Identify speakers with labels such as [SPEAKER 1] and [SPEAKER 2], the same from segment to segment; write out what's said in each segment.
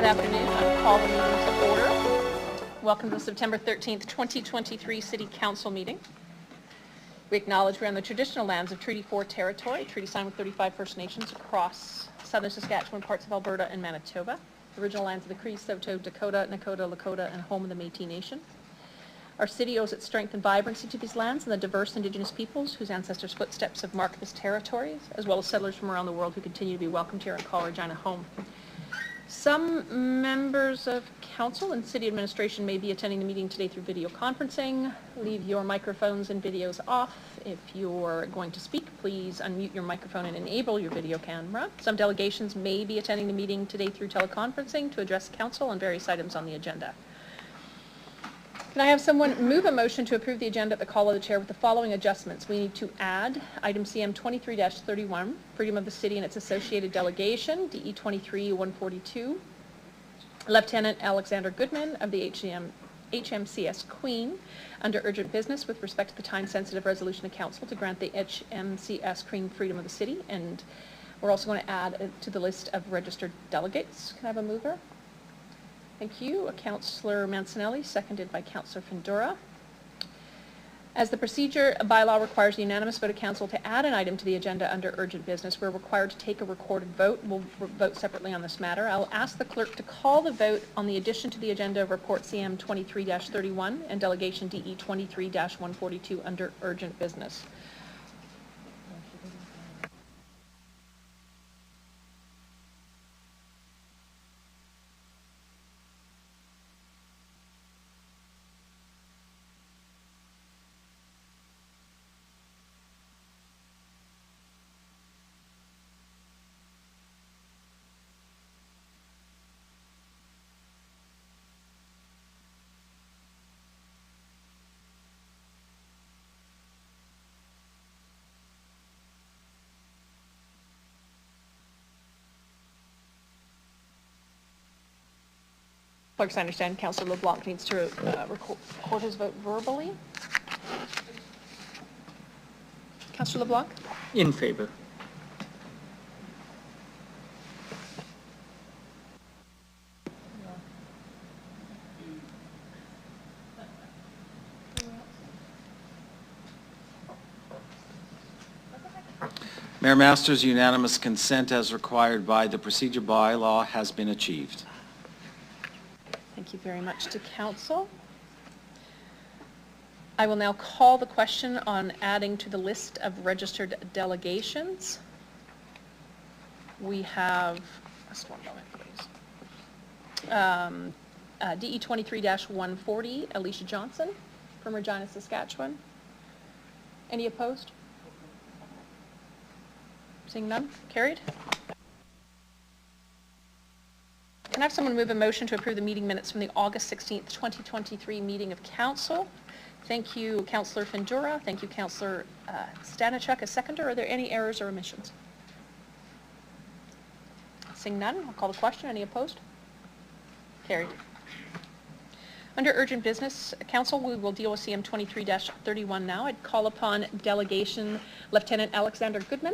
[SPEAKER 1] afternoon. I call the meeting to order. Welcome to the September 13th, 2023 City Council meeting. We acknowledge we're on the traditional lands of Treaty 4 territory, treaty signed with 35 First Nations across southern Saskatchewan, parts of Alberta, and Manitoba. Original lands of the Cree, Saulteaux, Dakota, Nakota, Lakota, and home of the Métis Nation. Our city owes its strength and vibrancy to these lands and the diverse Indigenous peoples whose ancestors' footsteps have marked this territory, as well as settlers from around the world who continue to be welcomed here and call Regina home. Some members of council and city administration may be attending the meeting today through video conferencing. Leave your microphones and videos off. If you're going to speak, please unmute your microphone and enable your video camera. Some delegations may be attending the meeting today through teleconferencing to address council on various items on the agenda. Can I have someone move a motion to approve the agenda at the call of the chair with the following adjustments? We need to add item CM 23-31, Freedom of the City and its associated delegation, DE 23-142, Lieutenant Alexander Goodman of the HMCS Queen under urgent business with respect to the time-sensitive resolution of council to grant the HMCS Queen Freedom of the City. And we're also going to add it to the list of registered delegates. Can I have a mover? Thank you. Councillor Mancinelli, seconded by Councillor Findura. As the procedure bylaw requires the unanimous vote of council to add an item to the agenda under urgent business, we're required to take a recorded vote. We'll vote separately on this matter. I'll ask the clerk to call the vote on the addition to the agenda of report CM 23-31 and delegation DE 23-142 under urgent business. Clerks, I understand Councillor LeBlanc needs to record his vote verbally. Councillor LeBlanc?
[SPEAKER 2] In favor.
[SPEAKER 3] Mayor Masters, unanimous consent as required by the procedure bylaw has been achieved.
[SPEAKER 1] Thank you very much to council. I will now call the question on adding to the list of registered delegations. We have, just one moment please. DE 23-140, Alicia Johnson from Regina, Saskatchewan. Any opposed? Seeing none, carried. Can I have someone move a motion to approve the meeting minutes from the August 16th, 2023 meeting of council? Thank you, Councillor Findura. Thank you, Councillor Stanichuk, a seconder. Are there any errors or omissions? Seeing none, I'll call the question. Any opposed? Carried. Under urgent business, council, we will deal with CM 23-31 now. I'd call upon delegation Lieutenant Alexander Goodman,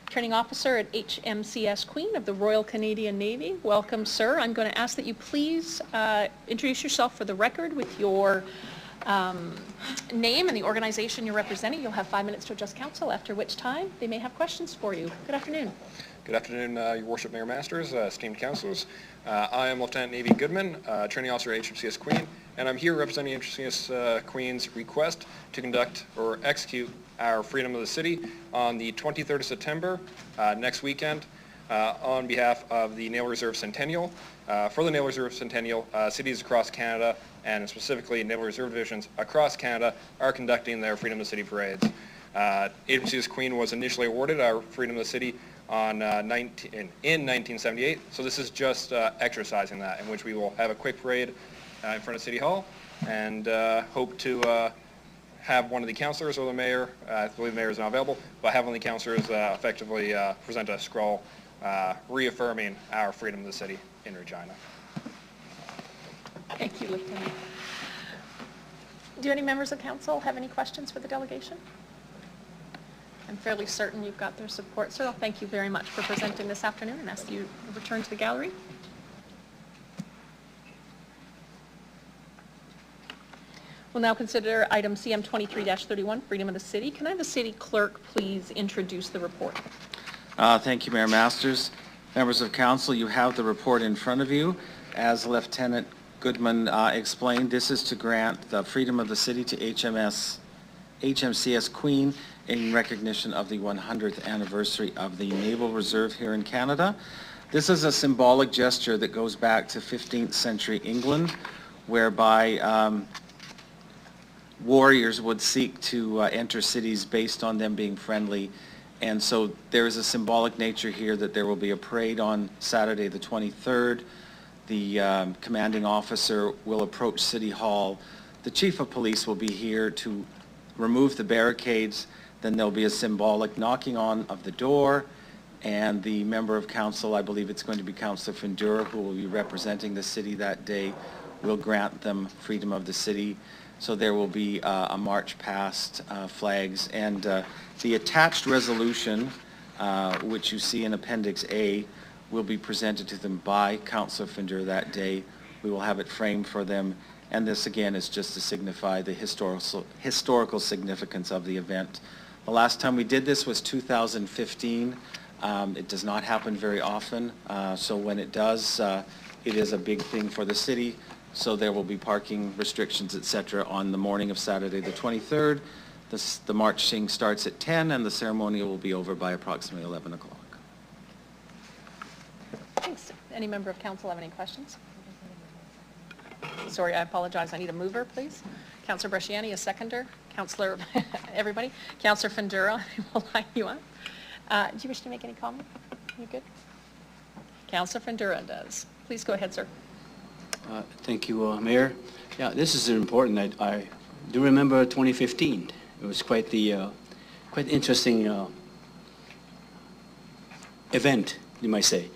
[SPEAKER 1] Training Officer at HMCS Queen of the Royal Canadian Navy. Welcome, sir. I'm going to ask that you please introduce yourself for the record with your name and the organization you're representing. You'll have 5 minutes to address council, after which time they may have questions for you. Good afternoon.
[SPEAKER 4] Good afternoon, Your Worship, Mayor Masters, esteemed councillors. I am Lieutenant Navy Goodman, Training Officer at HMCS Queen, and I'm here representing HMCS Queen's request to conduct or execute our Freedom of the City on the 23rd of September, next weekend, on behalf of the Naval Reserve Centennial. For the Naval Reserve Centennial, cities across Canada, and specifically Naval Reserve divisions across Canada, are conducting their Freedom of the City parades. HMCS Queen was initially awarded our Freedom of the City on in 1978, so this is just exercising that, in which we will have a quick parade in front of City Hall, and hope to have one of the councillors or the mayor, I believe the mayor is not available, but have one of the councillors effectively present a scroll reaffirming our Freedom of the City in Regina.
[SPEAKER 1] Thank you, Lieutenant. Do any members of council have any questions for the delegation? I'm fairly certain you've got their support, sir. I'll thank you very much for presenting this afternoon and ask you to return to the gallery. We'll now consider item CM 23-31, Freedom of the City. Can I have the city clerk please introduce the report?
[SPEAKER 3] Thank you, Mayor Masters. Members of council, you have the report in front of you. As Lieutenant Goodman explained, this is to grant the Freedom of the City to HMCS Queen in recognition of the 100th anniversary of the Naval Reserve here in Canada. This is a symbolic gesture that goes back to 15th century England, whereby warriors would seek to enter cities based on them being friendly. And so there is a symbolic nature here that there will be a parade on Saturday the 23rd. The commanding officer will approach City Hall. The chief of police will be here to remove the barricades. Then there'll be a symbolic knocking on of the door, and the member of council, I believe it's going to be Councillor Findura, who will be representing the city that day, will grant them freedom of the city. So there will be a march past flags, and the attached resolution, which you see in Appendix A, will be presented to them by Councillor Findura that day. We will have it framed for them, and this again is just to signify the historical significance of the event. The last time we did this was 2015. It does not happen very often, so when it does, it is a big thing for the city. So there will be parking restrictions, etc., on the morning of Saturday the 23rd. The marching starts at 10, and the ceremony will be over by approximately 11 o'clock.
[SPEAKER 1] Thanks. Any member of council have any questions? Sorry, I apologize. I need a mover, please. Councillor Bresciani, a seconder. Councillor, everybody. Councillor Findura, we'll line you up. Do you wish to make any comment? You good? Councillor Findura does. Please go ahead, sir.
[SPEAKER 2] Thank you, Mayor. Yeah, this is important. I do remember 2015. It was quite interesting event, you might say.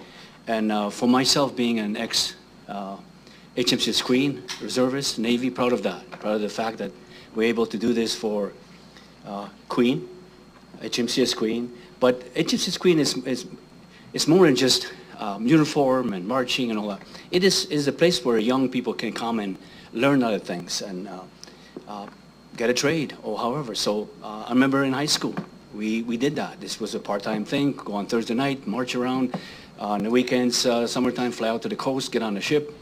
[SPEAKER 2] And for myself, being an ex-HMCS Queen, reservist, Navy, proud of that. Proud of the fact that we're able to do this for Queen, HMCS Queen. But HMCS Queen is more than just uniform and marching and all that. It is a place where young people can come and learn other things and get a trade or however. So I remember in high school, we did that. This was a part-time thing, go on Thursday night, march around. On the weekends, summertime, fly out to the coast, get on a ship.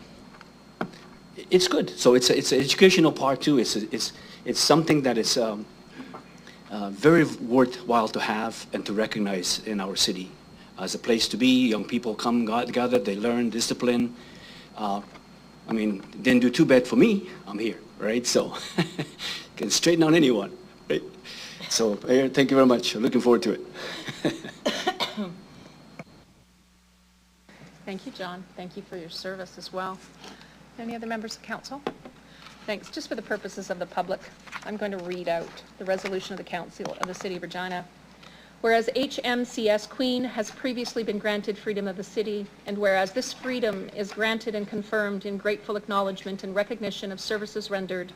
[SPEAKER 2] It's good. So it's an educational part too. It's something that is very worthwhile to have and to recognize in our city as a place to be. Young people come gather, they learn discipline. I mean, didn't do too bad for me. I'm here, right? So can straighten out anyone, right? So thank you very much. I'm looking forward to it.
[SPEAKER 1] Thank you, John. Thank you for your service as well. Any other members of council? Thanks. Just for the purposes of the public, I'm going to read out the resolution of the Council of the City of Regina. Whereas HMCS Queen has previously been granted freedom of the city, and whereas this freedom is granted and confirmed in grateful acknowledgement and recognition of services rendered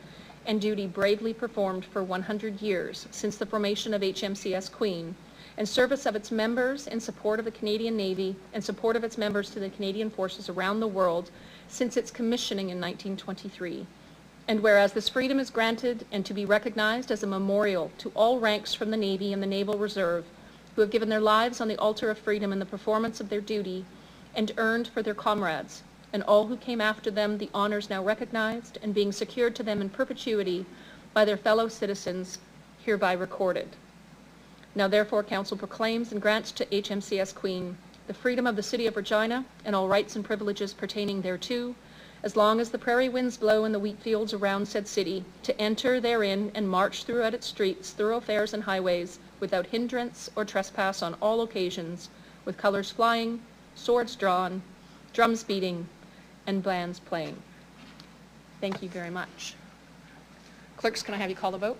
[SPEAKER 1] and duty bravely performed for 100 years since the formation of HMCS Queen, and service of its members in support of the Canadian Navy and support of its members to the Canadian forces around the world since its commissioning in 1923. And whereas this freedom is granted and to be recognized as a memorial to all ranks from the Navy and the Naval Reserve who have given their lives on the altar of freedom in the performance of their duty and earned for their comrades, and all who came after them the honors now recognized and being secured to them in perpetuity by their fellow citizens hereby recorded. Now therefore Council proclaims and grants to HMCS Queen the freedom of the City of Regina and all rights and privileges pertaining thereto, as long as the prairie winds blow in the wheat fields around said city, to enter therein and march throughout its streets, thoroughfares, and highways without hindrance or trespass on all occasions, with colors flying, swords drawn, drums beating, and bands playing. Thank you very much. Clerks, can I have you call the vote?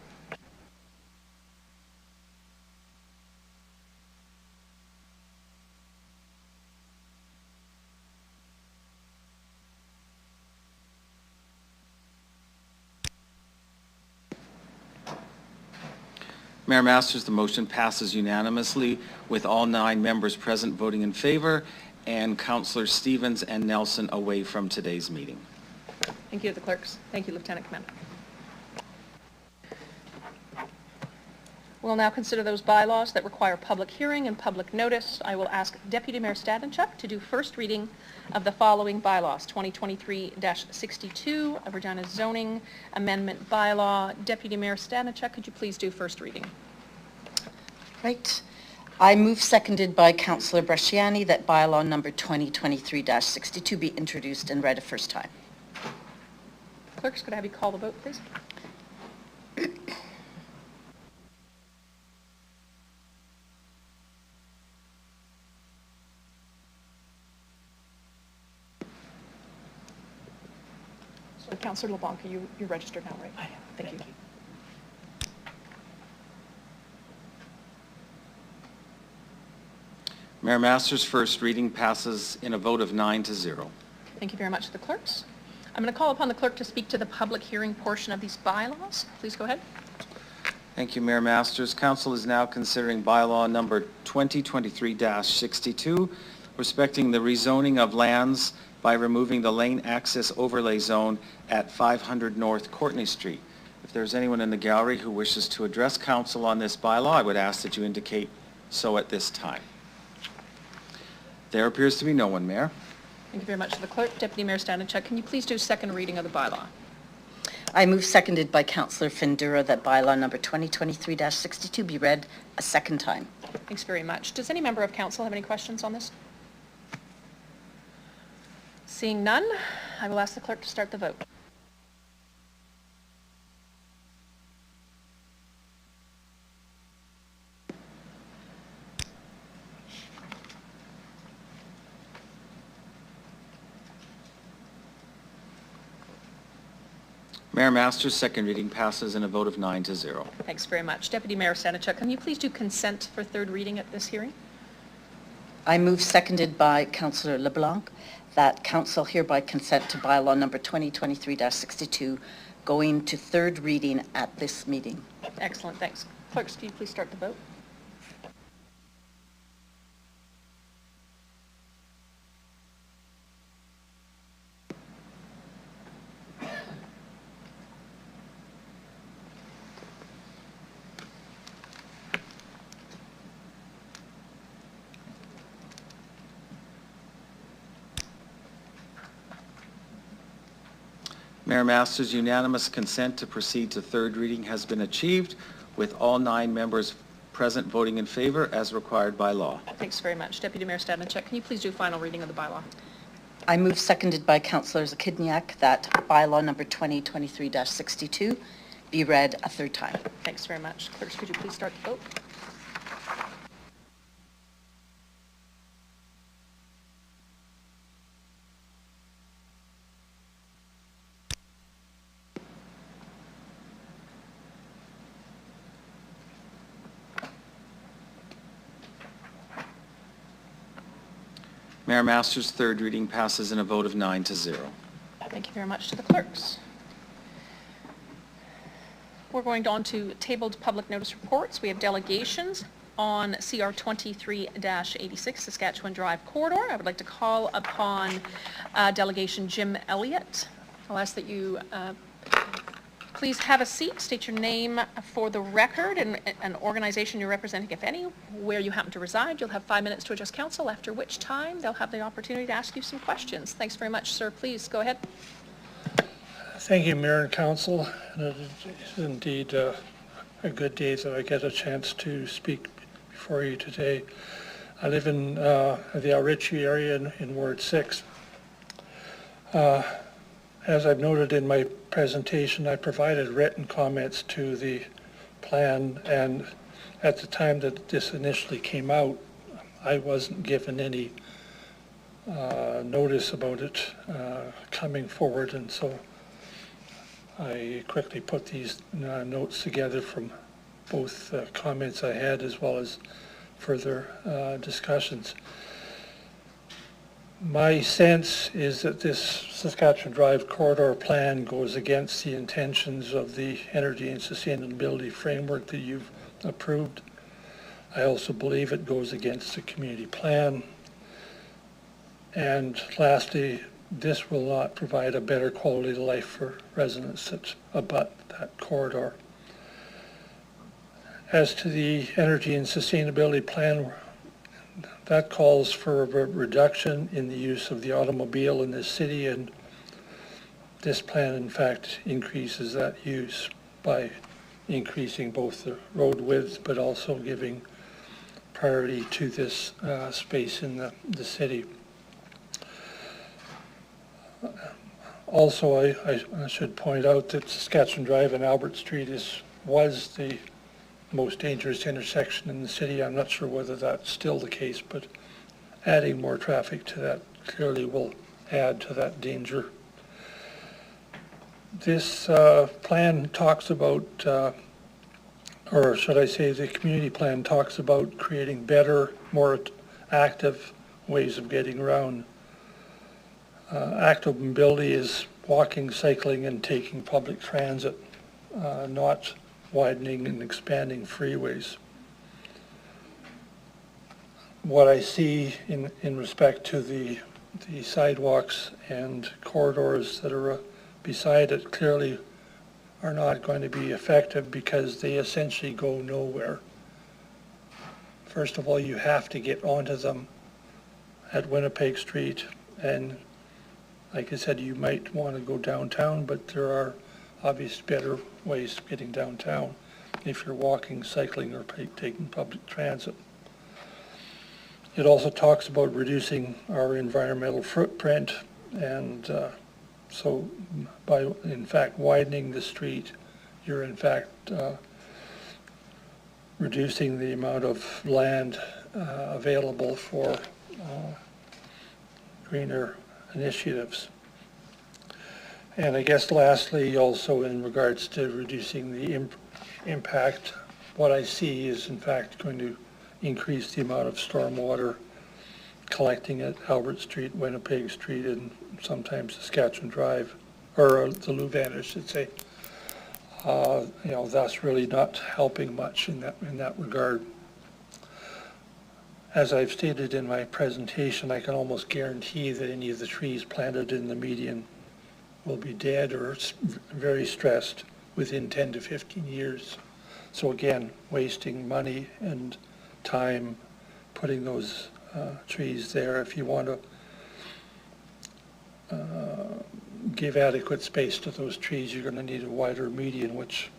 [SPEAKER 3] Mayor Masters, the motion passes unanimously with all 9 members present voting in favor and Councillors Stevens and Nelson away from today's meeting.
[SPEAKER 1] Thank you to the clerks. Thank you, Lieutenant Commander. We'll now consider those bylaws that require public hearing and public notice. I will ask Deputy Mayor Stadenchuk to do first reading of the following bylaws. 2023-62, a Regina zoning amendment bylaw. Deputy Mayor Stadenchuk, could you please do first reading?
[SPEAKER 5] Right. I move, seconded by Councillor Bresciani, that bylaw number 2023-62 be introduced and read a first time.
[SPEAKER 1] Clerks, could I have you call the vote, please? So Councillor LeBlanc, you're registered now, right? I am. Thank you.
[SPEAKER 3] Mayor Masters' first reading passes in a vote of 9-0.
[SPEAKER 1] Thank you very much to the clerks. I'm going to call upon the clerk to speak to the public hearing portion of these bylaws. Please go ahead.
[SPEAKER 3] Thank you, Mayor Masters. Council is now considering bylaw number 2023-62, respecting the rezoning of lands by removing the lane access overlay zone at 500 North Courtney Street. If there's anyone in the gallery who wishes to address council on this bylaw, I would ask that you indicate so at this time. There appears to be no one, Mayor.
[SPEAKER 1] Thank you very much to the clerk. Deputy Mayor Stadenchuk, can you please do second reading of the bylaw?
[SPEAKER 5] I move, seconded by Councillor Findura, that bylaw number 2023-62 be read a second time.
[SPEAKER 1] Thanks very much. Does any member of council have any questions on this? Seeing none, I will ask the clerk to start the vote.
[SPEAKER 3] Mayor Masters' second reading passes in a vote of 9-0.
[SPEAKER 1] Thanks very much. Deputy Mayor Stadenchuk, can you please do consent for third reading at this hearing?
[SPEAKER 5] I move, seconded by Councillor LeBlanc, that council hereby consent to bylaw number 2023-62 going to third reading at this meeting.
[SPEAKER 1] Excellent, thanks. Clerks, can you please start the vote?
[SPEAKER 3] Mayor Masters' unanimous consent to proceed to third reading has been achieved, with all 9 members present voting in favor as required by law.
[SPEAKER 1] Thanks very much. Deputy Mayor Stadenchuk, can you please do final reading of the bylaw?
[SPEAKER 5] I move, seconded by Councillor Zakidniak, that bylaw number 2023-62 be read a third time.
[SPEAKER 1] Thanks very much. Clerks, could you please start the vote?
[SPEAKER 3] Mayor Masters' third reading passes in a vote of 9-0.
[SPEAKER 1] Thank you very much to the clerks. We're going on to tabled public notice reports. We have delegations on CR 23-86 Saskatchewan Drive Corridor. I would like to call upon Delegation Jim Elliott. I'll ask that you please have a seat, state your name for the record and an organization you're representing, if any, where you happen to reside. You'll have 5 minutes to address council, after which time they'll have the opportunity to ask you some questions. Thanks very much, sir. Please go ahead.
[SPEAKER 6] Thank you, Mayor and Council. It is indeed a good day that I get a chance to speak before you today. I live in the El Ritchie area in Ward 6. As I've noted in my presentation, I provided written comments to the plan, and at the time that this initially came out, I wasn't given any notice about it coming forward, and so I quickly put these notes together from both comments I had as well as further discussions. My sense is that this Saskatchewan Drive Corridor Plan goes against the intentions of the Energy and Sustainability Framework that you've approved. I also believe it goes against the community plan. And lastly, this will not provide a better quality of life for residents that abut that corridor. As to the energy and sustainability plan, that calls for a reduction in the use of the automobile in this city, and this plan in fact increases that use by increasing both the road width but also giving priority to this space in the city. Also, I should point out that Saskatchewan Drive and Albert Street was the most dangerous intersection in the city. I'm not sure whether that's still the case, but adding more traffic to that clearly will add to that danger. This plan talks about, or should I say the community plan talks about creating better, more active ways of getting around. Active mobility is walking, cycling, and taking public transit, not widening and expanding freeways. What I see in respect to the sidewalks and corridors that are beside it clearly are not going to be effective because they essentially go nowhere. First of all, you have to get onto them at Winnipeg Street, and like I said, you might want to go downtown, but there are obvious better ways of getting downtown if you're walking, cycling, or taking public transit. It also talks about reducing our environmental footprint, and so by in fact widening the street, you're in fact reducing the amount of land available for greener initiatives. And I guess lastly, also in regards to reducing the impact, what I see is in fact going to increase the amount of stormwater collecting at Albert Street, Winnipeg Street, and sometimes Saskatchewan Drive, or the Louvain, I should say. That's really not helping much in that regard. As I've stated in my presentation, I can almost guarantee that any of the trees planted in the median will be dead or very stressed within 10 to 15 years. So again, wasting money and time putting those trees there. If you want to give adequate space to those trees, you're going to need a wider median, which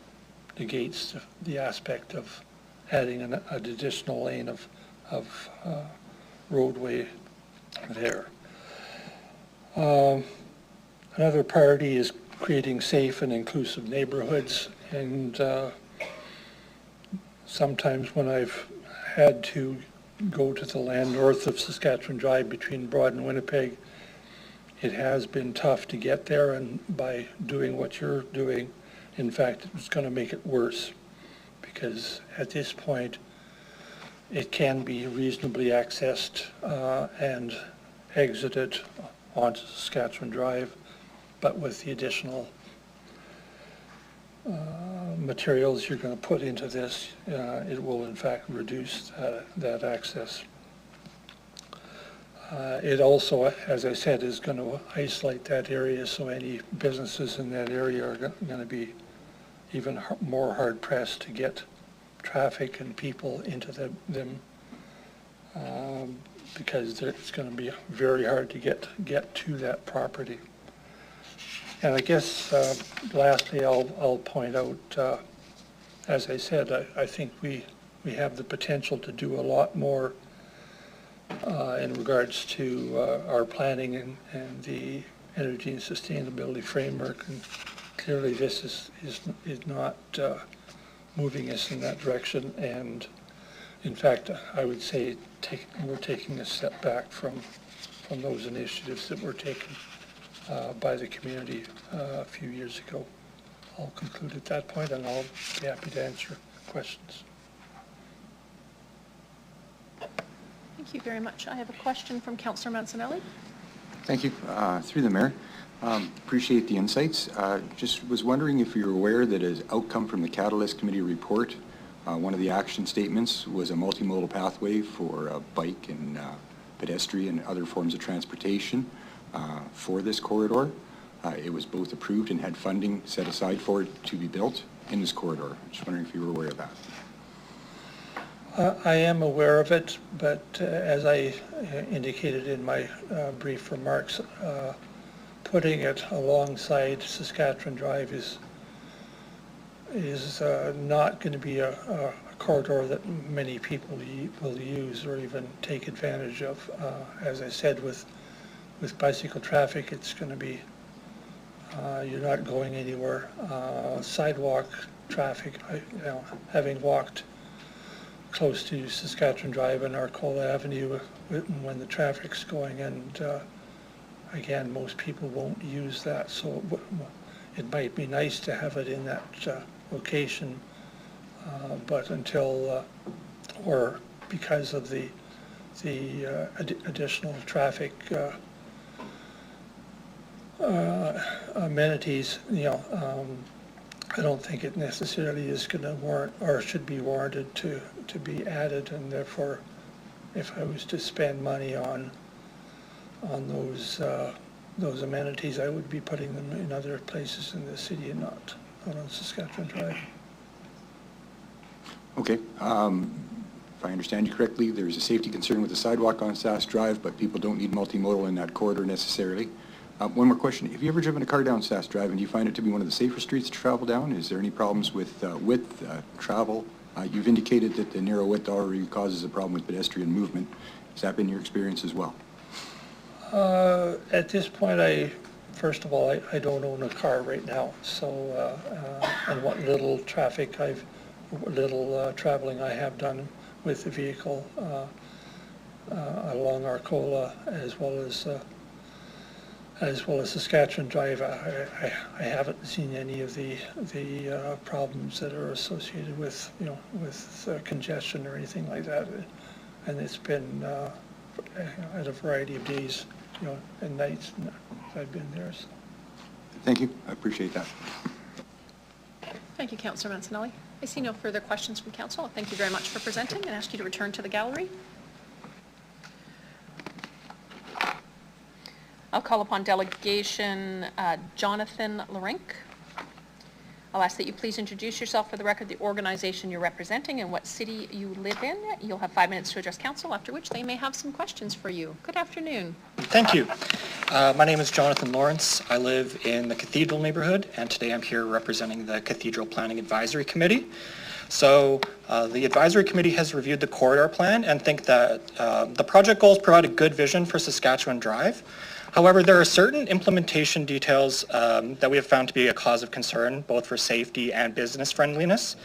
[SPEAKER 6] negates the aspect of adding an additional lane of roadway there. Another priority is creating safe and inclusive neighborhoods, and sometimes when I've had to go to the land north of Saskatchewan Drive between Broad and Winnipeg, it has been tough to get there, and by doing what you're doing, in fact, it's going to make it worse, because at this point it can be reasonably accessed and exited onto Saskatchewan Drive, but with the additional materials you're going to put into this, it will in fact reduce that access. It also, as I said, is going to isolate that area, so any businesses in that area are going to be even more hard pressed to get traffic and people into them because it's going to be very hard to get to that property. And I guess lastly, I'll point out, as I said, I think we have the potential to do a lot more in regards to our planning and the energy and sustainability framework, and clearly this is not moving us in that direction, and in fact I would say we're taking a step back from those initiatives that were taken by the community a few years ago. I'll conclude at that point, and I'll be happy to answer questions.
[SPEAKER 1] Thank you very much. I have a question from Councillor Mancinelli.
[SPEAKER 7] Thank you. Through the Mayor. Appreciate the insights. Just was wondering if you're aware that as outcome from the Catalyst Committee report, one of the action statements was a multimodal pathway for bike and pedestrian and other forms of transportation for this corridor. It was both approved and had funding set aside for it to be built in this corridor. Just wondering if you were aware of that.
[SPEAKER 6] I am aware of it, but as I indicated in my brief remarks, putting it alongside Saskatchewan Drive is not going to be a corridor that many people will use or even take advantage of. As I said, with bicycle traffic, it's going to be, you're not going anywhere. Sidewalk traffic, having walked close to Saskatchewan Drive and Arcola Avenue when the traffic's going, and again, most people won't use that, so it might be nice to have it in that location, but until, or because of the additional traffic amenities, I don't think it necessarily is going to warrant or should be warranted to be added, and therefore, if I was to spend money on those amenities, I would be putting them in other places in the city and not on Saskatchewan Drive.
[SPEAKER 7] Okay. If I understand you correctly, there's a safety concern with the sidewalk on Sask Drive, but people don't need multimodal in that corridor necessarily. One more question. Have you ever driven a car down Sask Drive, and do you find it to be one of the safer streets to travel down? Is there any problems with width, travel? You've indicated that the narrow width already causes a problem with pedestrian movement. Has that been your experience as well?
[SPEAKER 6] At this point, first of all, I don't own a car right now, so and what little traveling I have done with the vehicle along Arcola as well as Saskatchewan Drive, I haven't seen any of the problems that are associated with congestion or anything like that, and it's been at a variety of days, and nights I've been there. So.
[SPEAKER 7] Thank you. I appreciate that.
[SPEAKER 1] Thank you, Councillor Mancinelli. I see no further questions from council. Thank you very much for presenting, and ask you to return to the gallery. I'll call upon delegation Jonathan Larenk. I'll ask that you please introduce yourself for the record, the organization you're representing, and what city you live in. You'll have 5 minutes to address council, after which they may have some questions for you. Good afternoon.
[SPEAKER 8] Thank you. My name is Jonathan Lawrence. I live in the Cathedral neighborhood, and today I'm here representing the Cathedral Planning Advisory Committee. So the advisory committee has reviewed the corridor plan and think that the project goals provide a good vision for Saskatchewan Drive. However, there are certain implementation details that we have found to be a cause of concern, both for safety and business friendliness.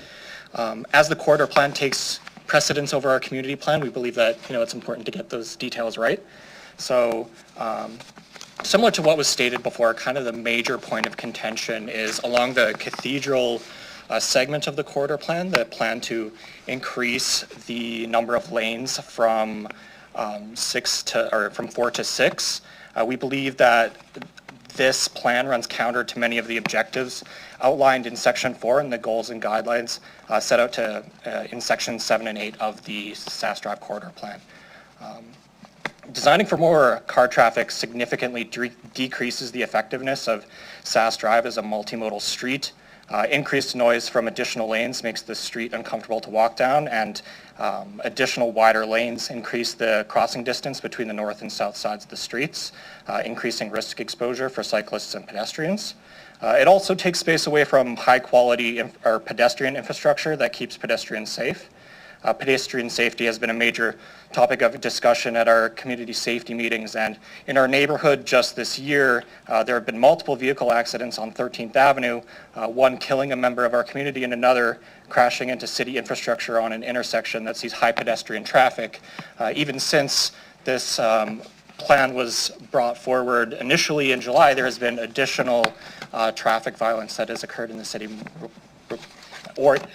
[SPEAKER 8] As the corridor plan takes precedence over our community plan, we believe that it's important to get those details right. So similar to what was stated before, kind of the major point of contention is along the Cathedral segment of the corridor plan, the plan to increase the number of lanes from 4 to 6. We believe that this plan runs counter to many of the objectives outlined in Section 4 and the goals and guidelines set out in Sections 7 and 8 of the Sask Drive Corridor Plan. Designing for more car traffic significantly decreases the effectiveness of Sask Drive as a multimodal street. Increased noise from additional lanes makes the street uncomfortable to walk down, and additional wider lanes increase the crossing distance between the north and south sides of the streets, increasing risk exposure for cyclists and pedestrians. It also takes space away from high quality pedestrian infrastructure that keeps pedestrians safe. Pedestrian safety has been a major topic of discussion at our community safety meetings, and in our neighborhood just this year, there have been multiple vehicle accidents on 13th Avenue, one killing a member of our community and another crashing into city infrastructure on an intersection that sees high pedestrian traffic. Even since this plan was brought forward initially in July, there has been additional traffic violence that has occurred in the city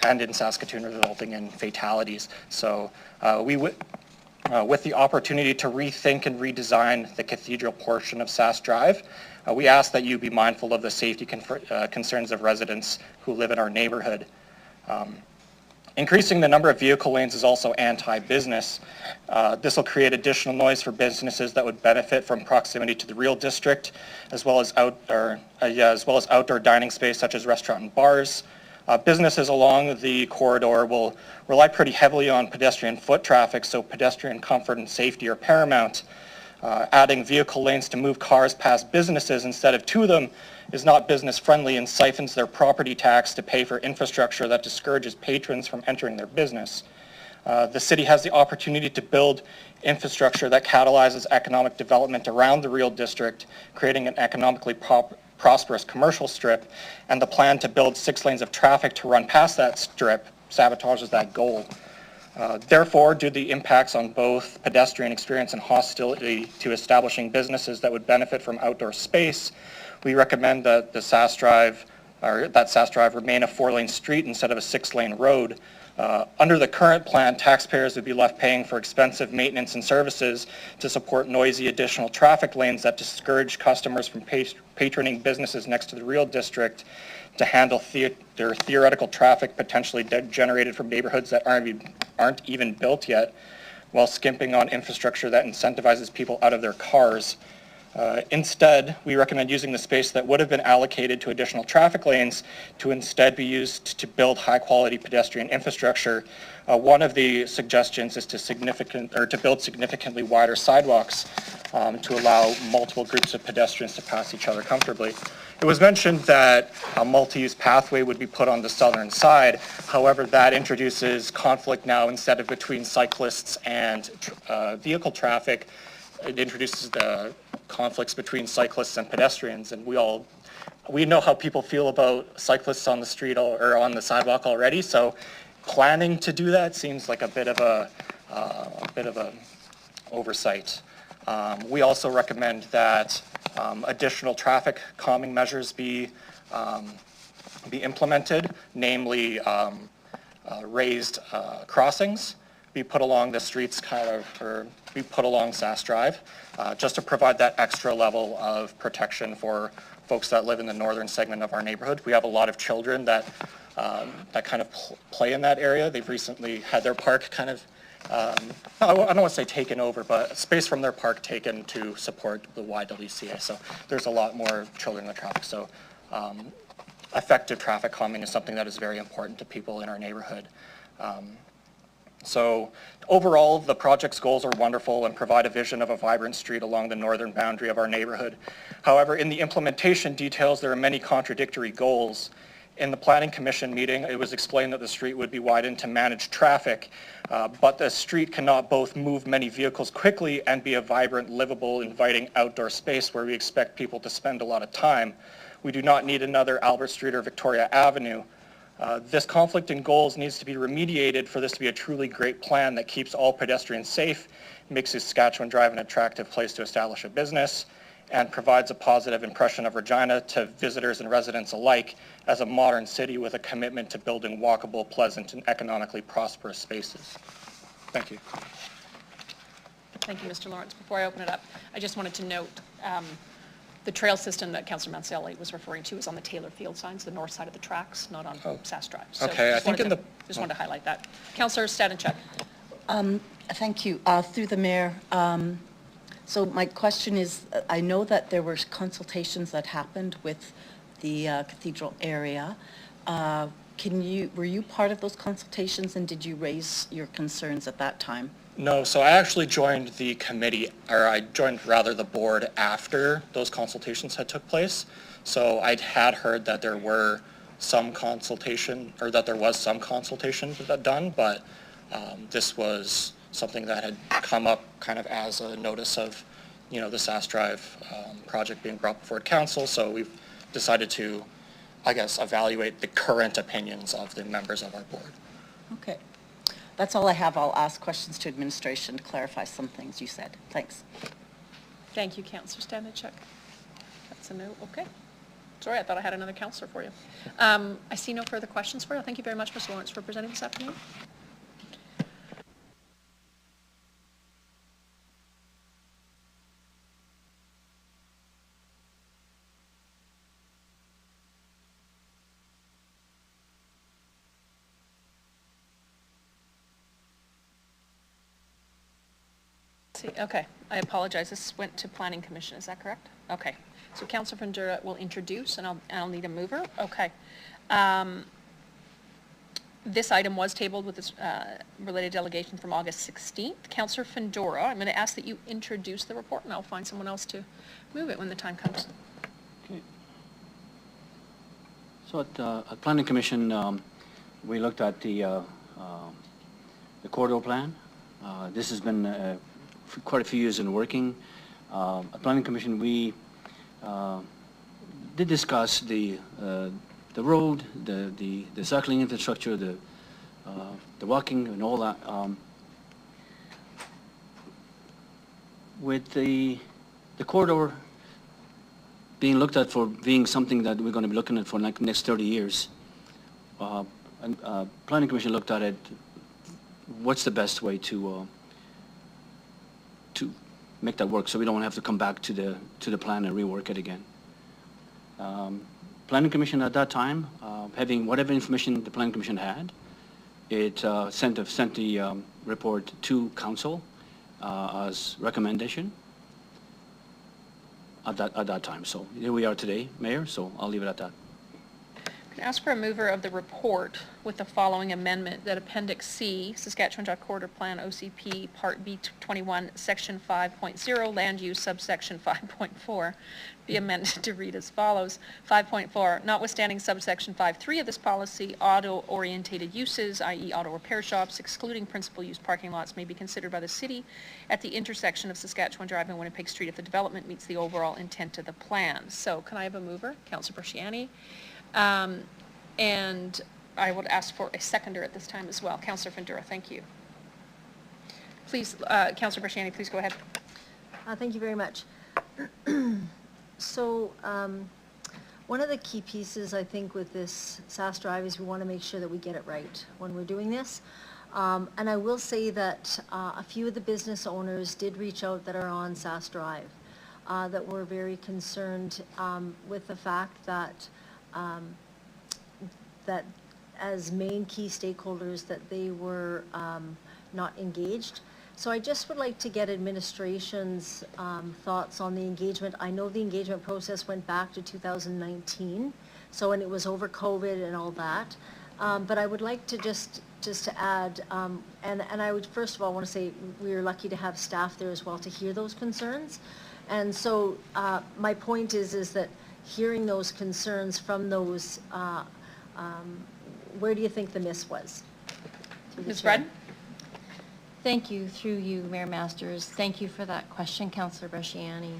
[SPEAKER 8] and in Saskatoon, resulting in fatalities. So with the opportunity to rethink and redesign the cathedral portion of Sask Drive, we ask that you be mindful of the safety concerns of residents who live in our neighborhood. Increasing the number of vehicle lanes is also anti-business. This will create additional noise for businesses that would benefit from proximity to the real district, as well as outdoor dining space such as restaurant and bars. Businesses along the corridor will rely pretty heavily on pedestrian foot traffic, so pedestrian comfort and safety are paramount. Adding vehicle lanes to move cars past businesses instead of to them is not business friendly and siphons their property tax to pay for infrastructure that discourages patrons from entering their business. The city has the opportunity to build infrastructure that catalyzes economic development around the Real District, creating an economically prosperous commercial strip, and the plan to build 6 lanes of traffic to run past that strip sabotages that goal. Therefore, due to the impacts on both pedestrian experience and hostility to establishing businesses that would benefit from outdoor space, we recommend that SAS Drive remain a 4-lane street instead of a 6-lane road. Under the current plan, taxpayers would be left paying for expensive maintenance and services to support noisy additional traffic lanes that discourage customers from patroning businesses next to the Real District to handle their theoretical traffic potentially generated from neighborhoods that aren't even built yet, while skimping on infrastructure that incentivizes people out of their cars. Instead, we recommend using the space that would have been allocated to additional traffic lanes to instead be used to build high-quality pedestrian infrastructure. One of the suggestions is to build significantly wider sidewalks to allow multiple groups of pedestrians to pass each other comfortably. It was mentioned that a multi-use pathway would be put on the southern side. However, that introduces conflict now instead of between cyclists and vehicle traffic. It introduces the conflicts between cyclists and pedestrians, and we know how people feel about cyclists on the street or on the sidewalk already, so planning to do that seems like a bit of a oversight. We also recommend that additional traffic calming measures be implemented, namely raised crossings be put along the streets or be put along SAS Drive, just to provide that extra level of protection for folks that live in the northern segment of our neighborhood. We have a lot of children that kind of play in that area. They've recently had their park kind of, I don't want to say taken over, but space from their park taken to support the YWCA. So there's a lot more children in the traffic. So effective traffic calming is something that is very important to people in our neighborhood. So overall, the project's goals are wonderful and provide a vision of a vibrant street along the northern boundary of our neighborhood. However, in the implementation details, there are many contradictory goals. In the Planning Commission meeting, it was explained that the street would be widened to manage traffic, but the street cannot both move many vehicles quickly and be a vibrant, livable, inviting outdoor space where we expect people to spend a lot of time. We do not need another Albert Street or Victoria Avenue. This conflict in goals needs to be remediated for this to be a truly great plan that keeps all pedestrians safe, makes Saskatchewan Drive an attractive place to establish a business, and provides a positive impression of Regina to visitors and residents alike as a modern city with a commitment to building walkable, pleasant, and economically prosperous spaces. Thank you.
[SPEAKER 1] Thank you, Mr. Lawrence. Before I open it up, I just wanted to note the trail system that Councillor Mancelli was referring to is on the Taylor Field signs, the north side of the tracks, not on SAS Drive. So
[SPEAKER 8] okay, I think
[SPEAKER 1] just wanted to highlight that. Councillor Stanicek.
[SPEAKER 5] Thank you. Through the mayor, so my question is, I know that there were consultations that happened with the cathedral area. Were you part of those consultations, and did you raise your concerns at that time?
[SPEAKER 8] No, so I actually joined the committee, or I joined rather the board after those consultations had took place. So I had heard that there were some consultation, or that there was some consultation done, but this was something that had come up kind of as a notice of, the SAS Drive project being brought before council. So we've decided to, I guess, evaluate the current opinions of the members of our board.
[SPEAKER 5] Okay. That's all I have. I'll ask questions to administration to clarify some things you said. Thanks.
[SPEAKER 1] Thank you, Councillor Stanicek. That's a no. Okay. Sorry, I thought I had another councillor for you. I see no further questions for you. Thank you very much, Mr. Lawrence, for presenting this afternoon. Okay, I apologize. This went to Planning Commission. Is that correct? Okay. So Councillor Fundura will introduce, and I'll need a mover. Okay. This item was tabled with this related delegation from August 16th. Councillor Findora, I'm going to ask that you introduce the report, and I'll find someone else to move it when the time comes.
[SPEAKER 2] Okay. So at Planning Commission, we looked at the corridor plan. This has been for quite a few years in working. At Planning Commission, we did discuss the road, the cycling infrastructure, the walking and all that. With the corridor being looked at for being something that we're going to be looking at for like next 30 years, and Planning Commission looked at it. What's the best way to make that work so we don't have to come back to the plan and rework it again? Planning Commission at that time, having whatever information the Planning Commission had, it sent the report to Council as recommendation at that time. So here we are today, Mayor, so I'll leave it at that.
[SPEAKER 1] I'm going to ask for a mover of the report with the following amendment, that Appendix C, Saskatchewan Dry Corridor Plan OCP Part B21, Section 5.0, Land Use Subsection 5.4, be amended to read as follows. 5.4, notwithstanding subsection 5.3 of this policy, auto-orientated uses, i.e. auto repair shops, excluding principal use parking lots, may be considered by the city at the intersection of Saskatchewan Drive and Winnipeg Street if the development meets the overall intent of the plan. So can I have a mover? Councillor Brasciani. And I would ask for a seconder at this time as well. Councillor Findura, thank you. Please, Councillor Brasciani, please go ahead.
[SPEAKER 9] Thank you very much. So one of the key pieces, I think, with this SAS Drive is we want to make sure that we get it right when we're doing this. And I will say that a few of the business owners did reach out that are on SAS Drive that were very concerned with the fact that that as main key stakeholders that they were not engaged. So I just would like to get administration's thoughts on the engagement. I know the engagement process went back to 2019, and it was over COVID and all that. But I would like to just to add, and I would first of all want to say we were lucky to have staff there as well to hear those concerns. And so my point is that hearing those concerns from those, where do you think the miss was?
[SPEAKER 1] Ms. Redden?
[SPEAKER 10] Thank you, through you, Mayor Masters. Thank you for that question, Councillor Brasciani.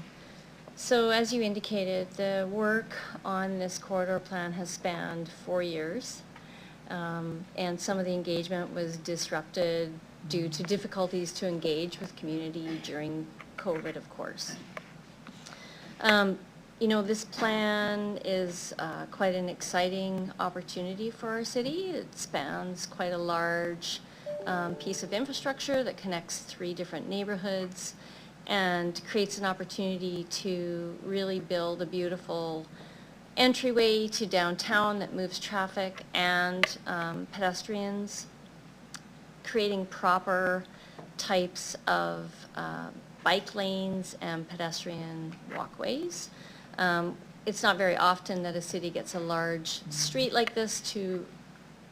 [SPEAKER 10] So as you indicated, the work on this corridor plan has spanned 4 years, and some of the engagement was disrupted due to difficulties to engage with community during COVID, of course. You know, this plan is quite an exciting opportunity for our city. It spans quite a large piece of infrastructure that connects 3 different neighborhoods and creates an opportunity to really build a beautiful entryway to downtown that moves traffic and pedestrians, creating proper types of bike lanes and pedestrian walkways. It's not very often that a city gets a large street like this to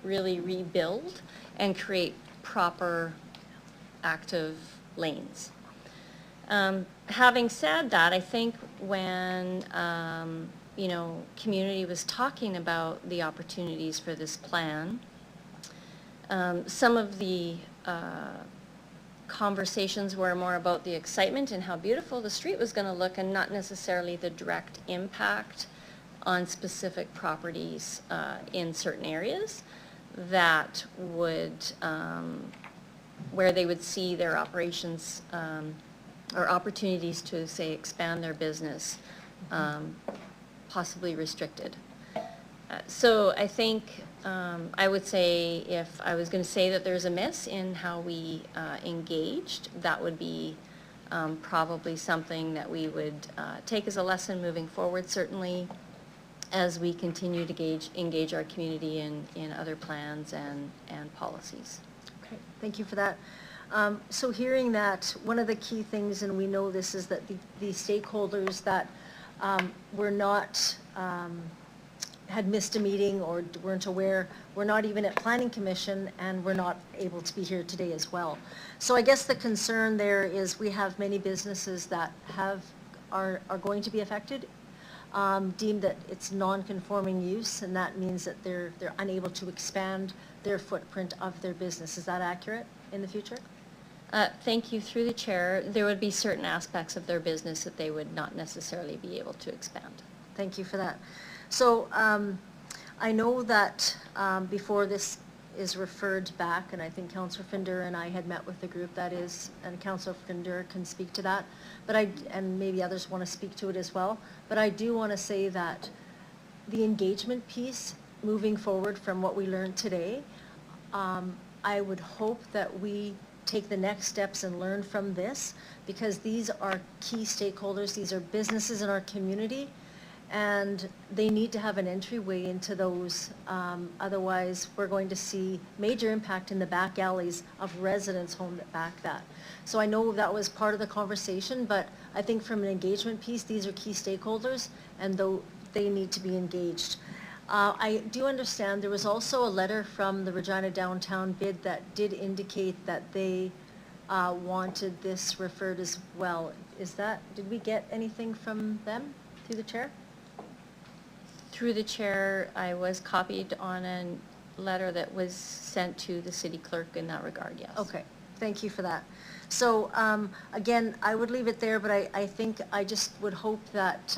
[SPEAKER 10] really rebuild and create proper active lanes. Having said that, I think when you know, community was talking about the opportunities for this plan, some of the conversations were more about the excitement and how beautiful the street was going to look, and not necessarily the direct impact on specific properties in certain areas that would, where they would see their operations or opportunities to, say, expand their business possibly restricted. So I think I would say, if I was going to say that there's a miss in how we engaged, that would be probably something that we would take as a lesson moving forward, certainly as we continue to engage our community in other plans and policies.
[SPEAKER 9] Okay, thank you for that. So hearing that, one of the key things, and we know this, is that the stakeholders that were not had missed a meeting or weren't aware, we're not even at Planning Commission, and we're not able to be here today as well. So I guess the concern there is we have many businesses that are going to be affected, deemed that it's non-conforming use, and that means that they're unable to expand their footprint of their business. Is that accurate in the future?
[SPEAKER 10] Thank you. Through the chair, there would be certain aspects of their business that they would not necessarily be able to expand.
[SPEAKER 9] Thank you for that. So I know that before this is referred back, and I think Councillor Finder and I had met with the group that is, and Councillor Finder can speak to that, but and maybe others want to speak to it as well, but I do want to say that the engagement piece moving forward from what we learned today, I would hope that we take the next steps and learn from this, because these are key stakeholders, these are businesses in our community, and they need to have an entryway into those. Otherwise, we're going to see major impact in the back alleys of residents' home that back that. So I know that was part of the conversation, but I think from an engagement piece, these are key stakeholders, and though they need to be engaged. I do understand there was also a letter from the Regina Downtown bid that did indicate that they wanted this referred as well. Did we get anything from them through the chair?
[SPEAKER 10] Through the chair, I was copied on a letter that was sent to the city clerk in that regard, yes.
[SPEAKER 9] Okay, thank you for that. So again, I would leave it there, but I think I just would hope that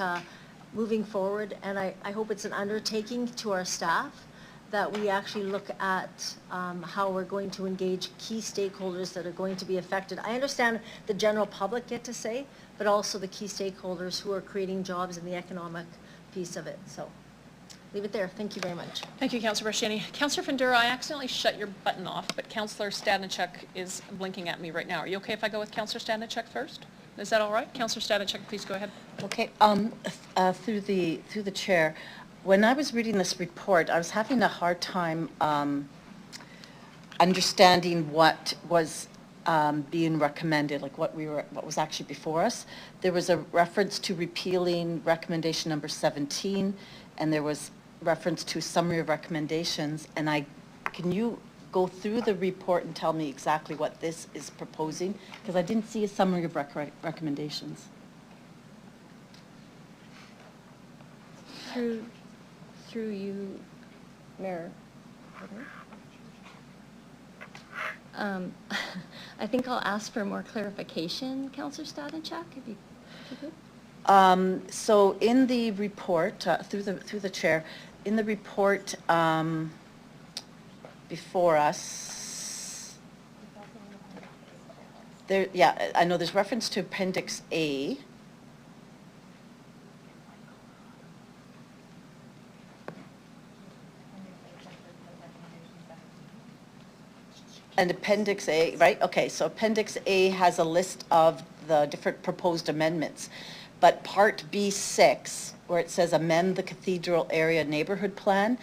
[SPEAKER 9] moving forward, and I hope it's an undertaking to our staff, that we actually look at how we're going to engage key stakeholders that are going to be affected. I understand the general public get to say, but also the key stakeholders who are creating jobs in the economic piece of it. So leave it there. Thank you very much.
[SPEAKER 1] Thank you, Councillor Brashani. Councillor Findura, I accidentally shut your button off, but Councillor Stadnicek is blinking at me right now. Are you okay if I go with Councillor Stadnicek first? Is that all right? Councillor Stadnicek, please go ahead.
[SPEAKER 5] Okay, through the chair, when I was reading this report, I was having a hard time understanding what was being recommended, like what was actually before us. There was a reference to repealing recommendation number 17, and there was reference to summary of recommendations. And can you go through the report and tell me exactly what this is proposing? Because I didn't see a summary of recommendations.
[SPEAKER 10] Through you, Mayor. I think I'll ask for more clarification, Councillor Stadnicek, if you could.
[SPEAKER 5] So in the report, through the chair, in the report before us, I know there's reference to Appendix A. And Appendix A, right? Okay, so Appendix A has a list of the different proposed amendments. But Part B6, where it says amend the Cathedral Area Neighborhood Plan,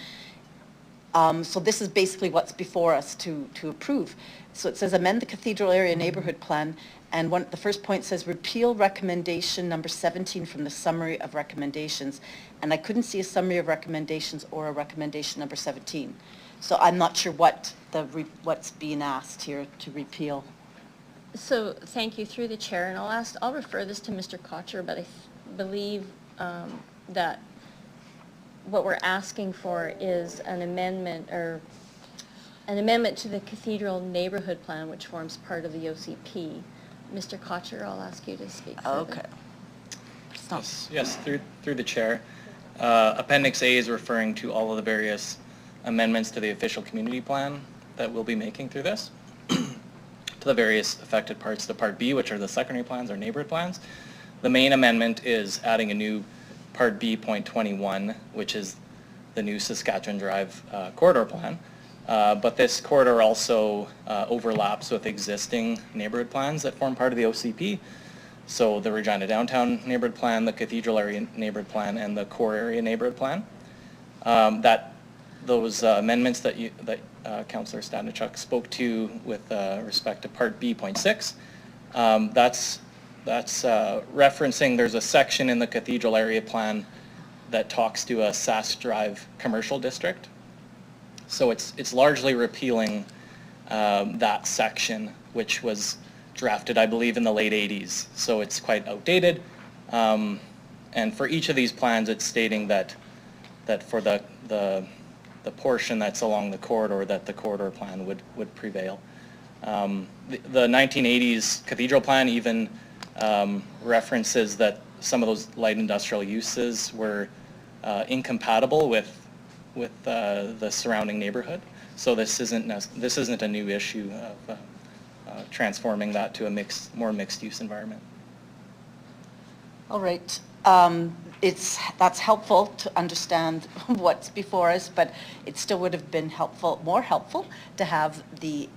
[SPEAKER 5] so this is basically what's before us to approve. So it says amend the Cathedral Area Neighborhood Plan, and the first point says repeal recommendation number 17 from the summary of recommendations. And I couldn't see a summary of recommendations or a recommendation number 17. So I'm not sure what's being asked here to repeal.
[SPEAKER 10] So thank you, through the chair, and I'll refer this to Mr. Kocher, but I believe that what we're asking for is an amendment to the Cathedral Neighborhood Plan, which forms part of the OCP. Mr. Kocher, I'll ask you to speak further.
[SPEAKER 5] Okay.
[SPEAKER 11] Yes, through the chair. Appendix A is referring to all of the various amendments to the official community plan that we'll be making through this, to the various affected parts. The Part B, which are the secondary plans or neighborhood plans. The main amendment is adding a new Part B .21, which is the new Saskatchewan Drive corridor plan. But this corridor also overlaps with existing neighborhood plans that form part of the OCP. So the Regina Downtown Neighborhood Plan, the Cathedral Area Neighborhood Plan, and the Core Area Neighborhood Plan. Those amendments that Councillor Stadnicek spoke to with respect to Part B .6, that's referencing, there's a section in the Cathedral Area Plan that talks to a Sask Drive commercial district. So it's largely repealing that section, which was drafted, I believe, in the late 80s. So it's quite outdated. And for each of these plans, it's stating that for the portion that's along the corridor, that the corridor plan would prevail. The 1980s cathedral plan even references that some of those light industrial uses were incompatible with the surrounding neighborhood. So this isn't a new issue of transforming that to a more mixed use environment.
[SPEAKER 5] All right. That's helpful to understand what's before us, but it still would have been more helpful to have the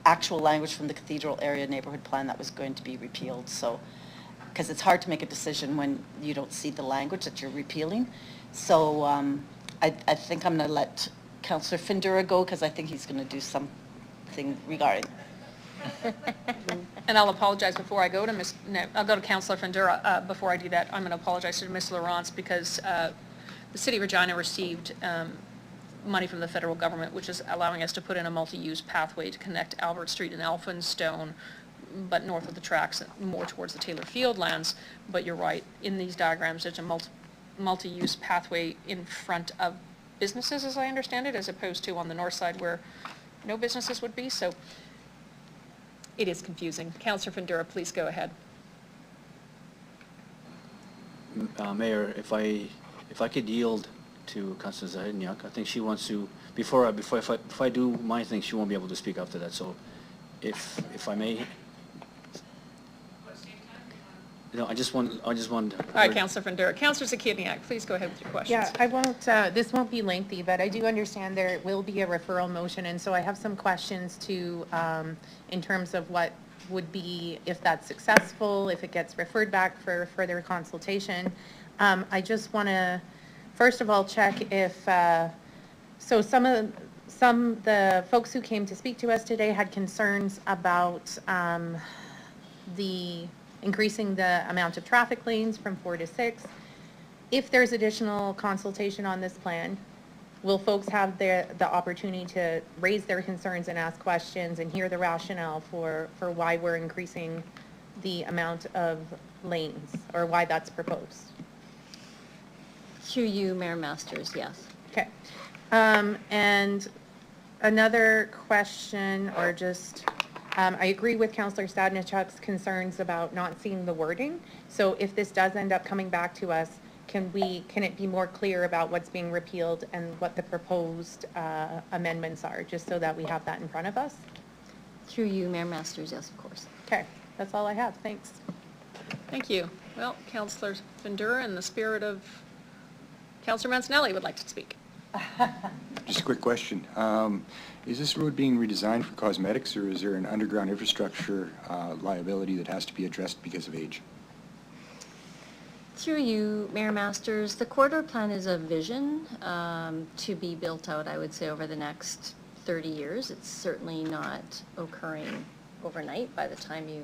[SPEAKER 5] actual language from the cathedral area neighborhood plan that was going to be repealed. So, because it's hard to make a decision when you don't see the language that you're repealing. So I think I'm going to let Councillor Findura go, because I think he's going to do something regarding.
[SPEAKER 1] And I'll apologize before I go to I'll go to Councillor Findura. Before I do that, I'm going to apologize to Ms. Laurence, because the City of Regina received money from the federal government, which is allowing us to put in a multi-use pathway to connect Albert Street and Elphinstone, but north of the tracks, more towards the Taylor Field lands. But you're right, in these diagrams, there's a multi-use pathway in front of businesses, as I understand it, as opposed to on the north side where no businesses would be. So it is confusing. Councillor Findura, please go ahead.
[SPEAKER 2] Mayor, if I could yield to Councillor Zahidniak, I think she wants to, if I do my thing, she won't be able to speak after that. So if I may. No, I just want.
[SPEAKER 1] All right, Councillor Findura. Councillor Zahidniak, please go ahead with your questions.
[SPEAKER 12] Yeah, I won't, this won't be lengthy, but I do understand there will be a referral motion, and so I have some questions to, in terms of what would be, if that's successful, if it gets referred back for further consultation. I just want to, first of all, check if, so the folks who came to speak to us today had concerns about increasing the amount of traffic lanes from 4 to 6. If there's additional consultation on this plan, will folks have the opportunity to raise their concerns and ask questions and hear the rationale for why we're increasing the amount of lanes, or why that's proposed?
[SPEAKER 10] Through you, Mayor Masters, yes.
[SPEAKER 12] Okay. And another question, or just, I agree with Councillor Stadnichuk's concerns about not seeing the wording. So if this does end up coming back to us, can it be more clear about what's being repealed and what the proposed amendments are, just so that we have that in front of us?
[SPEAKER 10] Through you, Mayor Masters, yes, of course.
[SPEAKER 12] Okay, that's all I have. Thanks.
[SPEAKER 1] Thank you. Well, Councillor Findura, in the spirit of Councillor Mancinelli, would like to speak.
[SPEAKER 7] Just a quick question. Is this road being redesigned for cosmetics, or is there an underground infrastructure liability that has to be addressed because of age?
[SPEAKER 10] Through you, Mayor Masters, the corridor plan is a vision to be built out, I would say, over the next 30 years. It's certainly not occurring overnight by the time you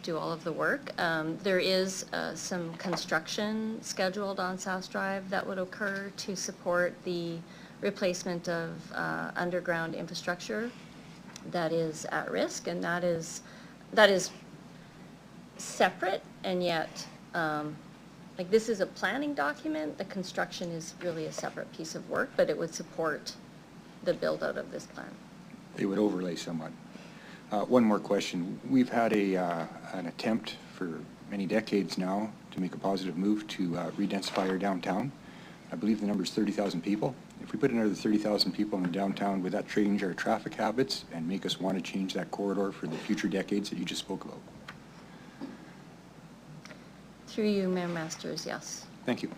[SPEAKER 10] do all of the work. There is some construction scheduled on South Drive that would occur to support the replacement of underground infrastructure that is at risk, and that is separate, and yet like, this is a planning document. The construction is really a separate piece of work, but it would support the build out of this plan.
[SPEAKER 7] It would overlay somewhat. One more question. We've had an attempt for many decades now to make a positive move to re-densify our downtown. I believe the number is 30,000 people. If we put another 30,000 people in the downtown, would that change our traffic habits and make us want to change that corridor for the future decades that you just spoke about?
[SPEAKER 10] Through you, Mayor Masters, yes.
[SPEAKER 7] Thank you.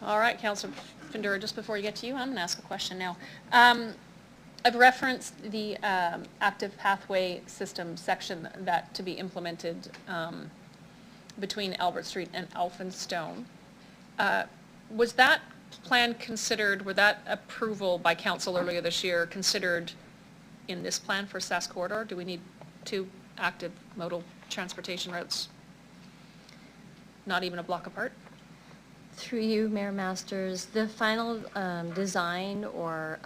[SPEAKER 1] All right, Councillor Findura, just before you get to you, I'm going to ask a question now. I've referenced the active pathway system section that to be implemented between Albert Street and Elphinstone. Was that plan considered, were that approval by council earlier this year considered in this plan for Sask Corridor? Do we need 2 active modal transportation routes? not even a block apart?
[SPEAKER 10] Through you, Mayor Masters, the final design or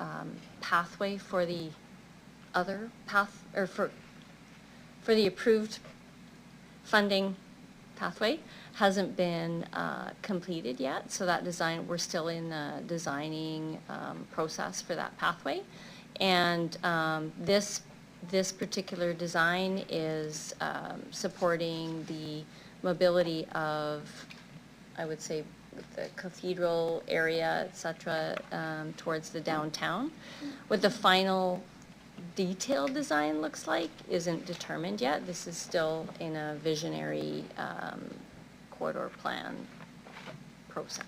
[SPEAKER 10] pathway for the other path, or for the approved funding pathway hasn't been completed yet. So that design, we're still in the designing process for that pathway. And this particular design is supporting the mobility of, I would say, the cathedral area, et cetera, towards the downtown. What the final detailed design looks like isn't determined yet. This is still in a visionary corridor plan process.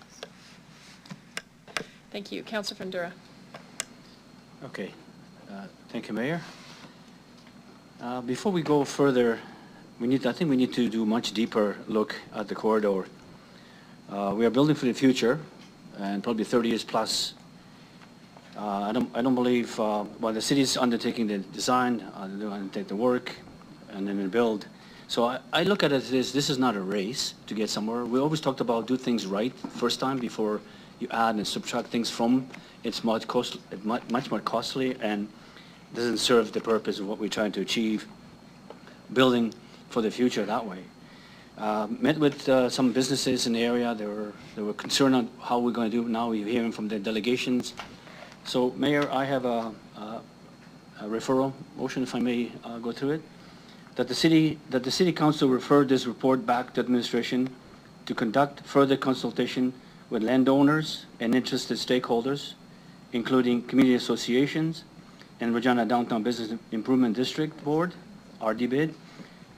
[SPEAKER 1] Thank you. Councillor Fundura.
[SPEAKER 2] Okay. Thank you, Mayor. Before we go further, I think we need to do a much deeper look at the corridor. We are building for the future, and probably 30 years plus. I don't believe, while the city is undertaking the design, they're going to take the work, and then build. So I look at it as this is not a race to get somewhere. We always talked about do things right first time before you add and subtract things from. It's much more costly and doesn't serve the purpose of what we're trying to achieve, building for the future that way. Met with some businesses in the area. They were concerned on how we're going to do it now. We're hearing from the delegations. So, Mayor, I have a referral motion, if I may go through it, that the City Council refer this report back to administration to conduct further consultation with landowners and interested stakeholders, including community associations and Regina Downtown Business Improvement District Board, RDBID,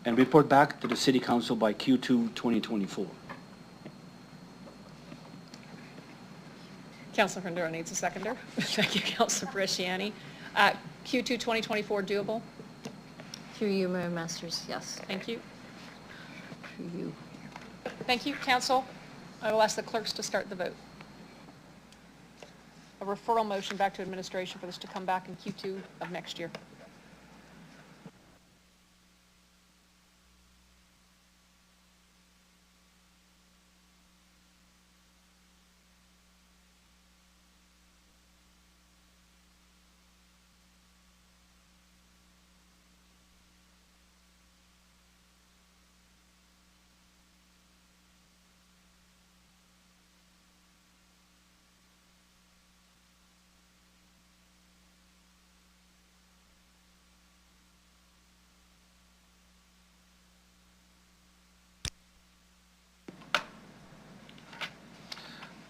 [SPEAKER 2] and report back to the City Council by Q2 2024.
[SPEAKER 1] Councillor Fundura needs a seconder. Thank you, Councillor Bresciani. Q2 2024 doable?
[SPEAKER 10] Through you, Mayor Masters, yes.
[SPEAKER 1] Thank you.
[SPEAKER 10] Through you.
[SPEAKER 1] Thank you, Council. I will ask the clerks to start the vote. A referral motion back to administration for this to come back in Q2 of next year.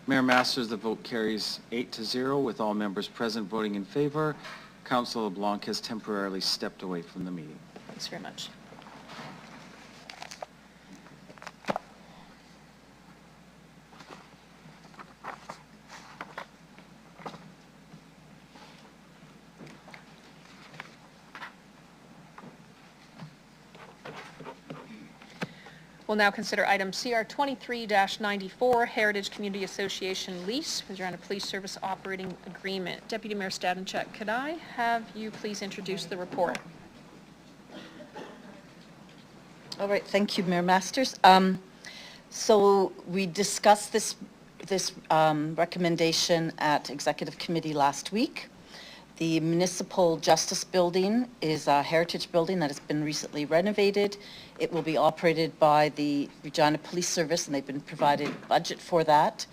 [SPEAKER 3] Mayor Masters, the vote carries 8-0 with all members present voting in favor. Councillor LeBlanc has temporarily stepped away from the meeting.
[SPEAKER 1] Thanks very much. We'll now consider item CR 23-94, Heritage Community Association lease, Regina Police Service Operating Agreement. Deputy Mayor Stadenchuk, could I have you please introduce the report?
[SPEAKER 5] All right, thank you, Mayor Masters. So we discussed this recommendation at Executive Committee last week. The Municipal Justice Building is a heritage building that has been recently renovated. It will be operated by the Regina Police Service, and they've been provided budget for that.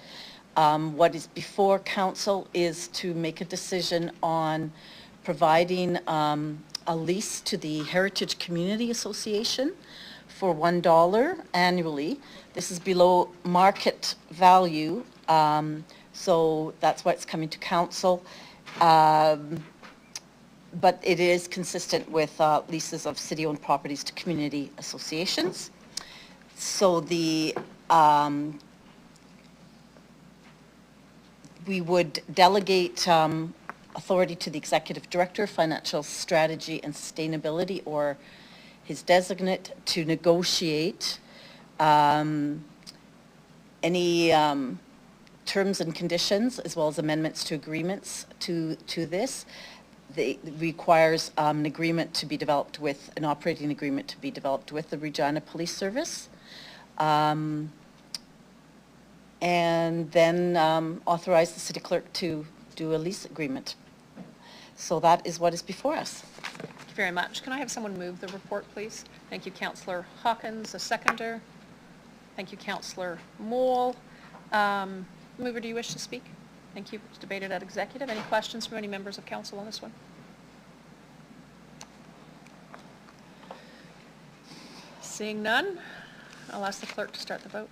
[SPEAKER 5] What is before council is to make a decision on providing a lease to the Heritage Community Association for $1 annually. This is below market value, so that's why it's coming to council. But it is consistent with leases of city-owned properties to community associations. So the we would delegate authority to the Executive Director of Financial Strategy and Sustainability, or his designate, to negotiate any terms and conditions, as well as amendments to agreements to this. It requires an agreement to be developed with, an operating agreement to be developed with the Regina Police Service. and then authorize the city clerk to do a lease agreement. So that is what is before us.
[SPEAKER 1] Thank you very much. Can I have someone move the report, please? Thank you, Councillor Hawkins, a seconder. Thank you, Councillor Moule. Mover, do you wish to speak? Thank you. It's debated at executive. Any questions from any members of council on this one? Seeing none, I'll ask the clerk to start the vote.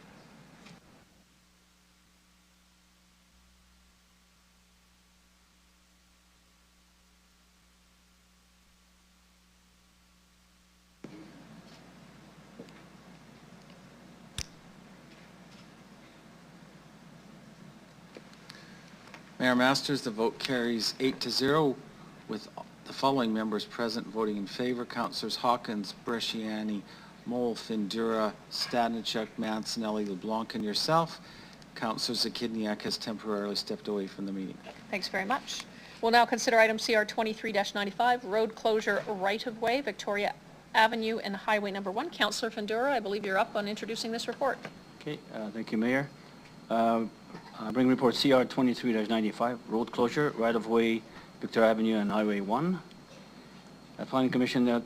[SPEAKER 3] Mayor Masters, the vote carries 8-0 with the following members present voting in favor: Councillors Hawkins, Bresciani, Mole, Findura, Stadnichuk, Mancinelli, LeBlanc, and yourself. Councillor Zakidniak has temporarily stepped away from the meeting.
[SPEAKER 1] Thanks very much. We'll now consider item CR 23-95, road closure right-of-way, Victoria Avenue and Highway number 1. Councillor Findura, I believe you're up on introducing this report.
[SPEAKER 2] Okay, thank you, Mayor. I bring report CR 23-95, road closure, right-of-way, Victoria Avenue and Highway 1. Planning Commission,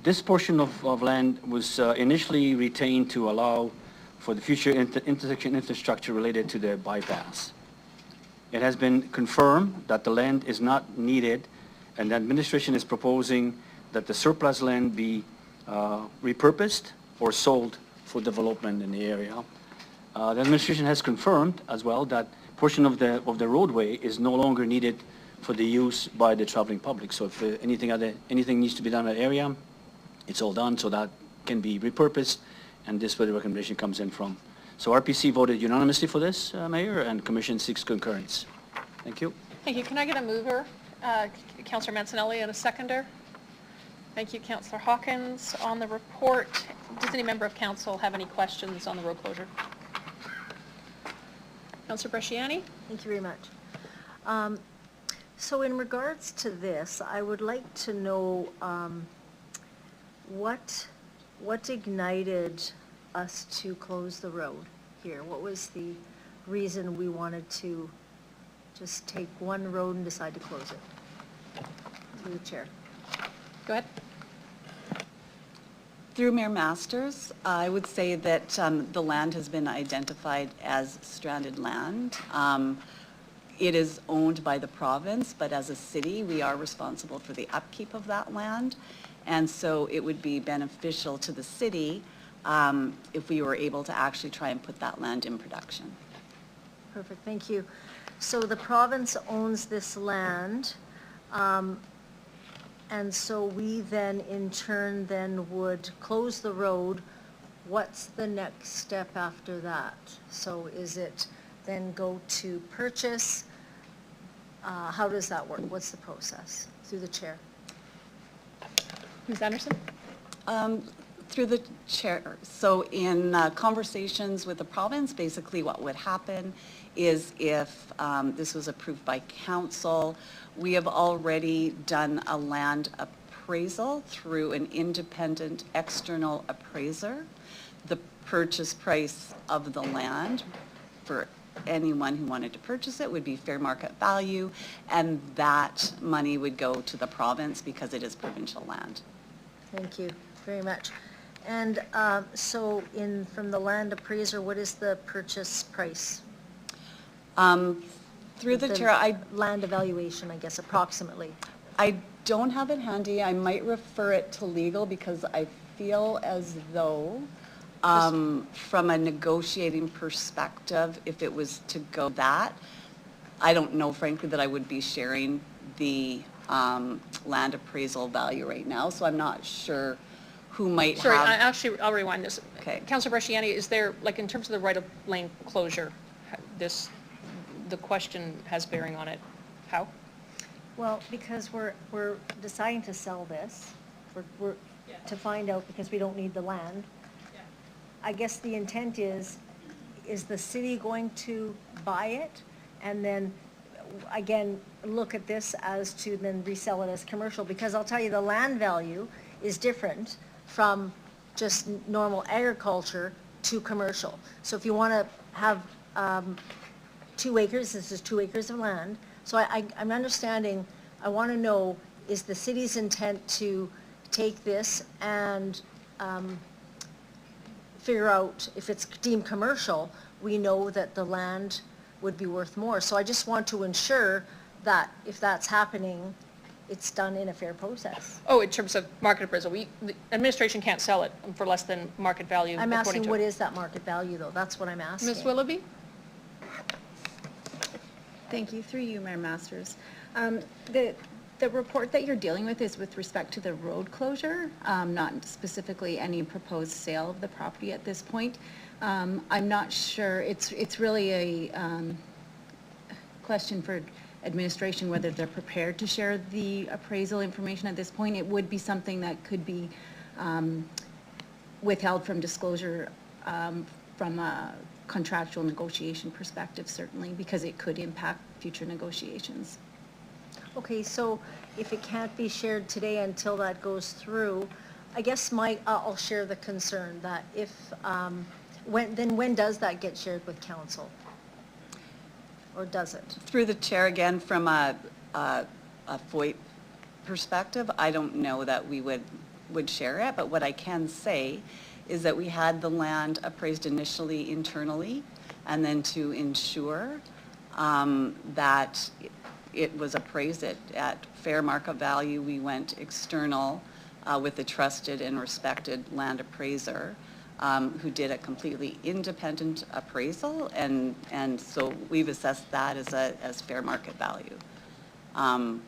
[SPEAKER 2] this portion of land was initially retained to allow for the future intersection infrastructure related to the bypass. It has been confirmed that the land is not needed, and the administration is proposing that the surplus land be repurposed or sold for development in the area. The administration has confirmed as well that portion of the roadway is no longer needed for the use by the traveling public. So if anything needs to be done in that area, it's all done, so that can be repurposed, and this is where the recommendation comes in from. So RPC voted unanimously for this, Mayor, and Commission seeks concurrence. Thank you.
[SPEAKER 1] Thank you. Can I get a mover? Councillor Mancinelli and a seconder. Thank you, Councillor Hawkins. On the report, does any member of council have any questions on the road closure? Councillor Bresciani?
[SPEAKER 9] Thank you very much. So in regards to this, I would like to know what ignited us to close the road here? What was the reason we wanted to just take one road and decide to close it? Through the chair.
[SPEAKER 1] Go ahead.
[SPEAKER 5] Through Mayor Masters, I would say that the land has been identified as stranded land. It is owned by the province, but as a city, we are responsible for the upkeep of that land. And so it would be beneficial to the city if we were able to actually try and put that land in production.
[SPEAKER 9] Perfect, thank you. So the province owns this land, and so we then in turn then would close the road. What's the next step after that? So is it then go to purchase? How does that work? What's the process? Through the chair.
[SPEAKER 1] Ms. Anderson?
[SPEAKER 5] Through the chair. So in conversations with the province, basically what would happen is if this was approved by council, we have already done a land appraisal through an independent external appraiser. The purchase price of the land for anyone who wanted to purchase it would be fair market value, and that money would go to the province because it is provincial land.
[SPEAKER 9] Thank you very much. And so from the land appraiser, what is the purchase price?
[SPEAKER 5] Through the chair,
[SPEAKER 9] land evaluation, I guess, approximately.
[SPEAKER 5] I don't have it handy. I might refer it to legal because I feel as though from a negotiating perspective, if it was to go that, I don't know, frankly, that I would be sharing the land appraisal value right now, so I'm not sure who might
[SPEAKER 1] Sorry,
[SPEAKER 5] have...
[SPEAKER 1] I'll rewind this.
[SPEAKER 5] Okay.
[SPEAKER 1] Councillor Bresciani, is there, like in terms of the right of lane closure, the question has bearing on it. How?
[SPEAKER 9] Well, because we're deciding to sell this, we're to find out because we don't need the land. I guess the intent is the city going to buy it and then, again, look at this as to then resell it as commercial? Because I'll tell you, the land value is different from just normal agriculture to commercial. So if you want to have 2 acres, this is 2 acres of land. So I'm understanding, I want to know, is the city's intent to take this and figure out if it's deemed commercial, we know that the land would be worth more. So I just want to ensure that if that's happening, it's done in a fair process.
[SPEAKER 1] Oh, in terms of market appraisal, the administration can't sell it for less than market value
[SPEAKER 9] I'm
[SPEAKER 1] according
[SPEAKER 9] asking
[SPEAKER 1] to.
[SPEAKER 9] what is that market value though? That's what I'm asking.
[SPEAKER 1] Ms. Willoughby?
[SPEAKER 13] Thank you. Through you, Mayor Masters. The report that you're dealing with is with respect to the road closure, not specifically any proposed sale of the property at this point. I'm not sure. It's really a question for administration whether they're prepared to share the appraisal information at this point. It would be something that could be withheld from disclosure from a contractual negotiation perspective, certainly, because it could impact future negotiations.
[SPEAKER 9] Okay, so if it can't be shared today until that goes through, I guess I'll share the concern that if, when does that get shared with council? Or does it?
[SPEAKER 14] Through the chair again, from a FOIP perspective, I don't know that we would share it, but what I can say is that we had the land appraised initially internally, and then to ensure that it was appraised at fair market value, we went external with a trusted and respected land appraiser who did a completely independent appraisal, and so we've assessed that as fair market value. And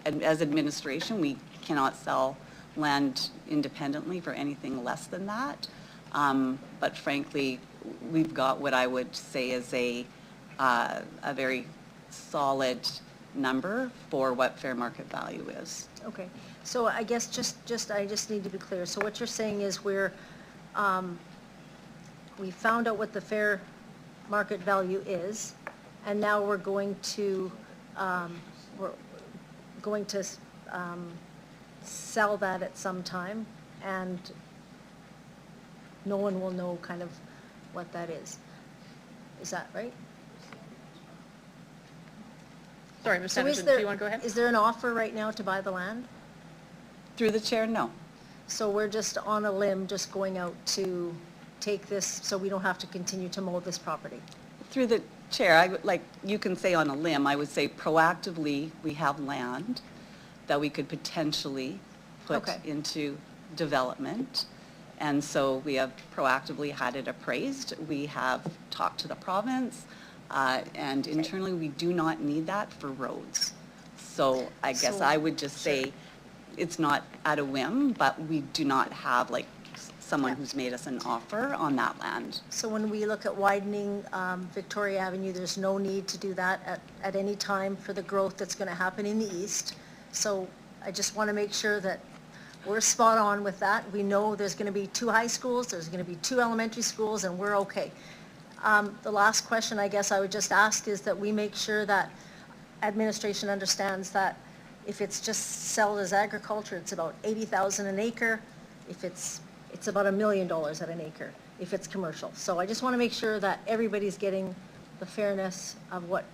[SPEAKER 14] as administration, we cannot sell land independently for anything less than that. But frankly, we've got what I would say is a very solid number for what fair market value is.
[SPEAKER 9] Okay, so I guess I just need to be clear. So what you're saying is we found out what the fair market value is, and now we're going to sell that at some time, and no one will know kind of what that is. Is that right?
[SPEAKER 1] Sorry, Ms.
[SPEAKER 9] So
[SPEAKER 1] Sanderson, do you want to go ahead?
[SPEAKER 9] Is there an offer right now to buy the land?
[SPEAKER 14] Through the chair, no.
[SPEAKER 9] So we're just on a limb, just going out to take this, so we don't have to continue to mow this property?
[SPEAKER 14] Through the chair, you can say on a limb, I would say proactively, we have land that we could potentially put into development. And so we have proactively had it appraised. We have talked to the province, and internally we do not need that for roads. So I guess I would just say it's not at a whim, but we do not have someone who's made us an offer on that land.
[SPEAKER 9] So when we look at widening Victoria Avenue, there's no need to do that at any time for the growth that's going to happen in the east. So I just want to make sure that we're spot on with that. We know there's going to be 2 high schools, there's going to be 2 elementary schools, and we're okay. The last question I guess I would just ask is that we make sure that administration understands that if it's just sold as agriculture, it's about $80,000 an acre. If it's about $1 million at an acre if it's commercial. So I just want to make sure that everybody's getting the fairness of what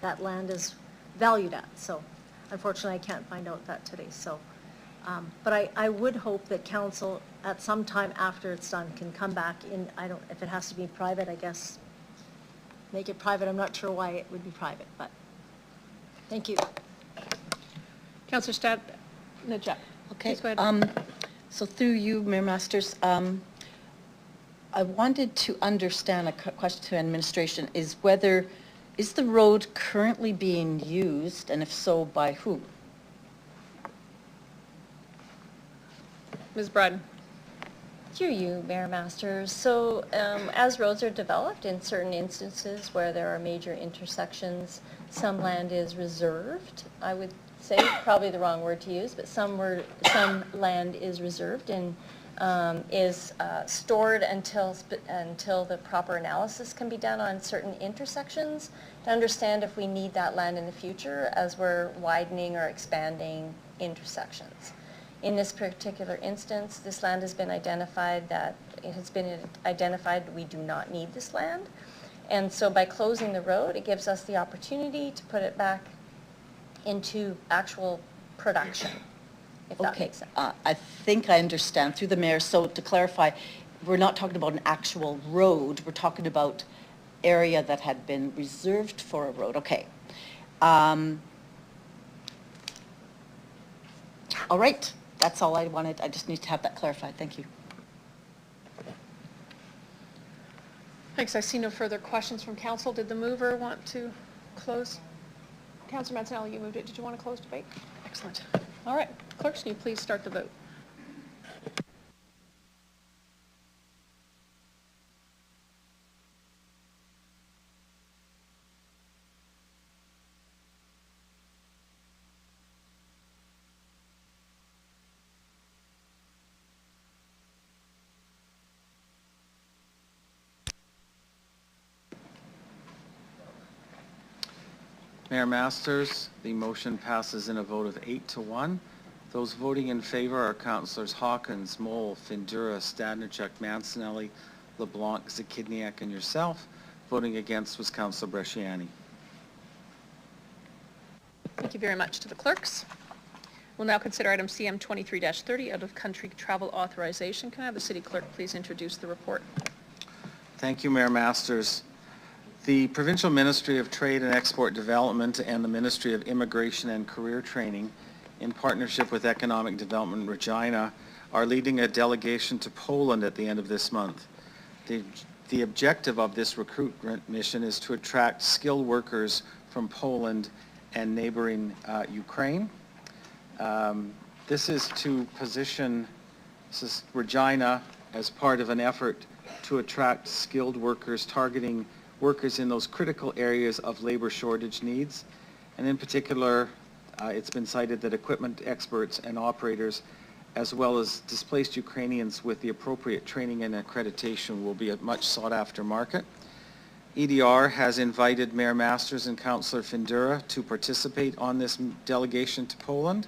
[SPEAKER 9] that land is valued at. So unfortunately, I can't find out that today. So, but I would hope that council at some time after it's done can come back in. If it has to be private, I guess make it private. I'm not sure why it would be private, but thank you.
[SPEAKER 1] Councillor Stad, no, Jack.
[SPEAKER 5] Okay.
[SPEAKER 1] Please go ahead.
[SPEAKER 5] So through you, Mayor Masters, I wanted to understand a question to administration is the road currently being used, and if so, by who?
[SPEAKER 1] Ms. Brodden.
[SPEAKER 10] Through you, Mayor Masters. So as roads are developed, in certain instances where there are major intersections, some land is reserved. I would say probably the wrong word to use, but some land is reserved and is stored until the proper analysis can be done on certain intersections to understand if we need that land in the future as we're widening or expanding intersections. In this particular instance, this land has been identified we do not need this land. And so by closing the road, it gives us the opportunity to put it back into actual production, if that
[SPEAKER 5] Okay,
[SPEAKER 10] makes sense.
[SPEAKER 5] I think I understand through the mayor. So to clarify, we're not talking about an actual road. We're talking about area that had been reserved for a road. Okay. All right. That's all I wanted. I just need to have that clarified. Thank you.
[SPEAKER 1] Thanks. I see no further questions from council. Did the mover want to close? Councillor Mancinelli, you moved it. Did you want to close debate? Excellent. All right. Clerks, can you please start the vote?
[SPEAKER 3] Mayor Masters, the motion passes in a vote of 8-1. Those voting in favor are Councillors Hawkins, Mole, Findura, Stadnichuk, Mancinelli, LeBlanc, Zakidniak, and yourself. Voting against was Councillor Bresciani.
[SPEAKER 1] Thank you very much to the clerks. We'll now consider item CM 23-30, out of country travel authorization. Can I have the city clerk please introduce the report?
[SPEAKER 3] Thank you, Mayor Masters. The Provincial Ministry of Trade and Export Development and the Ministry of Immigration and Career Training, in partnership with Economic Development Regina, are leading a delegation to Poland at the end of this month. The objective of this recruitment mission is to attract skilled workers from Poland and neighboring Ukraine. This is to position Regina as part of an effort to attract skilled workers, targeting workers in those critical areas of labor shortage needs. And in particular, it's been cited that equipment experts and operators, as well as displaced Ukrainians with the appropriate training and accreditation, will be a much sought after market. EDR has invited Mayor Masters and Councillor Findura to participate on this delegation to Poland.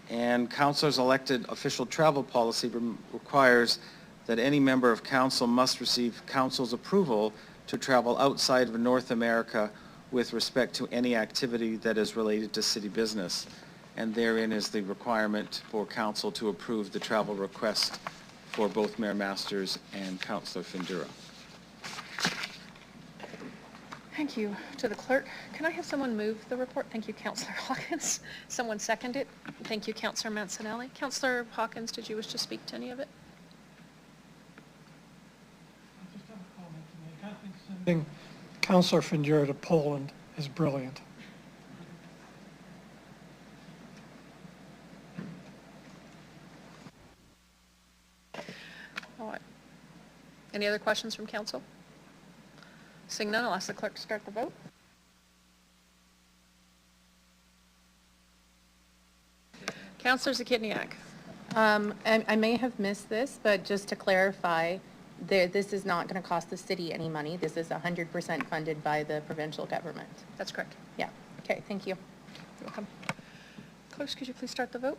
[SPEAKER 3] And Councillors' elected official travel policy requires that any member of council must receive council's approval to travel outside of North America with respect to any activity that is related to city business. And therein is the requirement for council to approve the travel request for both Mayor Masters and Councillor Findura.
[SPEAKER 1] Thank you to the clerk. Can I have someone move the report? Thank you, Councillor Hawkins. Someone second it? Thank you, Councillor Mancinelli. Councillor Hawkins, did you wish to speak to any of it?
[SPEAKER 6] Sending Councillor Findura to Poland is brilliant.
[SPEAKER 1] All right. Any other questions from council? Seeing none, I'll ask the clerk to start the vote. Councillor Zakidniak.
[SPEAKER 12] I may have missed this, but just to clarify, this is not going to cost the city any money. This is 100% funded by the provincial government.
[SPEAKER 1] That's correct.
[SPEAKER 12] Yeah. Okay, thank you.
[SPEAKER 1] You're welcome. Clerks, could you please start the vote?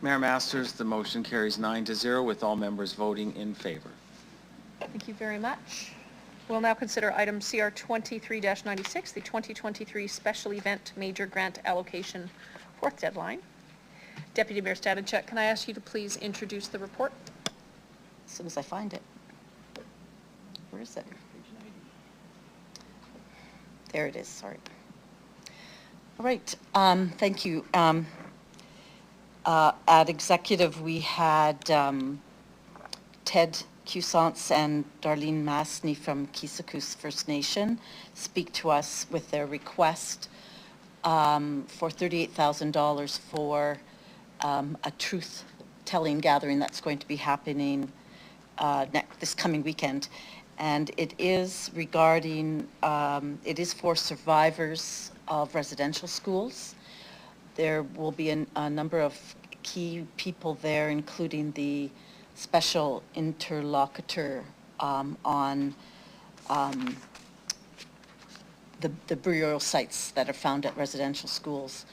[SPEAKER 3] Mayor Masters, the motion carries 9-0 with all members voting in favor.
[SPEAKER 1] Thank you very much. We'll now consider item CR 23-96, the 2023 Special Event Major Grant Allocation fourth deadline. Deputy Mayor Stadnichuk, can I ask you to please introduce the report?
[SPEAKER 5] As soon as I find it. Where is it? There it is, sorry. All right, thank you. At executive, we had Ted Cusance and Darlene Masney from Kisakus First Nation speak to us with their request for $38,000 for a truth-telling gathering that's going to be happening this coming weekend. And it is regarding, it is for survivors of residential schools. There will be a number of key people there, including the special interlocutor on the burial sites that are found at residential schools.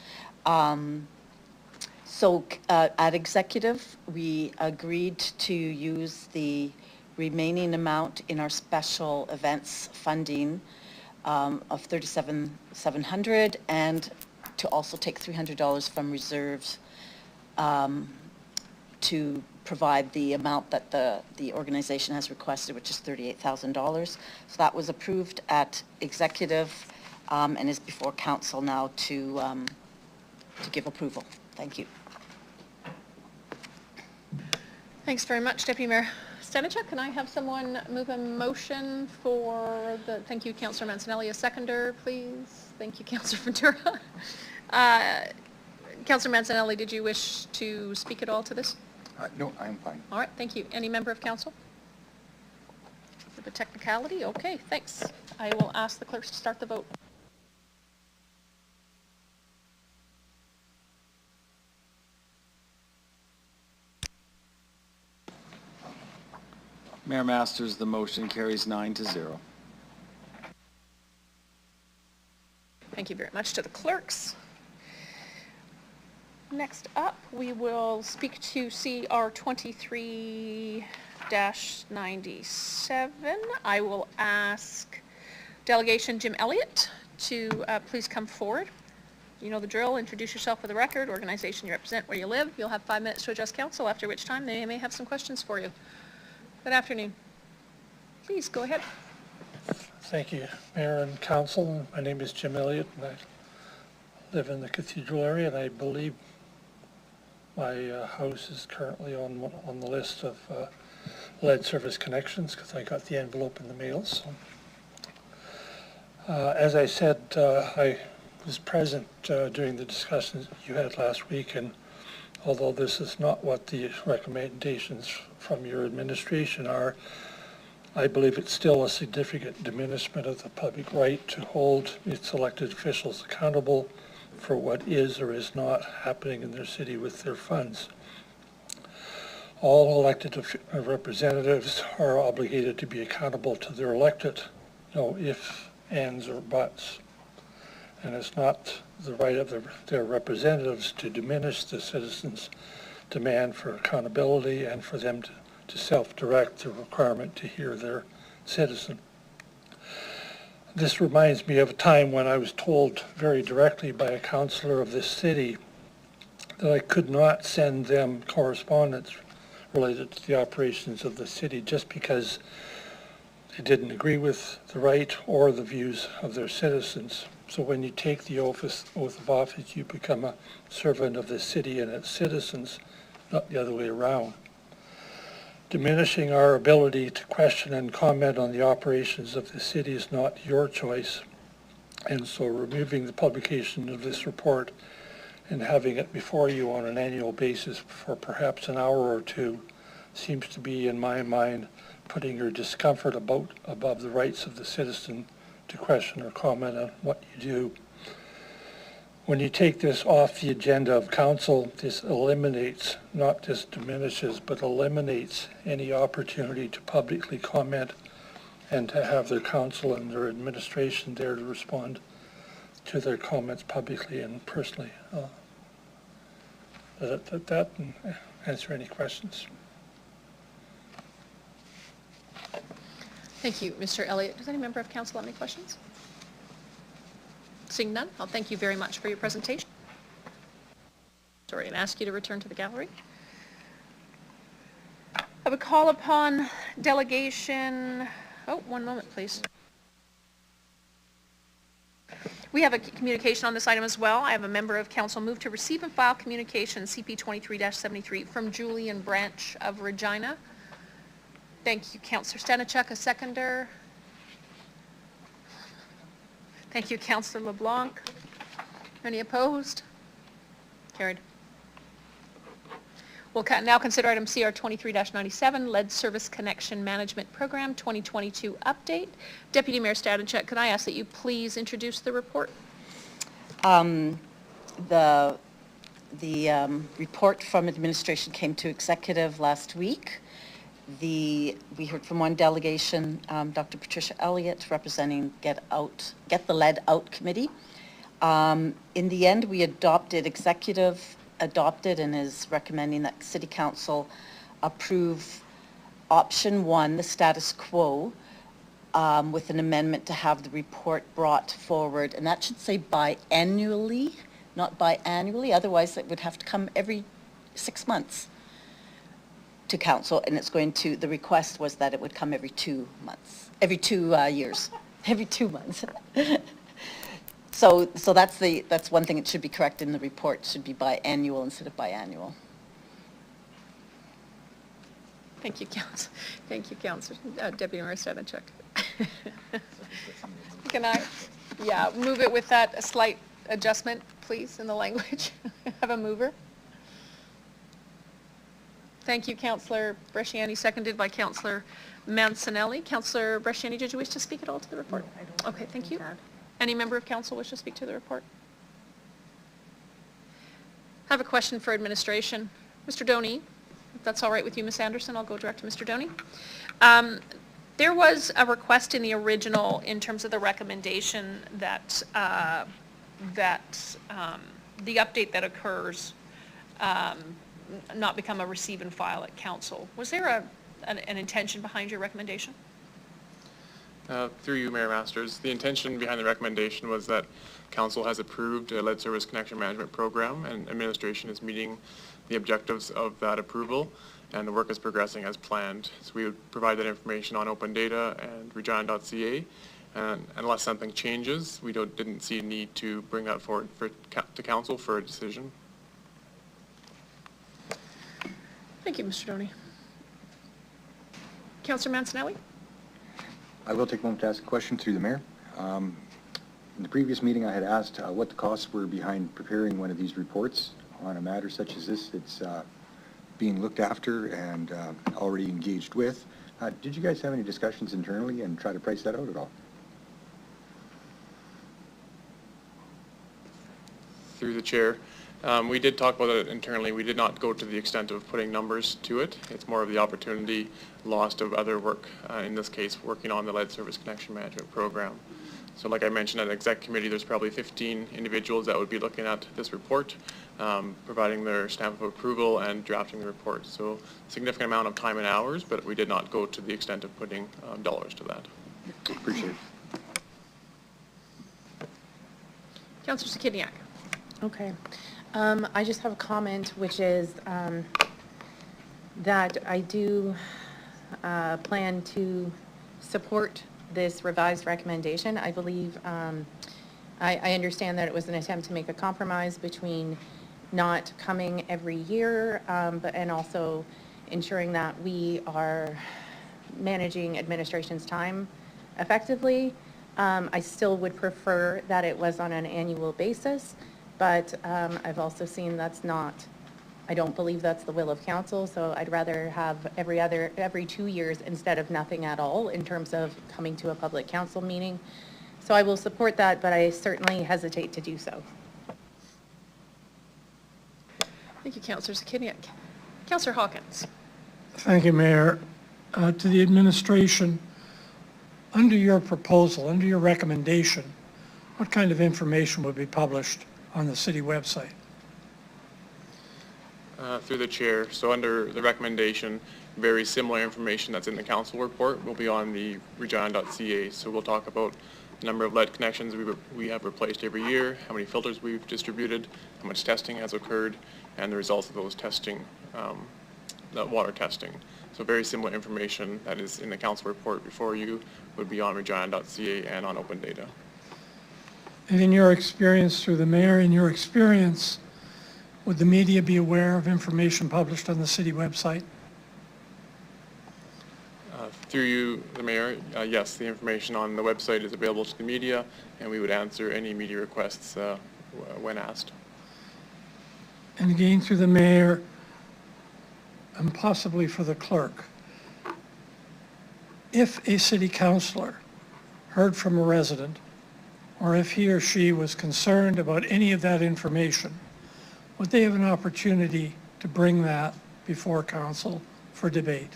[SPEAKER 5] So at executive, we agreed to use the remaining amount in our special events funding of $37,700 and to also take $300 from reserves to provide the amount that the organization has requested, which is $38,000. So that was approved at executive and is before council now to give approval. Thank you.
[SPEAKER 1] Thanks very much, Deputy Mayor Stanachuk. Can I have someone move a motion for the, thank you, Councillor Mancinelli, a seconder, please? Thank you, Councillor Ventura. Councillor Mancinelli, did you wish to speak at all to this?
[SPEAKER 7] No, I'm fine.
[SPEAKER 1] All right, thank you. Any member of council? For the technicality? Okay, thanks. I will ask the clerks to start the vote.
[SPEAKER 3] Mayor Masters, the motion carries 9-0.
[SPEAKER 1] Thank you very much to the clerks. Next up, we will speak to CR 23-97. I will ask Delegation Jim Elliott to please come forward. You know the drill. Introduce yourself for the record, organization you represent, where you live. You'll have 5 minutes to address council, after which time they may have some questions for you. Good afternoon. Please go ahead.
[SPEAKER 6] Thank you, Mayor and Council. My name is Jim Elliott, and I live in the Cathedral area, and I believe my house is currently on the list of lead service connections because I got the envelope in the mail. So, as I said, I was present during the discussions you had last week, and although this is not what the recommendations from your administration are, I believe it's still a significant diminishment of the public right to hold its elected officials accountable for what is or is not happening in their city with their funds. All elected representatives are obligated to be accountable to their elected, no ifs, ands, or buts. And it's not the right of their representatives to diminish the citizens' demand for accountability and for them to self-direct the requirement to hear their citizen. This reminds me of a time when I was told very directly by a councillor of this city that I could not send them correspondence related to the operations of the city just because they didn't agree with the right or the views of their citizens. So when you take the oath of office, you become a servant of the city and its citizens, not the other way around. Diminishing our ability to question and comment on the operations of the city is not your choice. And so removing the publication of this report and having it before you on an annual basis for perhaps an hour or two seems to be, in my mind, putting your discomfort above the rights of the citizen to question or comment on what you do. When you take this off the agenda of council, this eliminates, not just diminishes, but eliminates any opportunity to publicly comment and to have their council and their administration there to respond to their comments publicly and personally. That and answer any questions.
[SPEAKER 1] Thank you, Mr. Elliott. Does any member of council have any questions? Seeing none, I'll thank you very much for your presentation. Sorry, and ask you to return to the gallery. I would call upon delegation, one moment, please. We have a communication on this item as well. I have a member of council move to receive and file communication CP 23-73 from Julian Branch of Regina. Thank you, Councillor Stanachuk, a seconder. Thank you, Councillor LeBlanc. Any opposed? Carried. We'll now consider item CR 23-97, Lead Service Connection Management Program 2022 update. Deputy Mayor Stanachuk, could I ask that you please introduce the report?
[SPEAKER 5] The report from administration came to executive last week. We heard from one delegation, Dr. Patricia Elliott, representing Get the Lead Out Committee. In the end, we adopted executive adopted and is recommending that City Council approve option 1, the status quo, with an amendment to have the report brought forward, and that should say biannually, not biannually, otherwise it would have to come every 6 months to council, and it's going to, the request was that it would come every 2 months, every 2 years, every 2 months. So that's one thing that should be correct in the report, it should be biannual instead of biannual.
[SPEAKER 1] Thank you, Council. Thank you, Councillor, Deputy Mayor Stanachuk. Can I, move it with that, a slight adjustment, please, in the language? Have a mover. Thank you, Councillor Bresciani, seconded by Councillor Mancinelli. Councillor Bresciani, did you wish to speak at all to the report?
[SPEAKER 9] No, I don't.
[SPEAKER 1] Okay, thank you. Any member of council wish to speak to the report? I have a question for administration. Mr. Doney, if that's all right with you, Ms. Anderson, I'll go direct to Mr. Doney. There was a request in the original in terms of the recommendation that the update that occurs not become a receive and file at council. Was there an intention behind your recommendation?
[SPEAKER 15] Through you, Mayor Masters, the intention behind the recommendation was that council has approved a lead service connection management program, and administration is meeting the objectives of that approval, and the work is progressing as planned. So we would provide that information on open data and regina.ca, and unless something changes, we didn't see a need to bring that forward to council for a decision.
[SPEAKER 1] Thank you, Mr. Doney. Councillor Mancinelli?
[SPEAKER 7] I will take a moment to ask a question through the mayor. In the previous meeting, I had asked what the costs were behind preparing one of these reports on a matter such as this. It's being looked after and already engaged with. Did you guys have any discussions internally and try to price that out at all?
[SPEAKER 15] Through the chair, we did talk about it internally. We did not go to the extent of putting numbers to it. It's more of the opportunity lost of other work, in this case, working on the lead service connection management program. So like I mentioned at exec committee, there's probably 15 individuals that would be looking at this report, providing their stamp of approval and drafting the report. So significant amount of time and hours, but we did not go to the extent of putting dollars to that.
[SPEAKER 7] Appreciate it.
[SPEAKER 1] Councillor Zakidniak.
[SPEAKER 12] Okay. I just have a comment, which is that I do plan to support this revised recommendation. I believe, I understand that it was an attempt to make a compromise between not coming every year, and also ensuring that we are managing administration's time effectively. I still would prefer that it was on an annual basis, but I've also seen that's not, I don't believe that's the will of council, so I'd rather have every 2 years instead of nothing at all in terms of coming to a public council meeting. So I will support that, but I certainly hesitate to do so.
[SPEAKER 1] Thank you, Councillor Zakidniak. Councillor Hawkins.
[SPEAKER 6] Thank you, Mayor. To the administration, under your proposal, under your recommendation, what kind of information would be published on the city website?
[SPEAKER 15] Through the chair, so under the recommendation, very similar information that's in the council report will be on the regina.ca. So we'll talk about the number of lead connections we have replaced every year, how many filters we've distributed, how much testing has occurred, and the results of those testing, that water testing. So very similar information that is in the council report before you would be on regina.ca and on open data.
[SPEAKER 6] And in your experience, through the mayor, in your experience, would the media be aware of information published on the city website?
[SPEAKER 15] Through you, the mayor, yes, the information on the website is available to the media, and we would answer any media requests when asked.
[SPEAKER 6] And again, through the mayor, and possibly for the clerk, if a city councillor heard from a resident, or if he or she was concerned about any of that information, would they have an opportunity to bring that before council for debate?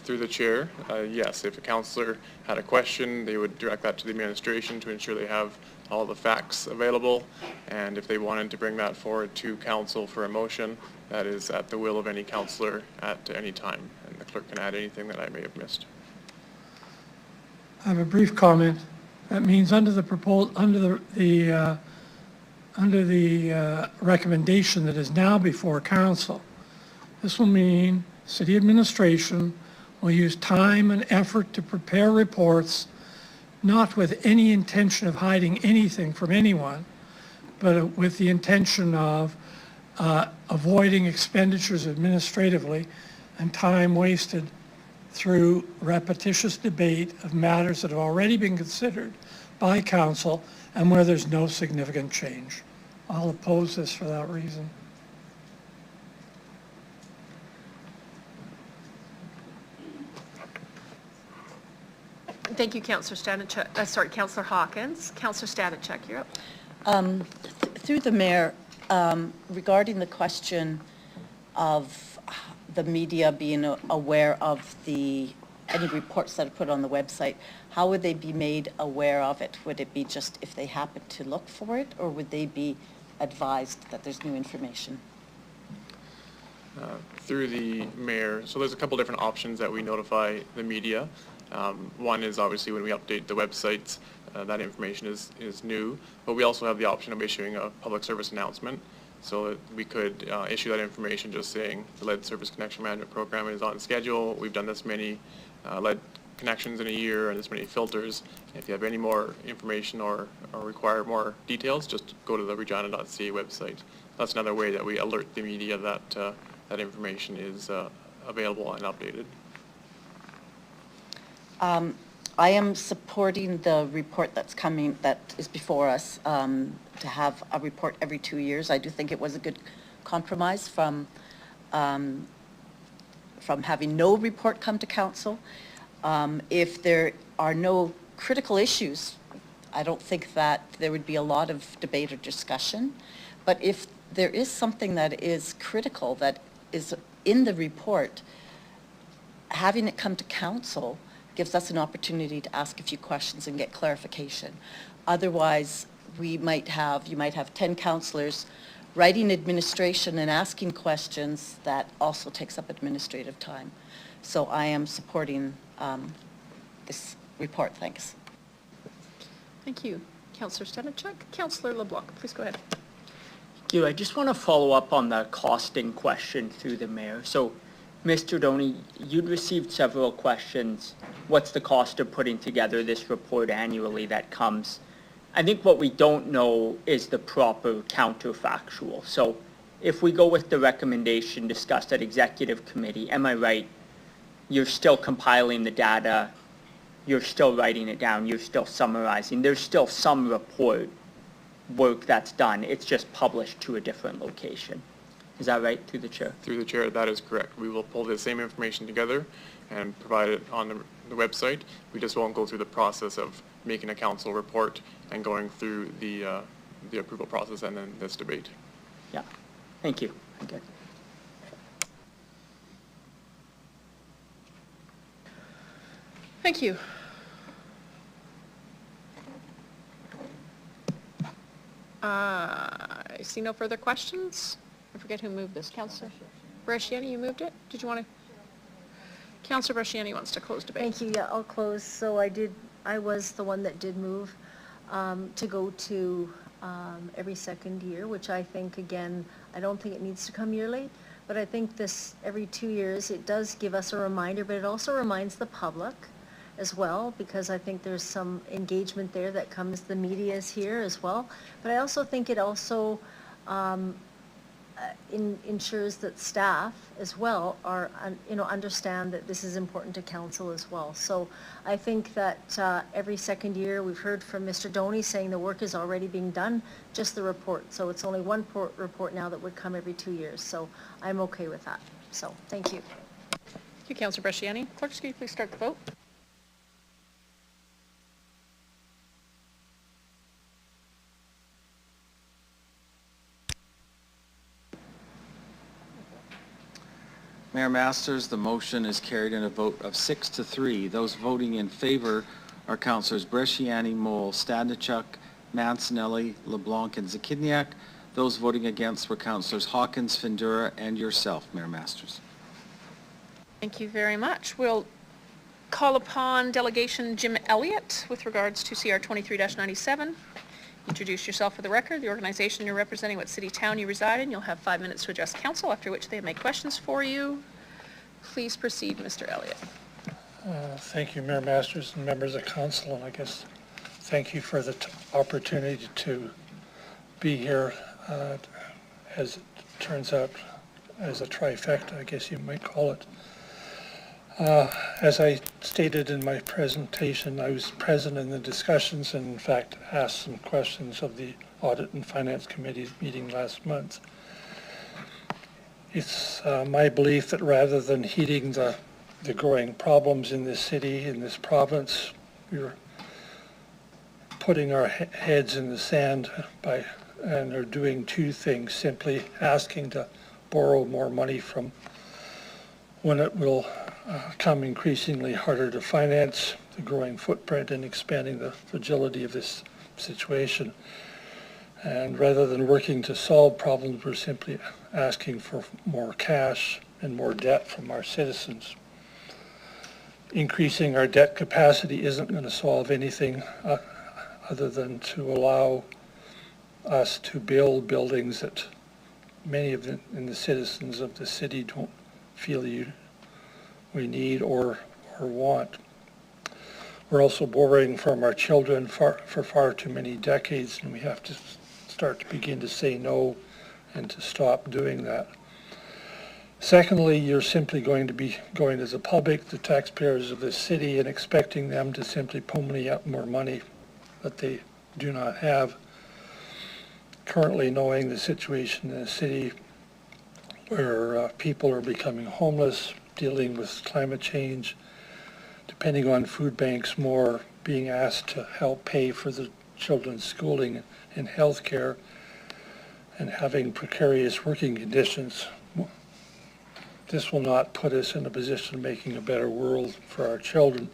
[SPEAKER 15] Through the chair, yes, if a councillor had a question, they would direct that to the administration to ensure they have all the facts available. And if they wanted to bring that forward to council for a motion, that is at the will of any councillor at any time. And the clerk can add anything that I may have missed.
[SPEAKER 6] I have a brief comment. That means under the recommendation that is now before council, this will mean city administration will use time and effort to prepare reports, not with any intention of hiding anything from anyone, but with the intention of avoiding expenditures administratively and time wasted through repetitious debate of matters that have already been considered by council and where there's no significant change. I'll oppose this for that reason.
[SPEAKER 1] Thank you, Councillor Stanichuk. Councillor Hawkins. Councillor Stanichuk, you're up.
[SPEAKER 5] Through the mayor, regarding the question of the media being aware of any reports that are put on the website, how would they be made aware of it? Would it be just if they happen to look for it, or would they be advised that there's new information?
[SPEAKER 15] Through the mayor, so there's a couple different options that we notify the media. One is obviously when we update the websites, that information is new, but we also have the option of issuing a public service announcement. So that we could issue that information just saying the lead service connection management program is on schedule. We've done this many lead connections in a year and this many filters. If you have any more information or require more details, just go to the regina.ca website. That's another way that we alert the media that that information is available and updated.
[SPEAKER 5] I am supporting the report that is before us, to have a report every 2 years. I do think it was a good compromise from having no report come to council. If there are no critical issues, I don't think that there would be a lot of debate or discussion. But if there is something that is critical that is in the report, having it come to council gives us an opportunity to ask a few questions and get clarification. Otherwise, you might have 10 councillors writing administration and asking questions that also takes up administrative time. So I am supporting this report. Thanks.
[SPEAKER 1] Thank you, Councillor Stanichuk. Councillor LeBlanc, please go ahead.
[SPEAKER 16] Thank you. I just want to follow up on the costing question through the mayor. So, Mr. Doney, you'd received several questions. What's the cost of putting together this report annually that comes? I think what we don't know is the proper counterfactual. So if we go with the recommendation discussed at executive committee, am I right? You're still compiling the data, you're still writing it down, you're still summarizing. There's still some report work that's done. It's just published to a different location. Is that right, through the chair?
[SPEAKER 15] Through the chair, that is correct. We will pull the same information together and provide it on the website. We just won't go through the process of making a council report and going through the approval process and then this debate.
[SPEAKER 16] Yeah, thank you. Okay.
[SPEAKER 1] Thank you. I see no further questions. I forget who moved this. Councillor Bresciani, you moved it? Did you want to? Councillor Bresciani wants to close debate.
[SPEAKER 9] Thank you. Yeah, I'll close. So I was the one that did move to go to every second year, which I think, again, I don't think it needs to come yearly, but I think this every 2 years, it does give us a reminder, but it also reminds the public as well, because I think there's some engagement there that comes, the media is here as well. But I also think it also ensures that staff as well are, understand that this is important to council as well. So I think that every second year, we've heard from Mr. Doney saying the work is already being done, just the report. So it's only one report now that would come every 2 years. So I'm okay with that. So thank you.
[SPEAKER 1] Thank you, Councillor Bresciani. Clerk, can you please start the vote?
[SPEAKER 3] Mayor Masters, the motion is carried in a vote of 6-3. Those voting in favor are Councillors Bresciani, Mole, Stanichuk, Mancinelli, LeBlanc, and Zakidniak. Those voting against were Councillors Hawkins, Findura, and yourself, Mayor Masters.
[SPEAKER 1] Thank you very much. We'll call upon Delegation Jim Elliott with regards to CR 23-97. Introduce yourself for the record, the organization you're representing, what city, town you reside in. You'll have 5 minutes to address council, after which they may questions for you. Please proceed, Mr. Elliott.
[SPEAKER 6] Thank you, Mayor Masters and members of council, and I guess thank you for the opportunity to be here. As it turns out, as a trifecta, I guess you might call it. As I stated in my presentation, I was present in the discussions and in fact asked some questions of the Audit and Finance Committee meeting last month. It's my belief that rather than heeding the growing problems in this city, in this province, we're putting our heads in the sand and are doing two things, simply asking to borrow more money from when it will come increasingly harder to finance the growing footprint and expanding the fragility of this situation. And rather than working to solve problems, we're simply asking for more cash and more debt from our citizens. Increasing our debt capacity isn't going to solve anything other than to allow us to build buildings that many of the citizens of the city don't feel we need or want. We're also borrowing from our children for far too many decades, and we have to start to begin to say no and to stop doing that. Secondly, you're simply going to be going to the public, the taxpayers of this city, and expecting them to simply pony up more money that they do not have. Currently, knowing the situation in the city where people are becoming homeless, dealing with climate change, depending on food banks more, being asked to help pay for the children's schooling and health care, and having precarious working conditions. This will not put us in a position of making a better world for our children.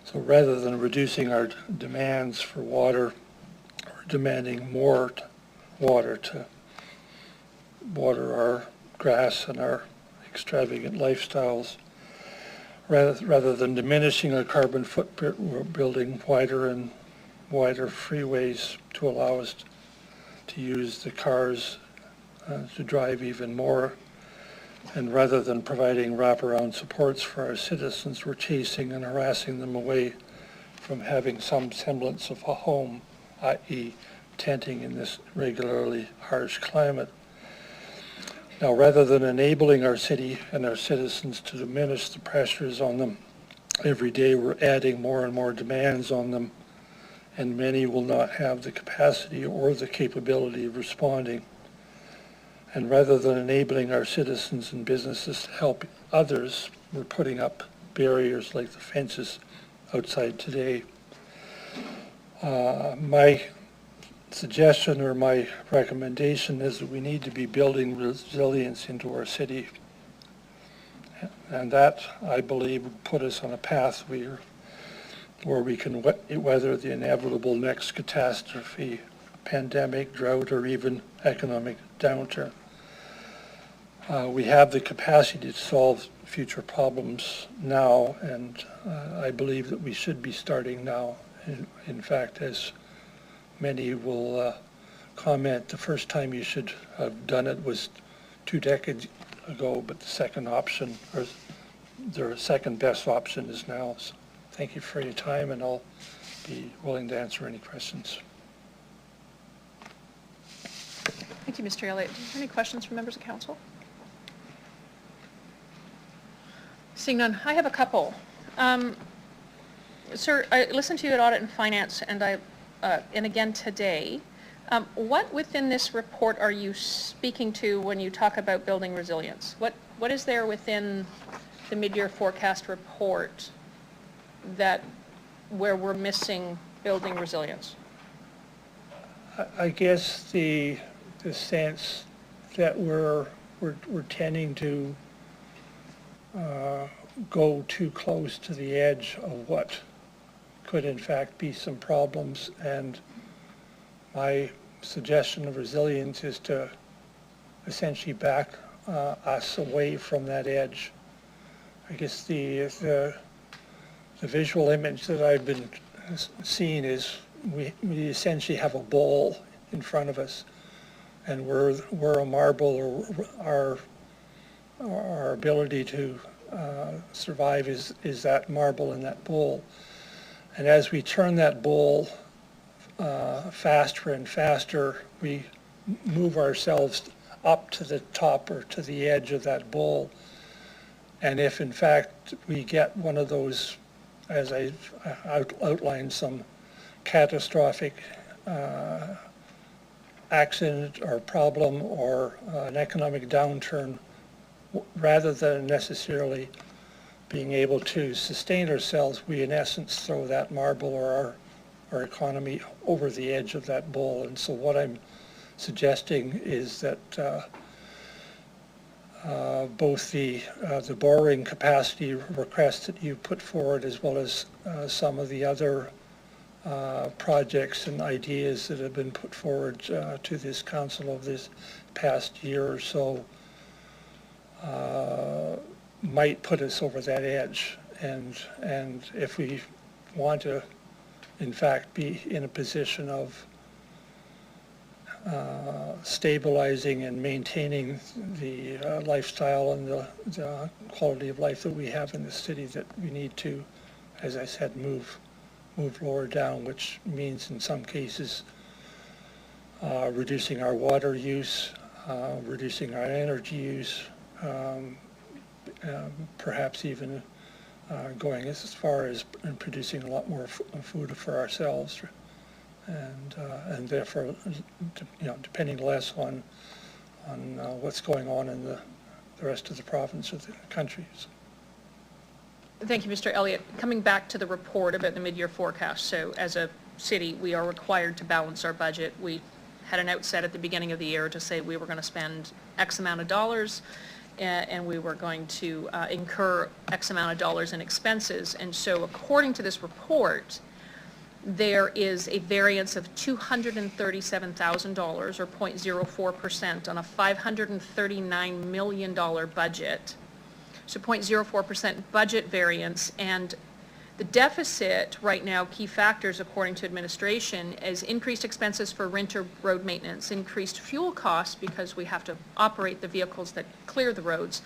[SPEAKER 6] So rather than reducing our demands for water, we're demanding more water to water our grass and our extravagant lifestyles. Rather than diminishing our carbon footprint, we're building wider and wider freeways to allow us to use the cars to drive even more. And rather than providing wraparound supports for our citizens, we're chasing and harassing them away from having some semblance of a home, i.e. tenting in this regularly harsh climate. Now, rather than enabling our city and our citizens to diminish the pressures on them, every day we're adding more and more demands on them, and many will not have the capacity or the capability of responding. And rather than enabling our citizens and businesses to help others, we're putting up barriers like the fences outside today. My suggestion or my recommendation is that we need to be building resilience into our city. And that, I believe, will put us on a path where we can weather the inevitable next catastrophe, pandemic, drought, or even economic downturn. We have the capacity to solve future problems now, and I believe that we should be starting now. In fact, as many will comment, the first time you should have done it was 2 decades ago, but the second option, or their second best option is now. So thank you for your time, and I'll be willing to answer any questions.
[SPEAKER 1] Thank you, Mr. Elliott. Do you have any questions from members of council? Seeing none, I have a couple. Sir, I listened to you at Audit and Finance, and again today. What within this report are you speaking to when you talk about building resilience? What is there within the mid-year forecast report where we're missing building resilience?
[SPEAKER 6] I guess the sense that we're tending to go too close to the edge of what could in fact be some problems. And my suggestion of resilience is to essentially back us away from that edge. I guess the visual image that I've been seeing is we essentially have a bowl in front of us, and we're a marble, or our ability to survive is that marble in that bowl. And as we turn that bowl faster and faster, we move ourselves up to the top or to the edge of that bowl. And if in fact we get one of those, as I've outlined, some catastrophic accident or problem or an economic downturn, rather than necessarily being able to sustain ourselves, we in essence throw that marble or our economy over the edge of that bowl. And so what I'm suggesting is that both the borrowing capacity request that you put forward, as well as some of the other projects and ideas that have been put forward to this council over this past year or so, might put us over that edge. And if we want to, in fact, be in a position of stabilizing and maintaining the lifestyle and the quality of life that we have in the city, that we need to, as I said, move lower down, which means in some cases reducing our water use, reducing our energy use, perhaps even going as far as producing a lot more food for ourselves, and therefore, depending less on what's going on in the rest of the province or the country.
[SPEAKER 1] Thank you, Mr. Elliott. Coming back to the report about the mid-year forecast, so as a city, we are required to balance our budget. We had an outset at the beginning of the year to say we were going to spend X amount of dollars, and we were going to incur X amount of dollars in expenses. And so according to this report, there is a variance of $237,000, or 0.04%, on a $539 million budget. So 0.04% budget variance, and the deficit right now, key factors according to administration, is increased expenses for winter road maintenance, increased fuel costs because we have to operate the vehicles that clear the roads,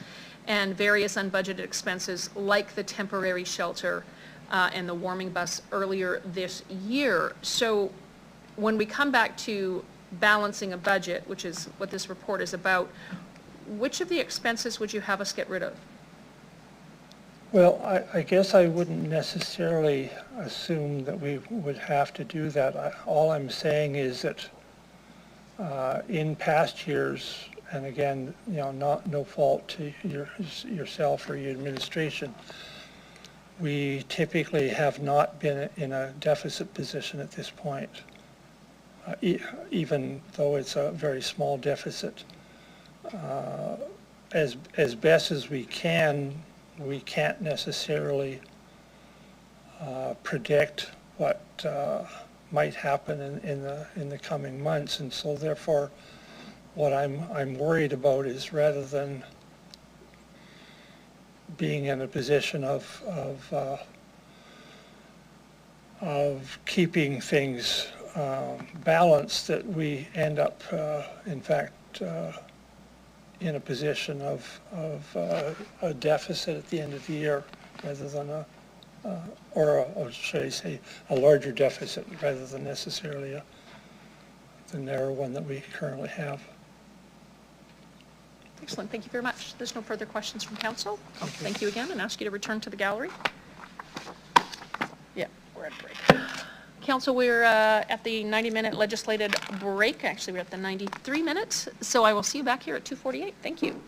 [SPEAKER 1] and various unbudgeted expenses like the temporary shelter and the warming bus earlier this year. So when we come back to balancing a budget, which is what this report is about, which of the expenses would you have us get rid of?
[SPEAKER 6] Well, I guess I wouldn't necessarily assume that we would have to do that. All I'm saying is that in past years, and again, no fault to yourself or your administration, we typically have not been in a deficit position at this point, even though it's a very small deficit. As best as we can't necessarily predict what might happen in the coming months, and so therefore, what I'm worried about is, rather than being in a position of keeping things balanced, that we end up, in fact, in a position of a deficit at the end of the year, rather than or should I say, a larger deficit, rather than necessarily the narrow one that we currently have.
[SPEAKER 1] Excellent, thank you very much. There's no further questions from council. Thank you again, and ask you to return to the gallery. Yeah, we're at break. Council, we're at the 90-minute legislated break. Actually, we're at the 93 minutes. So I will see you back here at 2:48. Thank you.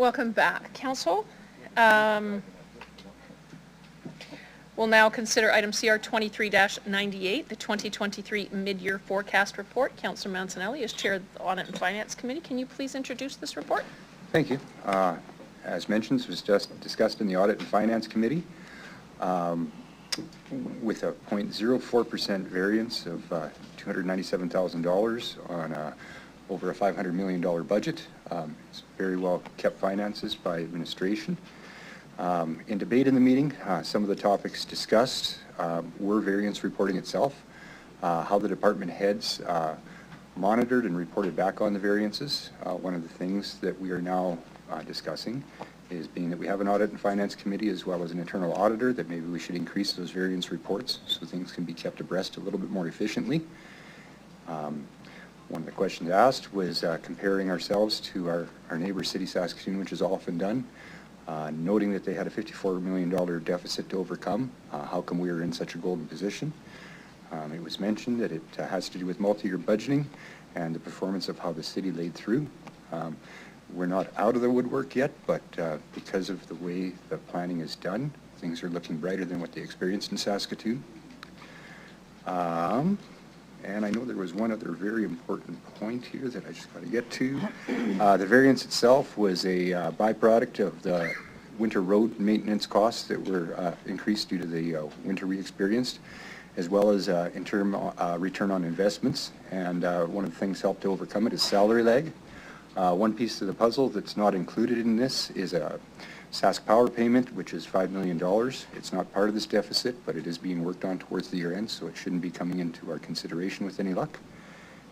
[SPEAKER 1] Welcome back, Council. We'll now consider item CR 23-98, the 2023 mid-year forecast report. Councillor Mancinelli is Chair of the Audit and Finance Committee. Can you please introduce this report?
[SPEAKER 7] Thank you. As mentioned, this was just discussed in the Audit and Finance Committee with a 0.04% variance of $297,000 on over a $500 million budget. It's very well kept finances by administration. In debate in the meeting, some of the topics discussed were variance reporting itself, how the department heads monitored and reported back on the variances. One of the things that we are now discussing is, being that we have an Audit and Finance Committee as well as an internal auditor, that maybe we should increase those variance reports so things can be kept abreast a little bit more efficiently. One of the questions asked was comparing ourselves to our neighbor city Saskatoon, which is often done. Noting that they had a $54 million deficit to overcome. How come we are in such a golden position? It was mentioned that it has to do with multi-year budgeting and the performance of how the city laid through. We're not out of the woodwork yet, but because of the way the planning is done, things are looking brighter than what they experienced in Saskatoon. And I know there was one other very important point here that I just got to get to. The variance itself was a byproduct of the winter road maintenance costs that were increased due to the winter we experienced, as well as return on investments. And one of the things helped to overcome it is salary lag. One piece of the puzzle that's not included in this is a Sask Power payment, which is $5 million. It's not part of this deficit, but it is being worked on towards the year end, so it shouldn't be coming into our consideration with any luck.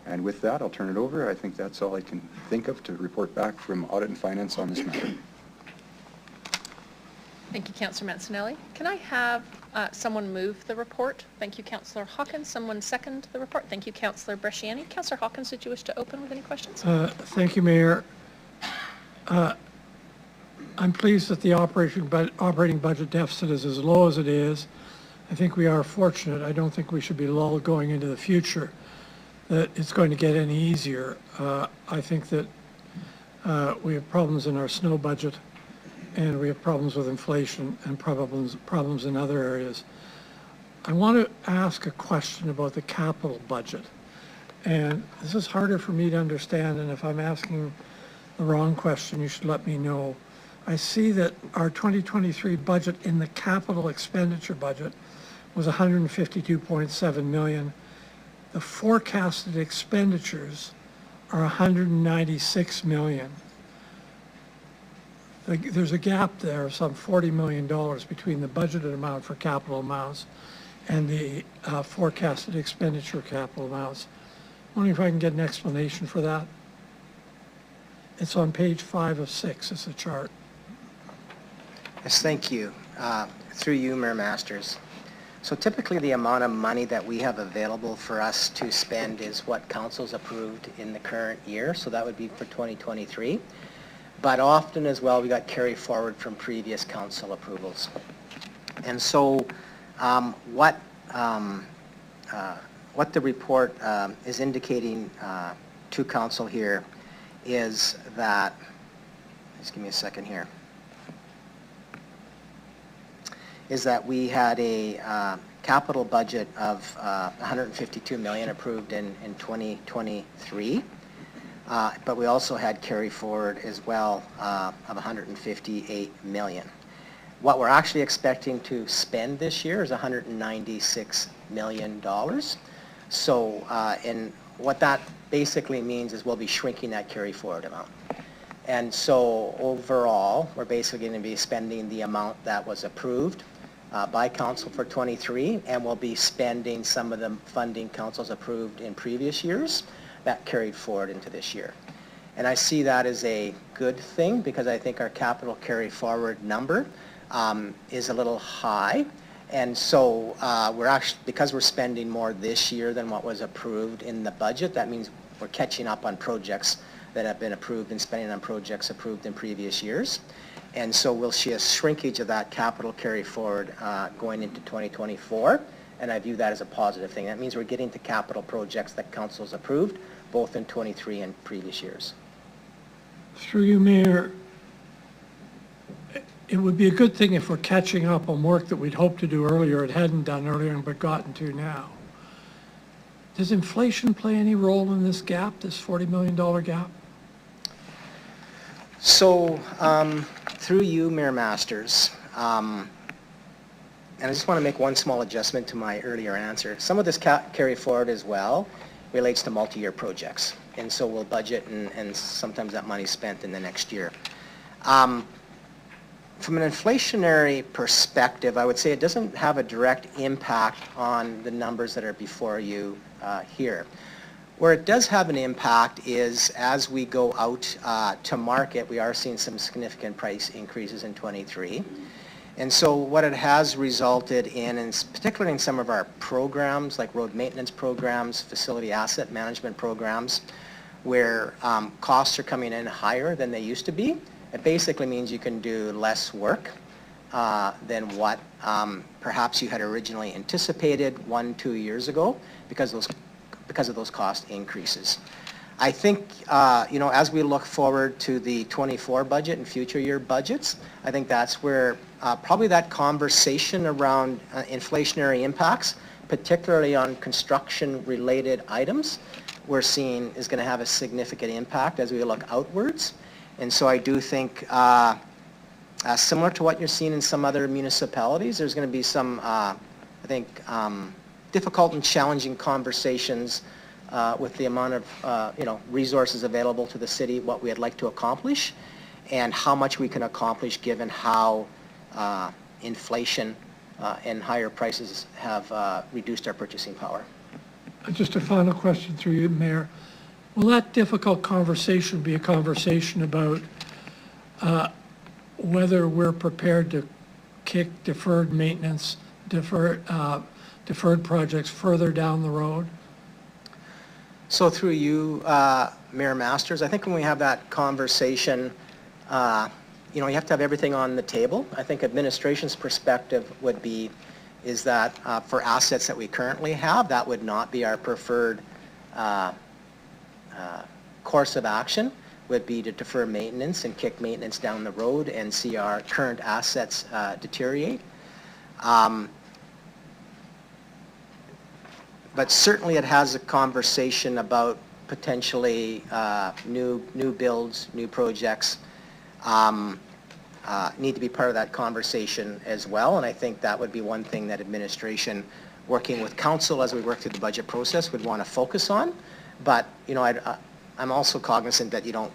[SPEAKER 7] And with that, I'll turn it over. I think that's all I can think of to report back from Audit and Finance on this matter.
[SPEAKER 1] Thank you, Councillor Mancinelli. Can I have someone move the report? Thank you, Councillor Hawkins. Someone second the report? Thank you, Councillor Bresciani. Councillor Hawkins, did you wish to open with any questions?
[SPEAKER 6] Thank you, Mayor. I'm pleased that the operating budget deficit is as low as it is. I think we are fortunate. I don't think we should be lulled going into the future that it's going to get any easier. I think that we have problems in our snow budget, and we have problems with inflation and problems in other areas. I want to ask a question about the capital budget. And this is harder for me to understand, and if I'm asking the wrong question, you should let me know. I see that our 2023 budget in the capital expenditure budget was $152.7 million. The forecasted expenditures are $196 million. There's a gap there of some $40 million between the budgeted amount for capital amounts and the forecasted expenditure capital amounts. I'm wondering if I can get an explanation for that. It's on page 5 of 6, it's a chart.
[SPEAKER 17] Yes, thank you. Through you, Mayor Masters. So typically the amount of money that we have available for us to spend is what council's approved in the current year, so that would be for 2023. But often as well, we got carry forward from previous council approvals. And so what the report is indicating to council here is that, just give me a second here, is that we had a capital budget of $152 million approved in 2023, but we also had carry forward as well of $158 million. What we're actually expecting to spend this year is $196 million. So, and what that basically means is we'll be shrinking that carry forward amount. And so overall, we're basically going to be spending the amount that was approved by council for 23, and we'll be spending some of the funding council's approved in previous years that carried forward into this year. And I see that as a good thing because I think our capital carry forward number is a little high. And so we're actually, because we're spending more this year than what was approved in the budget, that means we're catching up on projects that have been approved and spending on projects approved in previous years. And so we'll see a shrinkage of that capital carry forward going into 2024, and I view that as a positive thing. That means we're getting to capital projects that council's approved, both in 23 and previous years.
[SPEAKER 6] Through you, Mayor, it would be a good thing if we're catching up on work that we'd hoped to do earlier, it hadn't done earlier, but gotten to now. Does inflation play any role in this gap, this $40 million gap?
[SPEAKER 17] So, through you, Mayor Masters, and I just want to make one small adjustment to my earlier answer. Some of this carry forward as well relates to multi-year projects. And so we'll budget and sometimes that money's spent in the next year. From an inflationary perspective, I would say it doesn't have a direct impact on the numbers that are before you here. Where it does have an impact is as we go out to market, we are seeing some significant price increases in 23. And so what it has resulted in, and particularly in some of our programs, like road maintenance programs, facility asset management programs, where costs are coming in higher than they used to be, it basically means you can do less work than what perhaps you had originally anticipated 1-2 years ago because of those cost increases. I think, as we look forward to the 24 budget and future year budgets, I think that's where probably that conversation around inflationary impacts, particularly on construction-related items, we're seeing is going to have a significant impact as we look outwards. And so I do think, similar to what you're seeing in some other municipalities, there's going to be some, I think, difficult and challenging conversations with the amount of resources available to the city, what we'd like to accomplish, and how much we can accomplish given how inflation and higher prices have reduced our purchasing power.
[SPEAKER 6] Just a final question through you, Mayor. Will that difficult conversation be a conversation about whether we're prepared to kick deferred maintenance, deferred projects further down the road?
[SPEAKER 17] So through you, Mayor Masters, I think when we have that conversation, you have to have everything on the table. I think administration's perspective would be is that for assets that we currently have, that would not be our preferred course of action, would be to defer maintenance and kick maintenance down the road and see our current assets deteriorate. But certainly it has a conversation about potentially new builds, new projects need to be part of that conversation as well. And I think that would be one thing that administration, working with council as we work through the budget process, would want to focus on. But I'm also cognizant that you don't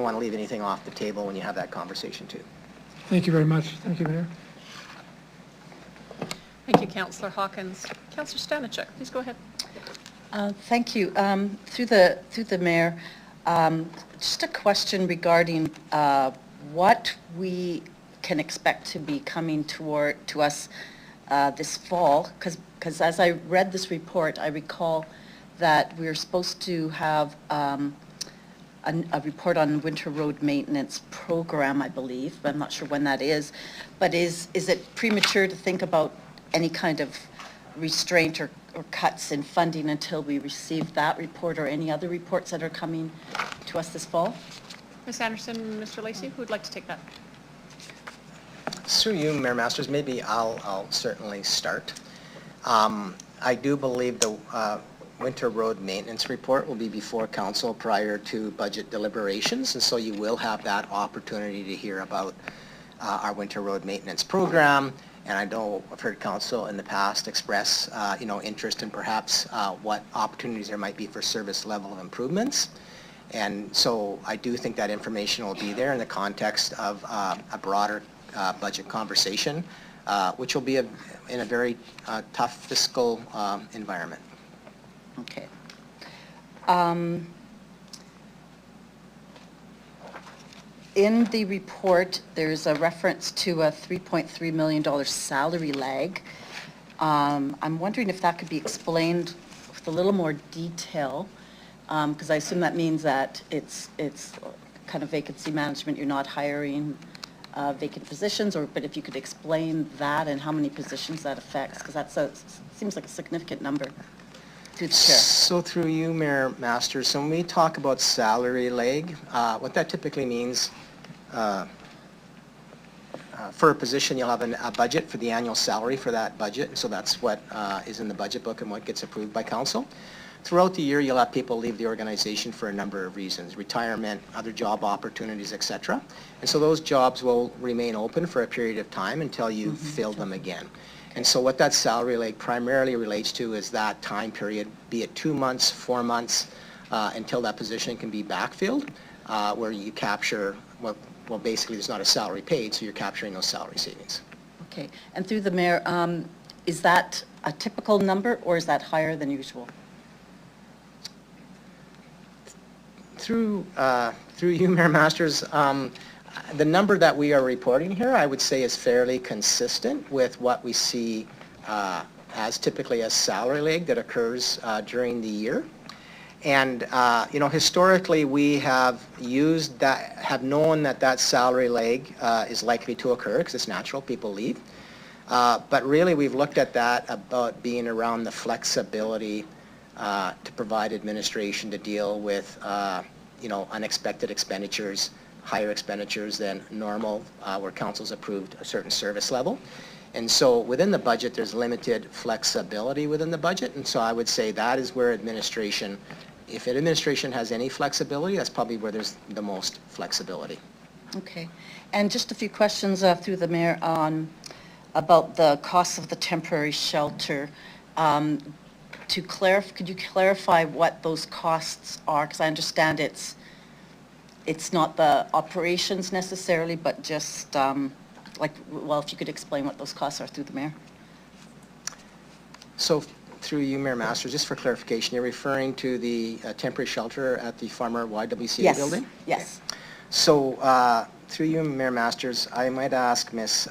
[SPEAKER 17] want to leave anything off the table when you have that conversation too.
[SPEAKER 6] Thank you very much. Thank you, Mayor.
[SPEAKER 1] Thank you, Councillor Hawkins. Councillor Stanachuk, please go ahead.
[SPEAKER 5] Thank you. Through the mayor, just a question regarding what we can expect to be coming to us this fall, because as I read this report, I recall that we're supposed to have a report on winter road maintenance program, I believe, but I'm not sure when that is. But is it premature to think about any kind of restraint or cuts in funding until we receive that report or any other reports that are coming to us this fall?
[SPEAKER 1] Ms. Anderson, Mr. Lacey, who would like to take that?
[SPEAKER 17] Through you, Mayor Masters, maybe I'll certainly start. I do believe the winter road maintenance report will be before council prior to budget deliberations, and so you will have that opportunity to hear about our winter road maintenance program. And I know I've heard council in the past express, interest in perhaps what opportunities there might be for service level improvements. And so I do think that information will be there in the context of a broader budget conversation, which will be in a very tough fiscal environment.
[SPEAKER 5] Okay. In the report, there's a reference to a $3.3 million salary lag. I'm wondering if that could be explained with a little more detail, because I assume that means that it's kind of vacancy management. You're not hiring vacant positions, but if you could explain that and how many positions that affects, because that seems like a significant number. Through the chair.
[SPEAKER 17] So through you, Mayor Masters, so when we talk about salary lag, what that typically means, for a position, you'll have a budget for the annual salary for that budget. So that's what is in the budget book and what gets approved by council. Throughout the year, you'll have people leave the organization for a number of reasons, retirement, other job opportunities, etc. And so those jobs will remain open for a period of time until you fill them again. And so what that salary leg primarily relates to is that time period, be it 2 months, 4 months, until that position can be backfilled, where you capture, well, basically there's not a salary paid, so you're capturing those salary savings.
[SPEAKER 5] Okay, and through the mayor, is that a typical number or is that higher than usual?
[SPEAKER 17] Through you, Mayor Masters, the number that we are reporting here, I would say is fairly consistent with what we see as typically a salary leg that occurs during the year. And, historically, we have known that salary leg is likely to occur because it's natural, people leave. But really, we've looked at that about being around the flexibility to provide administration to deal with, unexpected expenditures, higher expenditures than normal, where council's approved a certain service level. And so within the budget, there's limited flexibility within the budget. And so I would say that is where administration, if administration has any flexibility, that's probably where there's the most flexibility.
[SPEAKER 5] Okay. And just a few questions through the mayor on about the cost of the temporary shelter. Could you clarify what those costs are? Because I understand it's not the operations necessarily, but just if you could explain what those costs are through the mayor.
[SPEAKER 17] So through you, Mayor Masters, just for clarification, you're referring to the temporary shelter at the former YWCA building?
[SPEAKER 5] Yes.
[SPEAKER 17] Okay. So through you, Mayor Masters, I might ask Ms.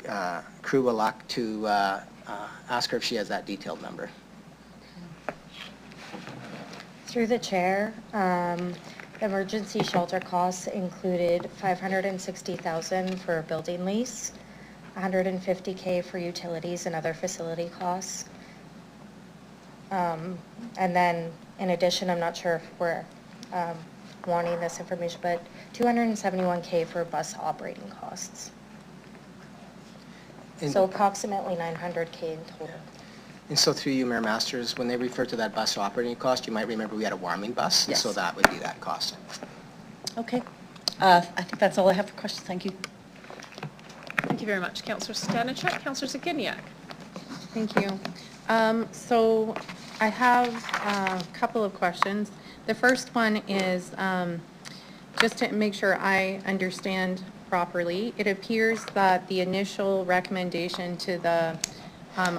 [SPEAKER 17] Kruwalak to ask her if she has that detailed number.
[SPEAKER 18] Through the chair, emergency shelter costs included $560,000 for a building lease, $150K for utilities and other facility costs. And then in addition, I'm not sure if we're wanting this information, but $271K for bus operating costs. So approximately $900K in total.
[SPEAKER 17] And so through you, Mayor Masters, when they refer to that bus operating cost, you might remember we had a warming bus,
[SPEAKER 5] Yes.
[SPEAKER 17] and so that would be that cost.
[SPEAKER 5] Okay. I think that's all I have for questions. Thank you.
[SPEAKER 1] Thank you very much, Councillor Stanachuk. Councillor Zaginiak.
[SPEAKER 12] Thank you. So I have a couple of questions. The first one is just to make sure I understand properly. It appears that the initial recommendation to the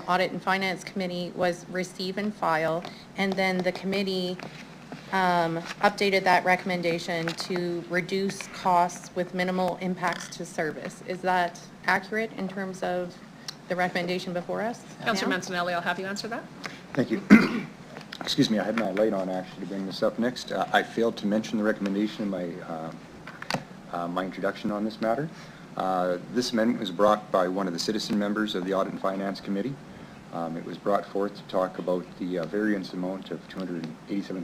[SPEAKER 12] Audit and Finance Committee was receive and file, and then the committee updated that recommendation to reduce costs with minimal impacts to service. Is that accurate in terms of the recommendation before us?
[SPEAKER 1] Councillor Mancinelli, I'll have you answer that.
[SPEAKER 7] Thank you. Excuse me, I had my light on actually to bring this up next. I failed to mention the recommendation in my introduction on this matter. This amendment was brought by one of the citizen members of the Audit and Finance Committee. It was brought forth to talk about the variance amount of $287,000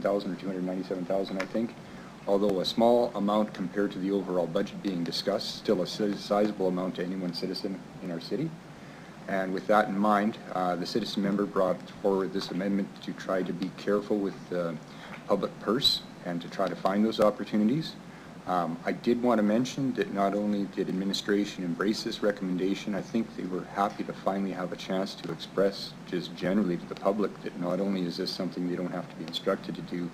[SPEAKER 7] or $297,000, I think. Although a small amount compared to the overall budget being discussed, still a sizable amount to any one citizen in our city. And with that in mind, the citizen member brought forward this amendment to try to be careful with the public purse and to try to find those opportunities. I did want to mention that not only did administration embrace this recommendation, I think they were happy to finally have a chance to express just generally to the public that not only is this something they don't have to be instructed to do,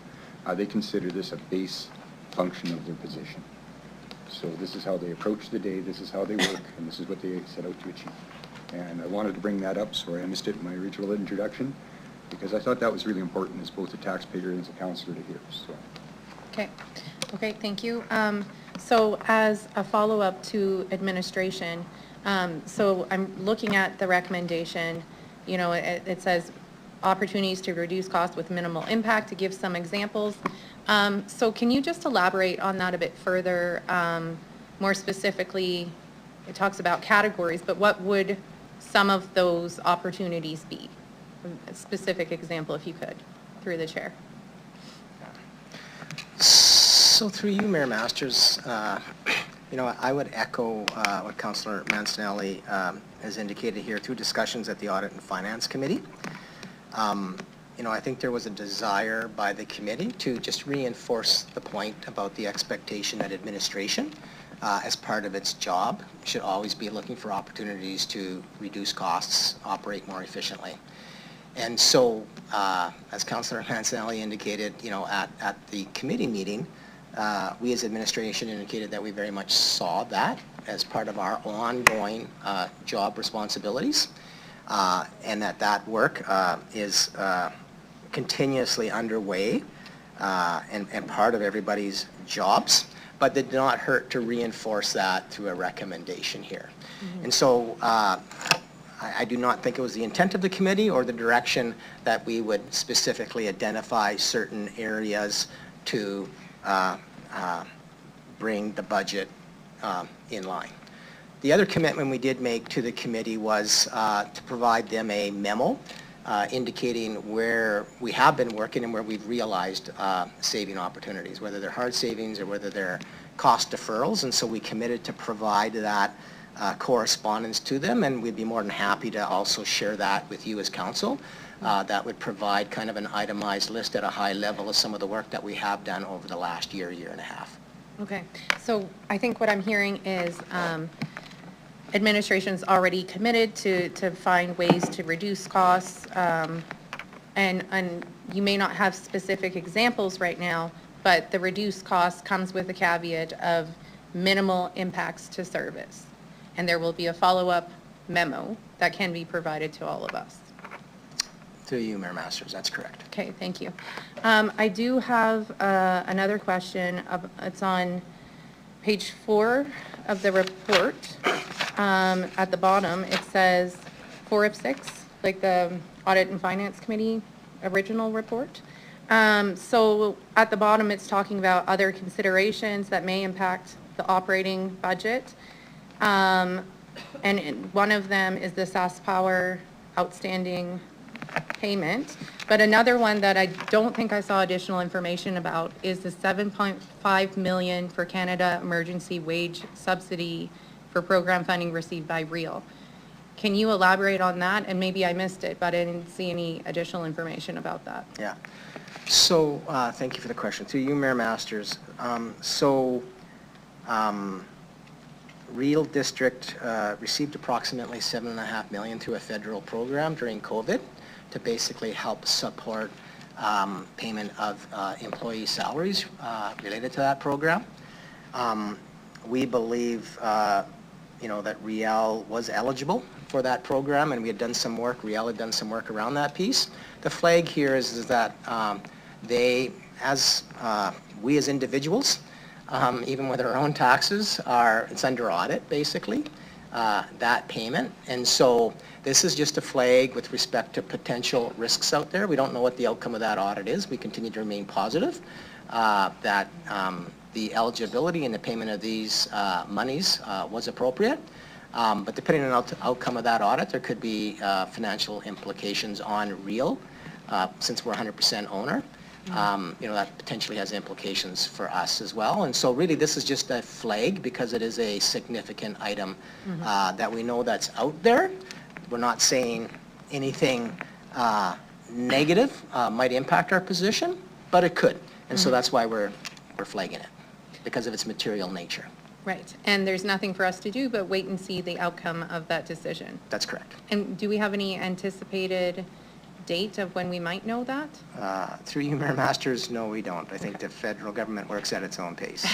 [SPEAKER 7] they consider this a base function of their position. So this is how they approach the day, this is how they work, and this is what they set out to achieve. And I wanted to bring that up, sorry I missed it in my original introduction, because I thought that was really important as both a taxpayer and as a councillor to hear. So.
[SPEAKER 12] Okay, thank you. So as a follow-up to administration, so I'm looking at the recommendation, it says opportunities to reduce costs with minimal impact, to give some examples. So can you just elaborate on that a bit further? More specifically, it talks about categories, but what would some of those opportunities be? A specific example, if you could, through the chair.
[SPEAKER 17] So through you, Mayor Masters, You know, I would echo what Councillor Mancinelli has indicated here through discussions at the Audit and Finance Committee. You know, I think there was a desire by the committee to just reinforce the point about the expectation that administration, as part of its job, should always be looking for opportunities to reduce costs, operate more efficiently. And so, as Councillor Mancinelli indicated, you know, at the committee meeting, we as administration indicated that we very much saw that as part of our ongoing job responsibilities, and that work is continuously underway and part of everybody's jobs, but it did not hurt to reinforce that through a recommendation here. And so I do not think it was the intent of the committee or the direction that we would specifically identify certain areas to bring the budget in line. The other commitment we did make to the committee was to provide them a memo indicating where we have been working and where we've realized saving opportunities, whether they're hard savings or whether they're cost deferrals. And so we committed to provide that correspondence to them, and we'd be more than happy to also share that with you as council. That would provide kind of an itemized list at a high level of some of the work that we have done over the last year and a half.
[SPEAKER 12] Okay, so I think what I'm hearing is administration's already committed to find ways to reduce costs, and you may not have specific examples right now, but the reduced cost comes with the caveat of minimal impacts to service. And there will be a follow-up memo that can be provided to all of us.
[SPEAKER 17] Through you, Mayor Masters, that's correct.
[SPEAKER 12] Okay, thank you. I do have another question. It's on page 4 of the report. At the bottom, it says 4 of 6, like the Audit and Finance Committee original report. So at the bottom, it's talking about other considerations that may impact the operating budget. And one of them is the SaskPower outstanding payment. But another one that I don't think I saw additional information about is the $7.5 million for Canada Emergency Wage Subsidy for program funding received by REAL. Can you elaborate on that? And maybe I missed it, but I didn't see any additional information about that.
[SPEAKER 17] Yeah. So thank you for the question. Through you, Mayor Masters. REAL District received approximately $7.5 million through a federal program during COVID to basically help support payment of employee salaries related to that program. We believe that REAL was eligible for that program, and we had done some work, REAL had done some work around that piece. The flag here is that we as individuals, even with our own taxes, it's under audit, basically, that payment. And so this is just a flag with respect to potential risks out there. We don't know what the outcome of that audit is. We continue to remain positive that the eligibility and the payment of these monies was appropriate. But depending on the outcome of that audit, there could be financial implications on REAL, since we're 100% owner. That potentially has implications for us as well. And so really this is just a flag because it is a significant item that we know that's out there. We're not saying anything negative might impact our position, but it could. And so that's why we're flagging it, because of its material nature.
[SPEAKER 12] Right, and there's nothing for us to do but wait and see the outcome of that decision.
[SPEAKER 17] That's correct.
[SPEAKER 12] And do we have any anticipated date of when we might know that?
[SPEAKER 17] Through you, Mayor Masters, no, we don't. I think the federal government works at its own pace.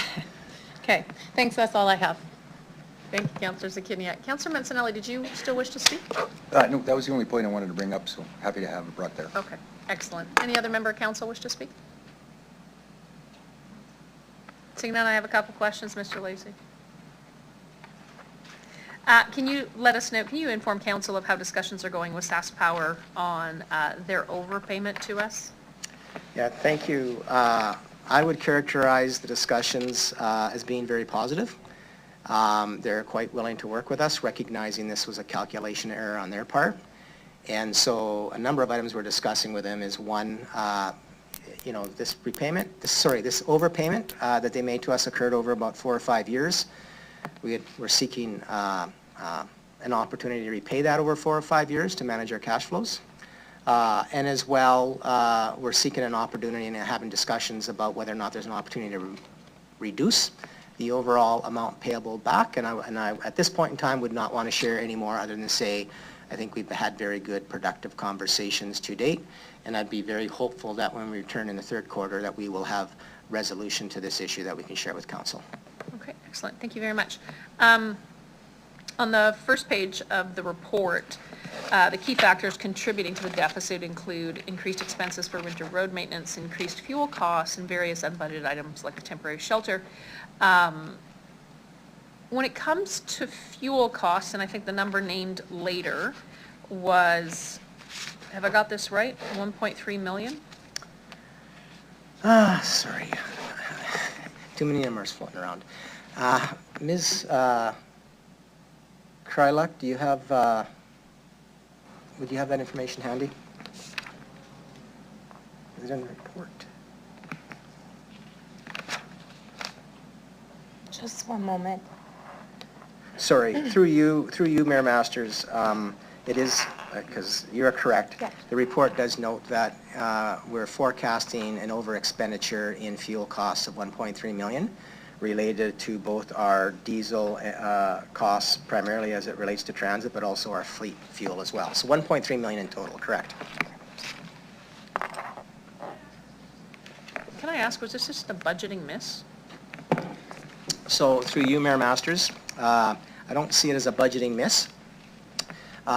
[SPEAKER 12] Okay, thanks, that's all I have.
[SPEAKER 1] Thank you, Councillor Zakiniak. Councillor Mancinelli, did you still wish to speak?
[SPEAKER 7] No, that was the only point I wanted to bring up, so happy to have it brought there.
[SPEAKER 1] Okay, excellent. Any other member of council wish to speak? Seeing none, I have a couple questions, Mr. Lacey. Can you let us know, can you inform council of how discussions are going with SaskPower on their overpayment to us?
[SPEAKER 17] Yeah, thank you. I would characterize the discussions as being very positive. They're quite willing to work with us, recognizing this was a calculation error on their part. And so a number of items we're discussing with them is one, this overpayment that they made to us occurred over about 4 or 5 years. we're seeking an opportunity to repay that over 4 or 5 years to manage our cash flows. And as well, we're seeking an opportunity and having discussions about whether or not there's an opportunity to reduce the overall amount payable back. And I, at this point in time, would not want to share any more other than say, I think we've had very good, productive conversations to date. And I'd be very hopeful that when we return in the third quarter, that we will have resolution to this issue that we can share with council.
[SPEAKER 1] Okay, excellent. Thank you very much. On the first page of the report, the key factors contributing to the deficit include increased expenses for winter road maintenance, increased fuel costs, and various unbudgeted items like temporary shelter. When it comes to fuel costs, and I think the number named later was, have I got this right, 1.3 million?
[SPEAKER 17] Sorry. Too many numbers floating around. Ms. Kryluck, do you have, would you have that information handy? Is it in the report?
[SPEAKER 18] Just one moment.
[SPEAKER 17] Sorry, through you, Mayor Masters, it is, because you're correct.
[SPEAKER 18] Yeah.
[SPEAKER 17] The report does note that we're forecasting an over expenditure in fuel costs of 1.3 million related to both our diesel costs, primarily as it relates to transit, but also our fleet fuel as well. So 1.3 million in total, correct?
[SPEAKER 1] Can I ask, was this just a budgeting miss?
[SPEAKER 17] So through you, Mayor Masters, I don't see it as a budgeting miss.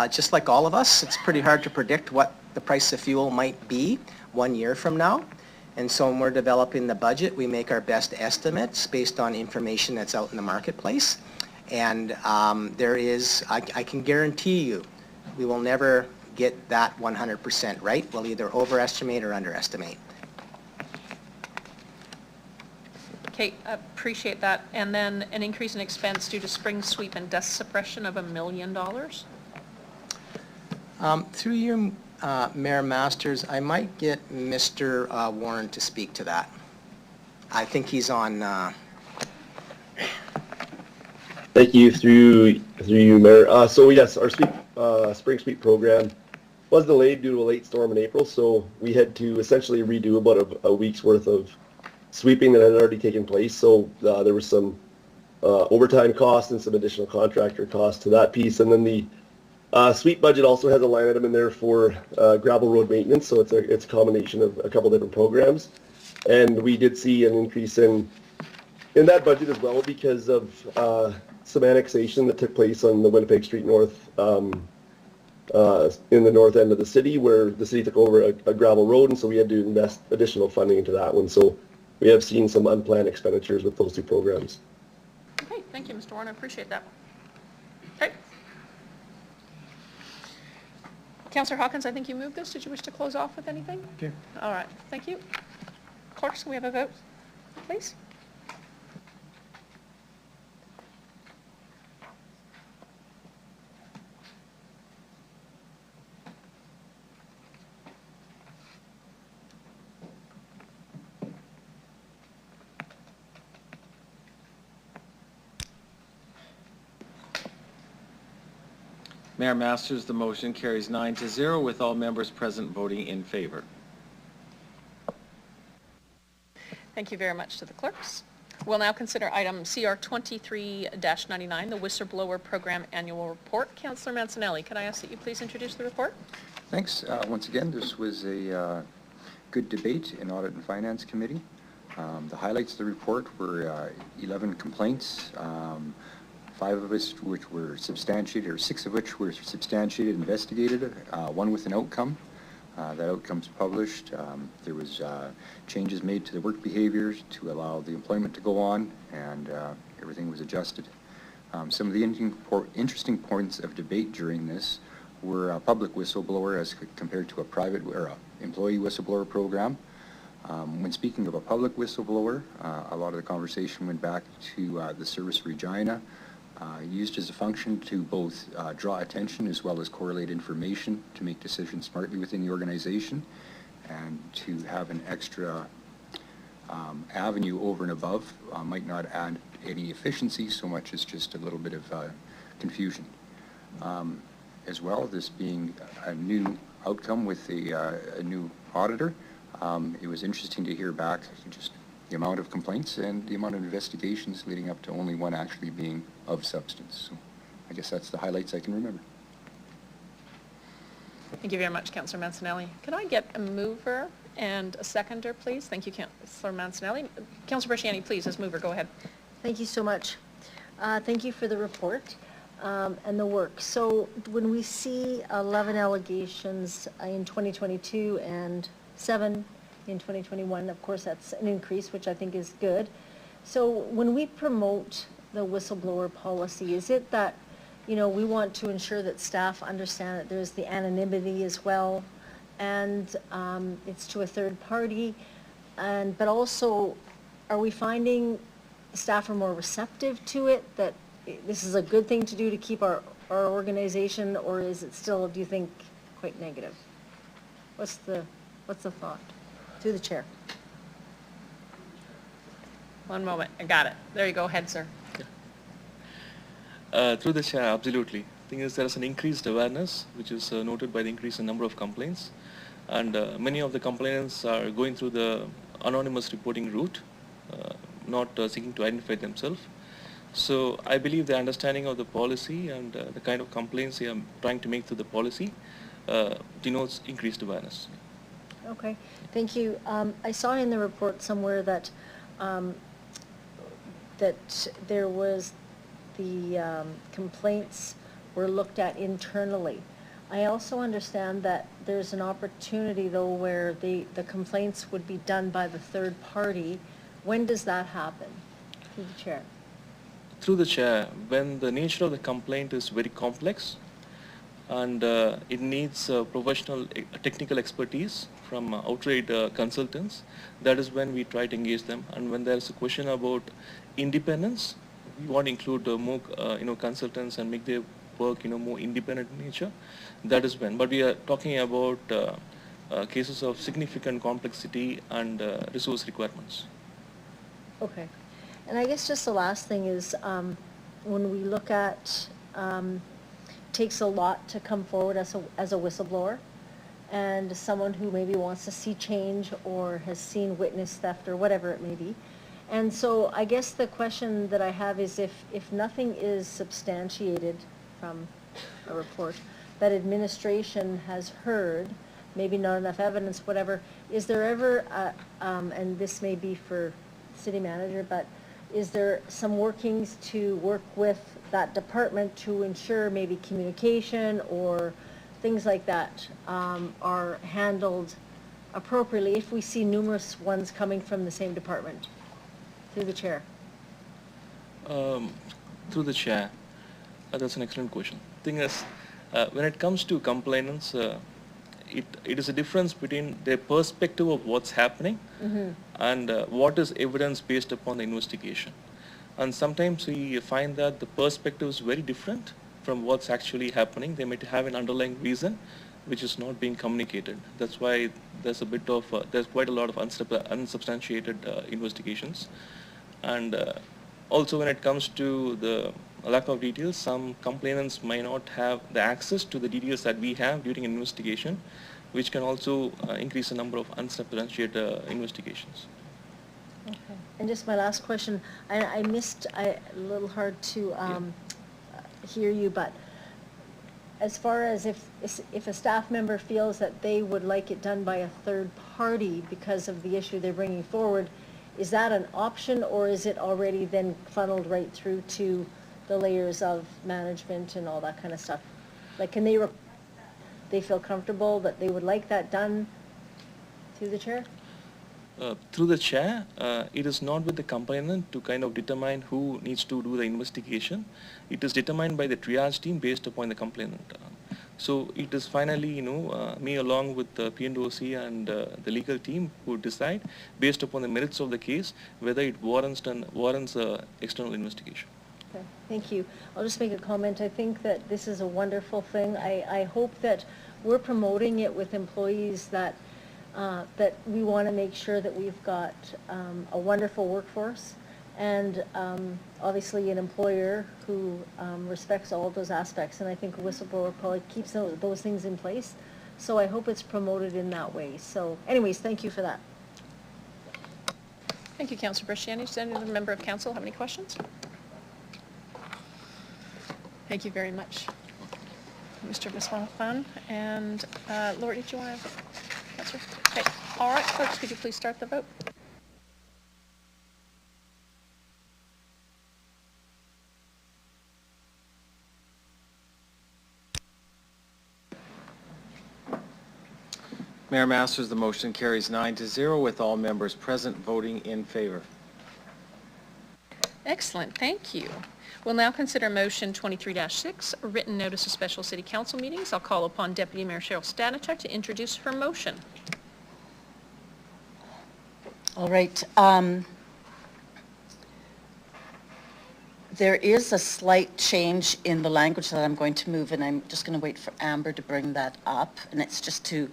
[SPEAKER 17] Just like all of us, it's pretty hard to predict what the price of fuel might be 1 year from now. And so when we're developing the budget, we make our best estimates based on information that's out in the marketplace. And there is, I can guarantee you, we will never get that 100% right. We'll either overestimate or underestimate.
[SPEAKER 1] Okay, appreciate that. And then an increase in expense due to spring sweep and dust suppression of $1 million?
[SPEAKER 17] Through you, Mayor Masters, I might get Mr. Warren to speak to that. I think he's on.
[SPEAKER 19] Thank you, through you, Mayor. So yes, our spring sweep program was delayed due to a late storm in April, so we had to essentially redo about a week's worth of sweeping that had already taken place. So there was some overtime costs and some additional contractor costs to that piece, and then the sweep budget also has a line item in there for gravel road maintenance, so it's a combination of a couple different programs. And we did see an increase in that budget as well because of some annexation that took place on the Winnipeg Street North in the north end of the city, where the city took over a gravel road, and so we had to invest additional funding into that one. So we have seen some unplanned expenditures with those two programs.
[SPEAKER 1] Okay, thank you, Mr. Warren. I appreciate that. Okay. Councillor Hawkins, I think you moved this. Did you wish to close off with anything?
[SPEAKER 6] Okay.
[SPEAKER 1] All right, thank you. Clerks, can we have a vote, please?
[SPEAKER 3] Mayor Masters, the motion carries 9-0 with all members present voting in favor.
[SPEAKER 1] Thank you very much to the clerks. We'll now consider item CR 23-99, the Whistleblower Program Annual Report. Councillor Mancinelli, can I ask that you please introduce the report?
[SPEAKER 7] Thanks. Once again, this was a good debate in Audit and Finance Committee. The highlights of the report were 11 complaints, 5 of which were substantiated, or 6 of which were substantiated, investigated, 1 with an outcome. That outcome's published. There was changes made to the work behaviors to allow the employment to go on, and everything was adjusted. Some of the interesting points of debate during this were a public whistleblower as compared to a private or a employee whistleblower program. When speaking of a public whistleblower, a lot of the conversation went back to the service Regina, used as a function to both draw attention as well as correlate information to make decisions smartly within the organization, and to have an extra avenue over and above might not add any efficiency so much as just a little bit of confusion. As well, this being a new outcome with a new auditor, it was interesting to hear back just the amount of complaints and the amount of investigations leading up to only one actually being of substance. So I guess that's the highlights I can remember.
[SPEAKER 1] Thank you very much, Councillor Mancinelli. Could I get a mover and a seconder, please? Thank you, Councillor Mancinelli. Councillor Bresciani, please, as mover, go ahead.
[SPEAKER 9] Thank you so much. Thank you for the report and the work. So when we see 11 allegations in 2022 and 7 in 2021, of course, that's an increase, which I think is good. So when we promote the whistleblower policy, is it that, you know, we want to ensure that staff understand that there's the anonymity as well, and it's to a third party, but also, are we finding staff are more receptive to it, that this is a good thing to do to keep our organization, or is it still, do you think, quite negative? What's the thought? Through the chair.
[SPEAKER 1] One moment, I got it. There you go, ahead, sir.
[SPEAKER 20] Through the chair, absolutely. The thing is, there is an increased awareness, which is noted by the increase in number of complaints, and many of the complainants are going through the anonymous reporting route, not seeking to identify themselves. So I believe the understanding of the policy and the kind of complaints they are trying to make through the policy denotes increased awareness.
[SPEAKER 9] Okay, thank you. I saw in the report somewhere that that there was the complaints were looked at internally. I also understand that there's an opportunity, though, where the complaints would be done by the third party. When does that happen? Through the chair.
[SPEAKER 20] Through the chair, when the nature of the complaint is very complex and it needs professional technical expertise from outside consultants, that is when we try to engage them. And when there is a question about independence, we want to include more consultants and make their work more independent in nature. That is when. But we are talking about cases of significant complexity and resource requirements.
[SPEAKER 9] Okay. And I guess just the last thing is, when we look at, takes a lot to come forward as a whistleblower, and someone who maybe wants to see change or has seen witness theft or whatever it may be. And so I guess the question that I have is, if nothing is substantiated from a report that administration has heard, maybe not enough evidence, whatever, is there ever, and this may be for city manager, but is there some workings to work with that department to ensure maybe communication or things like that are handled appropriately if we see numerous ones coming from the same department? Through the chair.
[SPEAKER 20] Through the chair, that's an excellent question. Thing is, when it comes to complainants, it is a difference between their perspective of what's happening and what is evidence based upon the investigation. And sometimes we find that the perspective is very different from what's actually happening. They might have an underlying reason which is not being communicated. That's why there's a bit of, there's quite a lot of unsubstantiated investigations. And also when it comes to the lack of details, some complainants might not have the access to the details that we have during an investigation, which can also increase the number of unsubstantiated investigations.
[SPEAKER 9] Okay. And just my last question, I missed, a little hard to hear you, but as far as if a staff member feels that they would like it done by a third party because of the issue they're bringing forward, is that an option, or is it already then funneled right through to the layers of management and all that kind of stuff? Like, can they feel comfortable that they would like that done through the chair?
[SPEAKER 20] Through the chair, it is not with the complainant to kind of determine who needs to do the investigation. It is determined by the triage team based upon the complainant. So it is finally, me along with the PNOC and the legal team who decide based upon the merits of the case whether it warrants external investigation.
[SPEAKER 9] Okay, thank you. I'll just make a comment. I think that this is a wonderful thing. I hope that we're promoting it with employees that that we want to make sure that we've got a wonderful workforce and obviously an employer who respects all those aspects. And I think a whistleblower probably keeps those things in place. So I hope it's promoted in that way. So anyways, thank you for that.
[SPEAKER 1] Thank you, Councillor Bresciani. Does any other member of council have any questions? Thank you very much, Mr. Viswanathan. And Laura, did you want to answer? Okay. All right, clerks, could you please start the vote?
[SPEAKER 3] Mayor Masters, the motion carries 9-0 with all members present voting in favor.
[SPEAKER 1] Excellent, thank you. We'll now consider motion 23-6, a written notice of special city council meetings. I'll call upon Deputy Mayor Cheryl Stanichuk to introduce her motion.
[SPEAKER 5] All right. There is a slight change in the language that I'm going to move, and I'm just going to wait for Amber to bring that up. And it's just to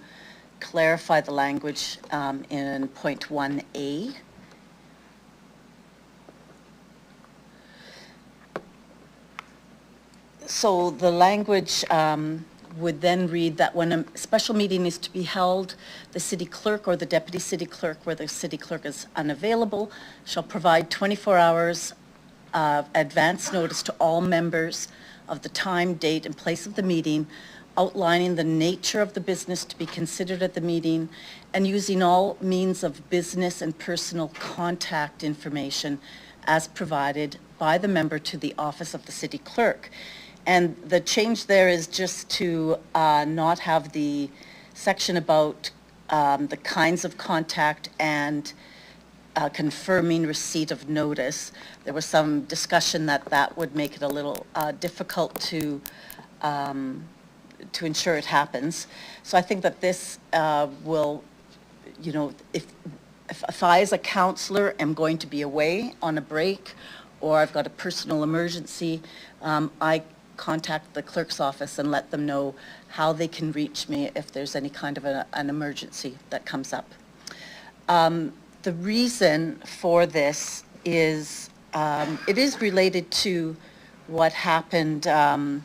[SPEAKER 5] clarify the language in point 1A. So the language would then read that when a special meeting is to be held, the city clerk or the deputy city clerk, where the city clerk is unavailable, shall provide 24 hours of advance notice to all members of the time, date, and place of the meeting, outlining the nature of the business to be considered at the meeting, and using all means of business and personal contact information as provided by the member to the office of the city clerk. And the change there is just to not have the section about the kinds of contact and confirming receipt of notice. There was some discussion that that would make it a little difficult to ensure it happens. So I think that this will, you know, if I as a councillor am going to be away on a break, or I've got a personal emergency, I contact the clerk's office and let them know how they can reach me if there's any kind of an emergency that comes up. The reason for this is, it is related to what happened in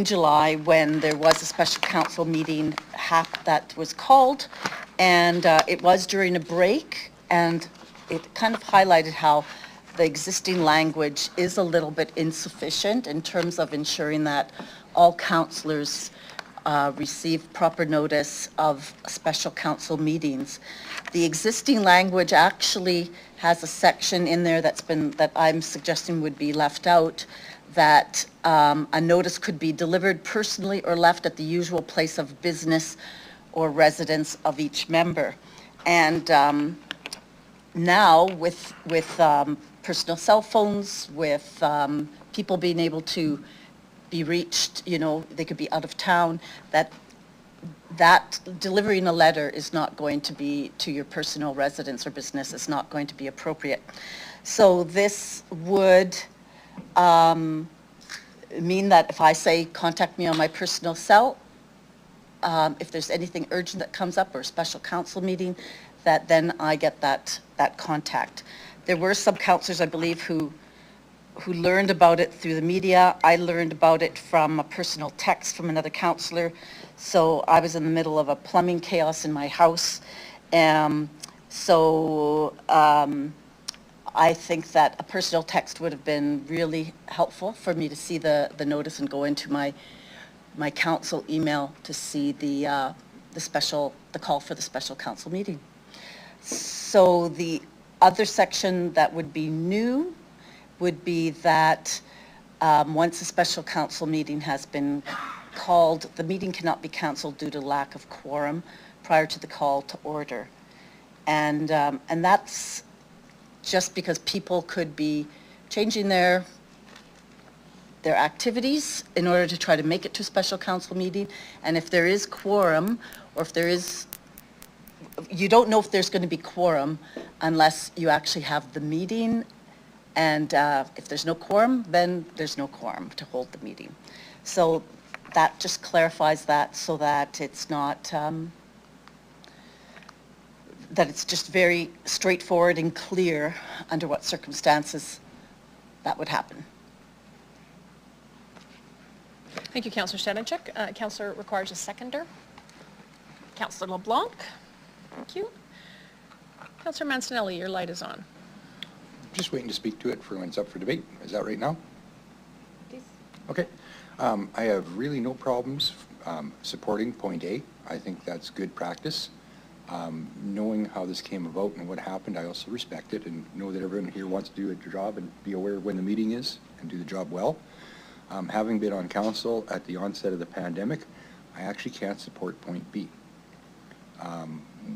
[SPEAKER 5] July when there was a special council meeting that was called, and it was during a break, and it kind of highlighted how the existing language is a little bit insufficient in terms of ensuring that all councillors receive proper notice of special council meetings. The existing language actually has a section in there that I'm suggesting would be left out, that a notice could be delivered personally or left at the usual place of business or residence of each member. And now with personal cell phones, with people being able to be reached, you know, they could be out of town, that delivering a letter is not going to be to your personal residence or business, is not going to be appropriate. So this would mean that if I say contact me on my personal cell, if there's anything urgent that comes up or a special council meeting, that then I get that contact. There were some councillors, I believe, who learned about it through the media. I learned about it from a personal text from another councillor. So I was in the middle of a plumbing chaos in my house. I think that a personal text would have been really helpful for me to see the notice and go into my council email to see the call for the special council meeting. So the other section that would be new would be that once a special council meeting has been called, the meeting cannot be cancelled due to lack of quorum prior to the call to order. And that's just because people could be changing their activities in order to try to make it to a special council meeting. And if there is quorum, or if there is, you don't know if there's going to be quorum unless you actually have the meeting. And if there's no quorum, then there's no quorum to hold the meeting. So that just clarifies that, so that it's not that it's just very straightforward and clear under what circumstances that would happen.
[SPEAKER 1] Thank you, Councillor Stanczyk. Councillor requires a seconder. Councillor LeBlanc. Thank you. Councillor Mancinelli, your light is on.
[SPEAKER 7] Just waiting to speak to it for when it's up for debate. Is that right now?
[SPEAKER 1] Please.
[SPEAKER 7] Okay. I have really no problems supporting point A. I think that's good practice. Knowing how this came about and what happened, I also respect it and know that everyone here wants to do a job and be aware of when the meeting is and do the job well. Having been on council at the onset of the pandemic, I actually can't support point B.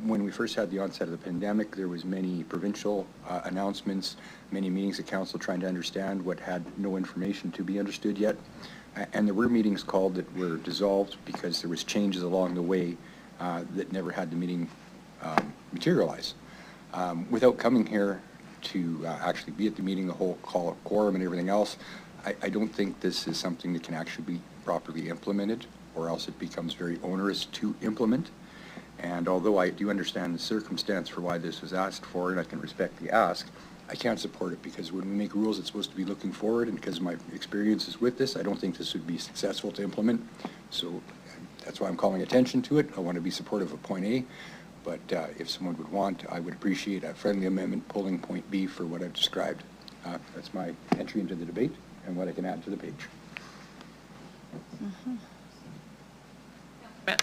[SPEAKER 7] When we first had the onset of the pandemic, there was many provincial announcements, many meetings of council trying to understand what had no information to be understood yet. And there were meetings called that were dissolved because there was changes along the way that never had the meeting materialize. Without coming here to actually be at the meeting, the whole call quorum and everything else, I don't think this is something that can actually be properly implemented, or else it becomes very onerous to implement. And although I do understand the circumstance for why this was asked for, and I can respect the ask, I can't support it because when we make rules, it's supposed to be looking forward, and because of my experiences with this, I don't think this would be successful to implement. So that's why I'm calling attention to it. I want to be supportive of point A, but if someone would want, I would appreciate a friendly amendment pulling point B for what I've described. That's my entry into the debate and what I can add to the page.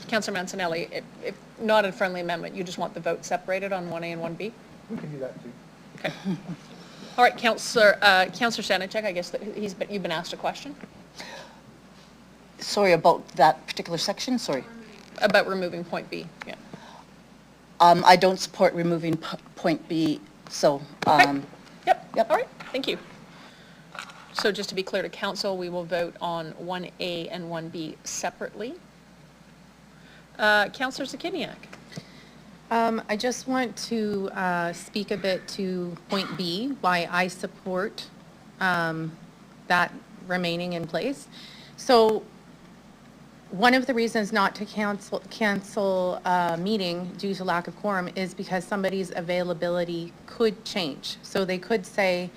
[SPEAKER 1] Councillor Mancinelli, if not a friendly amendment, you just want the vote separated on 1A and 1B?
[SPEAKER 7] We can do that too.
[SPEAKER 1] Okay. All right, Councillor Stanczyk, I guess that you've been asked a question?
[SPEAKER 5] Sorry, about that particular section, sorry.
[SPEAKER 1] About removing point B, yeah.
[SPEAKER 5] I don't support removing point B, so.
[SPEAKER 1] Okay. Yep, all right, thank you. So just to be clear to council, we will vote on 1A and 1B separately. Councillor Zakiniak.
[SPEAKER 12] I just want to speak a bit to point B, why I support that remaining in place. So one of the reasons not to cancel a meeting due to lack of quorum is because somebody's availability could change. So they could say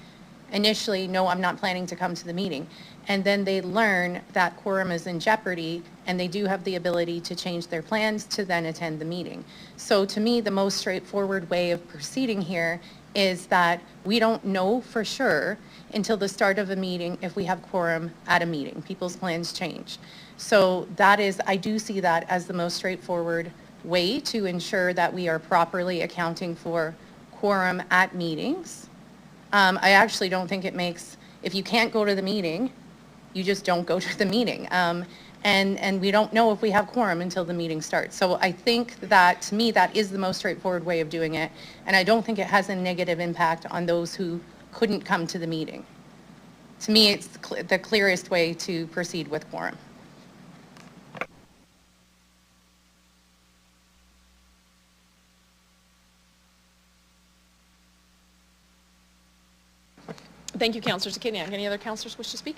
[SPEAKER 12] initially, no, I'm not planning to come to the meeting. And then they learn that quorum is in jeopardy, and they do have the ability to change their plans to then attend the meeting. So to me, the most straightforward way of proceeding here is that we don't know for sure until the start of a meeting if we have quorum at a meeting. People's plans change. So that is, I do see that as the most straightforward way to ensure that we are properly accounting for quorum at meetings. I actually don't think it makes, if you can't go to the meeting, you just don't go to the meeting. And we don't know if we have quorum until the meeting starts. So I think that, to me, that is the most straightforward way of doing it. And I don't think it has a negative impact on those who couldn't come to the meeting. To me, it's the clearest way to proceed with quorum.
[SPEAKER 1] Thank you, Councillor Zakiniak. Any other councillors wish to speak?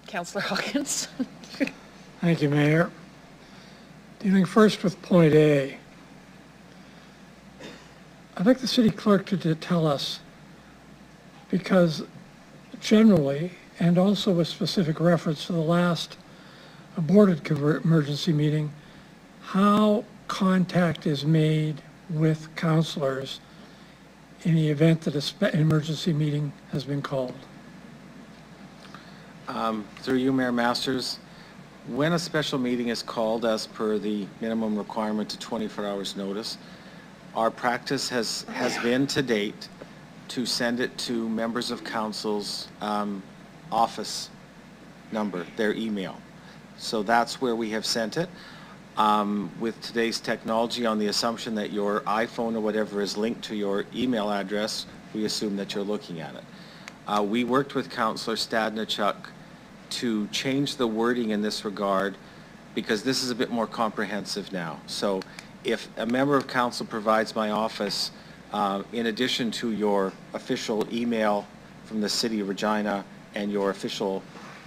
[SPEAKER 1] Councillor Hawkins.
[SPEAKER 6] Thank you, Mayor. Dealing first with point A, I'd like the city clerk to tell us, because generally, and also with specific reference to the last aborted emergency meeting, how contact is made with councillors in the event that an emergency meeting has been called.
[SPEAKER 3] Through you, Mayor Masters, when a special meeting is called as per the minimum requirement to 24 hours notice, our practice has been to date to send it to members of council's office number, their email. So that's where we have sent it. With today's technology, on the assumption that your iPhone or whatever is linked to your email address, we assume that you're looking at it. We worked with Councillor Stanczyk to change the wording in this regard because this is a bit more comprehensive now. So if a member of council provides my office, in addition to your official email from the City of Regina and your official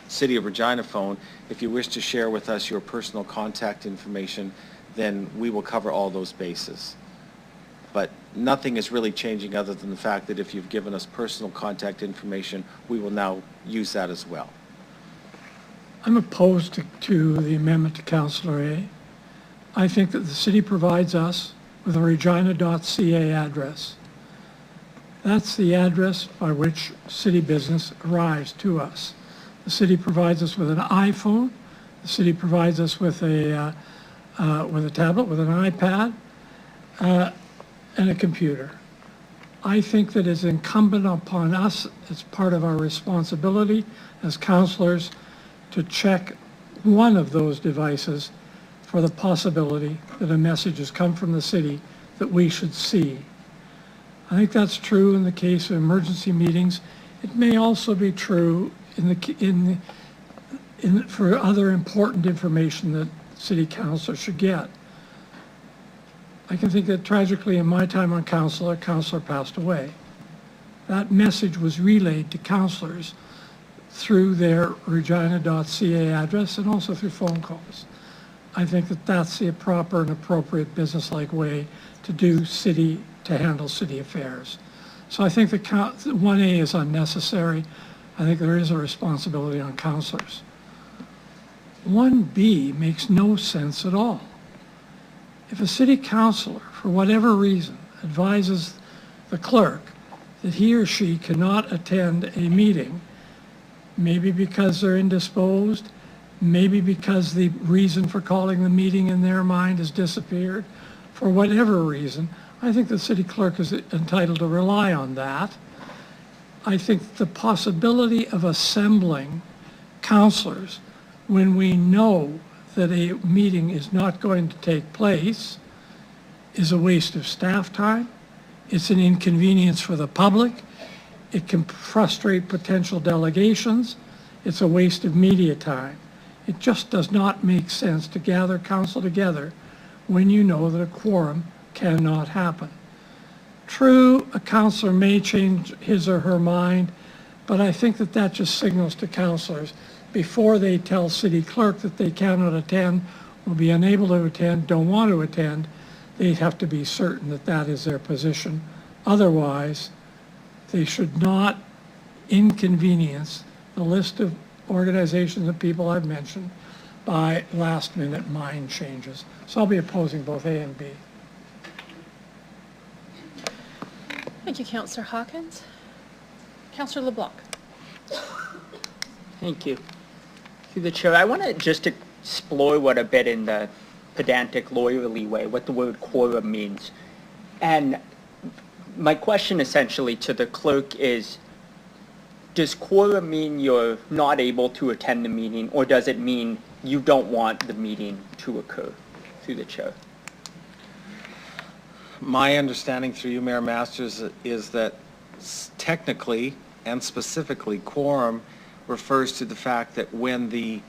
[SPEAKER 3] City of Regina phone, if you wish to share with us your personal contact information, then we will cover all those bases. But nothing is really changing other than the fact that if you've given us personal contact information, we will now use that as well.
[SPEAKER 21] I'm opposed to the amendment to Councillor A. I think that the city provides us with a regina.ca address. That's the address by which city business arrives to us. The city provides us with an iPhone. The city provides us with a tablet, with an iPad, and a computer. I think that it's incumbent upon us, as part of our responsibility as councillors, to check one of those devices for the possibility that a message has come from the city that we should see. I think that's true in the case of emergency meetings. It may also be true for other important information that city council should get. I can think that tragically in my time on council, a councillor passed away. That message was relayed to councillors through their regina.ca address and also through phone calls. I think that that's the proper and appropriate business-like way to handle city affairs. So I think that 1A is unnecessary. I think there is a responsibility on councillors. 1B makes no sense at all. If a city councillor, for whatever reason, advises the clerk that he or she cannot attend a meeting, maybe because they're indisposed, maybe because the reason for calling the meeting in their mind has disappeared, for whatever reason, I think the city clerk is entitled to rely on that. I think the possibility of assembling councillors when we know that a meeting is not going to take place is a waste of staff time. It's an inconvenience for the public. It can frustrate potential delegations. It's a waste of media time. It just does not make sense to gather council together when you know that a quorum cannot happen. True, a councillor may change his or her mind, but I think that that just signals to councillors before they tell city clerk that they cannot attend, will be unable to attend, don't want to attend, they have to be certain that that is their position. Otherwise, they should not inconvenience the list of organizations and people I've mentioned by last-minute mind changes. So I'll be opposing both A and B.
[SPEAKER 1] Thank you, Councillor Hawkins. Councillor LeBlanc.
[SPEAKER 16] Thank you. Through the chair, I want to just explore what a bit in the pedantic lawyerly way, what the word quorum means. And my question essentially to the clerk is, does quorum mean you're not able to attend the meeting, or does it mean you don't want the meeting to occur? Through the chair.
[SPEAKER 3] My understanding through you, Mayor Masters, is that technically and specifically quorum refers to the fact that when the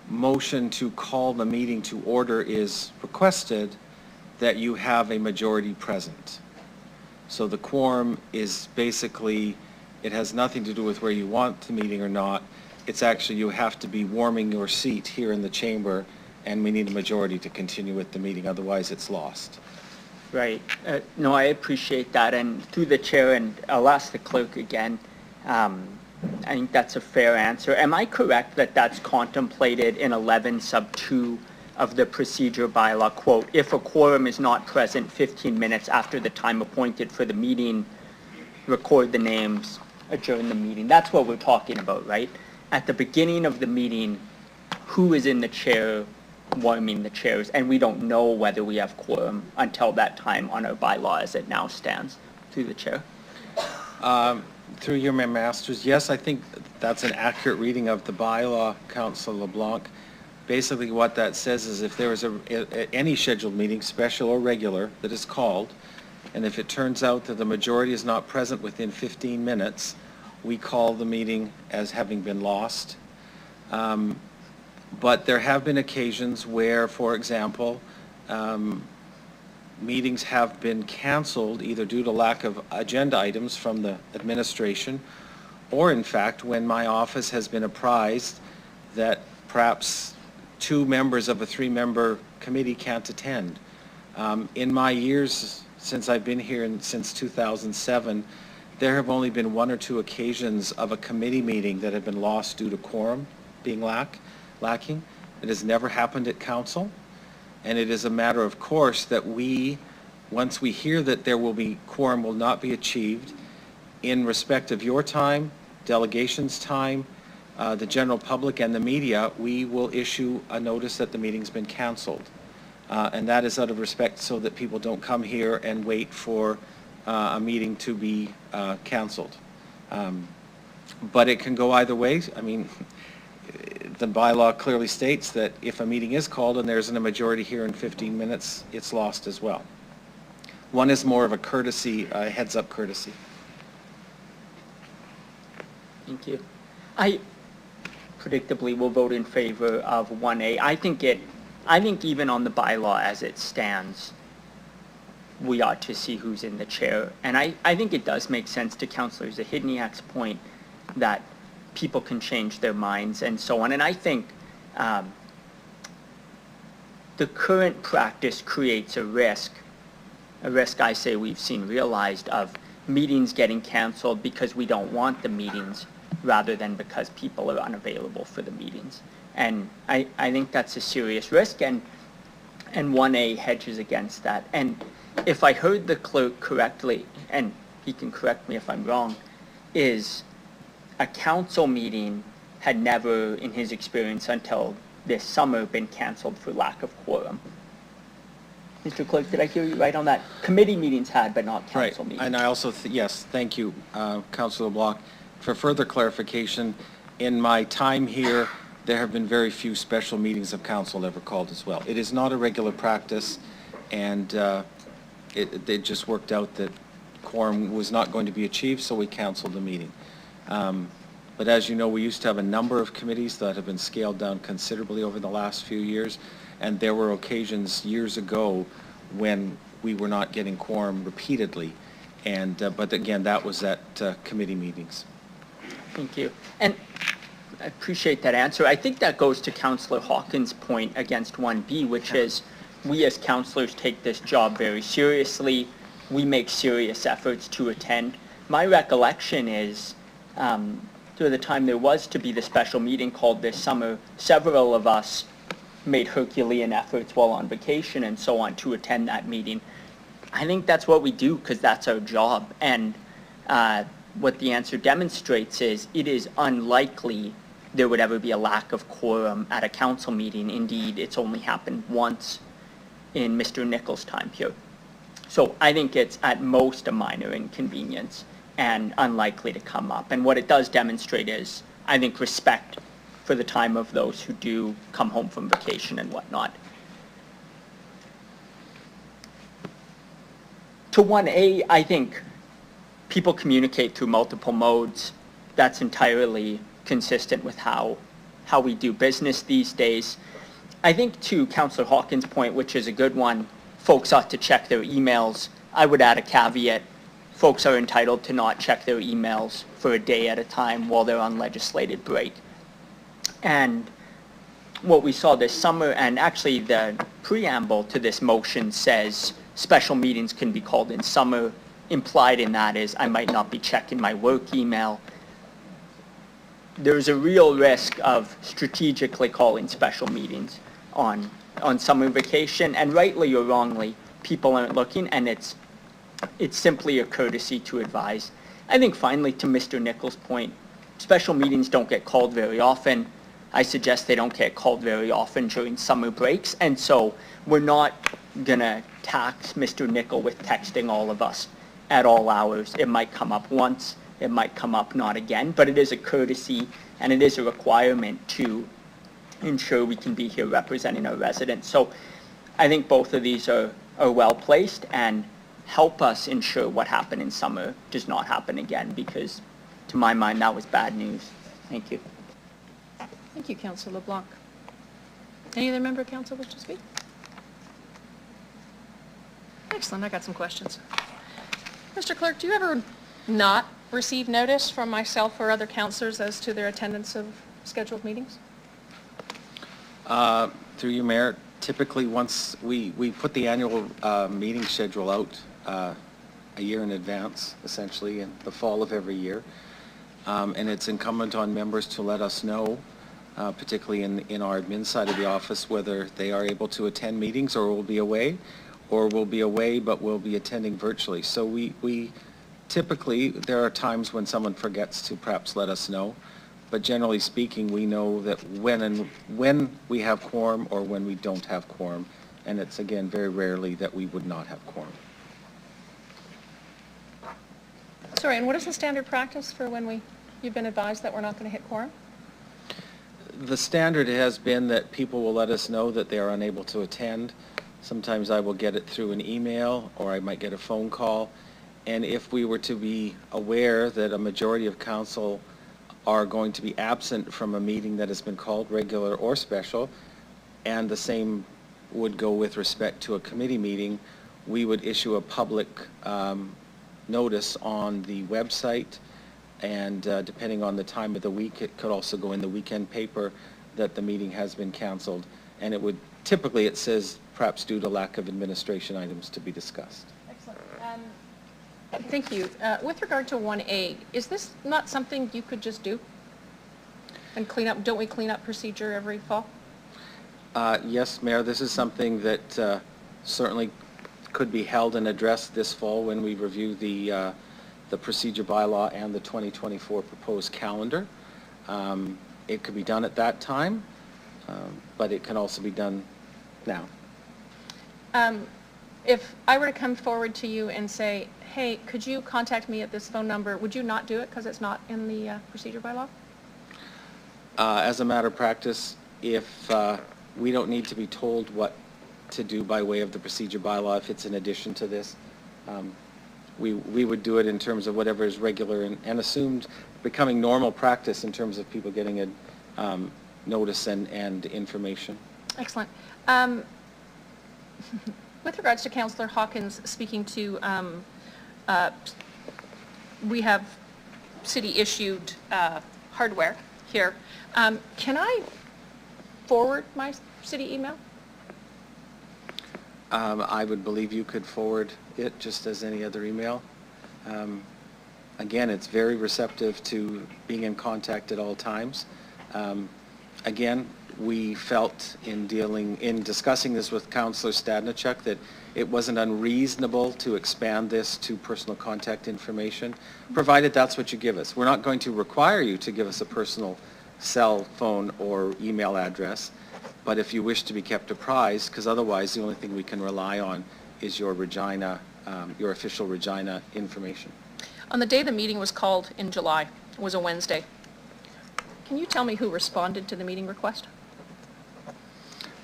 [SPEAKER 3] motion to call the meeting to order is requested, that you have a majority present. So the quorum is basically, it has nothing to do with where you want the meeting or not. It's actually you have to be warming your seat here in the chamber, and we need a majority to continue with the meeting, otherwise it's lost.
[SPEAKER 16] Right. No, I appreciate that. And through the chair, and I'll ask the clerk again, I think that's a fair answer. Am I correct that that's contemplated in 11 sub 2 of the procedure bylaw, quote, if a quorum is not present 15 minutes after the time appointed for the meeting, record the names, adjourn the meeting. That's what we're talking about, right? At the beginning of the meeting, who is in the chair warming the chairs, and we don't know whether we have quorum until that time on our bylaw as it now stands. Through the chair.
[SPEAKER 3] Through your Mayor Masters, yes, I think that's an accurate reading of the bylaw, Councillor LeBlanc. Basically what that says is if there is any scheduled meeting, special or regular, that is called, and if it turns out that the majority is not present within 15 minutes, we call the meeting as having been lost. But there have been occasions where, for example, meetings have been canceled either due to lack of agenda items from the administration, or in fact when my office has been apprised that perhaps 2 members of a 3-member committee can't attend. In my years since I've been here since 2007, there have only been 1 or 2 occasions of a committee meeting that have been lost due to quorum being lacking. It has never happened at council, and it is a matter of course that once we hear that quorum will not be achieved, in respect of your time, delegation's time, the general public and the media, we will issue a notice that the meeting's been canceled. And that is out of respect so that people don't come here and wait for a meeting to be canceled. But it can go either way. I mean, the bylaw clearly states that if a meeting is called and there isn't a majority here in 15 minutes, it's lost as well. One is more of a courtesy, heads-up courtesy.
[SPEAKER 16] Thank you. I predictably will vote in favor of 1A. I think even on the bylaw as it stands, we ought to see who's in the chair. And I think it does make sense to Councillor Zahidniak's point that people can change their minds and so on. And I think the current practice creates a risk I say we've seen realized of meetings getting canceled because we don't want the meetings rather than because people are unavailable for the meetings. And I think that's a serious risk, and 1A hedges against that. And if I heard the clerk correctly, and he can correct me if I'm wrong, is a council meeting had never, in his experience until this summer, been canceled for lack of quorum. Mr. Clerk, did I hear you right on that? Committee meetings had, but not council meetings.
[SPEAKER 3] And I also, yes, thank you, Councillor Block. For further clarification, in my time here, there have been very few special meetings of council ever called as well. It is not a regular practice, and it just worked out that quorum was not going to be achieved, so we canceled the meeting. But as you know, we used to have a number of committees that have been scaled down considerably over the last few years, and there were occasions years ago when we were not getting quorum repeatedly, and but again, that was at committee meetings.
[SPEAKER 16] Thank you. And I appreciate that answer. I think that goes to Councillor Hawkins' point against 1B, which is we as councillors take this job very seriously. We make serious efforts to attend. My recollection is through the time there was to be the special meeting called this summer, several of us made Herculean efforts while on vacation and so on to attend that meeting. I think that's what we do because that's our job. And what the answer demonstrates is it is unlikely there would ever be a lack of quorum at a council meeting. Indeed, it's only happened once in Mr. Nichols' time here. So I think it's at most a minor inconvenience and unlikely to come up. And what it does demonstrate is, I think, respect for the time of those who do come home from vacation and whatnot. To 1A, I think people communicate through multiple modes. That's entirely consistent with how we do business these days. I think to Councillor Hawkins' point, which is a good one, folks ought to check their emails. I would add a caveat. Folks are entitled to not check their emails for a day at a time while they're on legislative break. And what we saw this summer, and actually the preamble to this motion says special meetings can be called in summer. Implied in that is I might not be checking my work email. There's a real risk of strategically calling special meetings on summer vacation, and rightly or wrongly, people aren't looking, and it's simply a courtesy to advise. I think finally, to Mr. Nichols' point, special meetings don't get called very often. I suggest they don't get called very often during summer breaks, and so we're not gonna tax Mr. Nichols with texting all of us at all hours. It might come up once, it might come up not again, but it is a courtesy and it is a requirement to ensure we can be here representing our residents. So I think both of these are well placed and help us ensure what happened in summer does not happen again, because to my mind that was bad news. Thank you.
[SPEAKER 1] Thank you, Councillor LeBlanc. Any other member of council wish to speak? Excellent, I got some questions. Mr. Clerk, do you ever not receive notice from myself or other councillors as to their attendance of scheduled meetings?
[SPEAKER 3] Through you, Mayor, typically once we put the annual meeting schedule out a year in advance, essentially, in the fall of every year. And it's incumbent on members to let us know, particularly in our admin side of the office, whether they are able to attend meetings or will be away, but will be attending virtually. So we typically, there are times when someone forgets to perhaps let us know, but generally speaking, we know that when we have quorum or when we don't have quorum, and it's again very rarely that we would not have quorum.
[SPEAKER 1] Sorry, and what is the standard practice for when you've been advised that we're not going to hit quorum?
[SPEAKER 3] The standard has been that people will let us know that they are unable to attend. Sometimes I will get it through an email, or I might get a phone call. And if we were to be aware that a majority of council are going to be absent from a meeting that has been called regular or special, and the same would go with respect to a committee meeting, we would issue a public notice on the website, and depending on the time of the week, it could also go in the weekend paper that the meeting has been canceled. And it would, typically it says perhaps due to lack of administration items to be discussed.
[SPEAKER 1] Excellent. Thank you. With regard to 1A, is this not something you could just do and clean up? Don't we clean up procedure every fall?
[SPEAKER 3] Yes, Mayor, this is something that certainly could be held and addressed this fall when we review the procedure bylaw and the 2024 proposed calendar. It could be done at that time, but it can also be done now.
[SPEAKER 1] If I were to come forward to you and say, hey, could you contact me at this phone number, would you not do it because it's not in the procedure bylaw?
[SPEAKER 3] As a matter of practice, if we don't need to be told what to do by way of the procedure bylaw, if it's in addition to this, we would do it in terms of whatever is regular and assumed becoming normal practice in terms of people getting a notice and information.
[SPEAKER 1] Excellent. With regards to Councillor Hawkins speaking to, we have city-issued hardware here. Can I forward my city email?
[SPEAKER 3] I would believe you could forward it just as any other email. Again, it's very receptive to being in contact at all times. Again, we felt in discussing this with Councillor Stadnichuk that it wasn't unreasonable to expand this to personal contact information, provided that's what you give us. We're not going to require you to give us a personal cell phone or email address, but if you wish to be kept apprised, because otherwise the only thing we can rely on is your Regina, your official Regina information.
[SPEAKER 1] On the day the meeting was called in July, it was a Wednesday. Can you tell me who responded to the meeting request?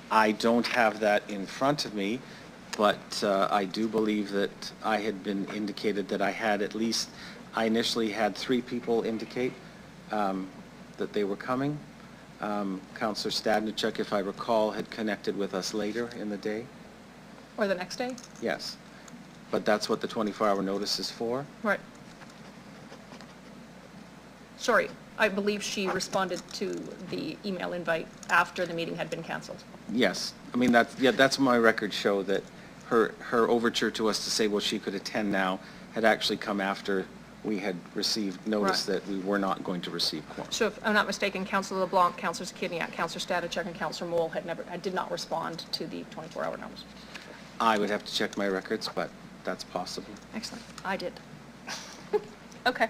[SPEAKER 3] I don't have that in front of me, but I do believe that I had been indicated that I had at least, I initially had 3 people indicate that they were coming. Councillor Stadnichuk, if I recall, had connected with us later in the day.
[SPEAKER 1] Or the next day?
[SPEAKER 3] Yes, but that's what the 24-hour notice is for.
[SPEAKER 1] Right. Sorry, I believe she responded to the email invite after the meeting had been canceled.
[SPEAKER 3] Yes, I mean, that's my records show that her overture to us to say, well, she could attend now, had actually come after we had received notice that we were not going to receive quorum.
[SPEAKER 1] So if I'm not mistaken, Councillor LeBlanc, Councillor Zakiniak, Councillor Stadnichuk, and Councillor Moule did not respond to the 24-hour notice.
[SPEAKER 3] I would have to check my records, but that's possible.
[SPEAKER 1] Excellent. I did. Okay.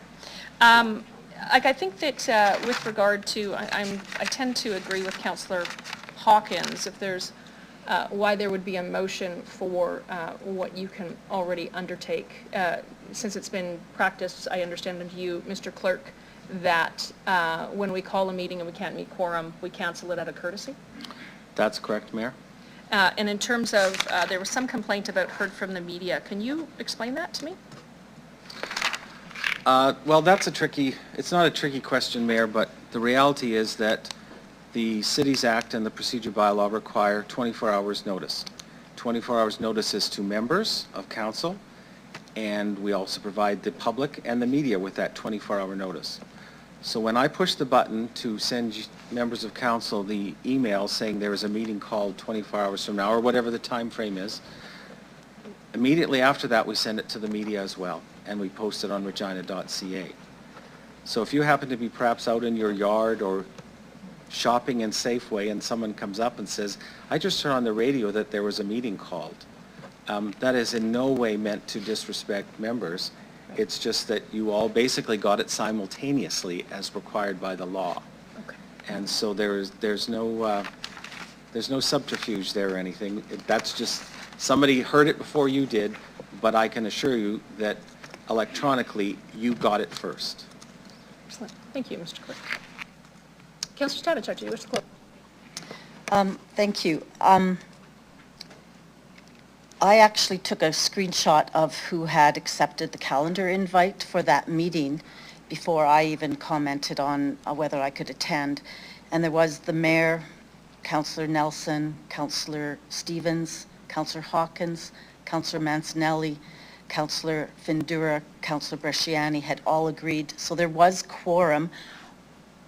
[SPEAKER 1] I think that with regard to, I tend to agree with Councillor Hawkins if there's why there would be a motion for what you can already undertake. Since it's been practiced, I understand of you, Mr. Clerk, that when we call a meeting and we can't meet quorum, we cancel it out of courtesy?
[SPEAKER 3] That's correct, Mayor.
[SPEAKER 1] And in terms of, there was some complaint about heard from the media. Can you explain that to me?
[SPEAKER 3] Well, it's not a tricky question, Mayor, but the reality is that the Cities Act and the Procedure Bylaw require 24 hours notice. 24 hours notice is to members of council, and we also provide the public and the media with that 24-hour notice. So when I push the button to send members of council the email saying there is a meeting called 24 hours from now, or whatever the time frame is, immediately after that, we send it to the media as well, and we post it on regina.ca. So if you happen to be perhaps out in your yard or shopping in Safeway and someone comes up and says, I just heard on the radio that there was a meeting called, that is in no way meant to disrespect members. It's just that you all basically got it simultaneously as required by the law.
[SPEAKER 1] Okay.
[SPEAKER 3] And so there's no subterfuge there or anything. That's just, somebody heard it before you did, but I can assure you that electronically, you got it first.
[SPEAKER 1] Excellent. Thank you, Mr. Clerk. Councillor Stanich, do you wish to close?
[SPEAKER 5] Thank you. I actually took a screenshot of who had accepted the calendar invite for that meeting before I even commented on whether I could attend. And there was the mayor, Councillor Nelson, Councillor Stevens, Councillor Hawkins, Councillor Mancinelli, Councillor Findura, Councillor Bresciani had all agreed. So there was quorum.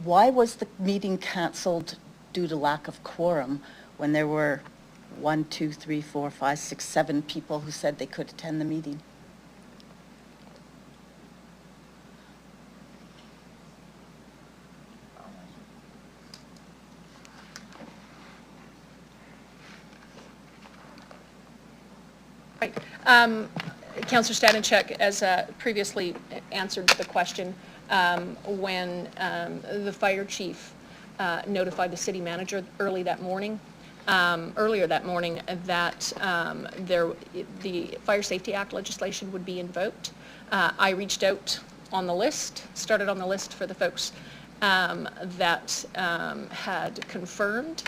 [SPEAKER 5] Why was the meeting cancelled due to lack of quorum when there were 1, 2, 3, 4, 5, 6, 7 people who said they could attend the meeting?
[SPEAKER 1] Right. Councillor Stanich, as previously answered the question, when the fire chief notified the city manager earlier that morning that the Fire Safety Act legislation would be invoked, I reached out on the list, started on the list for the folks that had confirmed,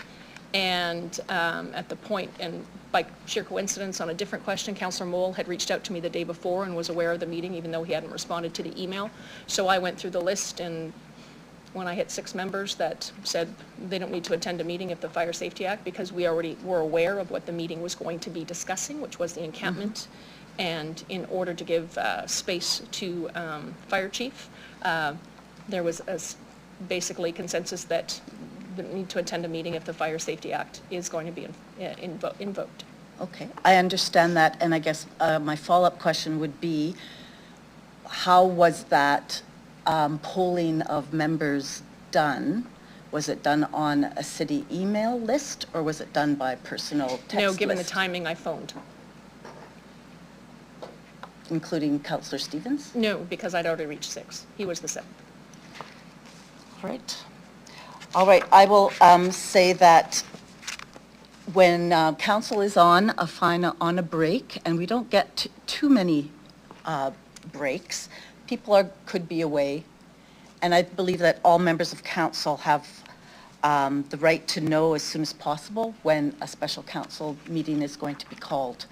[SPEAKER 1] and at the point, and by sheer coincidence on a different question, Councillor Moll had reached out to me the day before and was aware of the meeting even though he hadn't responded to the email. So I went through the list, and when I hit 6 members that said they don't need to attend a meeting of the Fire Safety Act because we already were aware of what the meeting was going to be discussing, which was the encampment, and in order to give space to Fire Chief, there was basically consensus that they need to attend a meeting if the Fire Safety Act is going to be invoked.
[SPEAKER 5] Okay, I understand that, and I guess my follow-up question would be, how was that polling of members done? Was it done on a city email list, or was it done by personal text list?
[SPEAKER 1] No, given the timing, I phoned.
[SPEAKER 5] Including Councillor Stevens?
[SPEAKER 1] No, because I'd already reached 6. He was the 7th.
[SPEAKER 5] All right. All right, I will say that when council is on a break, and we don't get too many breaks, people could be away, and I believe that all members of council have the right to know as soon as possible when a special council meeting is going to be called.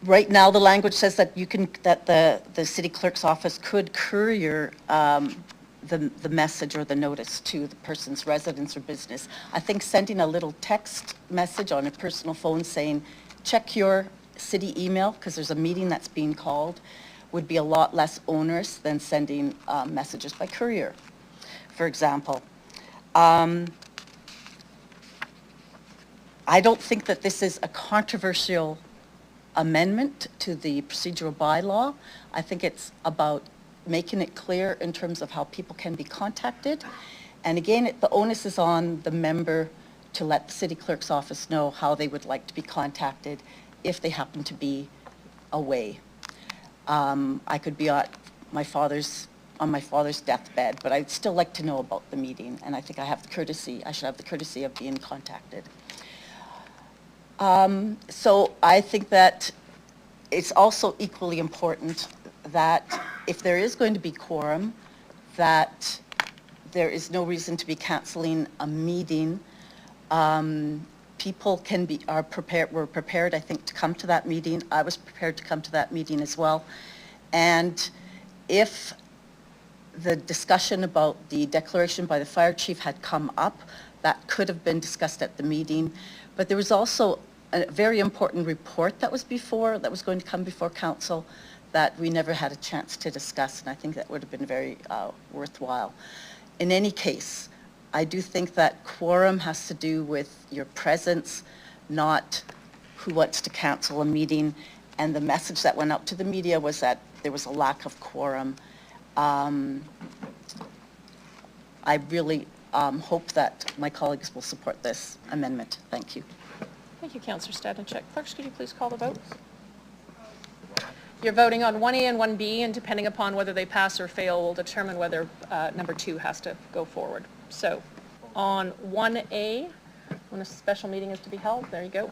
[SPEAKER 5] Right now, the language says that the city clerk's office could courier the message or the notice to the person's residence or business. I think sending a little text message on a personal phone saying, check your city email because there's a meeting that's being called, would be a lot less onerous than sending messages by courier, for example. I don't think that this is a controversial amendment to the procedural bylaw. I think it's about making it clear in terms of how people can be contacted. And again, the onus is on the member to let the city clerk's office know how they would like to be contacted if they happen to be away. I could be on my father's deathbed, but I'd still like to know about the meeting, and I think I should have the courtesy of being contacted. So I think that it's also equally important that if there is going to be quorum, that there is no reason to be canceling a meeting. People were prepared, I think, to come to that meeting. I was prepared to come to that meeting as well. And if the discussion about the declaration by the fire chief had come up, that could have been discussed at the meeting. But there was also a very important report that was going to come before council that we never had a chance to discuss, and I think that would have been very worthwhile. In any case, I do think that quorum has to do with your presence, not who wants to cancel a meeting. And the message that went out to the media was that there was a lack of quorum. I really hope that my colleagues will support this amendment. Thank you.
[SPEAKER 1] Thank you, Councillor Stadnicek. Clerks, could you please call the vote? You're voting on 1A and 1B, and depending upon whether they pass or fail will determine whether number 2 has to go forward. So on 1A, when a special meeting is to be held, there you go.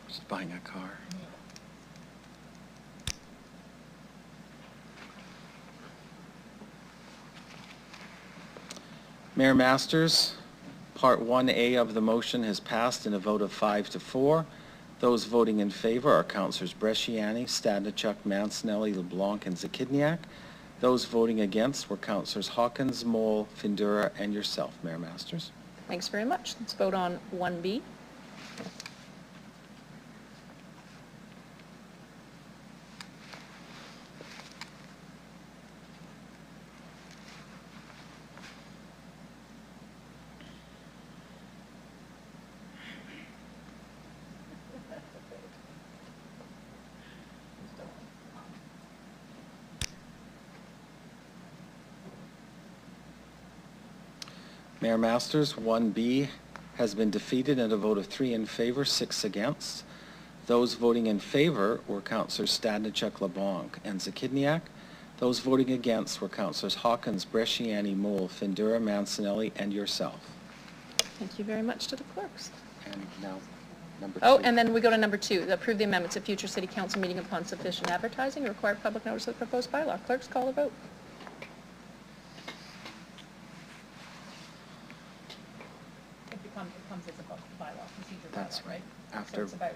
[SPEAKER 3] Just buying a car. Mayor Masters, Part 1A of the motion has passed in a vote of 5-4. Those voting in favor are Councillors Bresciani, Stadnichuk, Mancinelli, LeBlanc, and Zakidniak. Those voting against were Councillors Hawkins, Mole, Findura, and yourself, Mayor Masters.
[SPEAKER 1] Thanks very much. Let's vote on 1B.
[SPEAKER 3] Mayor Masters, 1B has been defeated in a vote of 3 in favor, 6 against. Those voting in favor were Councillors Stadnichuk, LeBlanc, and Zakidniak. Those voting against were Councillors Hawkins, Bresciani, Mole, Findura, Mancinelli, and yourself.
[SPEAKER 1] Thank you very much to the clerks.
[SPEAKER 3] And now, number 2.
[SPEAKER 1] Oh, and then we go to number 2, approve the amendments of future city council meeting upon sufficient advertising, require public notice of the proposed bylaw. Clerks, call the vote. It comes as a bylaw procedure.
[SPEAKER 3] That's
[SPEAKER 1] right.
[SPEAKER 3] After,
[SPEAKER 1] So it's about,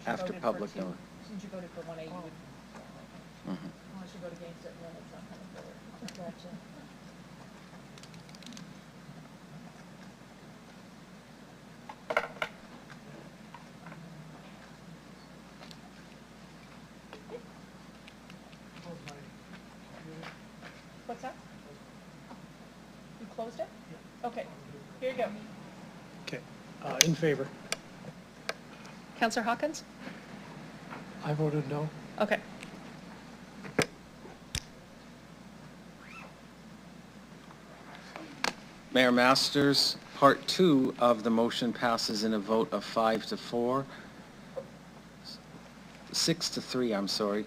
[SPEAKER 3] after public notice.
[SPEAKER 1] Since you voted for 1A, you would,
[SPEAKER 3] Mhm.
[SPEAKER 1] unless you vote against it, then it's not coming forward. Gotcha. What's that? You closed it? Okay, here you go.
[SPEAKER 6] Okay, in favor.
[SPEAKER 1] Councillor Hawkins?
[SPEAKER 6] I voted no.
[SPEAKER 1] Okay.
[SPEAKER 3] Mayor Masters, Part 2 of the motion passes in a vote of 5-4. 6-3, I'm sorry.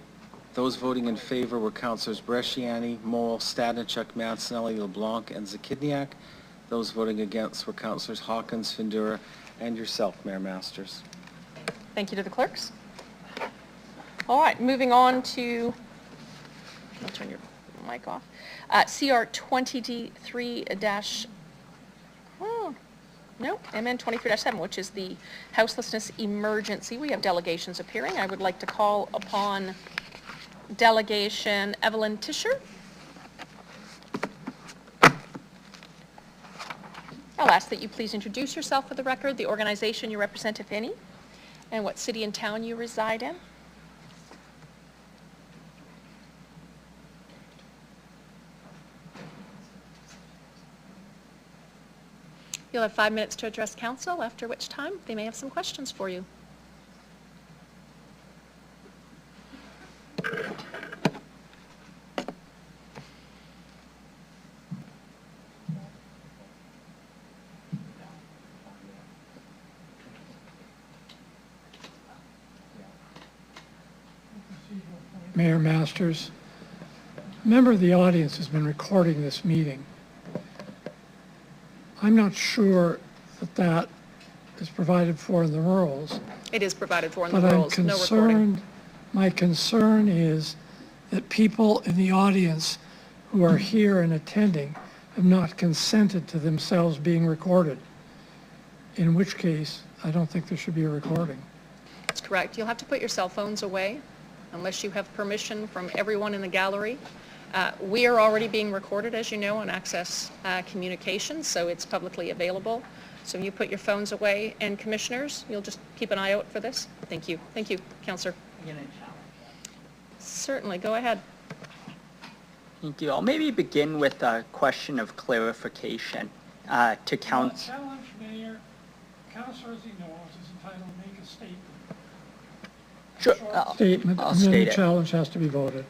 [SPEAKER 3] Those voting in favor were Councillors Bresciani, Mole, Stadnichuk, Mancinelli, LeBlanc, and Zakidniak. Those voting against were Councillors Hawkins, Findura, and yourself, Mayor Masters.
[SPEAKER 1] Thank you to the clerks. All right, moving on to, I'll turn your mic off. CR 23-, no, MN 23-7, which is the houselessness emergency. We have delegations appearing. I would like to call upon Delegation Evelyn Tischer. I'll ask that you please introduce yourself for the record, the organization you represent, if any, and what city and town you reside in. You'll have 5 minutes to address council, after which time they may have some questions for you.
[SPEAKER 21] Mayor Masters, a member of the audience has been recording this meeting. I'm not sure that that is provided for in the rules.
[SPEAKER 1] It is provided for in the
[SPEAKER 21] But I'm
[SPEAKER 1] rules, no recording.
[SPEAKER 21] concerned, my concern is that people in the audience who are here and attending have not consented to themselves being recorded, in which case I don't think there should be a recording.
[SPEAKER 1] That's correct. You'll have to put your cell phones away unless you have permission from everyone in the gallery. We are already being recorded, as you know, on Access Communications, so it's publicly available. So you put your phones away, and commissioners, you'll just keep an eye out for this. Thank you. Thank you, Councillor. Certainly, go ahead.
[SPEAKER 16] Thank you. I'll maybe begin with a question of clarification to council.
[SPEAKER 21] Challenge, Mayor. Councillor, as he knows, is entitled to make a statement.
[SPEAKER 16] Sure,
[SPEAKER 21] Statement,
[SPEAKER 16] I'll
[SPEAKER 21] and then
[SPEAKER 16] state
[SPEAKER 21] the
[SPEAKER 16] it.
[SPEAKER 21] challenge has to be voted.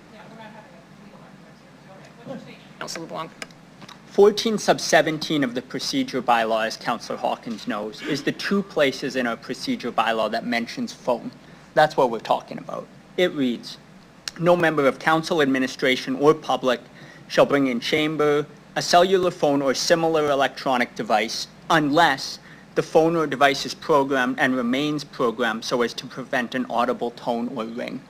[SPEAKER 1] Councillor LeBlanc.
[SPEAKER 16] 14 sub 17 of the procedure bylaw, as Councillor Hawkins knows, is the two places in our procedure bylaw that mentions phone. That's what we're talking about. It reads, no member of council, administration, or public shall bring in chamber a cellular phone or similar electronic device unless the phone or device is programmed and remains programmed so as to prevent an audible tone or ring.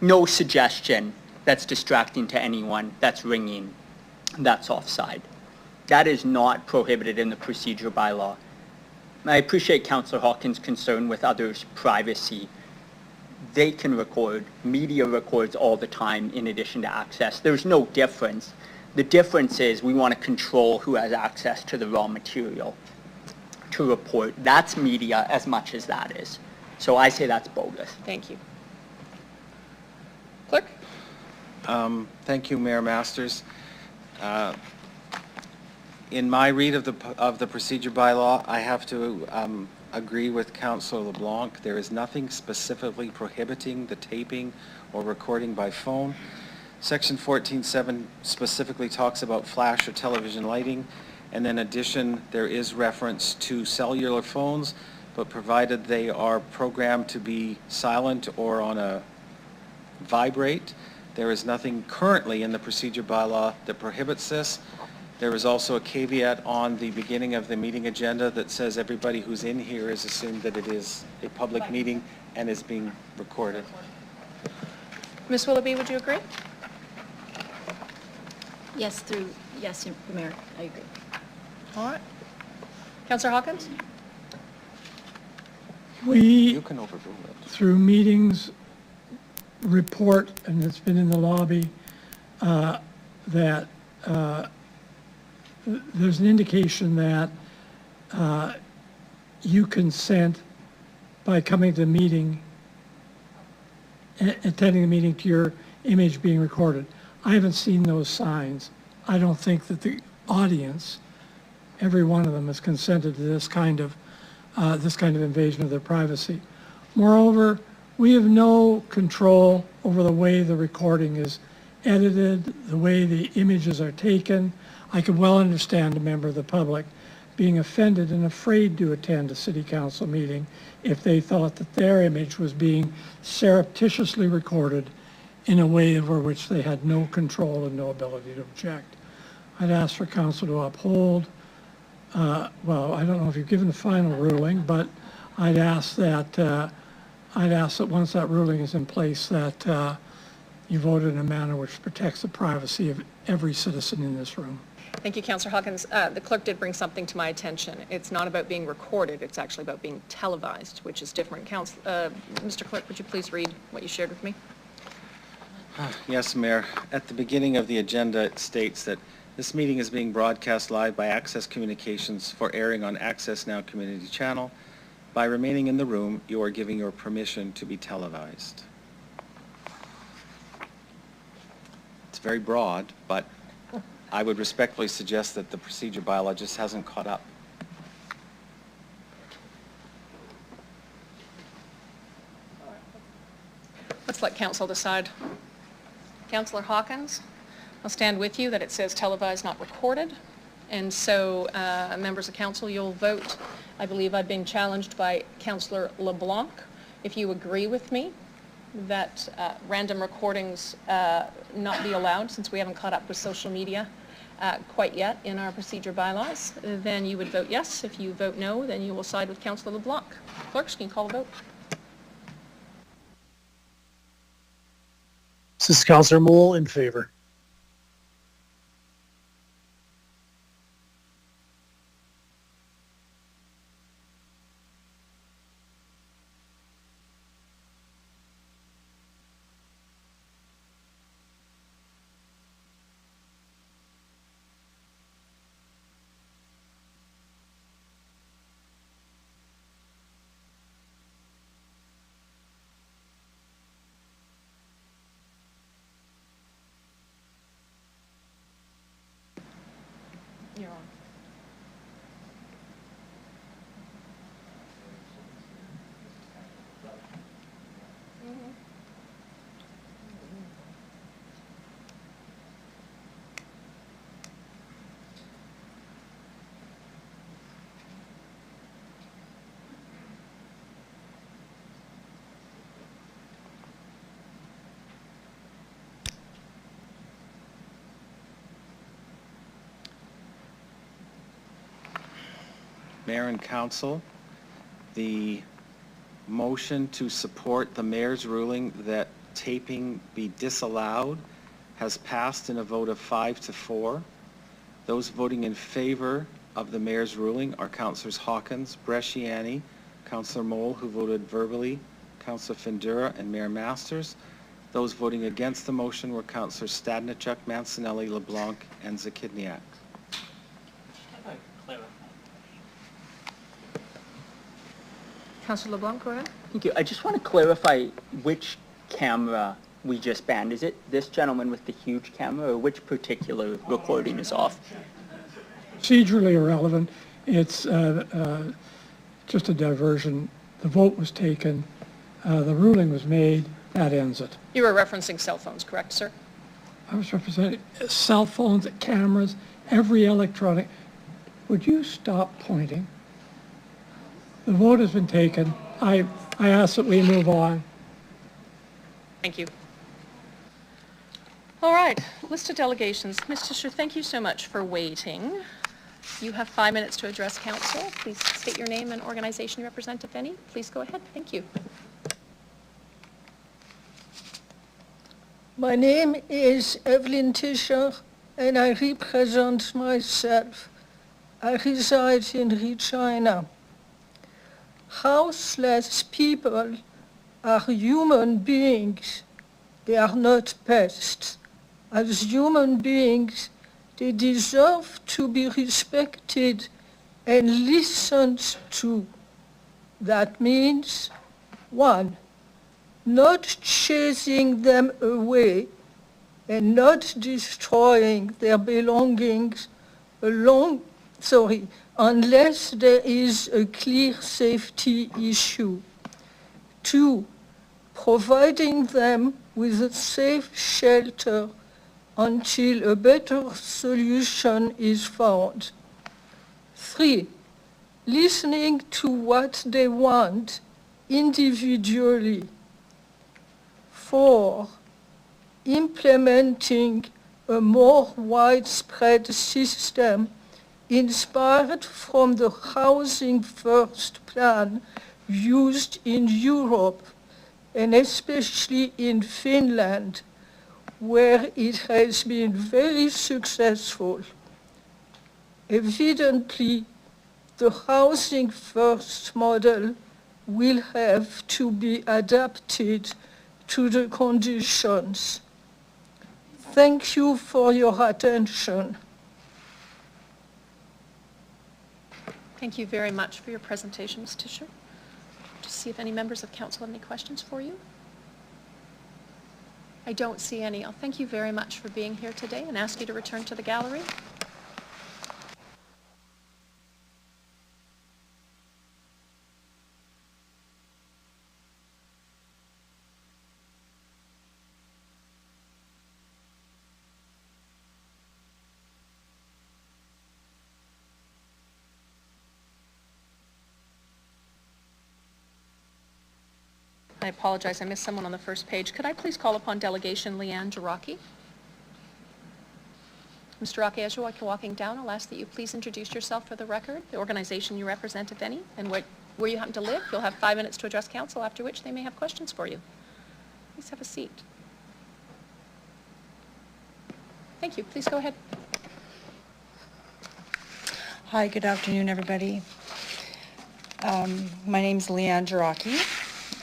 [SPEAKER 16] No suggestion that's distracting to anyone that's ringing. That's offside. That is not prohibited in the procedure bylaw. I appreciate Councillor Hawkins' concern with others' privacy. They can record, media records all the time in addition to access. There's no difference. The difference is we want to control who has access to the raw material to report. That's media as much as that is. So I say that's bogus.
[SPEAKER 1] Thank you. Clerk?
[SPEAKER 3] Thank you, Mayor Masters. In my read of the procedure bylaw, I have to agree with Councillor LeBlanc. There is nothing specifically prohibiting the taping or recording by phone. Section 14.7 specifically talks about flash or television lighting, and in addition, there is reference to cellular phones, but provided they are programmed to be silent or on a vibrate, there is nothing currently in the procedure bylaw that prohibits this. There is also a caveat on the beginning of the meeting agenda that says everybody who's in here is assumed that it is a public meeting and is being recorded.
[SPEAKER 1] Ms. Willoughby, would you agree?
[SPEAKER 13] Yes, Mayor, I agree.
[SPEAKER 1] All right. Councillor Hawkins?
[SPEAKER 21] We,
[SPEAKER 3] You can overrule it.
[SPEAKER 21] through meetings, report, and it's been in the lobby, that there's an indication that you consent by coming to the meeting, attending the meeting, to your image being recorded. I haven't seen those signs. I don't think that the audience, every one of them, has consented to this kind of invasion of their privacy. Moreover, we have no control over the way the recording is edited, the way the images are taken. I could well understand a member of the public being offended and afraid to attend a city council meeting if they thought that their image was being surreptitiously recorded in a way over which they had no control and no ability to object. I'd ask for council to uphold, well, I don't know if you've given the final ruling, but I'd ask that once that ruling is in place, that you vote in a manner which protects the privacy of every citizen in this room.
[SPEAKER 1] Thank you, Councillor Hawkins. The clerk did bring something to my attention. It's not about being recorded, it's actually about being televised, which is different. Mr. Clerk, would you please read what you shared with me?
[SPEAKER 3] Yes, Mayor. At the beginning of the agenda, it states that this meeting is being broadcast live by Access Communications for airing on AccessNow Community Channel. By remaining in the room, you are giving your permission to be televised. It's very broad, but I would respectfully suggest that the procedure bylaw just hasn't caught up.
[SPEAKER 1] Let's let council decide. Councillor Hawkins, I'll stand with you that it says televised, not recorded. And so, members of council, you'll vote. I believe I've been challenged by Councillor LeBlanc. If you agree with me that random recordings not be allowed, since we haven't caught up with social media quite yet in our procedure bylaws, then you would vote yes. If you vote no, then you will side with Councillor LeBlanc. Clerks, can you call the vote?
[SPEAKER 4] This is Councillor Moule in favor.
[SPEAKER 1] You're on.
[SPEAKER 3] Mayor and Council, the motion to support the mayor's ruling that taping be disallowed has passed in a vote of 5-4. Those voting in favor of the mayor's ruling are Councillors Hawkins, Bresciani, Councillor Moule, who voted verbally, Councillor Findura, and Mayor Masters. Those voting against the motion were Councillors Stadnichuk, Mancinelli, LeBlanc, and Zakidniak.
[SPEAKER 1] Councillor LeBlanc, go ahead.
[SPEAKER 16] Thank you. I just want to clarify which camera we just banned. Is it this gentleman with the huge camera, or which particular recording is off?
[SPEAKER 21] Procedurally irrelevant. It's just a diversion. The vote was taken. The ruling was made. That ends it.
[SPEAKER 1] You were referencing cell phones, correct, sir?
[SPEAKER 21] I was representing cell phones, cameras, every electronic. Would you stop pointing? The vote has been taken. I ask that we move on.
[SPEAKER 1] Thank you. All right, list of delegations. Ms. Tischer, thank you so much for waiting. You have 5 minutes to address council. Please state your name and organization you represent, if any. Please go ahead. Thank you.
[SPEAKER 22] My name is Evelyn Tischer, and I represent myself. I reside in Regina. Houseless people are human beings. They are not pests. As human beings, they deserve to be respected and listened to. That means, 1, not chasing them away and not destroying their belongings unless there is a clear safety issue. 2, providing them with a safe shelter until a better solution is found. 3, listening to what they want individually. 4, implementing a more widespread system inspired from the Housing First plan used in Europe and especially in Finland, where it has been very successful. Evidently, the Housing First model will have to be adapted to the conditions. Thank you for your attention.
[SPEAKER 1] Thank you very much for your presentation, Ms. Tischer. To see if any members of council have any questions for you. I don't see any. I'll thank you very much for being here today and ask you to return to the gallery. I apologize, I missed someone on the first page. Could I please call upon Delegation Leanne Jarocki? Mr. Jarocki, as you're walking down, I'll ask that you please introduce yourself for the record, the organization you represent, if any, and where you happen to live. You'll have 5 minutes to address council, after which they may have questions for you. Please have a seat. Thank you. Please go ahead.
[SPEAKER 8] Hi, good afternoon, everybody. My name's Leanne Jarocki.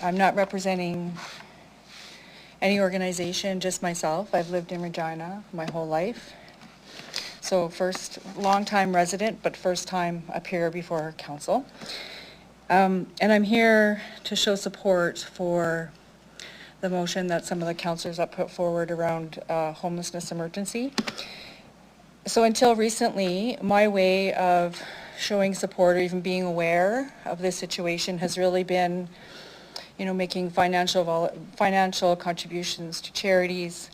[SPEAKER 8] I'm not representing any organization, just myself. I've lived in Regina my whole life. So long-time resident, but first time up here before council. And I'm here to show support for the motion that some of the councillors have put forward around homelessness emergency. So until recently, my way of showing support or even being aware of this situation has really been, making financial contributions to charities,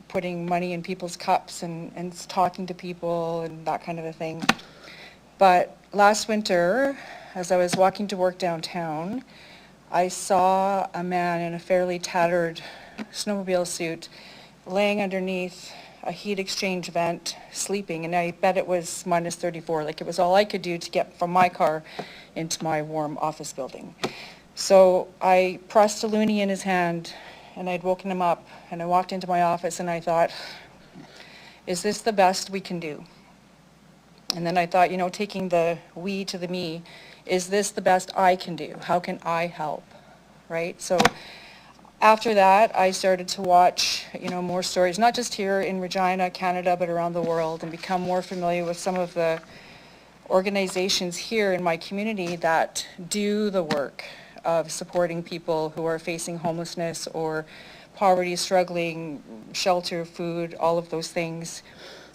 [SPEAKER 8] putting money in people's cups and talking to people and that kind of a thing. But last winter, as I was walking to work downtown, I saw a man in a fairly tattered snowmobile suit laying underneath a heat exchange vent, sleeping, and I bet it was minus 34. Like, it was all I could do to get from my car into my warm office building. So I pressed a loonie in his hand, and I'd woken him up, and I walked into my office, and I thought, is this the best we can do? And then I thought, taking the we to the me, is this the best I can do? How can I help, right? So after that, I started to watch, more stories, not just here in Regina, Canada, but around the world, and become more familiar with some of the organizations here in my community that do the work of supporting people who are facing homelessness or poverty, struggling, shelter, food, all of those things.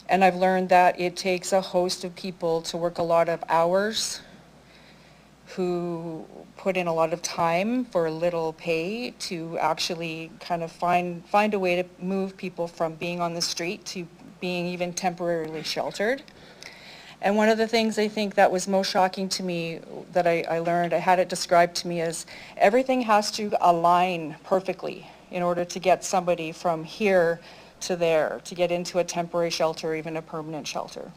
[SPEAKER 8] And I've learned that it takes a host of people to work a lot of hours, who put in a lot of time for little pay to actually kind of find a way to move people from being on the street to being even temporarily sheltered. And one of the things I think that was most shocking to me that I learned, I had it described to me as everything has to align perfectly in order to get somebody from here to there, to get into a temporary shelter or even a permanent shelter.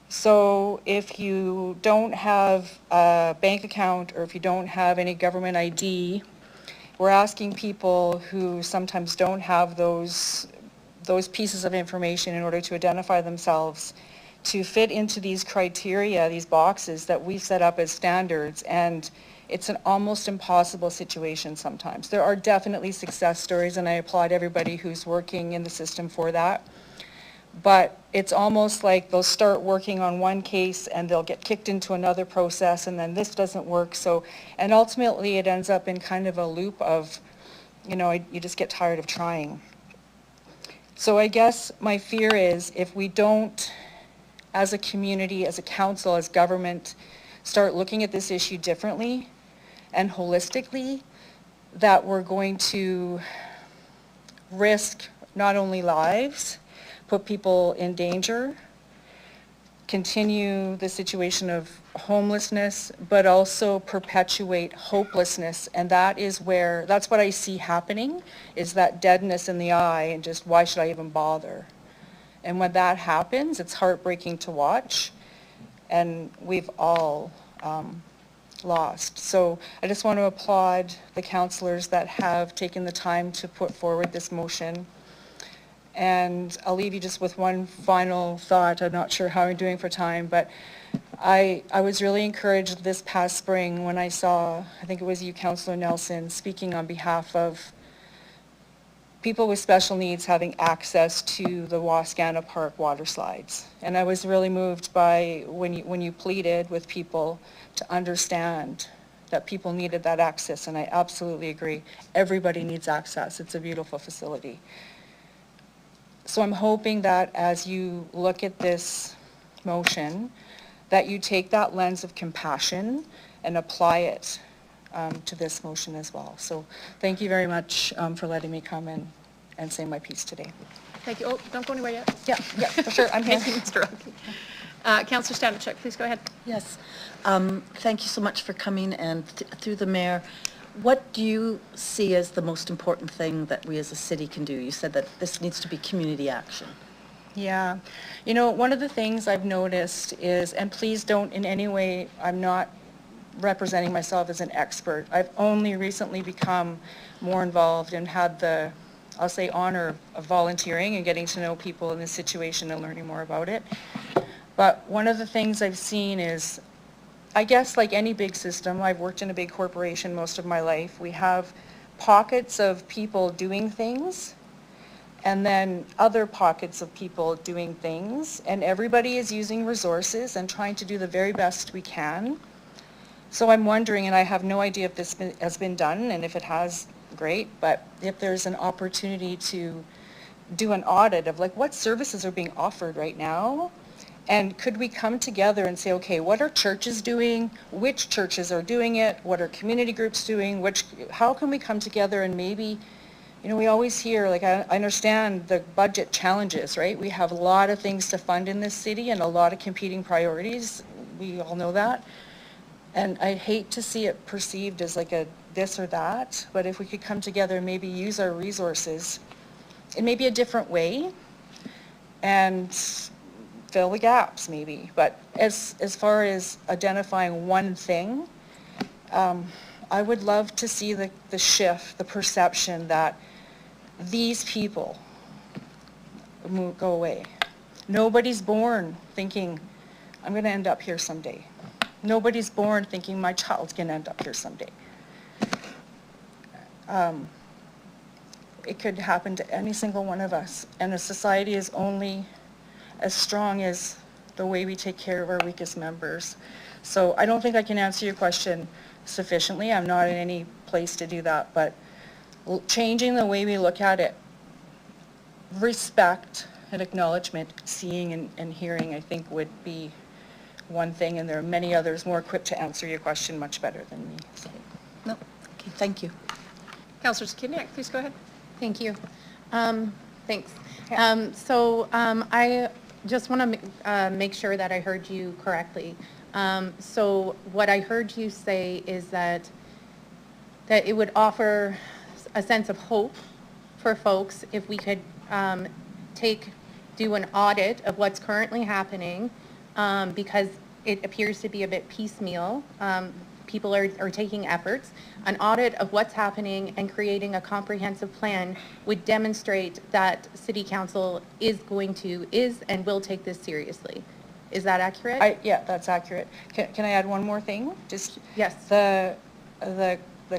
[SPEAKER 8] So if you don't have a bank account or if you don't have any government ID, we're asking people who sometimes don't have those pieces of information in order to identify themselves to fit into these criteria, these boxes that we set up as standards, and it's an almost impossible situation sometimes. There are definitely success stories, and I applaud everybody who's working in the system for that. But it's almost like they'll start working on one case and they'll get kicked into another process, and then this doesn't work. So, and ultimately it ends up in kind of a loop of, you just get tired of trying. So I guess my fear is if we don't, as a community, as a council, as government, start looking at this issue differently and holistically, that we're going to risk not only lives, put people in danger, continue the situation of homelessness, but also perpetuate hopelessness. And that's what I see happening, is that deadness in the eye and just, why should I even bother? And when that happens, it's heartbreaking to watch, and we've all lost. So I just want to applaud the councillors that have taken the time to put forward this motion. And I'll leave you just with one final thought. I'm not sure how I'm doing for time, but I was really encouraged this past spring when I saw, I think it was you, Councillor Nelson, speaking on behalf of people with special needs having access to the Wascana Park water slides. And I was really moved by when you pleaded with people to understand that people needed that access, and I absolutely agree. Everybody needs access. It's a beautiful facility. So I'm hoping that as you look at this motion, that you take that lens of compassion and apply it to this motion as well. So thank you very much for letting me come in and say my piece today.
[SPEAKER 1] Thank you. Oh, don't go anywhere yet.
[SPEAKER 8] Yeah, for sure, I'm here.
[SPEAKER 1] Thank you, Mr. Rocky. Councillor Stanachuk, please go ahead.
[SPEAKER 5] Yes. Thank you so much for coming, and through the mayor, what do you see as the most important thing that we as a city can do? You said that this needs to be community action.
[SPEAKER 8] Yeah. One of the things I've noticed is, and please don't in any way, I'm not representing myself as an expert. I've only recently become more involved and had the I'll say honor of volunteering and getting to know people in this situation and learning more about it. But one of the things I've seen is, I guess like any big system, I've worked in a big corporation most of my life, we have pockets of people doing things and then other pockets of people doing things, and everybody is using resources and trying to do the very best we can. So I'm wondering, and I have no idea if this has been done, and if it has, great, but if there's an opportunity to do an audit of like what services are being offered right now, and could we come together and say, okay, what are churches doing? Which churches are doing it? What are community groups doing? How can we come together and maybe, you know, we always hear, like, I understand the budget challenges, right? We have a lot of things to fund in this city and a lot of competing priorities. We all know that. And I hate to see it perceived as like a this or that, but if we could come together and maybe use our resources in maybe a different way and fill the gaps maybe. But as far as identifying one thing, I would love to see the shift, the perception that these people go away. Nobody's born thinking, I'm going to end up here someday. Nobody's born thinking my child's going to end up here someday. It could happen to any single one of us, and a society is only as strong as the way we take care of our weakest members. So I don't think I can answer your question sufficiently. I'm not in any place to do that, but changing the way we look at it, respect and acknowledgement, seeing and hearing, I think would be one thing, and there are many others more equipped to answer your question much better than me. So.
[SPEAKER 5] No, okay, thank you.
[SPEAKER 1] Councillor Skidniak, please go ahead.
[SPEAKER 12] Thank you. Thanks. I just want to make sure that I heard you correctly. So what I heard you say is that it would offer a sense of hope for folks if we could do an audit of what's currently happening, because it appears to be a bit piecemeal. People are taking efforts. An audit of what's happening and creating a comprehensive plan would demonstrate that City Council is and will take this seriously. Is that accurate?
[SPEAKER 8] Yeah, that's accurate. Can I add one more thing? Just
[SPEAKER 12] yes.
[SPEAKER 8] The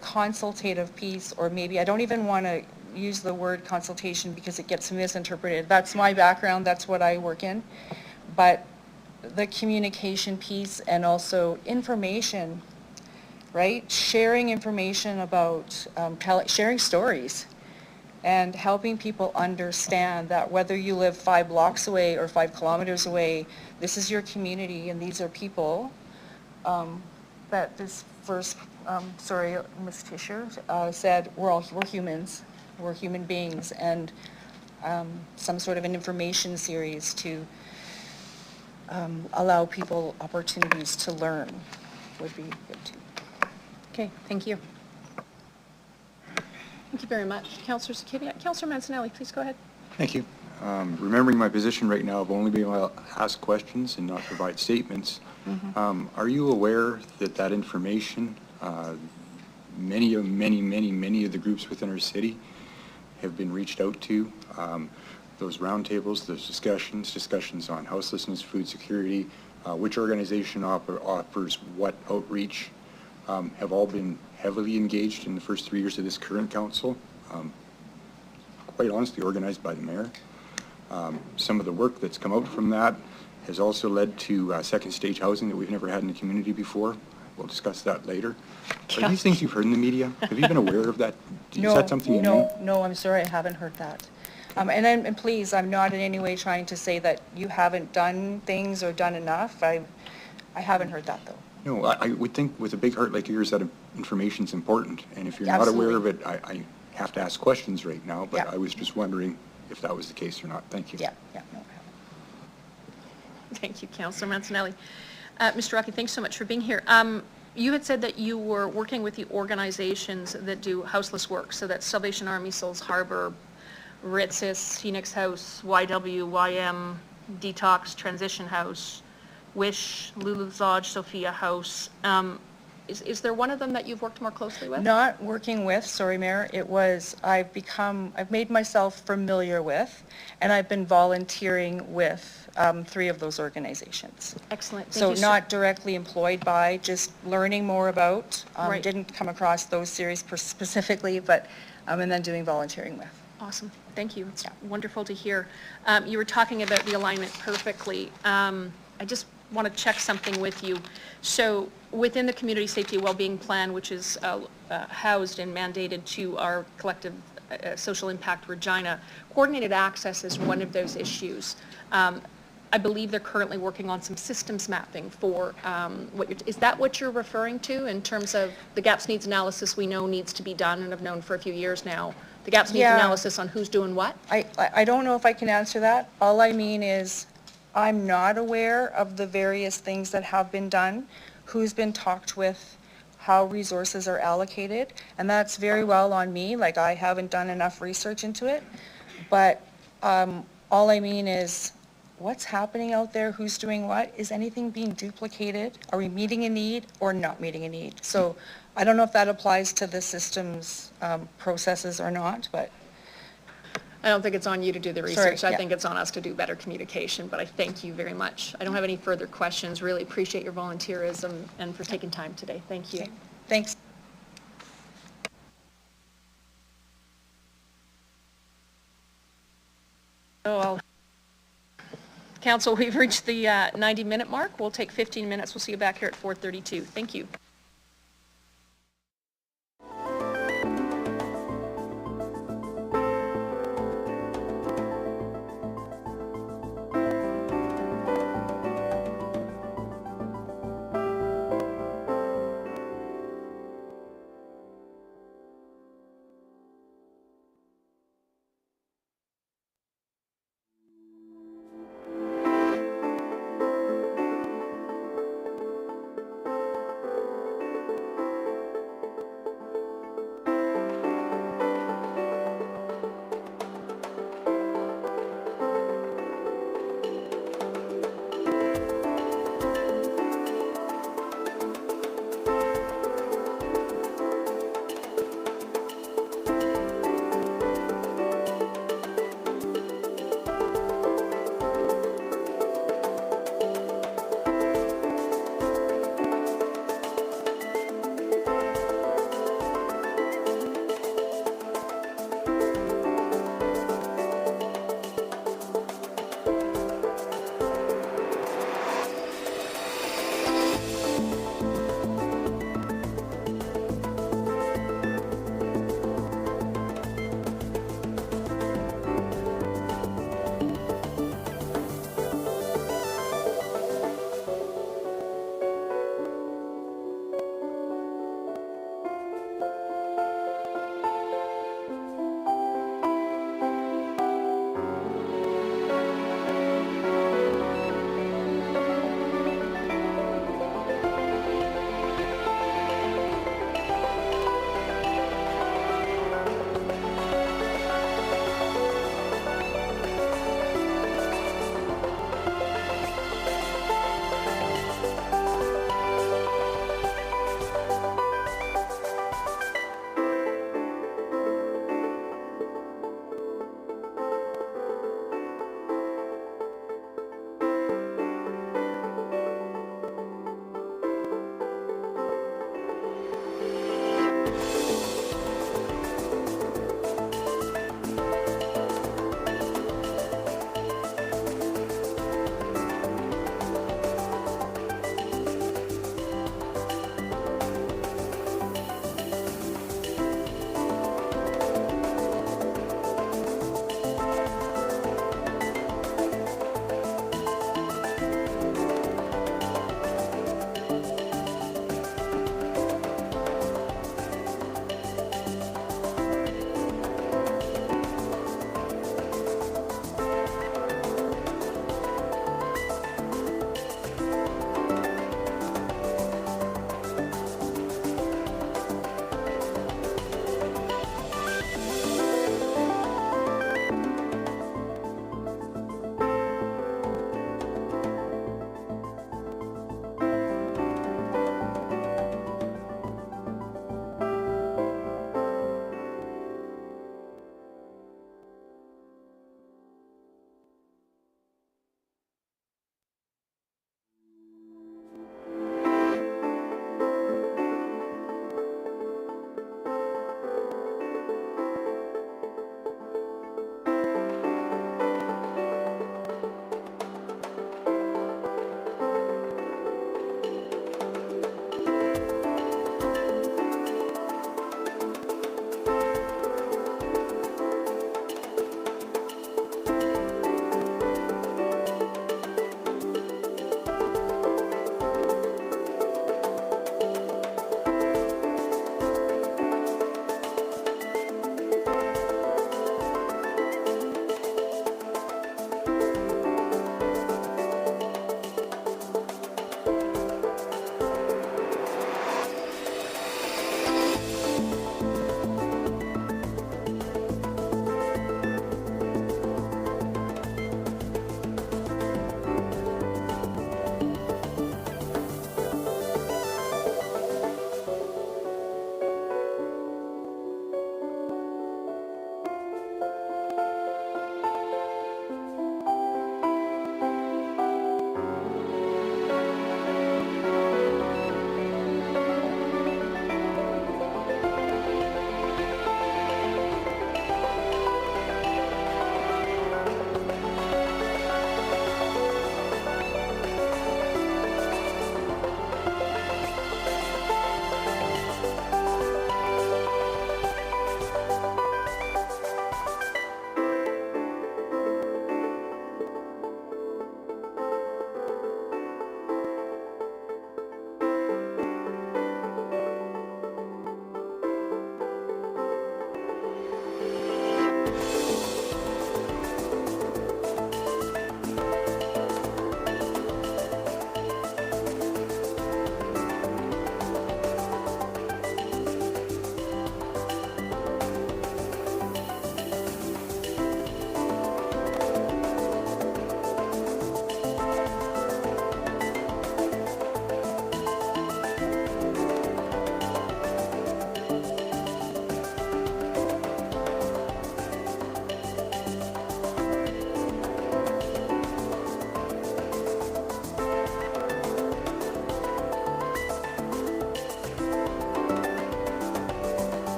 [SPEAKER 8] consultative piece, or maybe I don't even want to use the word consultation because it gets misinterpreted. That's my background. That's what I work in. But the communication piece and also information, right? Sharing information about, sharing stories and helping people understand that whether you live 5 blocks away or 5 kilometers away, this is your community and these are people. That this first, Ms. Tischer said, we're humans, we're human beings, and some sort of an information series to allow people opportunities to learn would be good too.
[SPEAKER 12] Okay, thank you.
[SPEAKER 1] Thank you very much. Councillor Skidniak. Councillor Mancinelli, please go ahead.
[SPEAKER 7] Thank you. Remembering my position right now of only being able to ask questions and not provide statements, are you aware that information, many of the groups within our city have been reached out to? Those roundtables, those discussions on houselessness, food security, which organization offers what outreach, have all been heavily engaged in the first 3 years of this current council, quite honestly organized by the mayor. Some of the work that's come out from that has also led to second stage housing that we've never had in the community before. We'll discuss that later. Are these things you've heard in the media? Have you been aware of that? Is that something you know?
[SPEAKER 8] No, I'm sorry, I haven't heard that. And please, I'm not in any way trying to say that you haven't done things or done enough. I haven't heard that though.
[SPEAKER 7] No, I would think with a big heart like yours that information's important, and if you're not aware of it, I have to ask questions right now, but I was just wondering if that was the case or not. Thank you.
[SPEAKER 8] Yeah, no.
[SPEAKER 1] Thank you, Councillor Mancinelli. Mr. Rocky, thanks so much for being here. You had said that you were working with the organizations that do houseless work, so that's Salvation Army, Souls Harbor, Ritzis, Phoenix House, YW, YM, Detox, Transition House, Wish, Lulu's Lodge, Sophia House. is there one of them that you've worked more closely with?
[SPEAKER 8] Not working with, sorry, Mayor, it was, I've made myself familiar with, and I've been volunteering with 3 of those organizations.
[SPEAKER 1] Excellent. Thank
[SPEAKER 8] So
[SPEAKER 1] you,
[SPEAKER 8] not directly employed by, just learning more about.
[SPEAKER 1] Right.
[SPEAKER 8] Didn't come across those series specifically, but, and then doing volunteering with.
[SPEAKER 1] Awesome. Thank you. It's wonderful to hear. You were talking about the alignment perfectly. I just want to check something with you. So within the Community Safety Wellbeing Plan, which is housed and mandated to our collective social impact Regina, coordinated access is one of those issues. I believe they're currently working on some systems mapping for is that what you're referring to in terms of the gaps needs analysis we know needs to be done and have known for a few years now? The gaps needs analysis on who's doing what?
[SPEAKER 8] I don't know if I can answer that. All I mean is I'm not aware of the various things that have been done, who's been talked with, how resources are allocated, and that's very well on me, like I haven't done enough research into it. But all I mean is what's happening out there, who's doing what, is anything being duplicated? Are we meeting a need or not meeting a need? So I don't know if that applies to the systems processes or not, but.
[SPEAKER 1] I don't think it's on you to do the research.
[SPEAKER 8] Sorry,
[SPEAKER 1] I think it's on us to do better communication, but I thank you very much. I don't have any further questions. Really appreciate your volunteerism and for taking time today. Thank you.
[SPEAKER 8] Okay. Thanks.
[SPEAKER 1] So Council, we've reached the 90-minute mark. We'll take 15 minutes. We'll see you back here at 4:32. Thank you.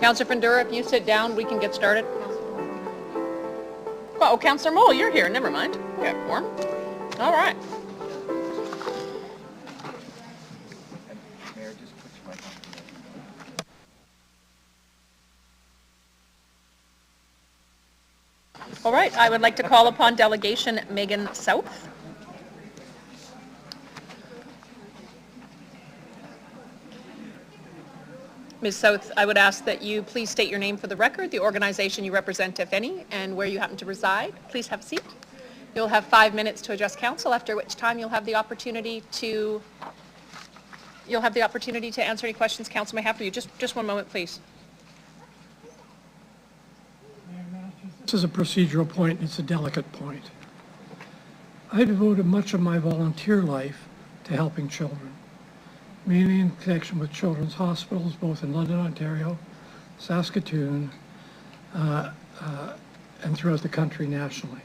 [SPEAKER 1] Councillor Fundura, if you sit down, we can get started. Oh, Councillor Mole, you're here. Never mind. Yeah, quorum. All right. All right, I would like to call upon Delegation Megan South. Ms. South, I would ask that you please state your name for the record, the organization you represent, if any, and where you happen to reside. Please have a seat. You'll have 5 minutes to address council, after which time you'll have the opportunity to answer any questions council may have for you. Just one moment, please.
[SPEAKER 21] This is a procedural point, and it's a delicate point. I devoted much of my volunteer life to helping children, mainly in connection with children's hospitals, both in London, Ontario, Saskatoon, and throughout the country nationally.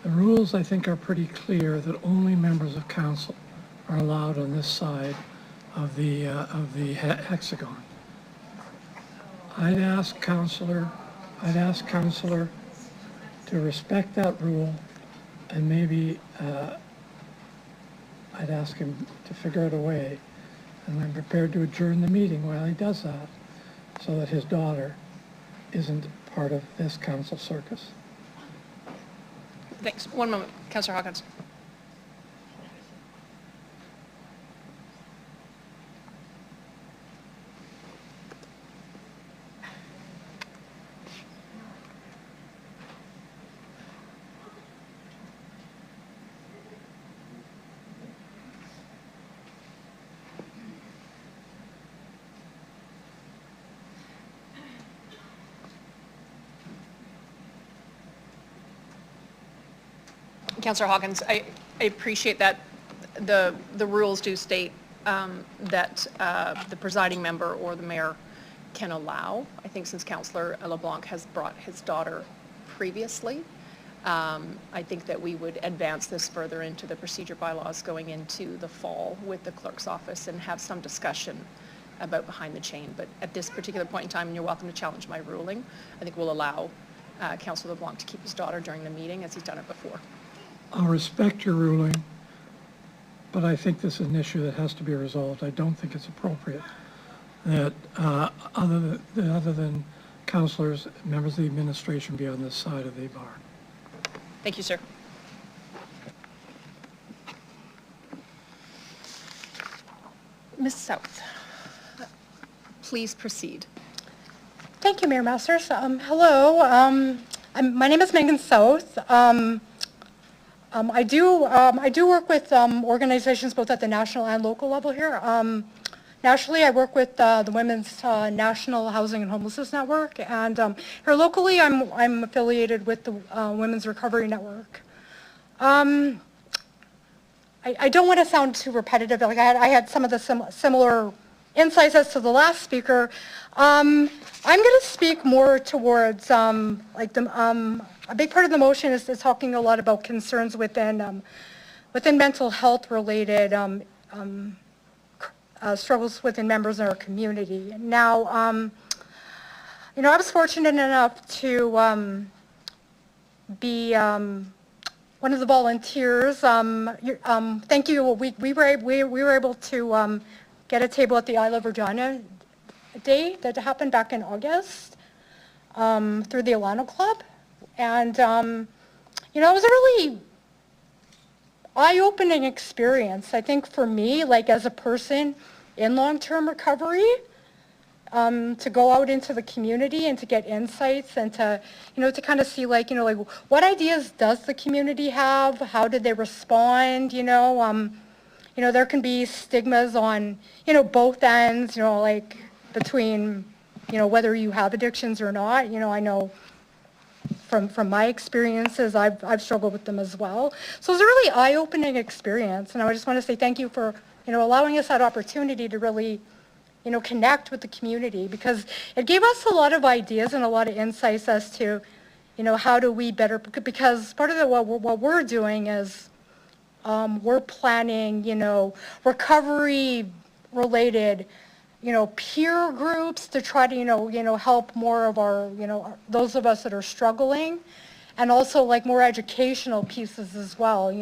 [SPEAKER 21] The rules, I think, are pretty clear that only members of council are allowed on this side of the hexagon. I'd ask councillor to respect that rule, and maybe I'd ask him to figure out a way, and I'm prepared to adjourn the meeting while he does that, so that his daughter isn't part of this council circus.
[SPEAKER 1] Thanks. One moment, Councillor Hawkins. Councillor Hawkins, I appreciate that the rules do state that the presiding member or the mayor can allow. I think since Councillor LeBlanc has brought his daughter previously, I think that we would advance this further into the procedure bylaws going into the fall with the clerk's office and have some discussion about behind the chain. But at this particular point in time, and you're welcome to challenge my ruling, I think we'll allow Councillor LeBlanc to keep his daughter during the meeting as he's done it before.
[SPEAKER 21] I'll respect your ruling, but I think this is an issue that has to be resolved. I don't think it's appropriate that other than councillors, members of the administration be on this side of the bar.
[SPEAKER 1] Thank you, sir. Ms. South, please proceed.
[SPEAKER 2] Thank you, Mayor Masters. Hello, my name is Megan South. I do work with organizations both at the national and local level here. Nationally, I work with the Women's National Housing and Homelessness Network, and here locally, I'm affiliated with the Women's Recovery Network. I don't want to sound too repetitive. Like I had some of the similar insights as to the last speaker. I'm going to speak more towards a big part of the motion is talking a lot about concerns within mental health related struggles within members in our community. Now, I was fortunate enough to be one of the volunteers. Thank you. We were able to get a table at the I Love Regina Day that happened back in August through the Alano Club. And, it was a really eye-opening experience, I think, for me, like as a person in long-term recovery, to go out into the community and to get insights and to, to kind of see like what ideas does the community have? How did they respond? There can be stigmas on, both ends, like between, whether you have addictions or not. I know from my experiences, I've struggled with them as well. So it was a really eye-opening experience, and I just want to say thank you for, allowing us that opportunity to really, connect with the community, because it gave us a lot of ideas and a lot of insights as to, how do we better, because part of what we're doing is we're planning, recovery-related peer groups to try to, help more of our, those of us that are struggling, and also like more educational pieces as well.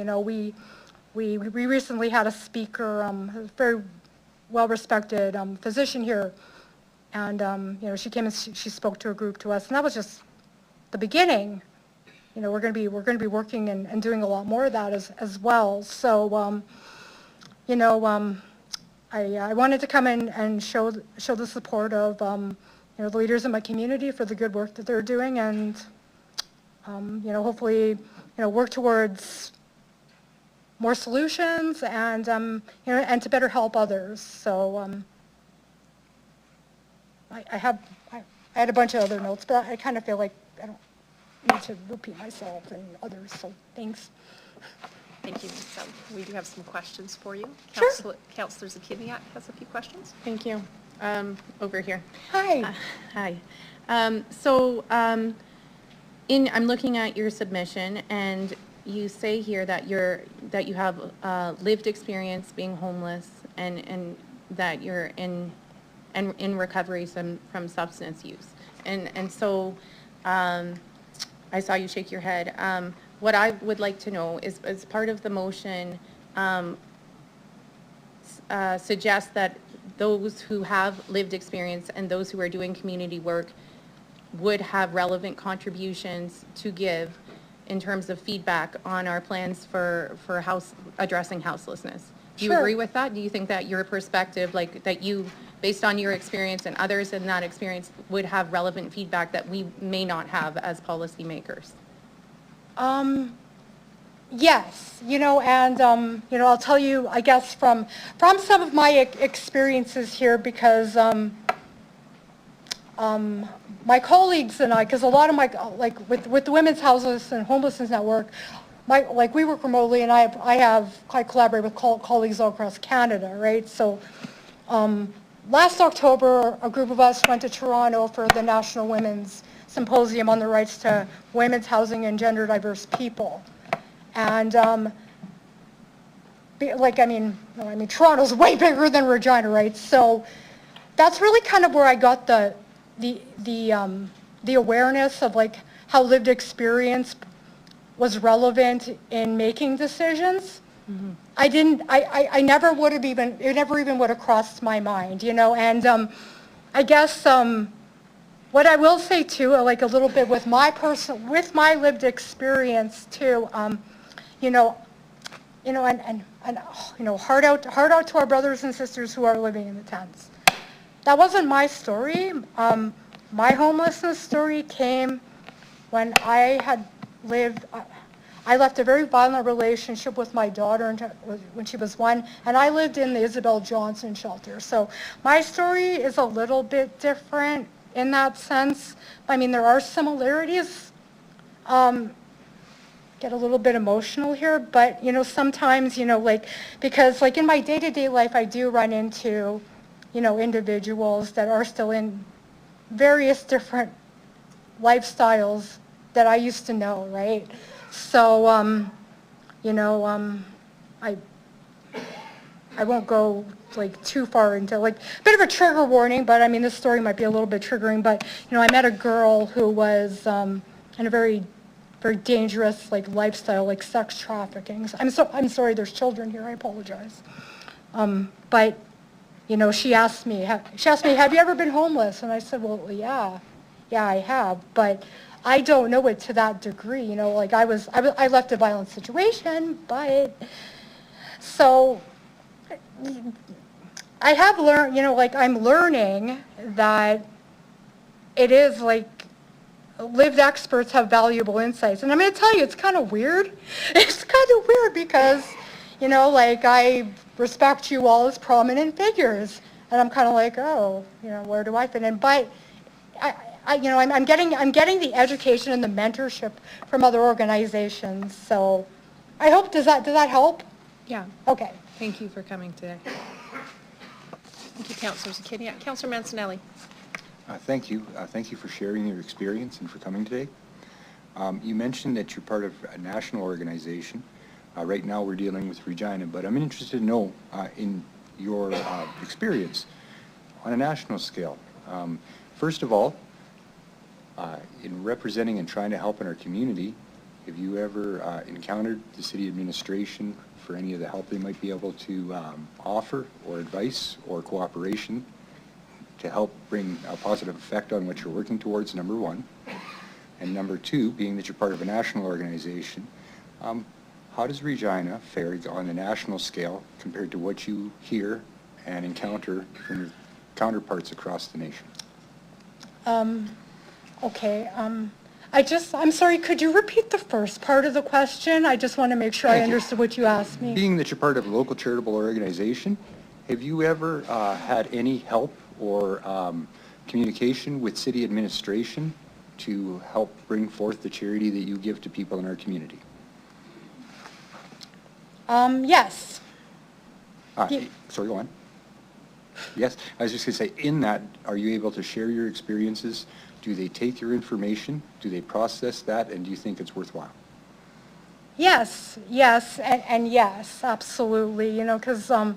[SPEAKER 2] We recently had a speaker, a very well-respected physician here, and she came and she spoke to a group to us, and that was just the beginning. We're going to be working and doing a lot more of that as well. So, I wanted to come in and show the support of the leaders in my community for the good work that they're doing, and hopefully work towards more solutions and and to better help others. So I had a bunch of other notes, but I kind of feel like I don't need to repeat myself and others. So thanks.
[SPEAKER 1] Thank you, Ms. Sell. We do have some questions for you.
[SPEAKER 2] Sure.
[SPEAKER 1] Councillor Zakiniak has a few questions.
[SPEAKER 12] Thank you. Over here.
[SPEAKER 2] Hi.
[SPEAKER 12] Hi. I'm looking at your submission, and you say here that you have lived experience being homeless, and that you're in recovery from substance use, and so I saw you shake your head. What I would like to know is, as part of the motion, suggest that those who have lived experience and those who are doing community work would have relevant contributions to give in terms of feedback on our plans for addressing houselessness. Do you
[SPEAKER 2] Sure.
[SPEAKER 12] agree with that? Do you think that your perspective, like that you, based on your experience and others in that experience, would have relevant feedback that we may not have as policymakers?
[SPEAKER 2] Yes, and I'll tell you, I guess from some of my experiences here, because my colleagues and I, because a lot of my, like with the Women's Houses and Homelessness Network, we work remotely, and I collaborate with colleagues all across Canada, right? So last October, a group of us went to Toronto for the National Women's Symposium on the Rights to Women's Housing and Gender Diverse People. And Toronto's way bigger than Regina, right? So that's really kind of where I got the awareness of like how lived experience was relevant in making decisions.
[SPEAKER 12] Mm-hmm.
[SPEAKER 2] I never would have it never even would have crossed my mind, and I guess what I will say too, like a little bit with my lived experience too, heart out to our brothers and sisters who are living in the tents. That wasn't my story. My homelessness story came when I left a very violent relationship with my daughter when she was 1, and I lived in the Isabel Johnson shelter. So my story is a little bit different in that sense. I mean, there are similarities. Get a little bit emotional here, but sometimes, because like in my day-to-day life, I do run into, individuals that are still in various different lifestyles that I used to know, right? So, I won't go like too far into like a bit of a trigger warning, but I mean, this story might be a little bit triggering, but I met a girl who was in a very, very dangerous like lifestyle, like sex trafficking. I'm sorry, there's children here, I apologize. But she asked me, have you ever been homeless? And I said, well, yeah, I have, but I don't know it to that degree, like I left a violent situation, but so I have learned, like I'm learning that it is like lived experts have valuable insights. And I'm going to tell you, it's kind of weird. It's kind of weird because, like I respect you all as prominent figures. And I'm kind of like, oh, where do I fit in? But I'm getting the education and the mentorship from other organizations. So I hope, does that help?
[SPEAKER 12] Yeah.
[SPEAKER 2] Okay.
[SPEAKER 1] Thank you for coming today. Thank you, Councillor Zakiniak. Councillor Mancinelli.
[SPEAKER 7] Thank you. Thank you for sharing your experience and for coming today. You mentioned that you're part of a national organization. Right now we're dealing with Regina, but I'm interested to know in your experience, on a national scale. First of all, in representing and trying to help in our community, have you ever encountered the city administration for any of the help they might be able to offer, or advice, or cooperation to help bring a positive effect on what you're working towards, number one? And number two, being that you're part of a national organization, how does Regina fare on the national scale compared to what you hear and encounter from your counterparts across the nation?
[SPEAKER 2] Okay, I'm sorry, could you repeat the first part of the question? I just want to make sure I understood what you asked me.
[SPEAKER 7] Being that you're part of a local charitable organization, have you ever had any help or communication with city administration to help bring forth the charity that you give to people in our community?
[SPEAKER 2] Yes.
[SPEAKER 7] Sorry, go on. Yes, I was just going to say, in that, are you able to share your experiences? Do they take your information? Do they process that? And do you think it's worthwhile?
[SPEAKER 2] Yes, and yes, absolutely, you know, because kind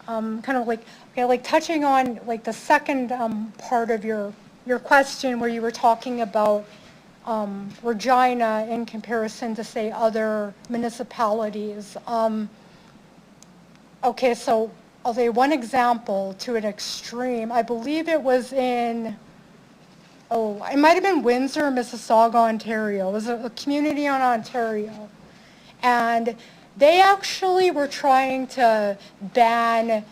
[SPEAKER 2] of like, okay, like touching on like the second part of your question where you were talking about Regina in comparison to, say, other municipalities. Okay, so I'll say one example to an extreme. I believe it was in, it might have been Windsor, Mississauga, Ontario. It was a community in Ontario. And they actually were trying to ban,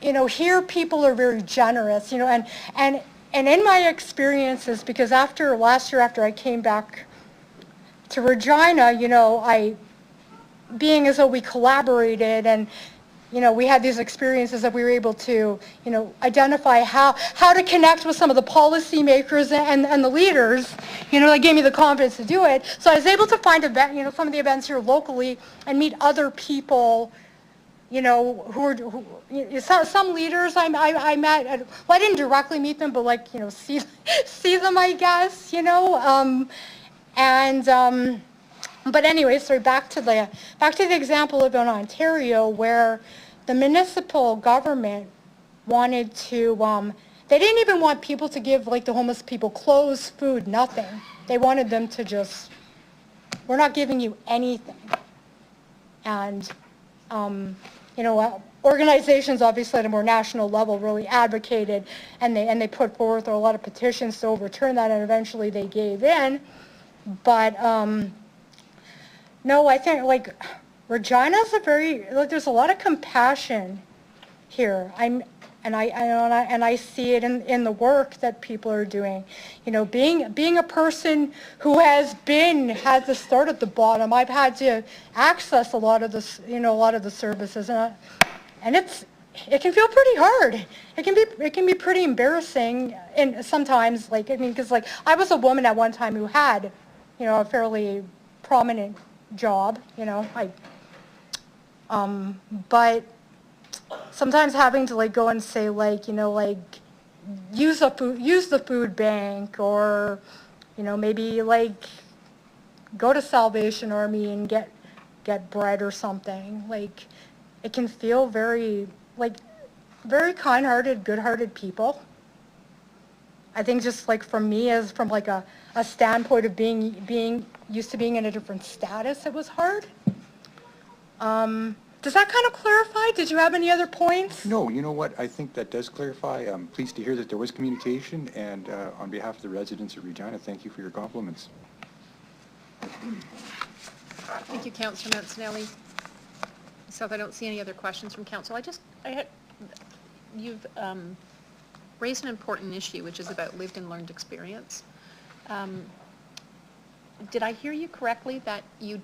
[SPEAKER 2] you know, here people are very generous, you know, and in my experiences, because last year after I came back to Regina, you know, being as though we collaborated and, you know, we had these experiences that we were able to, you know, identify how to connect with some of the policymakers and the leaders, you know, that gave me the confidence to do it. So I was able to find some of the events here locally and meet other people, you know, some leaders I met. Well, I didn't directly meet them, but like, you know, see them, I guess, you know, but anyway, so back to the example of in Ontario where the municipal government wanted to, they didn't even want people to give like the homeless people clothes, food, nothing. They wanted them to just, we're not giving you anything. And, you know, organizations obviously at a more national level really advocated and they put forth a lot of petitions to overturn that, and eventually they gave in. But, no, I think like Regina's there's a lot of compassion here. And I see it in the work that people are doing. You know, being a person who has to start at the bottom, I've had to access a lot of the services, and it can feel pretty hard. It can be pretty embarrassing, and sometimes because I was a woman at one time who had, you know, a fairly prominent job, you know, but sometimes having to go and say you know, use the food bank, or, you know, maybe go to Salvation Army and get bread or something. It can feel very kind-hearted, good-hearted people. I think just from me, as from a standpoint of being used to being in a different status, it was hard. Does that kind of clarify? Did you have any other points?
[SPEAKER 7] No, you know what? I think that does clarify. I'm pleased to hear that there was communication, and on behalf of the residents of Regina, thank you for your compliments.
[SPEAKER 1] Thank you, Councillor Mancinelli. So if I don't see any other questions from council, you've raised an important issue, which is about lived and learned experience. Did I hear you correctly that you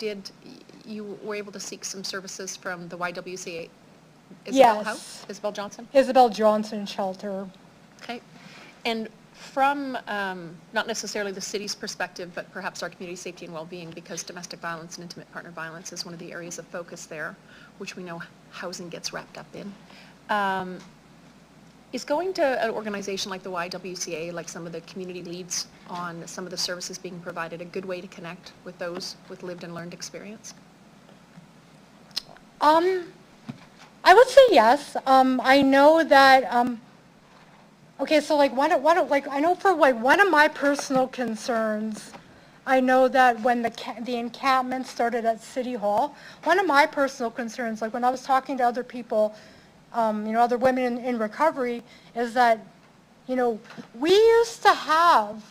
[SPEAKER 1] were able to seek some services from the YWCA?
[SPEAKER 2] Yes.
[SPEAKER 1] Isabel Johnson?
[SPEAKER 2] Isabel Johnson Shelter.
[SPEAKER 1] Okay. And from not necessarily the city's perspective, but perhaps our community safety and well-being, because domestic violence and intimate partner violence is one of the areas of focus there, which we know housing gets wrapped up in. Is going to an organization like the YWCA, like some of the community leads on some of the services being provided, a good way to connect with those with lived and learned experience?
[SPEAKER 2] I would say yes. I know that, okay, so like I know for like one of my personal concerns, I know that when the encampment started at City Hall, one of my personal concerns, like when I was talking to other people, other women in recovery, is that, we used to have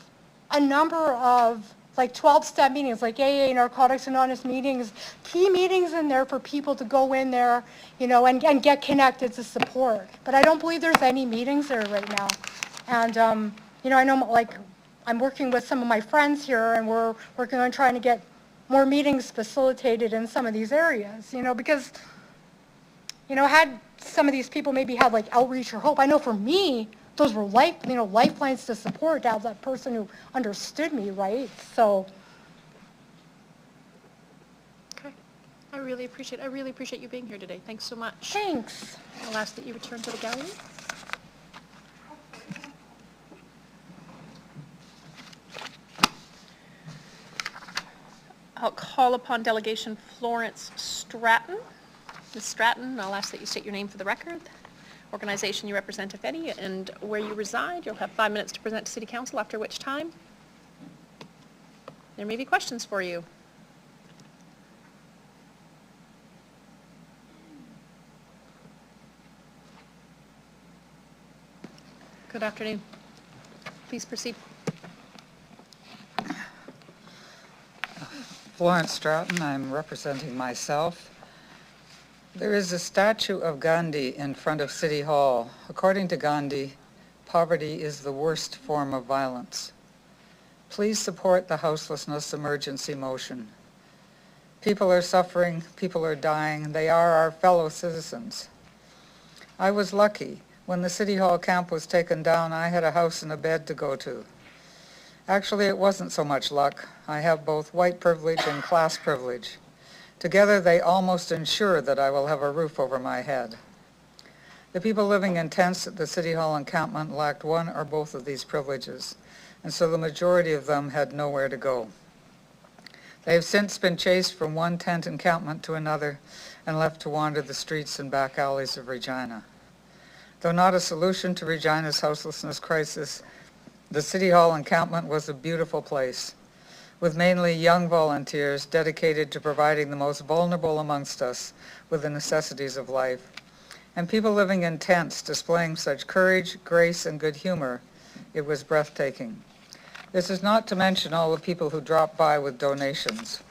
[SPEAKER 2] a number of like 12-step meetings, like AA, Narcotics Anonymous meetings, key meetings in there for people to go in there, and get connected to support. But I don't believe there's any meetings there right now. And, I know like I'm working with some of my friends here and we're working on trying to get more meetings facilitated in some of these areas, because, had some of these people maybe had like outreach or hope. I know for me, those were lifelines to support, to have that person who understood me, right? So.
[SPEAKER 1] Okay. I really appreciate you being here today. Thanks so much.
[SPEAKER 2] Thanks.
[SPEAKER 1] I'll ask that you return to the gallery. I'll call upon Delegation Florence Stratton. Ms. Stratton, I'll ask that you state your name for the record, organization you represent, if any, and where you reside. You'll have 5 minutes to present to City Council, after which time there may be questions for you. Good afternoon. Please proceed.
[SPEAKER 11] Florence Stratton, I'm representing myself. There is a statue of Gandhi in front of City Hall. According to Gandhi, poverty is the worst form of violence. Please support the houselessness emergency motion. People are suffering, people are dying, they are our fellow citizens. I was lucky. When the City Hall camp was taken down, I had a house and a bed to go to. Actually, it wasn't so much luck. I have both white privilege and class privilege. Together, they almost ensure that I will have a roof over my head. The people living in tents at the City Hall encampment lacked one or both of these privileges, and so the majority of them had nowhere to go. They have since been chased from one tent encampment to another and left to wander the streets and back alleys of Regina. Though not a solution to Regina's houselessness crisis, the City Hall encampment was a beautiful place, with mainly young volunteers dedicated to providing the most vulnerable amongst us with the necessities of life, and people living in tents displaying such courage, grace, and good humor. It was breathtaking. This is not to mention all the people who dropped by with donations.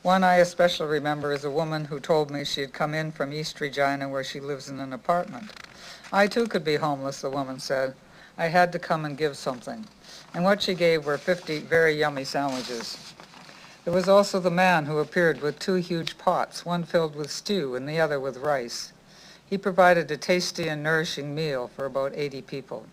[SPEAKER 11] One I especially remember is a woman who told me she had come in from East Regina, where she lives in an apartment. I too could be homeless, the woman said. I had to come and give something. And what she gave were 50 very yummy sandwiches. There was also the man who appeared with 2 huge pots, one filled with stew and the other with rice. He provided a tasty and nourishing meal for about 80 people.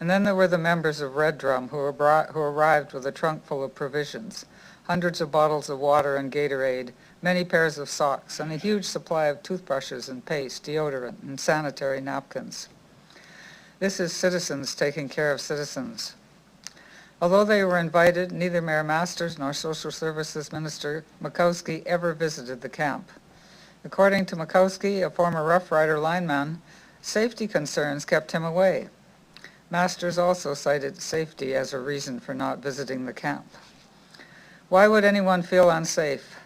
[SPEAKER 11] And then there were the members of Red Drum who arrived with a trunk full of provisions, hundreds of bottles of water and Gatorade, many pairs of socks, and a huge supply of toothbrushes and paste, deodorant, and sanitary napkins. This is citizens taking care of citizens. Although they were invited, neither Mayor Masters nor Social Services Minister Makowski ever visited the camp. According to Makowski, a former Rough Rider lineman, safety concerns kept him away. Masters also cited safety as a reason for not visiting the camp. Why would anyone feel unsafe?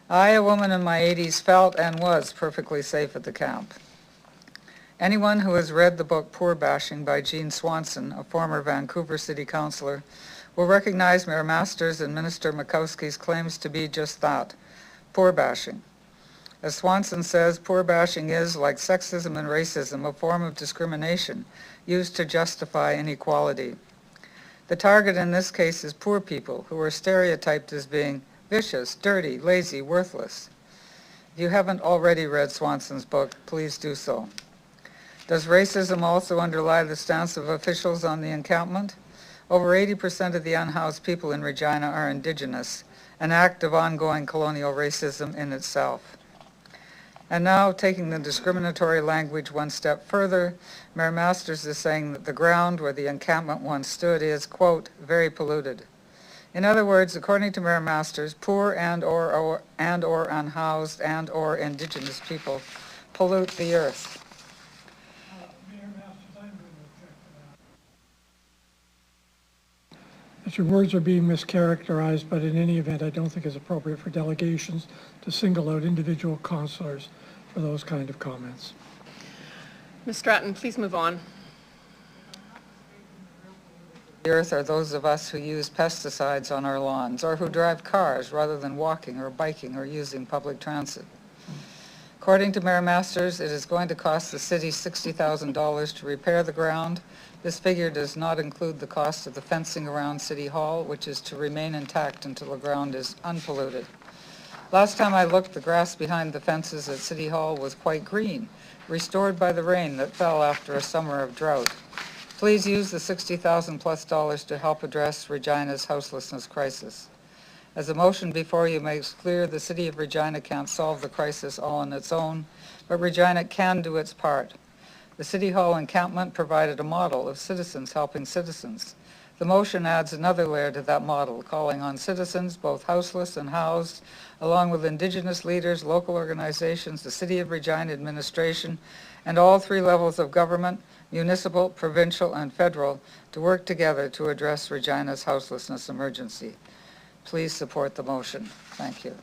[SPEAKER 11] I, a woman in my 80s, felt and was perfectly safe at the camp. Anyone who has read the book Poor Bashing by Jean Swanson, a former Vancouver City Councillor, will recognize Mayor Masters and Minister Makowski's claims to be just that, poor bashing. As Swanson says, poor bashing is, like sexism and racism, a form of discrimination used to justify inequality. The target in this case is poor people who are stereotyped as being vicious, dirty, lazy, worthless. If you haven't already read Swanson's book, please do so. Does racism also underlie the stance of officials on the encampment? Over 80% of the unhoused people in Regina are Indigenous, an act of ongoing colonial racism in itself. And now, taking the discriminatory language one step further, Mayor Masters is saying that the ground where the encampment once stood is, quote, very polluted. In other words, according to Mayor Masters, poor and or unhoused and or Indigenous people pollute the earth.
[SPEAKER 21] That your words are being mischaracterized, but in any event, I don't think it's appropriate for delegations to single out individual councillors for those kind of comments.
[SPEAKER 1] Ms. Stratton, please move on.
[SPEAKER 11] The earth are those of us who use pesticides on our lawns or who drive cars rather than walking or biking or using public transit. According to Mayor Masters, it is going to cost the city $60,000 to repair the ground. This figure does not include the cost of the fencing around City Hall, which is to remain intact until the ground is unpolluted. Last time I looked, the grass behind the fences at City Hall was quite green, restored by the rain that fell after a summer of drought. Please use the $60,000+ to help address Regina's houselessness crisis. As the motion before you makes clear, the City of Regina can't solve the crisis all on its own, but Regina can do its part. The City Hall encampment provided a model of citizens helping citizens. The motion adds another layer to that model, calling on citizens, both houseless and housed, along with Indigenous leaders, local organizations, the City of Regina administration, and all three levels of government, municipal, provincial, and federal, to work together to address Regina's houselessness emergency. Please support the motion. Thank you.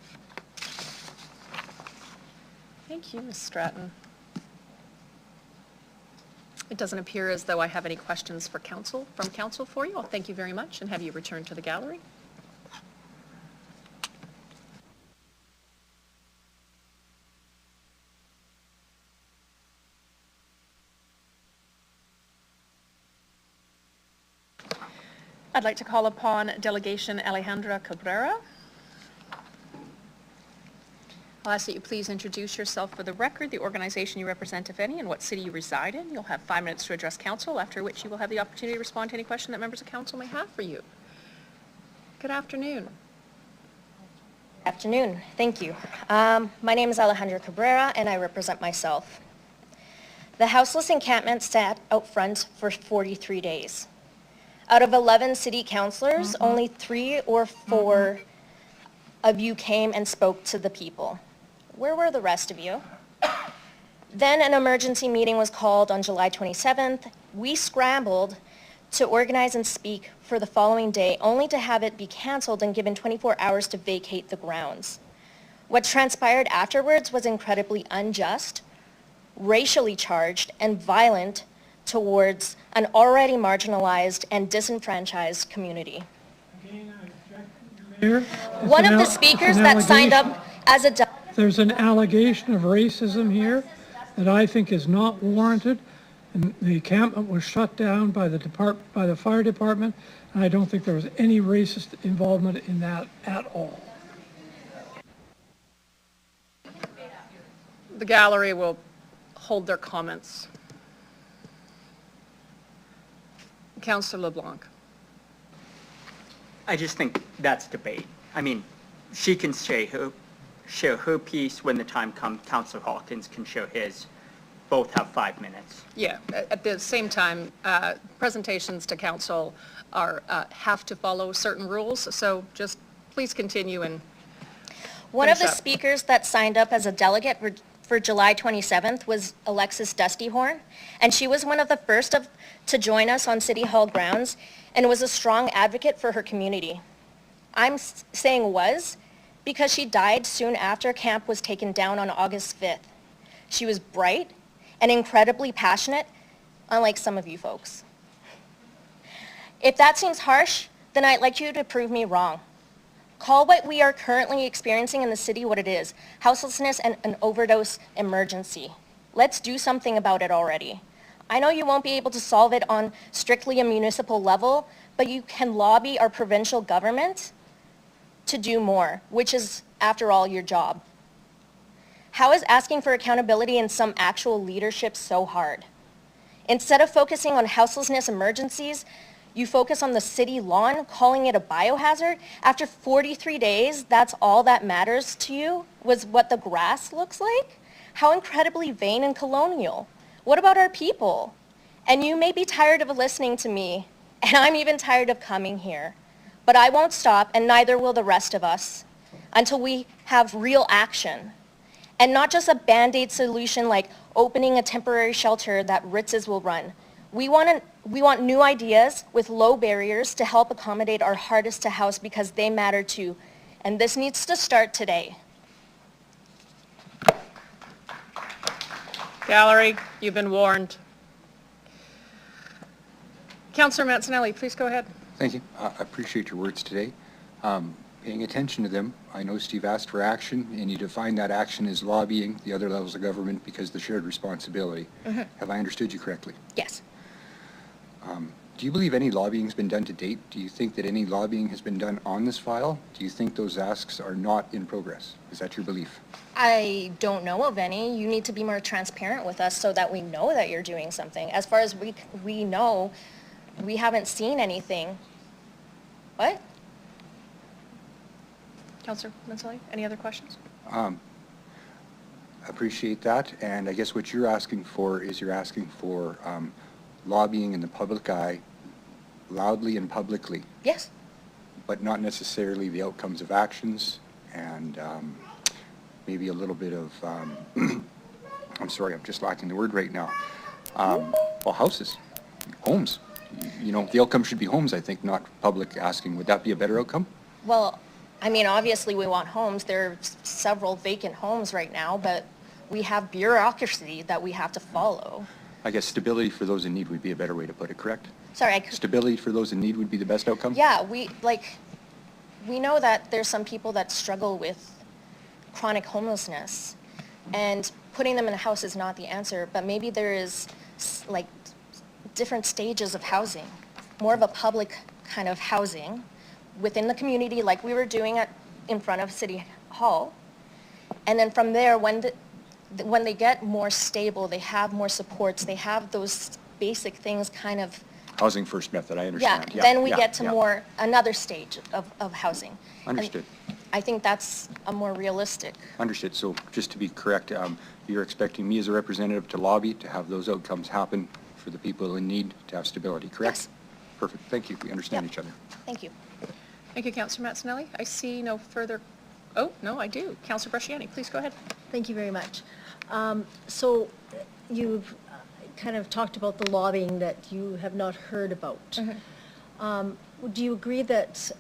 [SPEAKER 1] Thank you, Ms. Stratton. It doesn't appear as though I have any questions from council for you. I'll thank you very much and have you return to the gallery. I'd like to call upon Delegation Alejandra Cabrera. I'll ask that you please introduce yourself for the record, the organization you represent, if any, and what city you reside in. You'll have 5 minutes to address council, after which you will have the opportunity to respond to any question that members of council may have for you. Good afternoon.
[SPEAKER 10] Afternoon. Thank you. My name is Alejandra Cabrera, and I represent myself. The houseless encampment sat out front for 43 days. Out of 11 city councilors, only 3 or 4 of you came and spoke to the people. Where were the rest of you? Then an emergency meeting was called on July 27th. We scrambled to organize and speak for the following day, only to have it be canceled and given 24 hours to vacate the grounds. What transpired afterwards was incredibly unjust, racially charged, and violent towards an already marginalized and disenfranchised community.
[SPEAKER 21] Mayor,
[SPEAKER 10] One of the speakers that signed up as a...
[SPEAKER 21] There's an allegation of racism here that I think is not warranted. And the encampment was shut down by the fire department, and I don't think there was any racist involvement in that at all.
[SPEAKER 1] The gallery will hold their comments. Councillor LeBlanc.
[SPEAKER 16] I just think that's debate. I mean, she can share her piece when the time comes. Councillor Hawkins can share his. Both have 5 minutes.
[SPEAKER 1] Yeah, at the same time, presentations to council are have to follow certain rules, so just please continue and
[SPEAKER 10] One of the speakers that signed up as a delegate for July 27th was Alexis Dustyhorn, and she was one of the first to join us on City Hall grounds and was a strong advocate for her community. I'm saying was because she died soon after camp was taken down on August 5th. She was bright and incredibly passionate, unlike some of you folks. If that seems harsh, then I'd like you to prove me wrong. Call what we are currently experiencing in the city what it is, houselessness and an overdose emergency. Let's do something about it already. I know you won't be able to solve it on strictly a municipal level, but you can lobby our provincial government to do more, which is, after all, your job. How is asking for accountability and some actual leadership so hard? Instead of focusing on houselessness emergencies, you focus on the city lawn, calling it a biohazard. After 43 days, that's all that matters to you, was what the grass looks like? How incredibly vain and colonial. What about our people? And you may be tired of listening to me, and I'm even tired of coming here. But I won't stop, and neither will the rest of us, until we have real action. And not just a Band-Aid solution like opening a temporary shelter that Ritz's will run. We want new ideas with low barriers to help accommodate our hardest to house because they matter too. And this needs to start today.
[SPEAKER 1] Gallery, you've been warned. Councillor Mancinelli, please go ahead.
[SPEAKER 7] Thank you. I appreciate your words today. Paying attention to them, I noticed you've asked for action, and you define that action as lobbying the other levels of government because of the shared responsibility. Have I understood you correctly?
[SPEAKER 10] Yes.
[SPEAKER 7] Do you believe any lobbying has been done to date? Do you think that any lobbying has been done on this file? Do you think those asks are not in progress? Is that your belief?
[SPEAKER 10] I don't know of any. You need to be more transparent with us so that we know that you're doing something. As far as we know, we haven't seen anything. What?
[SPEAKER 1] Councillor Mancinelli, any other questions?
[SPEAKER 7] Appreciate that, and I guess what you're asking for is you're asking for lobbying in the public eye, loudly and publicly.
[SPEAKER 10] Yes.
[SPEAKER 7] But not necessarily the outcomes of actions, and maybe a little bit of, I'm sorry, I'm just lacking the word right now. Well, houses, homes. You know, the outcome should be homes, I think, not public asking. Would that be a better outcome?
[SPEAKER 10] Well, I mean, obviously we want homes. There are several vacant homes right now, but we have bureaucracy that we have to follow.
[SPEAKER 7] I guess stability for those in need would be a better way to put it, correct?
[SPEAKER 10] Sorry,
[SPEAKER 7] Stability for those in need would be the best outcome?
[SPEAKER 10] yeah, we know that there's some people that struggle with chronic homelessness, and putting them in a house is not the answer, but maybe there is like different stages of housing, more of a public kind of housing within the community like we were doing in front of City Hall. And then from there, when they get more stable, they have more supports, they have those basic things kind of.
[SPEAKER 7] Housing first method, I understand.
[SPEAKER 10] Yeah, then we get to another stage of housing.
[SPEAKER 7] Understood.
[SPEAKER 10] And I think that's a more realistic.
[SPEAKER 7] Understood. So just to be correct, you're expecting me as a representative to lobby to have those outcomes happen for the people in need to have stability, correct?
[SPEAKER 10] Yes.
[SPEAKER 7] Perfect. Thank you. We understand each other.
[SPEAKER 10] Thank you.
[SPEAKER 1] Thank you, Councillor Mancinelli. I see no further, oh, no, I do. Councillor Bresciani, please go ahead.
[SPEAKER 9] Thank you very much. So you've kind of talked about the lobbying that you have not heard about. Do you agree that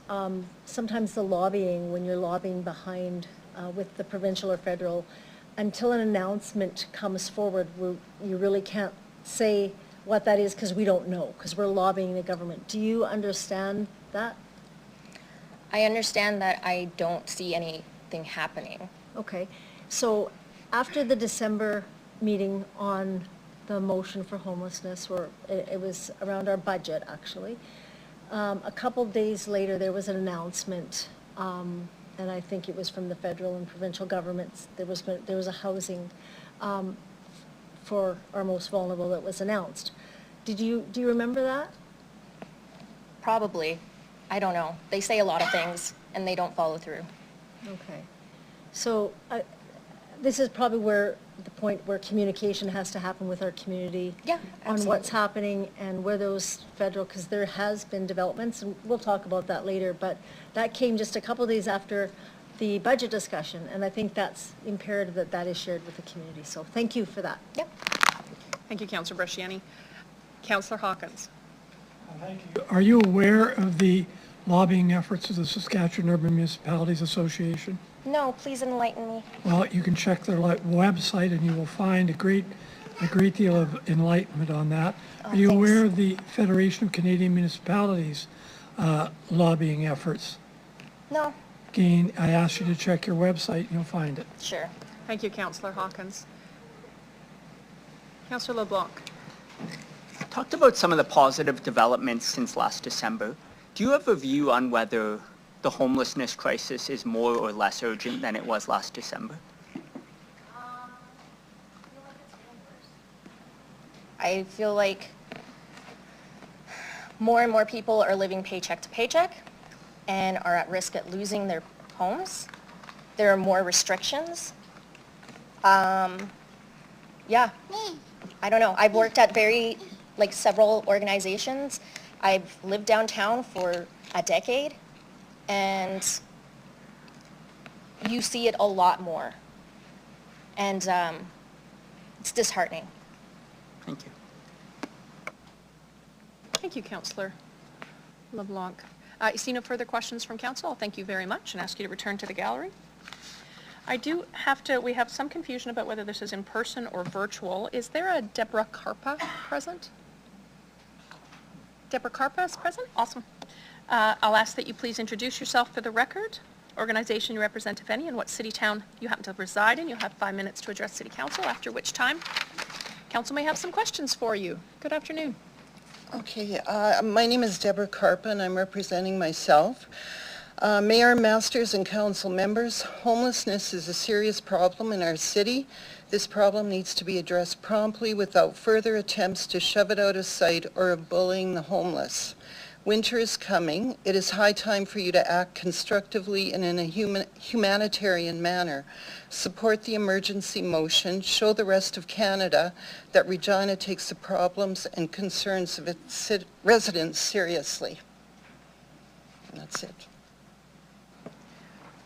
[SPEAKER 9] sometimes the lobbying, when you're lobbying behind with the provincial or federal, until an announcement comes forward, you really can't say what that is because we don't know, because we're lobbying the government. Do you understand that?
[SPEAKER 10] I understand that I don't see anything happening.
[SPEAKER 9] Okay. So after the December meeting on the motion for homelessness, or it was around our budget, actually, a couple days later, there was an announcement, and I think it was from the federal and provincial governments. There was a housing for our most vulnerable that was announced. Do you remember that?
[SPEAKER 10] Probably. I don't know. They say a lot of things and they don't follow through.
[SPEAKER 9] Okay. So this is probably where the point where communication has to happen with our community.
[SPEAKER 10] Yeah,
[SPEAKER 9] on what's happening and where those federal, because there has been developments, and we'll talk about that later, but that came just a couple days after the budget discussion, and I think that's imperative that that is shared with the community. So thank you for that.
[SPEAKER 10] Yep.
[SPEAKER 1] Thank you, Councillor Bresciani. Councillor Hawkins.
[SPEAKER 21] Are you aware of the lobbying efforts of the Saskatchewan Urban Municipalities Association?
[SPEAKER 10] No, please enlighten me.
[SPEAKER 21] Well, you can check their website and you will find a great deal of enlightenment on that. Are you aware of the Federation of Canadian Municipalities lobbying efforts?
[SPEAKER 10] No.
[SPEAKER 21] Again, I asked you to check your website and you'll find it.
[SPEAKER 10] Sure.
[SPEAKER 1] Thank you, Councillor Hawkins. Councillor LeBlanc.
[SPEAKER 16] Talked about some of the positive developments since last December. Do you have a view on whether the homelessness crisis is more or less urgent than it was last December?
[SPEAKER 10] I feel like more and more people are living paycheck to paycheck and are at risk at losing their homes. There are more restrictions. Yeah, I don't know. I've worked at several organizations. I've lived downtown for a decade, and you see it a lot more. and it's disheartening.
[SPEAKER 16] Thank you.
[SPEAKER 1] Thank you, Councillor LeBlanc. I see no further questions from council. I'll thank you very much and ask you to return to the gallery. We have some confusion about whether this is in person or virtual. Is there a Deborah Carpa present? Deborah Carpa is present? Awesome. I'll ask that you please introduce yourself for the record, organization you represent, if any, and what city town you happen to reside in. You'll have 5 minutes to address City Council, after which time council may have some questions for you. Good afternoon.
[SPEAKER 14] Okay, my name is Deborah Carpa, and I'm representing myself. Mayor, Masters, and council members, homelessness is a serious problem in our city. This problem needs to be addressed promptly without further attempts to shove it out of sight or of bullying the homeless. Winter is coming. It is high time for you to act constructively and in a humanitarian manner. Support the emergency motion. Show the rest of Canada that Regina takes the problems and concerns of its residents seriously. And that's it.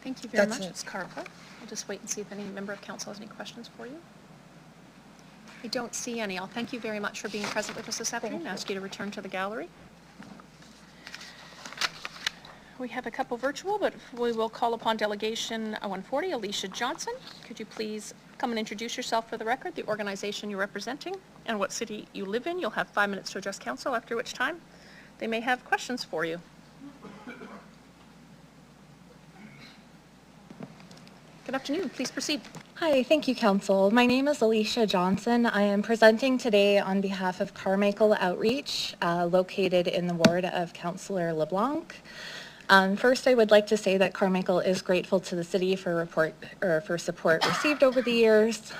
[SPEAKER 1] Thank you very
[SPEAKER 14] That's
[SPEAKER 1] much,
[SPEAKER 14] it.
[SPEAKER 1] Ms. Carpa. I'll just wait and see if any member of council has any questions for you. I don't see any. I'll thank you very much for being present with us this afternoon and ask you to return to the gallery. We have a couple virtual, but we will call upon Delegation 140, Alicia Johnson. Could you please come and introduce yourself for the record, the organization you're representing, and what city you live in? You'll have 5 minutes to address council, after which time they may have questions for you. Good afternoon. Please proceed.
[SPEAKER 15] Hi, thank you, Council. My name is Alicia Johnson. I am presenting today on behalf of Carmichael Outreach, located in the ward of Councillor LeBlanc. First, I would like to say that Carmichael is grateful to the city for support received over the years.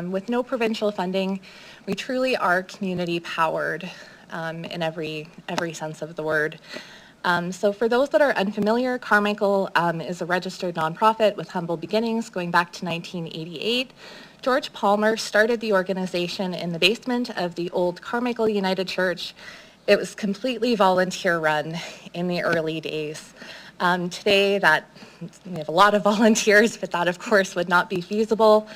[SPEAKER 15] With no provincial funding, we truly are community powered in every sense of the word. So for those that are unfamiliar, Carmichael is a registered nonprofit with humble beginnings going back to 1988. George Palmer started the organization in the basement of the old Carmichael United Church. It was completely volunteer run in the early days. Today we have a lot of volunteers, but that of course would not be feasible.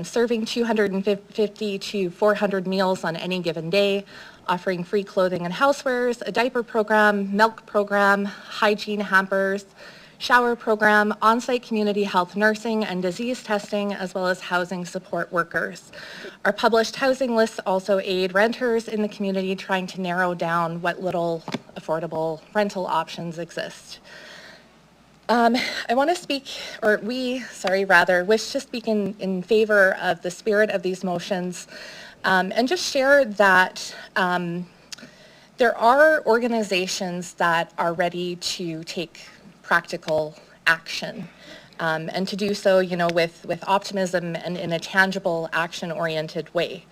[SPEAKER 15] Serving 250 to 400 meals on any given day, offering free clothing and housewares, a diaper program, milk program, hygiene hampers, shower program, on-site community health nursing and disease testing, as well as housing support workers. Our published housing lists also aid renters in the community trying to narrow down what little affordable rental options exist. I want to speak, or wish to speak in favor of the spirit of these motions and just share that there are organizations that are ready to take practical action and to do so, with optimism and in a tangible, action-oriented way.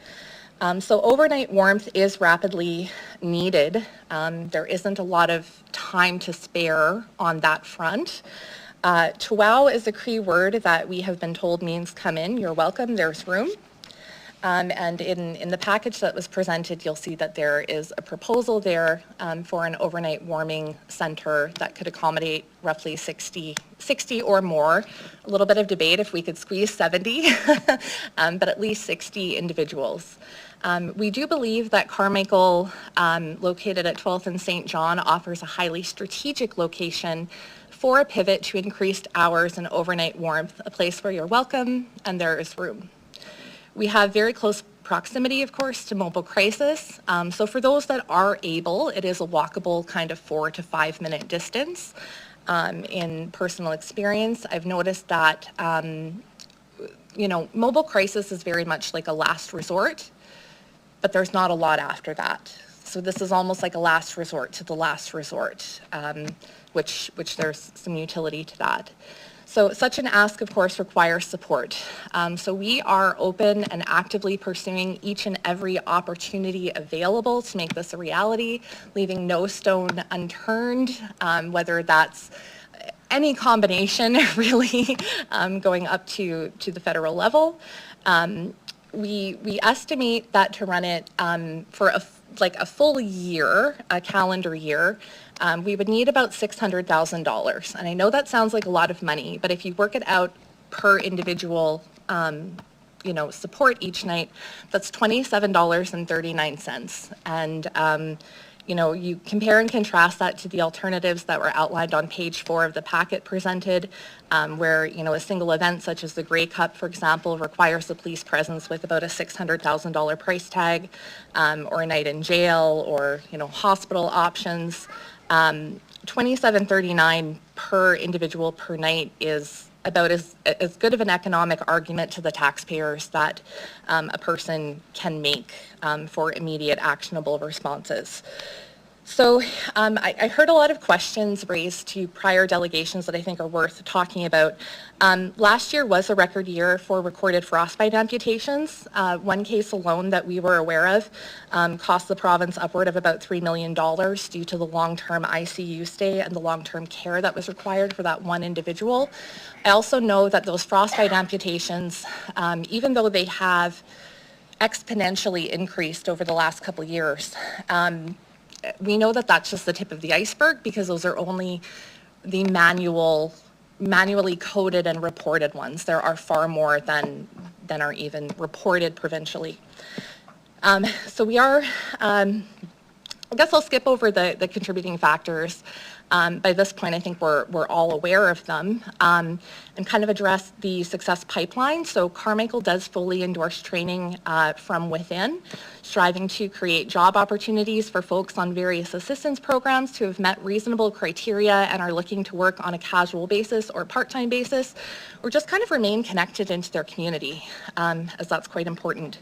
[SPEAKER 15] So overnight warmth is rapidly needed. There isn't a lot of time to spare on that front. Tuwau is a Cree word that we have been told means come in, you're welcome, there's room. And in the package that was presented, you'll see that there is a proposal there for an overnight warming center that could accommodate roughly 60 or more. A little bit of debate if we could squeeze 70, but at least 60 individuals. We do believe that Carmichael, located at 12th and St. John, offers a highly strategic location for a pivot to increased hours and overnight warmth, a place where you're welcome and there is room. We have very close proximity, of course, to mobile crisis. So for those that are able, it is a walkable kind of 4 to 5 minute distance. In personal experience, I've noticed that, mobile crisis is very much like a last resort, but there's not a lot after that. So this is almost like a last resort to the last resort, which there's some utility to that. So such an ask, of course, requires support. So we are open and actively pursuing each and every opportunity available to make this a reality, leaving no stone unturned, whether that's any combination, really, going up to the federal level. We estimate that to run it for a full year, a calendar year, we would need about $600,000. And I know that sounds like a lot of money, but if you work it out per individual support each night, that's $27.39. And, you compare and contrast that to the alternatives that were outlined on page 4 of the packet presented, where, a single event such as the Grey Cup, for example, requires the police presence with about a $600,000 price tag, or a night in jail, or, hospital options. $27.39 per individual per night is about as good of an economic argument to the taxpayers that a person can make for immediate actionable responses. So I heard a lot of questions raised to prior delegations that I think are worth talking about. Last year was a record year for recorded frostbite amputations. One case alone that we were aware of cost the province upward of about $3 million due to the long-term ICU stay and the long-term care that was required for that one individual. I also know that those frostbite amputations, even though they have exponentially increased over the last couple of years, we know that that's just the tip of the iceberg because those are only the manually coded and reported ones. There are far more than are even reported provincially. So we are, I guess I'll skip over the contributing factors. By this point, I think we're all aware of them, and kind of address the success pipeline. So Carmichael does fully endorse training from within, striving to create job opportunities for folks on various assistance programs who have met reasonable criteria and are looking to work on a casual basis or part-time basis, or just kind of remain connected into their community, as that's quite important.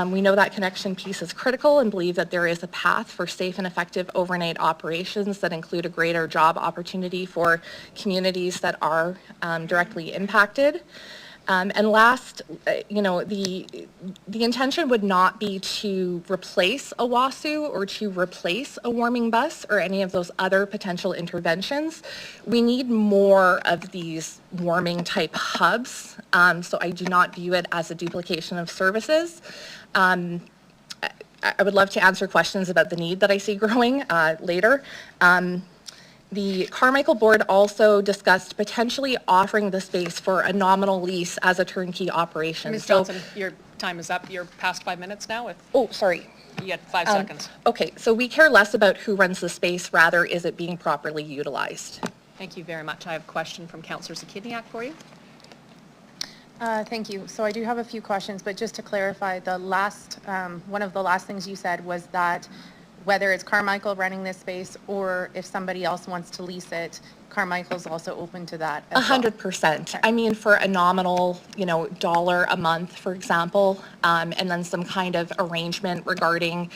[SPEAKER 15] We know that connection piece is critical and believe that there is a path for safe and effective overnight operations that include a greater job opportunity for communities that are directly impacted. And last, the intention would not be to replace a WASU or to replace a warming bus or any of those other potential interventions. We need more of these warming type hubs, so I do not view it as a duplication of services. I would love to answer questions about the need that I see growing later. The Carmichael board also discussed potentially offering the space for a nominal lease as a turnkey operation.
[SPEAKER 1] Ms. Johnson, your time is up. You're past 5 minutes now.
[SPEAKER 15] Oh, sorry.
[SPEAKER 1] You get 5 seconds.
[SPEAKER 15] Okay, so we care less about who runs the space, rather is it being properly utilized?
[SPEAKER 1] Thank you very much. I have a question from Councillor Zakidniak for you.
[SPEAKER 12] Thank you. So I do have a few questions, but just to clarify, the last, one of the last things you said was that whether it's Carmichael running this space or if somebody else wants to lease it, Carmichael's also open to that as well.
[SPEAKER 15] 100%. I mean, for a nominal, dollar a month, for example, and then some kind of arrangement regarding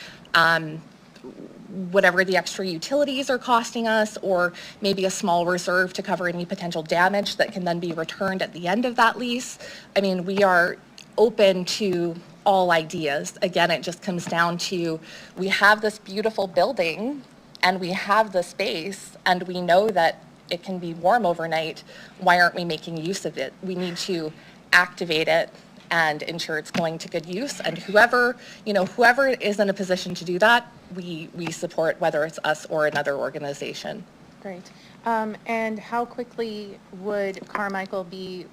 [SPEAKER 15] whatever the extra utilities are costing us, or maybe a small reserve to cover any potential damage that can then be returned at the end of that lease. I mean, we are open to all ideas. Again, it just comes down to, we have this beautiful building and we have the space and we know that it can be warm overnight. Why aren't we making use of it? We need to activate it and ensure it's going to good use. And whoever is in a position to do that, we support, whether it's us or another organization.
[SPEAKER 12] Great. And how quickly would Carmichael be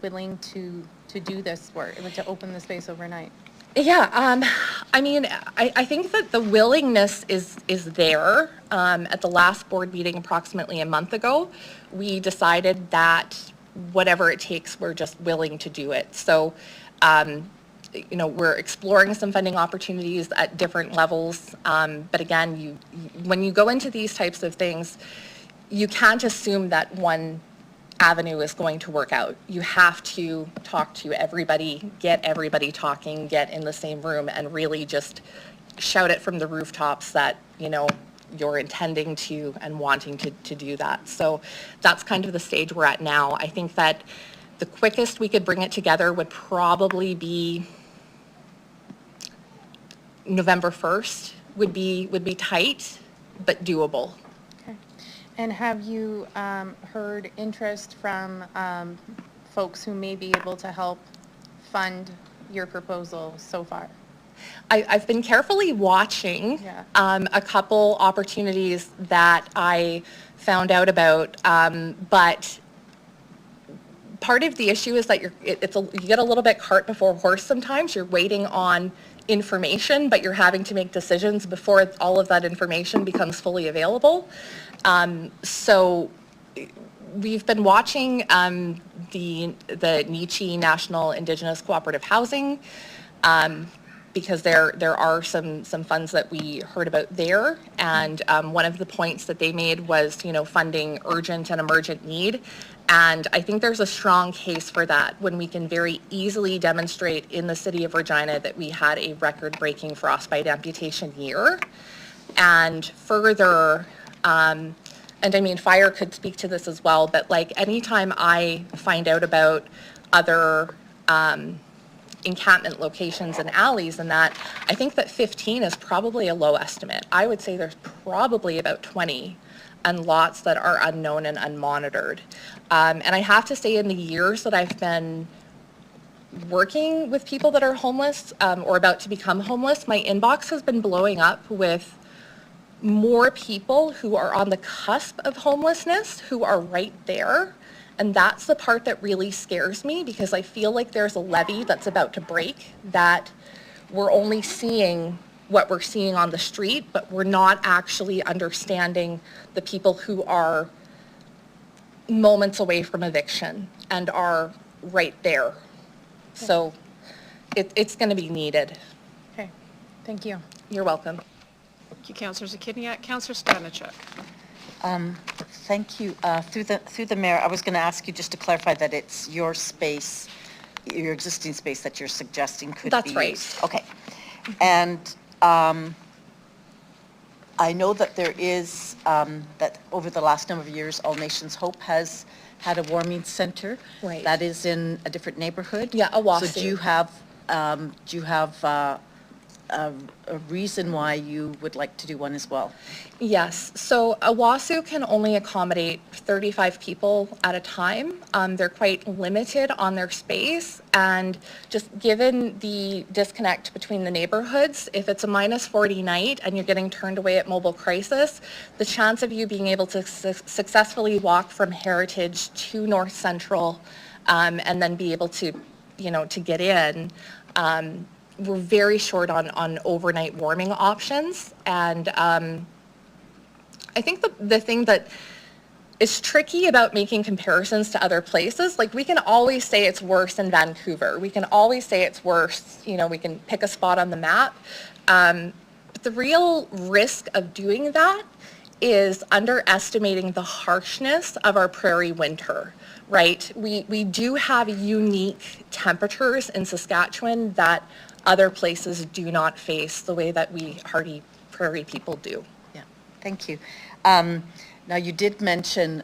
[SPEAKER 12] willing to do this work, to open the space overnight?
[SPEAKER 15] Yeah, I mean, I think that the willingness is there. At the last board meeting approximately a month ago, we decided that whatever it takes, we're just willing to do it. So, we're exploring some funding opportunities at different levels. But again, when you go into these types of things, you can't assume that one avenue is going to work out. You have to talk to everybody, get everybody talking, get in the same room, and really just shout it from the rooftops that, you're intending to and wanting to do that. So that's kind of the stage we're at now. I think that the quickest we could bring it together would probably be November 1st would be tight, but doable.
[SPEAKER 12] And have you heard interest from folks who may be able to help fund your proposal so far?
[SPEAKER 15] I've been carefully watching a couple opportunities that I found out about, but part of the issue is that you get a little bit cart before horse sometimes. You're waiting on information, but you're having to make decisions before all of that information becomes fully available. So we've been watching the Nietzsche National Indigenous Cooperative Housing because there are some funds that we heard about there, and one of the points that they made was, you know, funding urgent and emergent need. And I think there's a strong case for that when we can very easily demonstrate in the city of Regina that we had a record-breaking frostbite amputation year. And further, and I mean, fire could speak to this as well, but like anytime I find out about other encampment locations and alleys and that, I think that 15 is probably a low estimate. I would say there's probably about 20 and lots that are unknown and unmonitored. And I have to say, in the years that I've been working with people that are homeless or about to become homeless, my inbox has been blowing up with more people who are on the cusp of homelessness, who are right there. And that's the part that really scares me, because I feel like there's a levee that's about to break, that we're only seeing what we're seeing on the street, but we're not actually understanding the people who are moments away from eviction and are right there. So it's going to be needed.
[SPEAKER 12] Okay, thank you.
[SPEAKER 15] You're welcome.
[SPEAKER 1] Thank you, Councillor Zakiniak. Councillor Stanachuk.
[SPEAKER 5] Thank you. Through the mayor, I was going to ask you just to clarify that it's your space, your existing space that you're suggesting could be
[SPEAKER 15] That's right.
[SPEAKER 5] used. Okay. And I know that there is, that over the last number of years, All Nations Hope has had a warming center.
[SPEAKER 15] Right.
[SPEAKER 5] That is in a different neighborhood.
[SPEAKER 15] Yeah, Owasso.
[SPEAKER 5] So do you have a reason why you would like to do one as well?
[SPEAKER 15] Yes, so Owasso can only accommodate 35 people at a time. They're quite limited on their space, and just given the disconnect between the neighborhoods, if it's a -40 night and you're getting turned away at Mobile Crisis, the chance of you being able to successfully walk from Heritage to North Central and then be able to, you know, to get in, we're very short on overnight warming options. And I think the thing that is tricky about making comparisons to other places, like we can always say it's worse in Vancouver. We can always say it's worse, you know, we can pick a spot on the map. But the real risk of doing that is underestimating the harshness of our prairie winter, right? We do have unique temperatures in Saskatchewan that other places do not face the way that we hardy prairie people do.
[SPEAKER 5] Yeah, thank you. Now, you did mention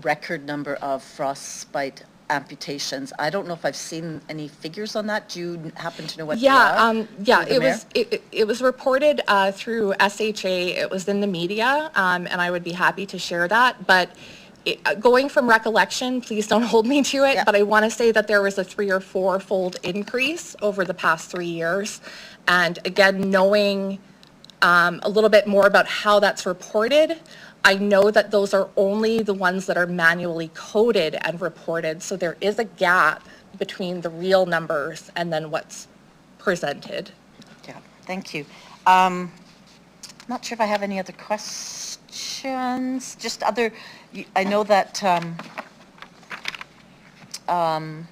[SPEAKER 5] record number of frostbite amputations. I don't know if I've seen any figures on that. Do you happen to know what they are?
[SPEAKER 15] Yeah, it was reported through SHA. It was in the media, and I would be happy to share that. But going from recollection, please don't hold me to it, but I want to say that there was a 3- or 4-fold increase over the past 3 years. And again, knowing a little bit more about how that's reported, I know that those are only the ones that are manually coded and reported. So there is a gap between the real numbers and then what's presented.
[SPEAKER 5] Yeah, thank you. I'm not sure if I have any other questions. Just other, I know that I'm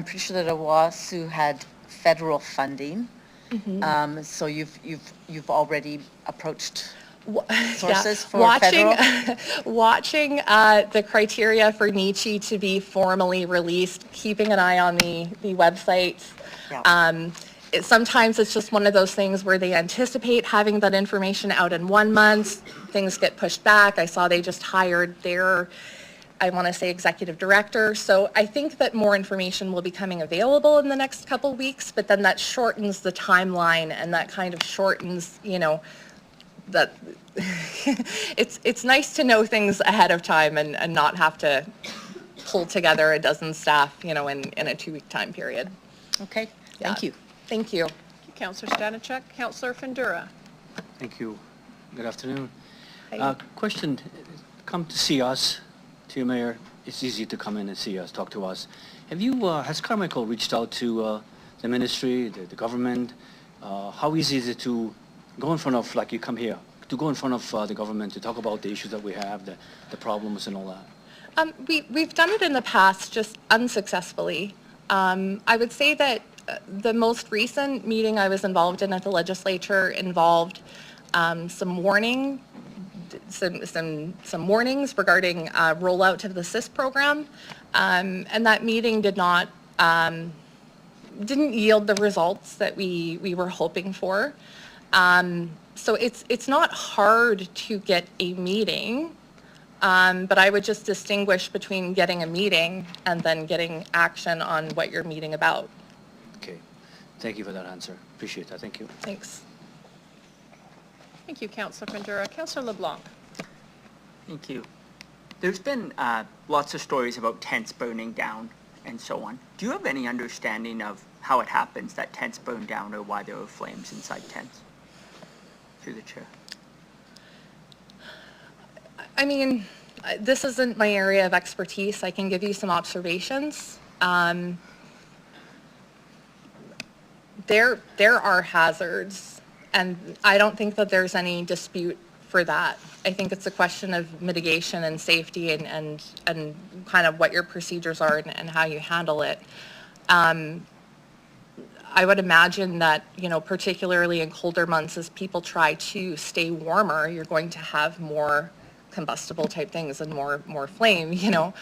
[SPEAKER 5] pretty sure that Owasso had federal funding.
[SPEAKER 15] Mm-hmm.
[SPEAKER 5] So you've already approached sources for federal?
[SPEAKER 15] Watching the criteria for Nietzsche to be formally released, keeping an eye on the websites.
[SPEAKER 5] Yeah.
[SPEAKER 15] Sometimes it's just one of those things where they anticipate having that information out in 1 month, things get pushed back. I saw they just hired their, I want to say, executive director. So I think that more information will be coming available in the next couple weeks, but then that shortens the timeline, and that kind of shortens, you know, that it's nice to know things ahead of time and not have to pull together a dozen staff, you know, in a 2-week time period.
[SPEAKER 5] Okay, thank you.
[SPEAKER 15] Thank you.
[SPEAKER 1] Councillor Stanachuk. Councillor Fundura.
[SPEAKER 17] Thank you. Good afternoon.
[SPEAKER 15] Hi.
[SPEAKER 17] Question, come to see us to you, Mayor. It's easy to come in and see us, talk to us. Have you, has Carmichael reached out to the ministry, the government? How easy is it to go in front of, like you come here, to go in front of the government to talk about the issues that we have, the problems and all that?
[SPEAKER 15] We've done it in the past, just unsuccessfully. I would say that the most recent meeting I was involved in at the legislature involved some warnings regarding rollout to the SIS program, and that meeting didn't yield the results that we were hoping for. So it's not hard to get a meeting, but I would just distinguish between getting a meeting and then getting action on what you're meeting about.
[SPEAKER 17] Okay. Thank you for that answer. Appreciate that. Thank you.
[SPEAKER 15] Thanks.
[SPEAKER 1] Thank you, Councillor Bandura. Councillor LeBlanc.
[SPEAKER 16] Thank you. There's been lots of stories about tents burning down and so on. Do you have any understanding of how it happens that tents burn down or why there are flames inside tents? Through the chair.
[SPEAKER 15] I mean, this isn't my area of expertise. I can give you some observations. There are hazards, and I don't think that there's any dispute for that. I think it's a question of mitigation and safety and kind of what your procedures are and how you handle it. I would imagine that, you know, particularly in colder months, as people try to stay warmer, you're going to have more combustible type things and more flame, you know.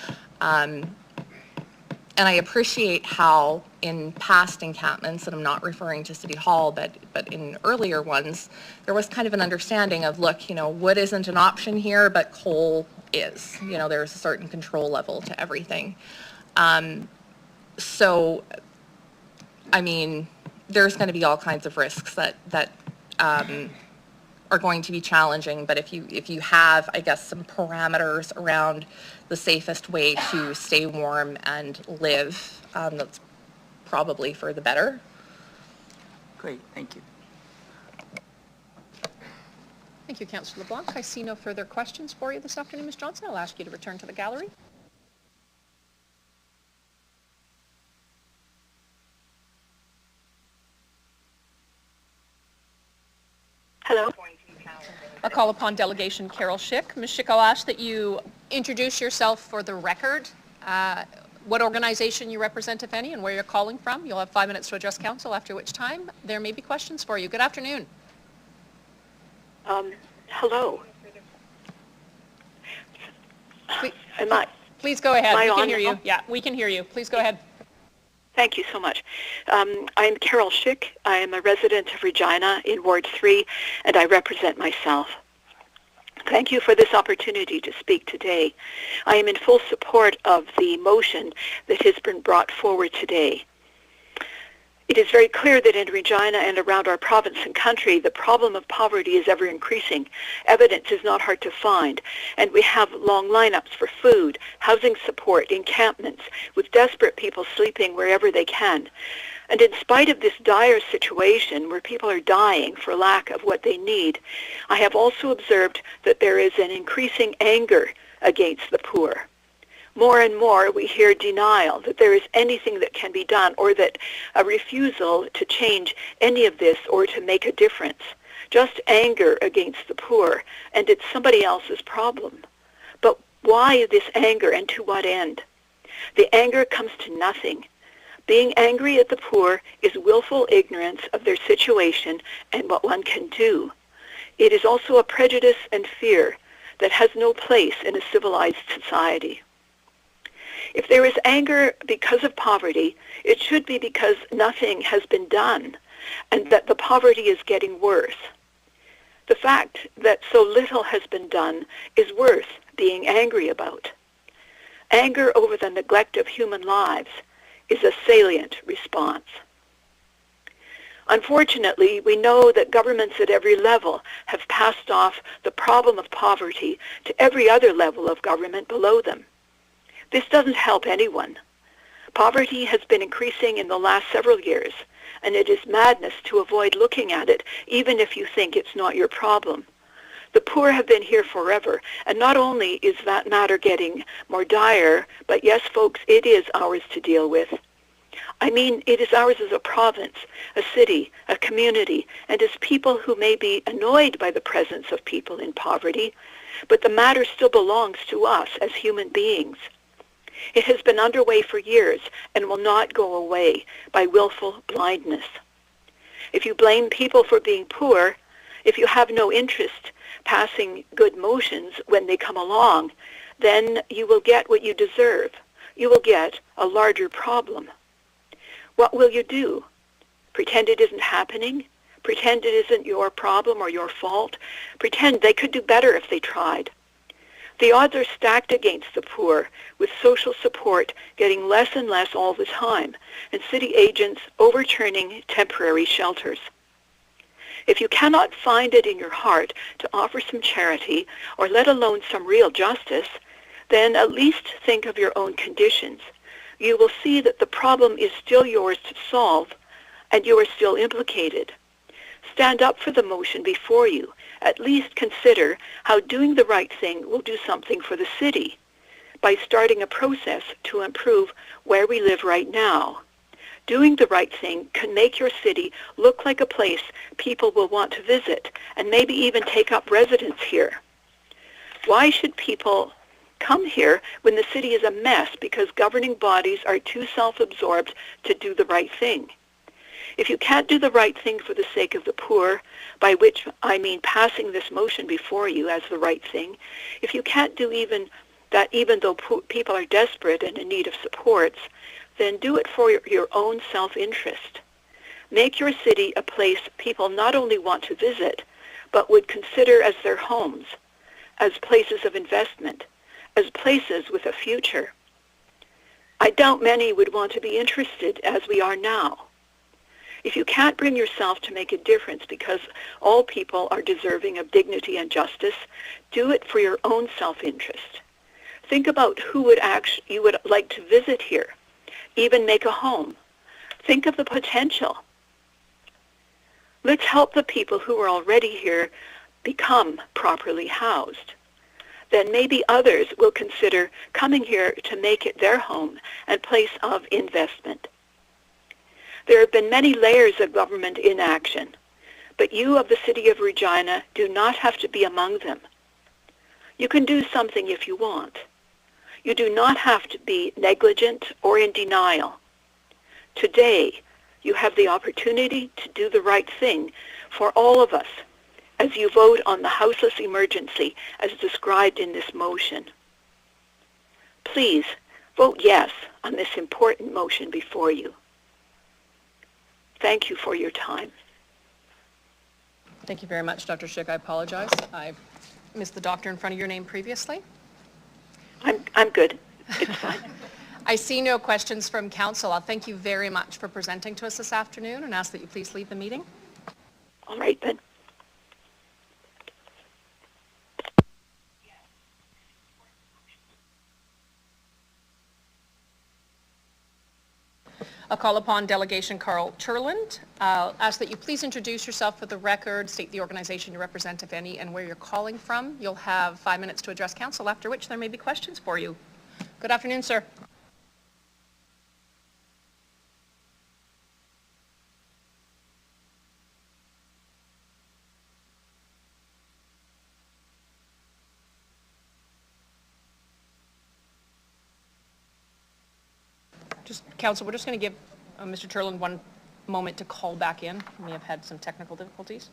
[SPEAKER 15] And I appreciate how in past encampments, and I'm not referring to City Hall, but in earlier ones, there was kind of an understanding of, look, you know, wood isn't an option here, but coal is. You know, there's a certain control level to everything. So, I mean, there's going to be all kinds of risks that are going to be challenging, but if you have, I guess, some parameters around the safest way to stay warm and live, that's probably for the better.
[SPEAKER 16] Great, thank you.
[SPEAKER 1] Thank you, Councillor LeBlanc. I see no further questions for you this afternoon, Ms. Johnson. I'll ask you to return to the gallery.
[SPEAKER 18] Hello.
[SPEAKER 1] I'll call upon Delegation Carol Schick. Ms. Schick, I'll ask that you introduce yourself for the record, what organization you represent, if any, and where you're calling from. You'll have 5 minutes to address council, after which time there may be questions for you. Good afternoon.
[SPEAKER 18] Hello.
[SPEAKER 1] Please go ahead. We
[SPEAKER 18] Am I
[SPEAKER 1] can
[SPEAKER 18] on
[SPEAKER 1] hear
[SPEAKER 18] now?
[SPEAKER 1] you. Yeah, we can hear you. Please go ahead.
[SPEAKER 18] Thank you so much. I'm Carol Schick. I am a resident of Regina in Ward 3, and I represent myself. Thank you for this opportunity to speak today. I am in full support of the motion that has been brought forward today. It is very clear that in Regina and around our province and country, the problem of poverty is ever increasing. Evidence is not hard to find, and we have long lineups for food, housing support, encampments, with desperate people sleeping wherever they can. And in spite of this dire situation where people are dying for lack of what they need, I have also observed that there is an increasing anger against the poor. More and more we hear denial that there is anything that can be done, or that a refusal to change any of this or to make a difference. Just anger against the poor, and it's somebody else's problem. But why this anger, and to what end? The anger comes to nothing. Being angry at the poor is willful ignorance of their situation and what one can do. It is also a prejudice and fear that has no place in a civilized society. If there is anger because of poverty, it should be because nothing has been done and that the poverty is getting worse. The fact that so little has been done is worth being angry about. Anger over the neglect of human lives is a salient response. Unfortunately, we know that governments at every level have passed off the problem of poverty to every other level of government below them. This doesn't help anyone. Poverty has been increasing in the last several years, and it is madness to avoid looking at it, even if you think it's not your problem. The poor have been here forever, and not only is that matter getting more dire, but yes, folks, it is ours to deal with. I mean, it is ours as a province, a city, a community, and as people who may be annoyed by the presence of people in poverty, but the matter still belongs to us as human beings. It has been underway for years and will not go away by willful blindness. If you blame people for being poor, if you have no interest passing good motions when they come along, then you will get what you deserve. You will get a larger problem. What will you do? Pretend it isn't happening? Pretend it isn't your problem or your fault? Pretend they could do better if they tried. The odds are stacked against the poor, with social support getting less and less all the time, and city agents overturning temporary shelters. If you cannot find it in your heart to offer some charity, or let alone some real justice, then at least think of your own conditions. You will see that the problem is still yours to solve, and you are still implicated. Stand up for the motion before you. At least consider how doing the right thing will do something for the city by starting a process to improve where we live right now. Doing the right thing can make your city look like a place people will want to visit and maybe even take up residence here. Why should people come here when the city is a mess because governing bodies are too self-absorbed to do the right thing? If you can't do the right thing for the sake of the poor, by which I mean passing this motion before you as the right thing, if you can't do even that even though people are desperate and in need of supports, then do it for your own self-interest. Make your city a place people not only want to visit, but would consider as their homes, as places of investment, as places with a future. I doubt many would want to be interested as we are now. If you can't bring yourself to make a difference because all people are deserving of dignity and justice, do it for your own self-interest. Think about who you would like to visit here, even make a home. Think of the potential. Let's help the people who are already here become properly housed. Then maybe others will consider coming here to make it their home and place of investment. There have been many layers of government inaction, but you of the City of Regina do not have to be among them. You can do something if you want. You do not have to be negligent or in denial. Today, you have the opportunity to do the right thing for all of us as you vote on the houseless emergency as described in this motion. Please vote yes on this important motion before you. Thank you for your time.
[SPEAKER 1] Thank you very much, Dr. Schick. I apologize. I missed the doctor in front of your name previously.
[SPEAKER 18] I'm good. It's fine.
[SPEAKER 1] I see no questions from council. I'll thank you very much for presenting to us this afternoon and ask that you please leave the meeting.
[SPEAKER 18] All right, then.
[SPEAKER 1] I'll call upon Delegation Carl Turland. I'll ask that you please introduce yourself for the record, state the organization you represent, if any, and where you're calling from. You'll have 5 minutes to address council, after which there may be questions for you. Good afternoon, sir. Council, we're just going to give Mr. Turland 1 moment to call back in. We may have had some technical difficulties.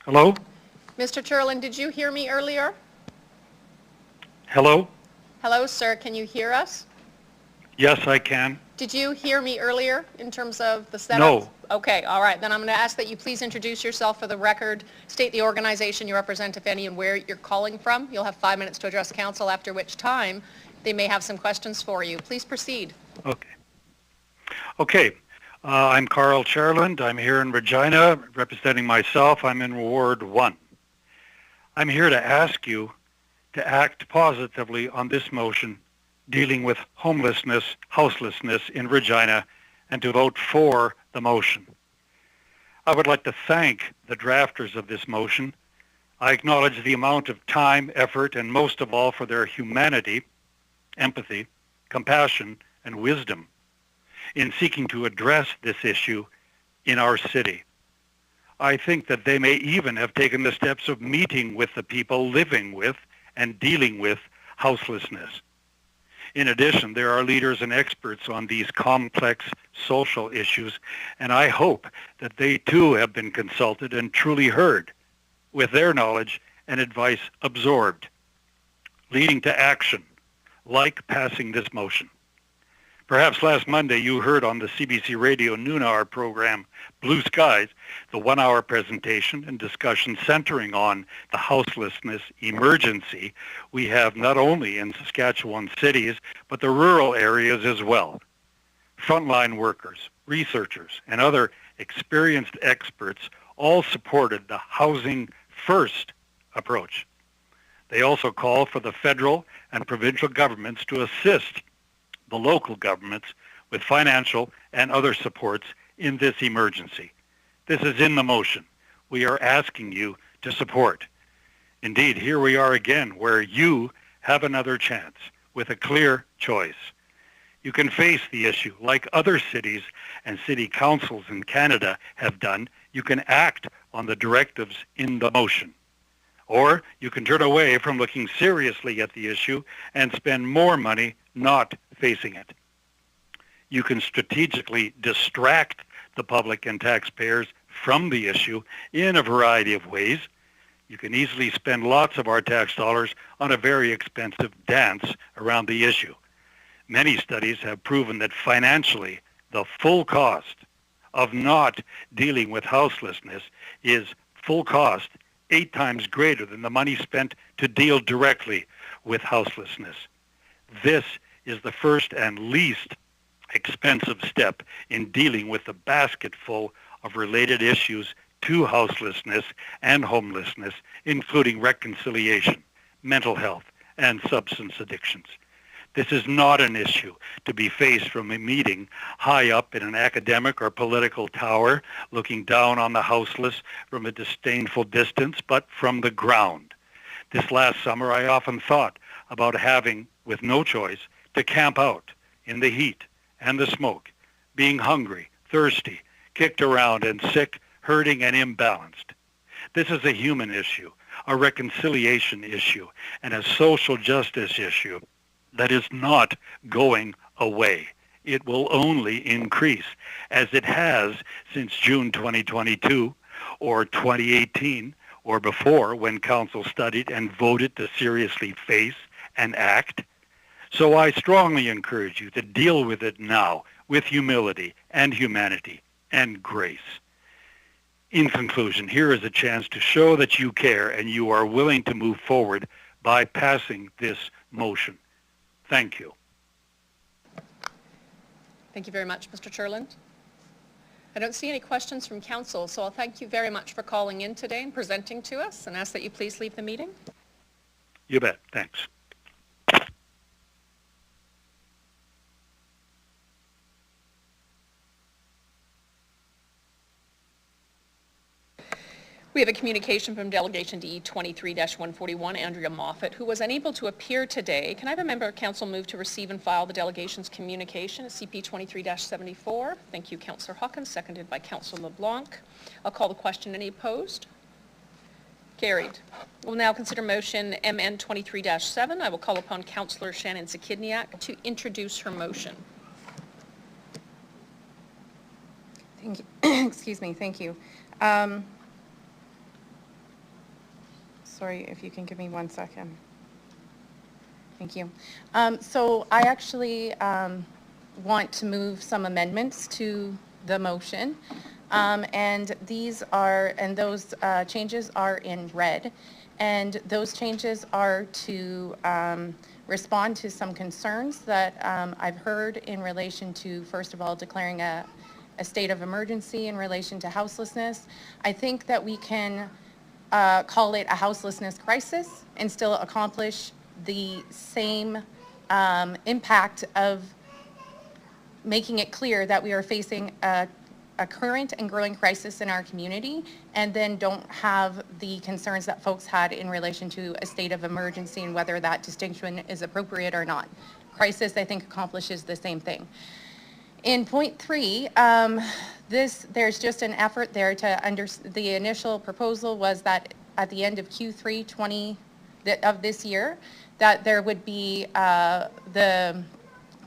[SPEAKER 21] Hello?
[SPEAKER 1] Mr. Turland, did you hear me earlier?
[SPEAKER 21] Hello?
[SPEAKER 1] Hello, sir, can you hear us?
[SPEAKER 19] Yes, I can.
[SPEAKER 1] Did you hear me earlier in terms of the setup?
[SPEAKER 19] No.
[SPEAKER 1] Okay, all right, then I'm going to ask that you please introduce yourself for the record, state the organization you represent, if any, and where you're calling from. You'll have 5 minutes to address council, after which time they may have some questions for you. Please proceed.
[SPEAKER 19] Okay. I'm Carl Charland. I'm here in Regina representing myself. I'm in Ward 1. I'm here to ask you to act positively on this motion dealing with homelessness, houselessness in Regina, and to vote for the motion. I would like to thank the drafters of this motion. I acknowledge the amount of time, effort, and most of all for their humanity, empathy, compassion, and wisdom in seeking to address this issue in our city. I think that they may even have taken the steps of meeting with the people living with and dealing with houselessness. In addition, there are leaders and experts on these complex social issues, and I hope that they too have been consulted and truly heard, with their knowledge and advice absorbed, leading to action, like passing this motion. Perhaps last Monday you heard on the CBC Radio noon hour program, Blue Skies, the 1-hour presentation and discussion centering on the houselessness emergency we have not only in Saskatchewan cities, but the rural areas as well. Frontline workers, researchers, and other experienced experts all supported the housing first approach. They also call for the federal and provincial governments to assist the local governments with financial and other supports in this emergency. This is in the motion. We are asking you to support. Indeed, here we are again, where you have another chance with a clear choice. You can face the issue like other cities and city councils in Canada have done. You can act on the directives in the motion. Or you can turn away from looking seriously at the issue and spend more money not facing it. You can strategically distract the public and taxpayers from the issue in a variety of ways. You can easily spend lots of our tax dollars on a very expensive dance around the issue. Many studies have proven that financially, the full cost of not dealing with houselessness is full cost 8 times greater than the money spent to deal directly with houselessness. This is the first and least expensive step in dealing with the basket full of related issues to houselessness and homelessness, including reconciliation, mental health, and substance addictions. This is not an issue to be faced from a meeting high up in an academic or political tower, looking down on the houseless from a disdainful distance, but from the ground. This last summer, I often thought about having, with no choice, to camp out in the heat and the smoke, being hungry, thirsty, kicked around and sick, hurting and imbalanced. This is a human issue, a reconciliation issue, and a social justice issue that is not going away. It will only increase, as it has since June 2022 or 2018 or before, when Council studied and voted to seriously face and act. So I strongly encourage you to deal with it now with humility and humanity and grace. In conclusion, here is a chance to show that you care and you are willing to move forward by passing this motion. Thank you.
[SPEAKER 1] Thank you very much, Mr. Churland. I don't see any questions from council, so I'll thank you very much for calling in today and presenting to us, and ask that you please leave the meeting.
[SPEAKER 19] You bet. Thanks.
[SPEAKER 1] We have a communication from Delegation DE 23-141, Andrea Moffat, who was unable to appear today. Can I have a member of council move to receive and file the delegation's communication, CP 23-74? Thank you, Councillor Hawkins, seconded by Councillor LeBlanc. I'll call the question. Any opposed? Carried. We'll now consider motion MN 23-7. I will call upon Councillor Shannon Zakidniak to introduce her motion.
[SPEAKER 12] Thank you. Excuse me, thank you. Sorry, if you can give me 1 second. Thank you. So I actually want to move some amendments to the motion. And those changes are in red. And those changes are to respond to some concerns that I've heard in relation to, first of all, declaring a state of emergency in relation to houselessness. I think that we can call it a houselessness crisis and still accomplish the same impact of making it clear that we are facing a current and growing crisis in our community, and then don't have the concerns that folks had in relation to a state of emergency and whether that distinction is appropriate or not. Crisis, I think, accomplishes the same thing. In point 3, there's just an effort there to the initial proposal was that at the end of Q3 of this year, that there would be the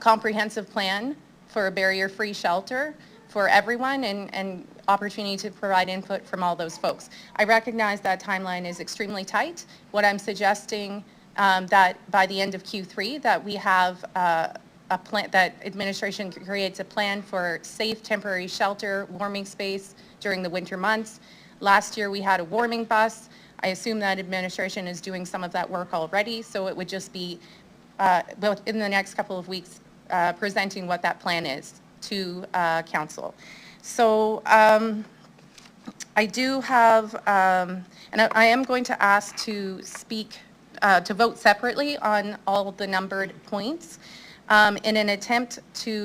[SPEAKER 12] comprehensive plan for a barrier-free shelter for everyone and opportunity to provide input from all those folks. I recognize that timeline is extremely tight. What I'm suggesting that by the end of Q3 that we have a plan, that administration creates a plan for safe temporary shelter, warming space during the winter months. Last year we had a warming bus. I assume that administration is doing some of that work already, so it would just be in the next couple of weeks presenting what that plan is to council. So I do have, and I am going to ask to speak, to vote separately on all the numbered points. In an attempt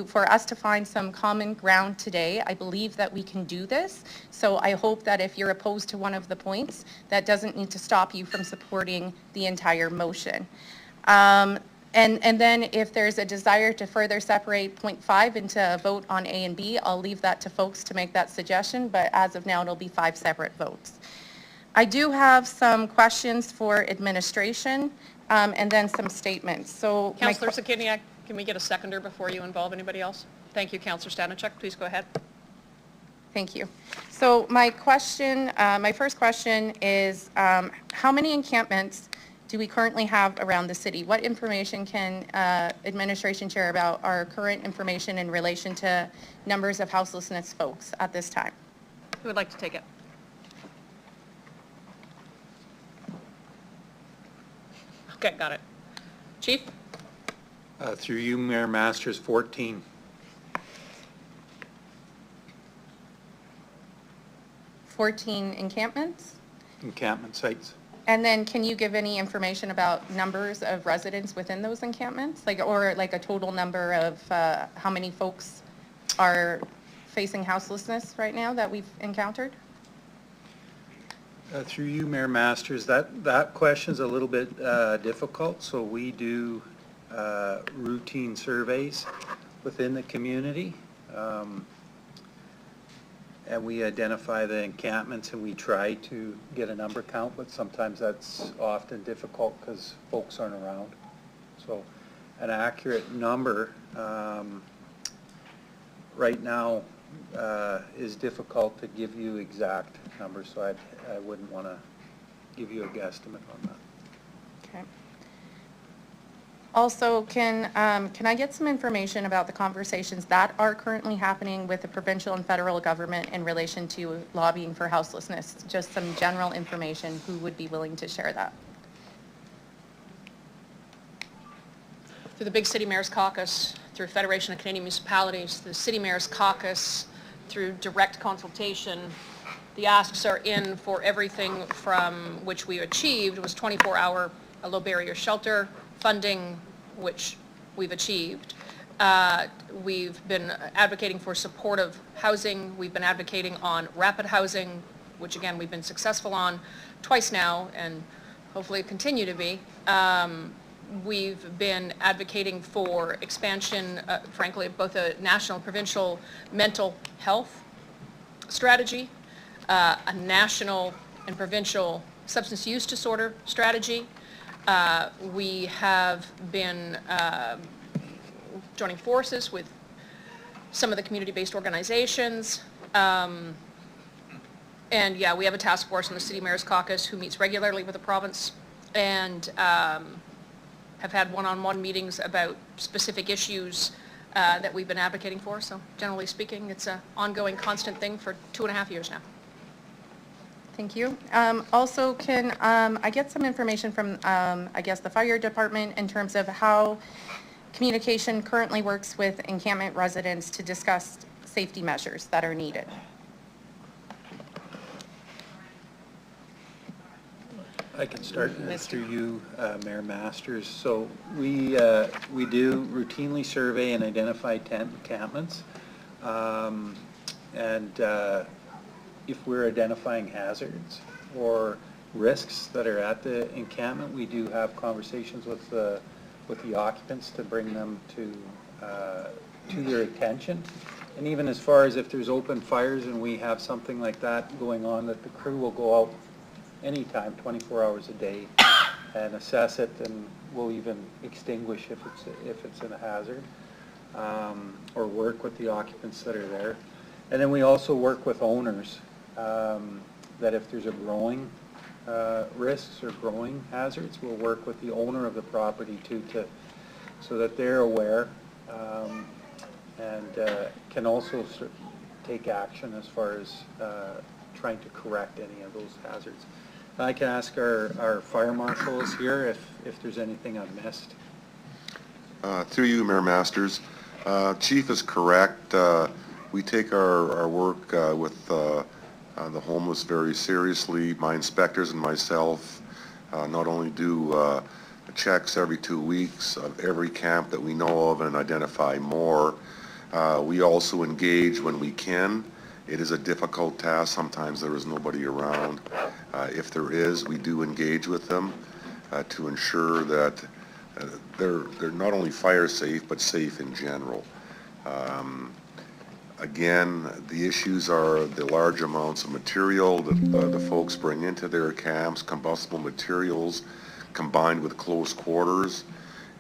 [SPEAKER 12] for us to find some common ground today. I believe that we can do this, so I hope that if you're opposed to one of the points, that doesn't need to stop you from supporting the entire motion. And then if there's a desire to further separate point 5 into a vote on A and B, I'll leave that to folks to make that suggestion, but as of now, it'll be 5 separate votes. I do have some questions for administration and then some statements. So
[SPEAKER 1] Councillor Sakiniak, can we get a seconder before you involve anybody else? Thank you, Councillor Stanachuk. Please go ahead.
[SPEAKER 12] Thank you. So my first question is, how many encampments do we currently have around the city? What information can administration share about our current information in relation to numbers of houselessness folks at this time?
[SPEAKER 1] Who would like to take it? Okay, got it. Chief?
[SPEAKER 6] Through you, Mayor Masters, 14.
[SPEAKER 12] 14 encampments?
[SPEAKER 6] Encampment sites.
[SPEAKER 12] And then can you give any information about numbers of residents within those encampments? Or a total number of how many folks are facing houselessness right now that we've encountered?
[SPEAKER 6] Through you, Mayor Masters, that question's a little bit difficult, so we do routine surveys within the community. And we identify the encampments and we try to get a number count, but sometimes that's often difficult because folks aren't around. So an accurate number right now is difficult to give you exact numbers, so I wouldn't want to give you a guesstimate on that.
[SPEAKER 12] Okay. Also, can I get some information about the conversations that are currently happening with the provincial and federal government in relation to lobbying for houselessness? Just some general information. Who would be willing to share that?
[SPEAKER 1] Through the Big City Mayors Caucus, through Federation of Canadian Municipalities, the City Mayors Caucus, through direct consultation, the asks are in for everything from which we achieved was 24-hour low barrier shelter funding, which we've achieved. We've been advocating for supportive housing. We've been advocating on rapid housing, which again we've been successful on twice now and hopefully continue to be. We've been advocating for expansion, frankly, of both a national and provincial mental health strategy, a national and provincial substance use disorder strategy. We have been joining forces with some of the community-based organizations. And yeah, we have a task force in the City Mayors Caucus who meets regularly with the province and have had one-on-one meetings about specific issues that we've been advocating for. So generally speaking, it's an ongoing, constant thing for 2.5 years now.
[SPEAKER 12] Thank you. Also, can I get some information from, I guess, the fire department in terms of how communication currently works with encampment residents to discuss safety measures that are needed?
[SPEAKER 6] I can start through you, Mayor Masters. So we do routinely survey and identify tent encampments. If we're identifying hazards or risks that are at the encampment, we do have conversations with the occupants to bring them to their attention. And even as far as if there's open fires and we have something like that going on, that the crew will go out anytime, 24 hours a day, and assess it, and we'll even extinguish if it's a hazard, or work with the occupants that are there. And then we also work with owners, that if there's a growing risks or growing hazards, we'll work with the owner of the property too, so that they're aware, and can also take action as far as trying to correct any of those hazards. I can ask our fire marshals here if there's anything I've missed.
[SPEAKER 13] Through you, Mayor Masters. Chief is correct. We take our work with the homeless very seriously. My inspectors and myself not only do checks every 2 weeks of every camp that we know of and identify more, we also engage when we can. It is a difficult task. Sometimes there is nobody around. If there is, we do engage with them to ensure that they're not only fire safe, but safe in general. Again, the issues are the large amounts of material that the folks bring into their camps, combustible materials combined with close quarters.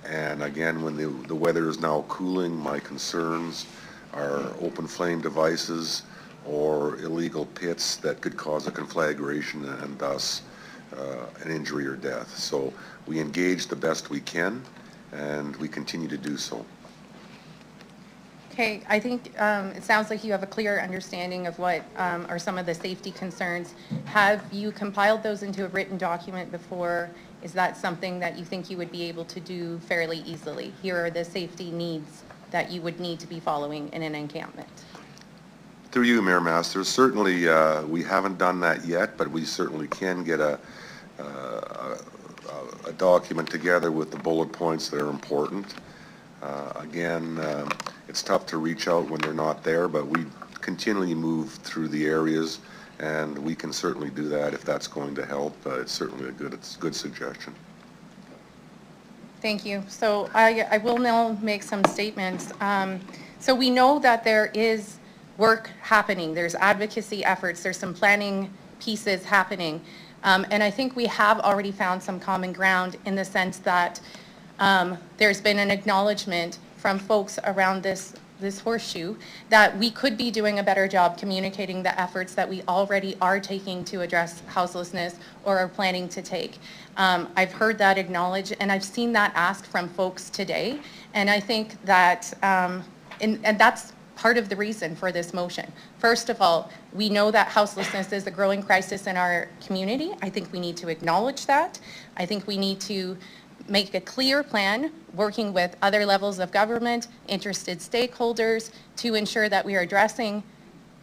[SPEAKER 13] And again, when the weather is now cooling, my concerns are open flame devices or illegal pits that could cause a conflagration and thus an injury or death. So we engage the best we can, and we continue to do so.
[SPEAKER 12] Okay, I think it sounds like you have a clear understanding of what are some of the safety concerns. Have you compiled those into a written document before? Is that something that you think you would be able to do fairly easily? Here are the safety needs that you would need to be following in an encampment.
[SPEAKER 13] Through you, Mayor Masters, certainly we haven't done that yet, but we certainly can get a document together with the bullet points that are important. Again, it's tough to reach out when they're not there, but we continually move through the areas, and we can certainly do that if that's going to help. It's certainly a good suggestion.
[SPEAKER 12] Thank you. So I will now make some statements. So we know that there is work happening. There's advocacy efforts. There's some planning pieces happening. And I think we have already found some common ground in the sense that there's been an acknowledgement from folks around this horseshoe that we could be doing a better job communicating the efforts that we already are taking to address houselessness or are planning to take. I've heard that acknowledged, and I've seen that asked from folks today. And I think that, and that's part of the reason for this motion. First of all, we know that houselessness is a growing crisis in our community. I think we need to acknowledge that. I think we need to make a clear plan, working with other levels of government, interested stakeholders, to ensure that we are addressing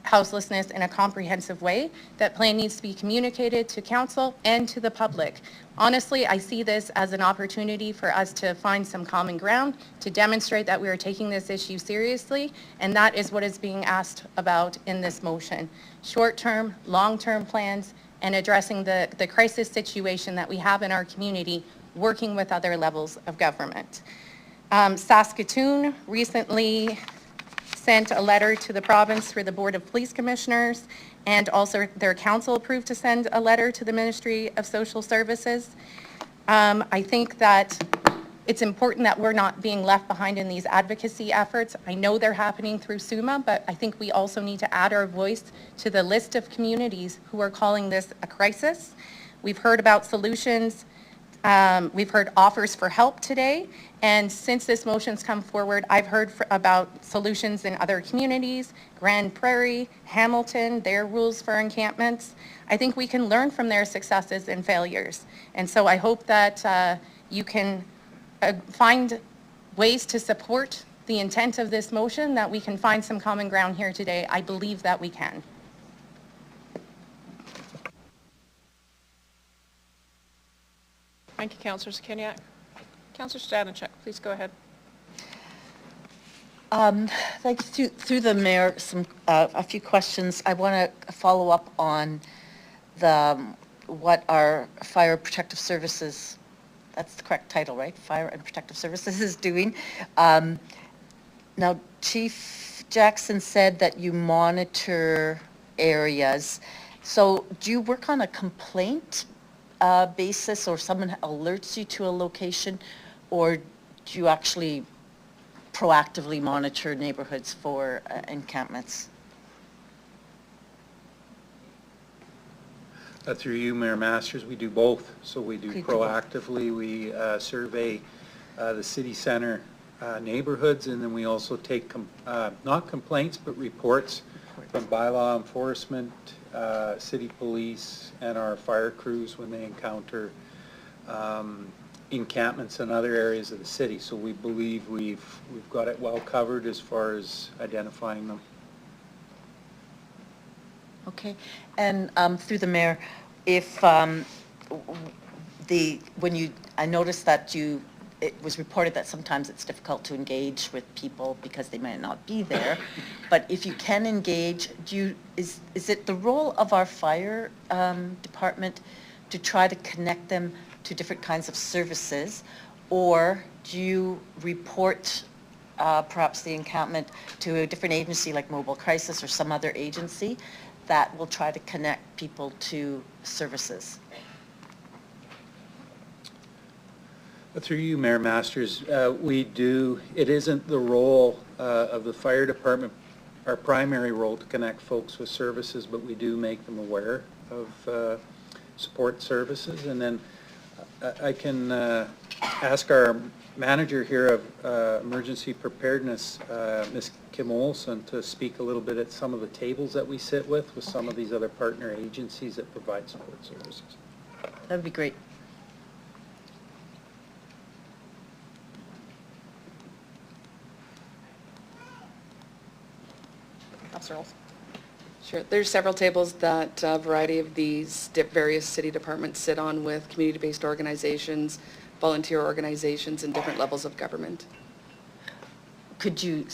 [SPEAKER 12] houselessness in a comprehensive way. That plan needs to be communicated to council and to the public. Honestly, I see this as an opportunity for us to find some common ground, to demonstrate that we are taking this issue seriously, and that is what is being asked about in this motion. Short-term, long-term plans, and addressing the crisis situation that we have in our community, working with other levels of government. Saskatoon recently sent a letter to the province through the Board of Police Commissioners, and also their council approved to send a letter to the Ministry of Social Services. I think that it's important that we're not being left behind in these advocacy efforts. I know they're happening through SUMA, but I think we also need to add our voice to the list of communities who are calling this a crisis. We've heard about solutions We've heard offers for help today, and since this motion's come forward, I've heard about solutions in other communities, Grand Prairie, Hamilton, their rules for encampments. I think we can learn from their successes and failures. And so I hope that you can find ways to support the intent of this motion, that we can find some common ground here today. I believe that we can.
[SPEAKER 1] Thank you, Councillor Zakerniak. Councillor Stanichuk, please go ahead.
[SPEAKER 5] Thanks. Through the mayor, a few questions. I want to follow up on what our Fire Protective Services, that's the correct title, right? Fire and Protective Services is doing. Now, Chief Jackson said that you monitor areas. So do you work on a complaint basis, or someone alerts you to a location, or do you actually proactively monitor neighborhoods for encampments?
[SPEAKER 6] Through you, Mayor Masters, we do both. So we do proactively, we survey the city center neighborhoods, and then we also take, not complaints, but reports from bylaw enforcement, city police, and our fire crews when they encounter encampments in other areas of the city. So we believe we've got it well covered as far as identifying them.
[SPEAKER 5] Okay, and through the mayor, if I noticed that it was reported that sometimes it's difficult to engage with people because they might not be there, but if you can engage, is it the role of our fire department to try to connect them to different kinds of services, or do you report perhaps the encampment to a different agency like Mobile Crisis or some other agency that will try to connect people to services?
[SPEAKER 6] Through you, Mayor Masters, we do, it isn't the role of the fire department, our primary role, to connect folks with services, but we do make them aware of support services. And then I can ask our manager here of emergency preparedness, Ms. Kim Olson, to speak a little bit at some of the tables that we sit with some of these other partner agencies that provide support services.
[SPEAKER 5] That would be great.
[SPEAKER 1] Councillor Olson.
[SPEAKER 4] Sure. There's several tables that a variety of these various city departments sit on with community-based organizations, volunteer organizations, and different levels of government.
[SPEAKER 5] Could you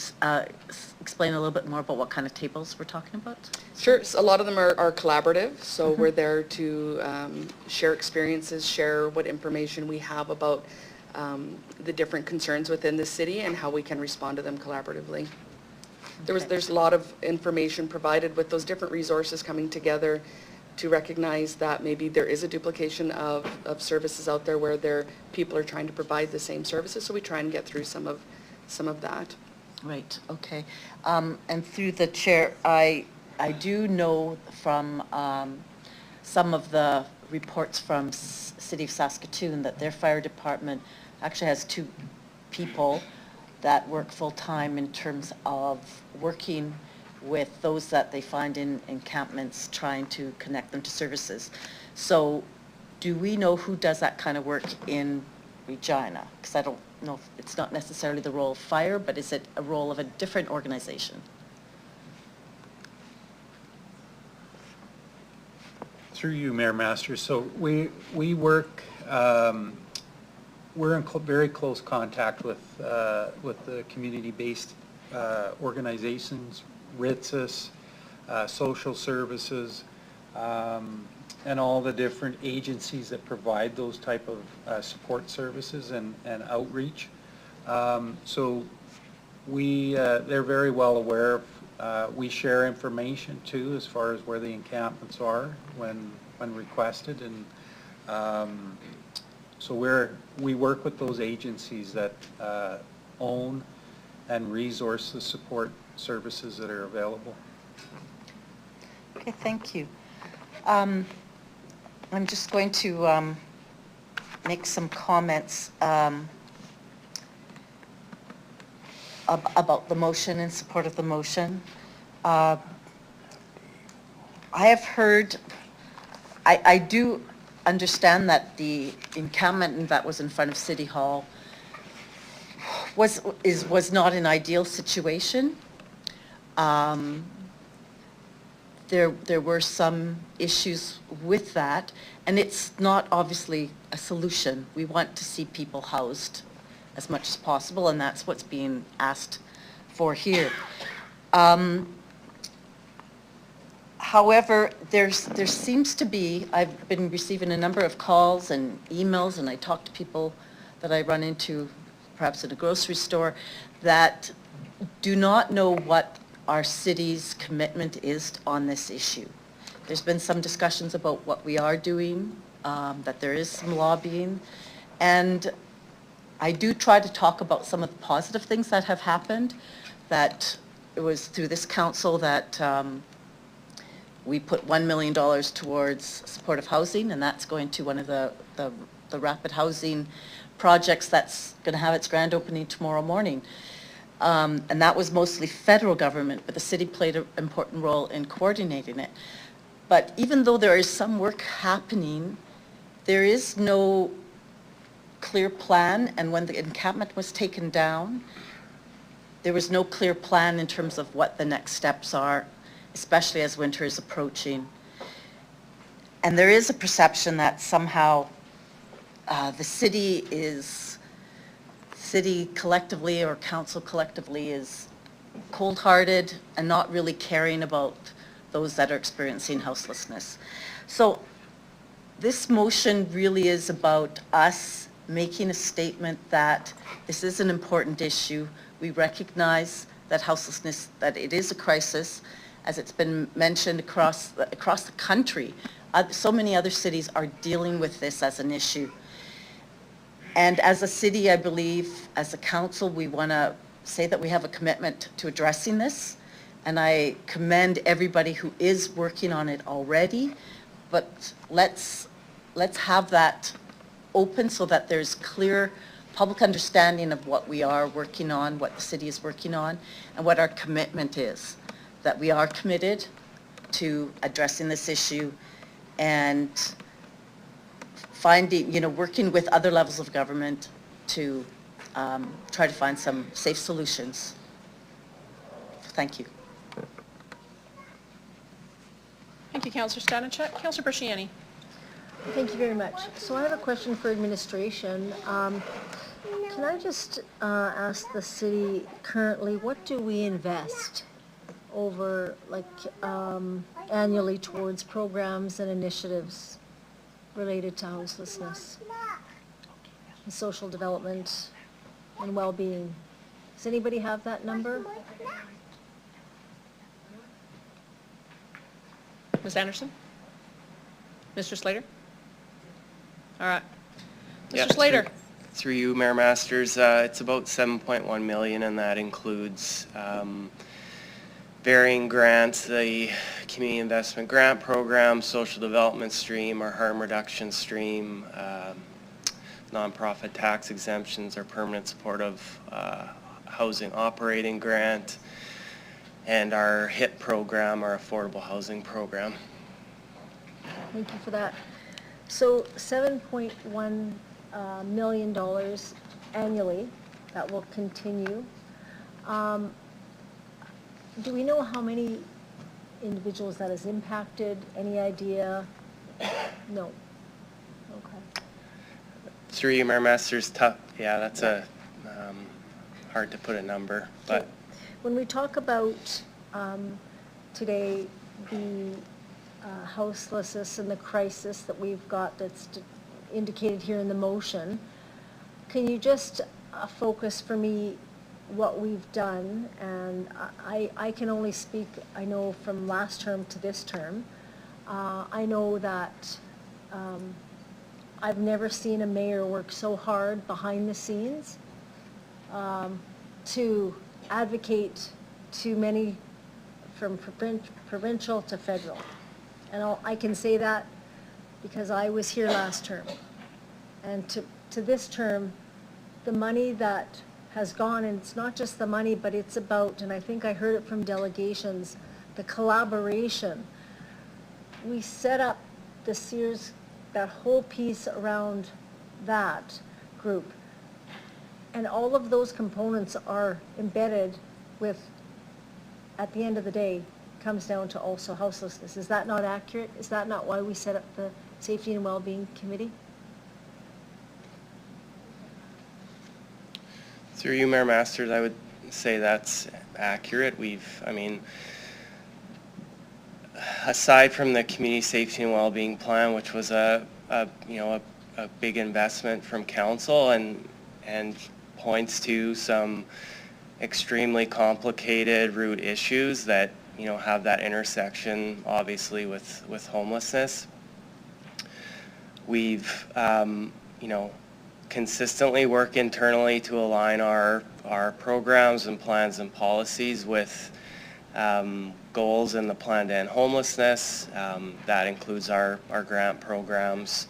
[SPEAKER 5] explain a little bit more about what kind of tables we're talking about?
[SPEAKER 4] Sure. So a lot of them are collaborative, so we're there to share experiences, share what information we have about the different concerns within the city and how we can respond to them collaboratively. There's a lot of information provided with those different resources coming together to recognize that maybe there is a duplication of services out there where people are trying to provide the same services, so we try and get through some of that.
[SPEAKER 5] Right, okay. And through the chair, I do know from some of the reports from City of Saskatoon that their fire department actually has 2 people that work full-time in terms of working with those that they find in encampments, trying to connect them to services. So do we know who does that kind of work in Regina? Because I don't know if it's not necessarily the role of fire, but is it a role of a different organization?
[SPEAKER 6] Through you, Mayor Masters. So we work, we're in very close contact with the community-based organizations, RITSIS, social services, and all the different agencies that provide those type of support services and outreach. So they're very well aware of, we share information too as far as where the encampments are when requested, and so we work with those agencies that own and resource the support services that are available.
[SPEAKER 5] Okay, thank you. I'm just going to make some comments about the motion, in support of the motion. I have heard, I do understand that the encampment that was in front of City Hall was not an ideal situation. There were some issues with that, and it's not obviously a solution. We want to see people housed as much as possible, and that's what's being asked for here. However, there seems to be, I've been receiving a number of calls and emails, and I talk to people that I run into perhaps at a grocery store that do not know what our city's commitment is on this issue. There's been some discussions about what we are doing, that there is some lobbying, and I do try to talk about some of the positive things that have happened, that it was through this council that we put $1 million towards supportive housing, and that's going to one of the rapid housing projects that's going to have its grand opening tomorrow morning. And that was mostly federal government, but the city played an important role in coordinating it. But even though there is some work happening, there is no clear plan, and when the encampment was taken down, there was no clear plan in terms of what the next steps are, especially as winter is approaching. And there is a perception that somehow the city collectively or council collectively is cold-hearted and not really caring about those that are experiencing houselessness. So this motion really is about us making a statement that this is an important issue. We recognize that houselessness, that it is a crisis, as it's been mentioned across the country. So many other cities are dealing with this as an issue. And as a city, I believe, as a council, we want to say that we have a commitment to addressing this. And I commend everybody who is working on it already. But let's have that open so that there's clear public understanding of what we are working on, what the city is working on, and what our commitment is. That we are committed to addressing this issue and finding, working with other levels of government to try to find some safe solutions. Thank you.
[SPEAKER 1] Thank you, Councillor Stanachuk. Councillor Brasciani.
[SPEAKER 9] Thank you very much. So I have a question for administration. Can I just ask the city currently, what do we invest over annually towards programs and initiatives related to houselessness, and social development and well-being? Does anybody have that number?
[SPEAKER 1] Ms. Anderson? Mr. Slater? All right. Mr. Slater?
[SPEAKER 3] Through you, Mayor Masters, it's about 7.1 million, and that includes varying grants, the Community Investment Grant Program, Social Development Stream, our Harm Reduction Stream, nonprofit tax exemptions, our Permanent Supportive Housing Operating Grant, and our HIP program, our Affordable Housing Program.
[SPEAKER 9] Thank you for that. So $7.1 million annually, that will continue. Do we know how many individuals that has impacted? Any idea? No. Okay.
[SPEAKER 3] Through you, Mayor Masters, tough. Yeah, that's hard to put a number, but.
[SPEAKER 9] When we talk about today the houselessness and the crisis that we've got that's indicated here in the motion, can you just focus for me what we've done? And I can only speak, I know, from last term to this term. I know that I've never seen a mayor work so hard behind the scenes to advocate to many, from provincial to federal. And I can say that because I was here last term. And to this term, the money that has gone, and it's not just the money, but it's about, and I think I heard it from delegations, the collaboration. We set up the Sears, that whole piece around that group. And all of those components are embedded with, at the end of the day, comes down to also houselessness. Is that not accurate? Is that not why we set up the Safety and Wellbeing Committee?
[SPEAKER 3] Through you, Mayor Masters, I would say that's accurate. Aside from the Community Safety and Wellbeing Plan, which was a big investment from council and points to some extremely complicated root issues that have that intersection obviously with homelessness. We've consistently work internally to align our programs and plans and policies with goals in the plan to end homelessness. That includes our grant programs.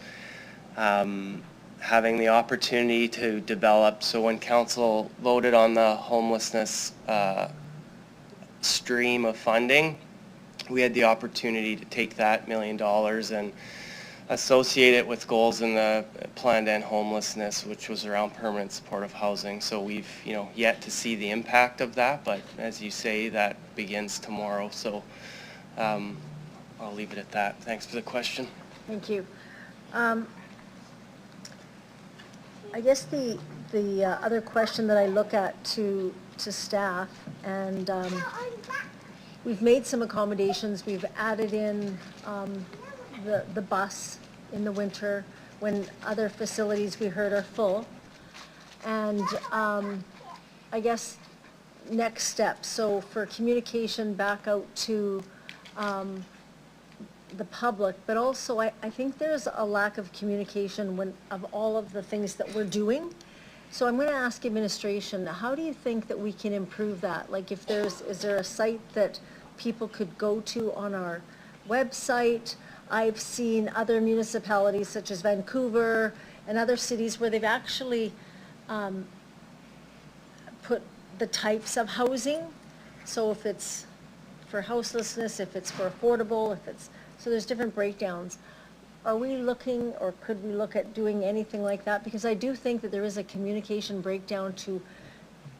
[SPEAKER 3] Having the opportunity to develop, so when council voted on the homelessness stream of funding, we had the opportunity to take that $1 million and associate it with goals in the plan to end homelessness, which was around permanent supportive housing. So we've yet to see the impact of that, but as you say, that begins tomorrow. So I'll leave it at that. Thanks for the question.
[SPEAKER 9] Thank you. I guess the other question that I look at to staff, and we've made some accommodations. We've added in the bus in the winter when other facilities we heard are full. And I guess next steps, so for communication back out to the public, but also I think there's a lack of communication of all of the things that we're doing. So I'm going to ask administration, how do you think that we can improve that? Like is there a site that people could go to on our website? I've seen other municipalities such as Vancouver and other cities where they've actually put the types of housing. So if it's for houselessness, if it's for affordable, so there's different breakdowns. Are we looking, or could we look at doing anything like that? Because I do think that there is a communication breakdown to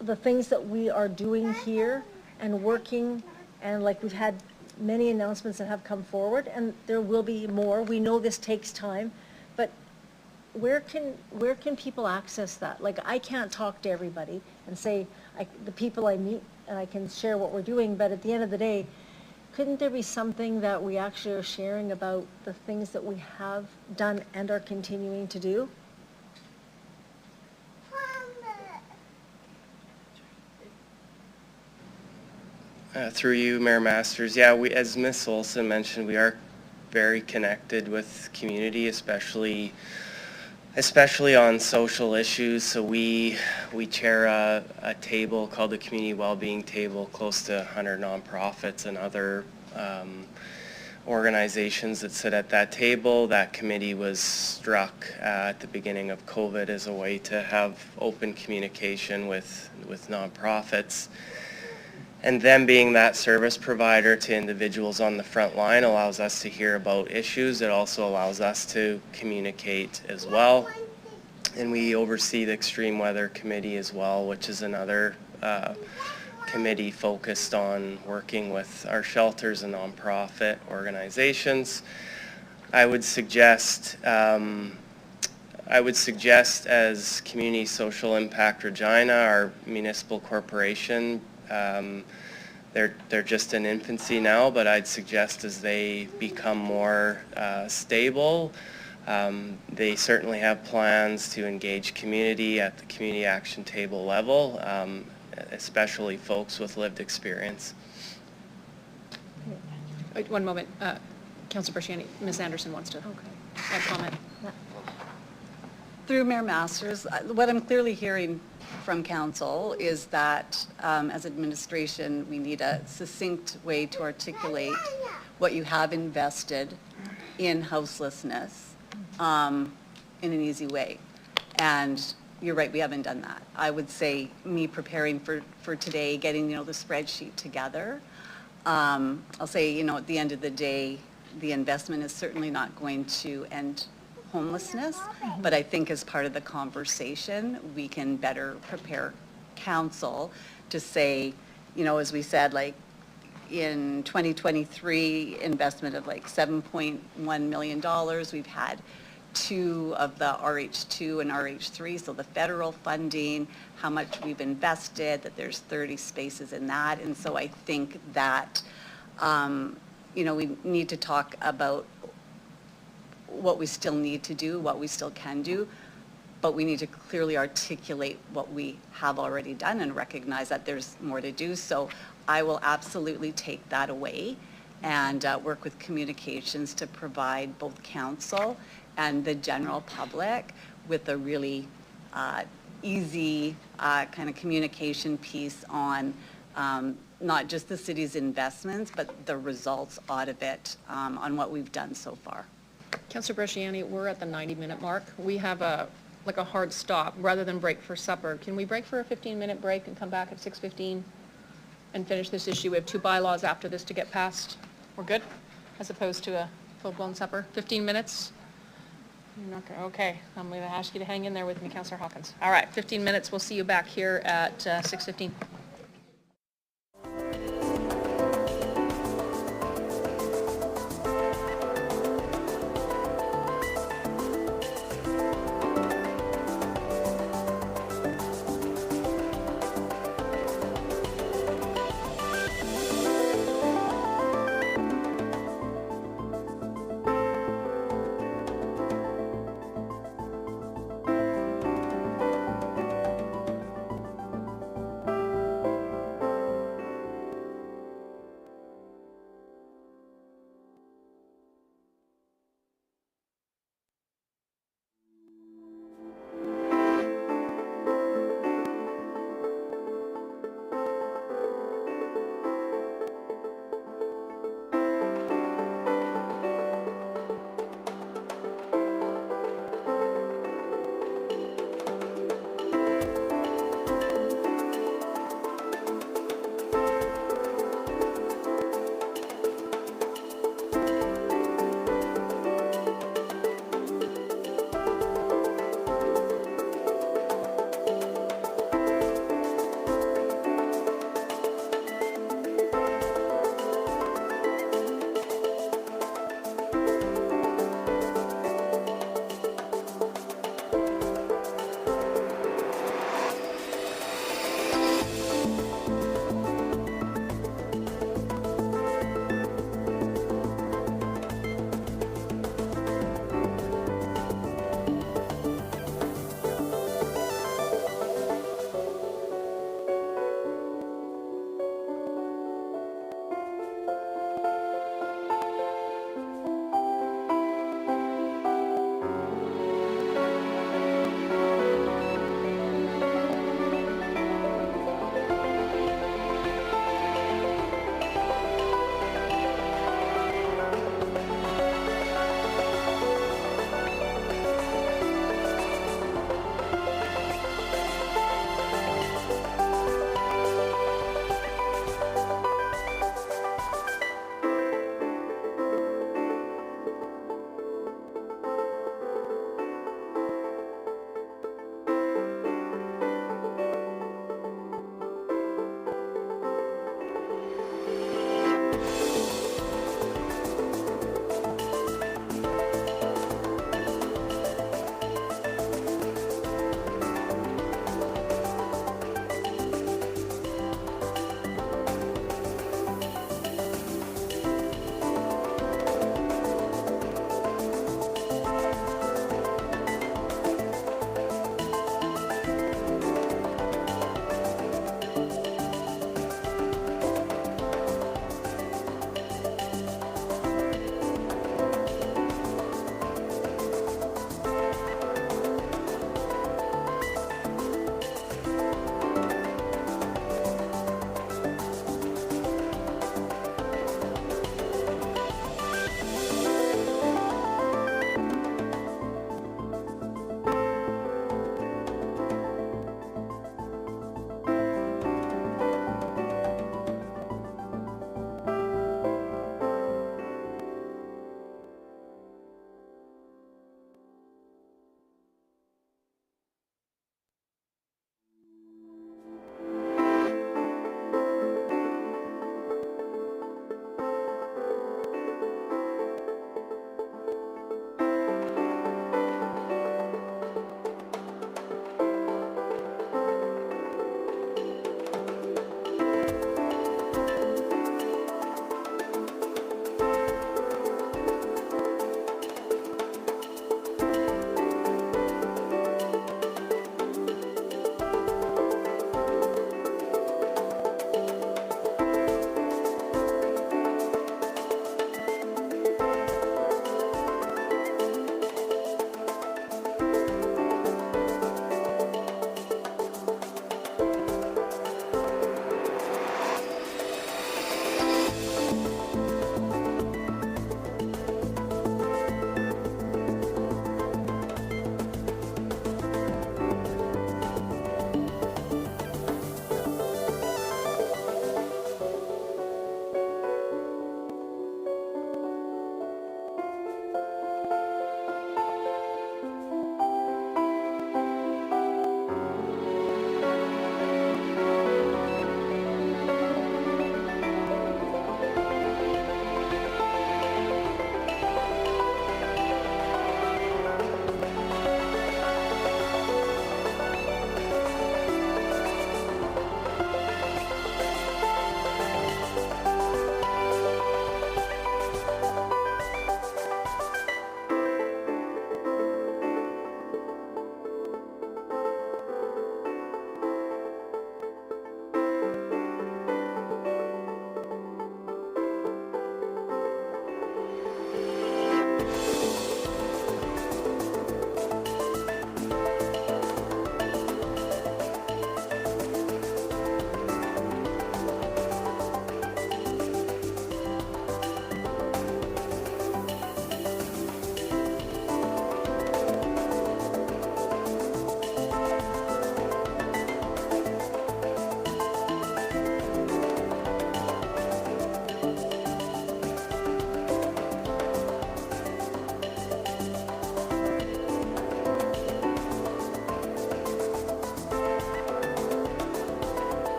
[SPEAKER 9] the things that we are doing here and working, and like we've had many announcements that have come forward, and there will be more. We know this takes time, but where can people access that? Like, I can't talk to everybody and say the people I meet, and I can share what we're doing, but at the end of the day, couldn't there be something that we actually are sharing about the things that we have done and are continuing to do?
[SPEAKER 3] Through you, Mayor Masters, yeah, as Ms. Olson mentioned, we are very connected with community, especially on social issues. So we chair a table called the Community Wellbeing Table, close to 100 nonprofits and other organizations that sit at that table. That committee was struck at the beginning of COVID as a way to have open communication with nonprofits. And them being that service provider to individuals on the front line allows us to hear about issues. It also allows us to communicate as well. And we oversee the Extreme Weather Committee as well, which is another committee focused on working with our shelters and nonprofit organizations. I would suggest as Community Social Impact Regina, our municipal corporation, they're just in infancy now, but I'd suggest as they become more stable, they certainly have plans to engage community at the community action table level, especially folks with lived experience.
[SPEAKER 1] Wait, one moment. Councilor Berchiani, Ms. Anderson wants to comment.
[SPEAKER 20] Through Mayor Masters, what I'm clearly hearing from council is that as administration, we need a succinct way to articulate what you have invested in houselessness in an easy way. And you're right, we haven't done that. I would say me preparing for today, getting, the spreadsheet together, I'll say, at the end of the day, the investment is certainly not going to end homelessness, but I think as part of the conversation, we can better prepare council to say, as we said, like in 2023, investment of like $7.1 million. We've had 2 of the RH2 and RH3, so the federal funding, how much we've invested, that there's 30 spaces in that. And so I think that, we need to talk about what we still need to do, what we still can do, but we need to clearly articulate what we have already done and recognize that there's more to do. So I will absolutely take that away and work with communications to provide both council and the general public with a really easy kind of communication piece on not just the city's investments, but the results out of it on what we've done so far.
[SPEAKER 1] Councillor Bresciani, we're at the 90-minute mark. We have a hard stop rather than break for supper. Can we break for a 15-minute break and come back at 6:15 and finish this issue? We have 2 bylaws after this to get passed. We're good? As opposed to a full-blown supper? 15 minutes? You're not gonna, okay, I'm going to ask you to hang in there with me, Councillor Hawkins. All right, 15 minutes. We'll see you back here at 6:15.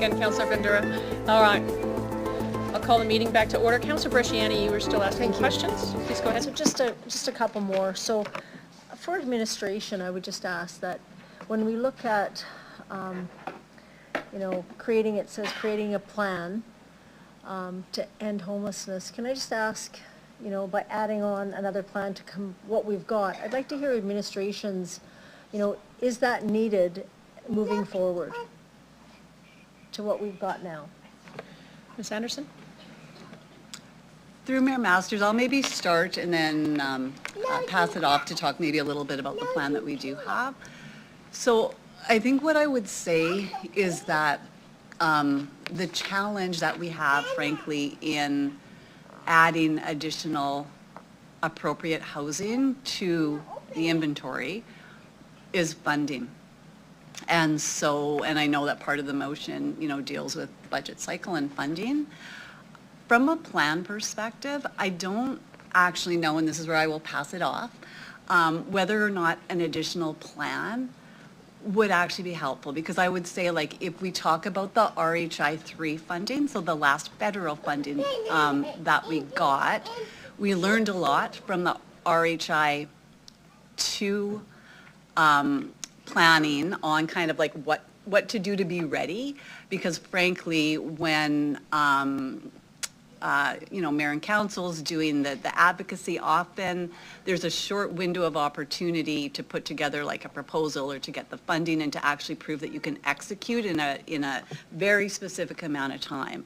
[SPEAKER 1] again, Councillor Bandura. All right. I'll call the meeting back to order. Councillor Bresciani, you were still asking questions. Please go ahead.
[SPEAKER 9] So just a couple more. So for administration, I would just ask that when we look at, you know, creating a plan to end homelessness, can I just ask, you know, by adding on another plan to what we've got, I'd like to hear administration's, you know, is that needed moving forward to what we've got now?
[SPEAKER 1] Ms. Anderson?
[SPEAKER 20] Through Mayor Masters, I'll maybe start and then pass it off to talk maybe a little bit about the plan that we do have. So I think what I would say is that the challenge that we have, frankly, in adding additional appropriate housing to the inventory is funding. And so, and I know that part of the motion, you know, deals with budget cycle and funding. From a plan perspective, I don't actually know, and this is where I will pass it off, whether or not an additional plan would actually be helpful, because I would say, like, if we talk about the RHI 3 funding, so the last federal funding that we got, we learned a lot from the RHI 2 planning on kind of like what to do to be ready, because frankly, when you know, mayor and council's doing the advocacy, often there's a short window of opportunity to put together like a proposal or to get the funding and to actually prove that you can execute in a very specific amount of time.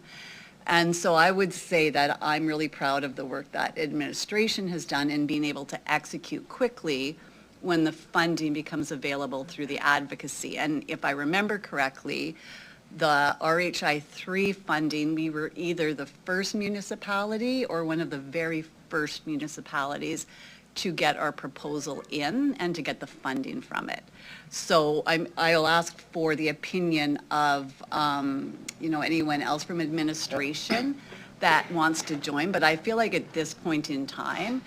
[SPEAKER 20] And so I would say that I'm really proud of the work that administration has done in being able to execute quickly when the funding becomes available through the advocacy. And if I remember correctly, the RHI 3 funding, we were either the first municipality or one of the very first municipalities to get our proposal in and to get the funding from it. So I'll ask for the opinion of you know, anyone else from administration that wants to join, but I feel like at this point in time,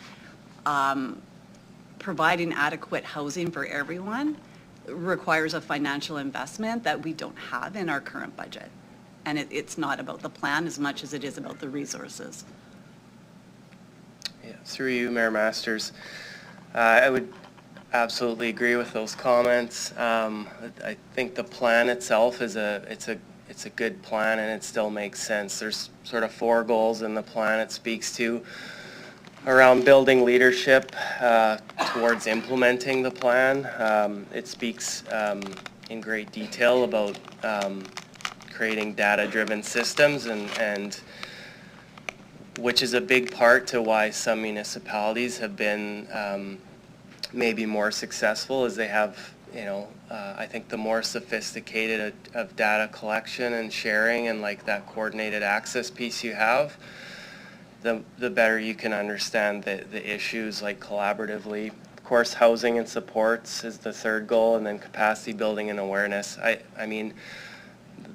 [SPEAKER 20] providing adequate housing for everyone requires a financial investment that we don't have in our current budget. And it's not about the plan as much as it is about the resources.
[SPEAKER 3] Yeah, through you, Mayor Masters. I would absolutely agree with those comments. I think the plan itself is it's a good plan, and it still makes sense. There's sort of 4 goals in the plan it speaks to around building leadership towards implementing the plan. It speaks in great detail about creating data-driven systems, and which is a big part to why some municipalities have been maybe more successful, as they have, you know, I think the more sophisticated of data collection and sharing and like that coordinated access piece you have, the better you can understand the issues, like collaboratively. Of course, housing and supports is the 3rd goal, and then capacity building and awareness. I mean,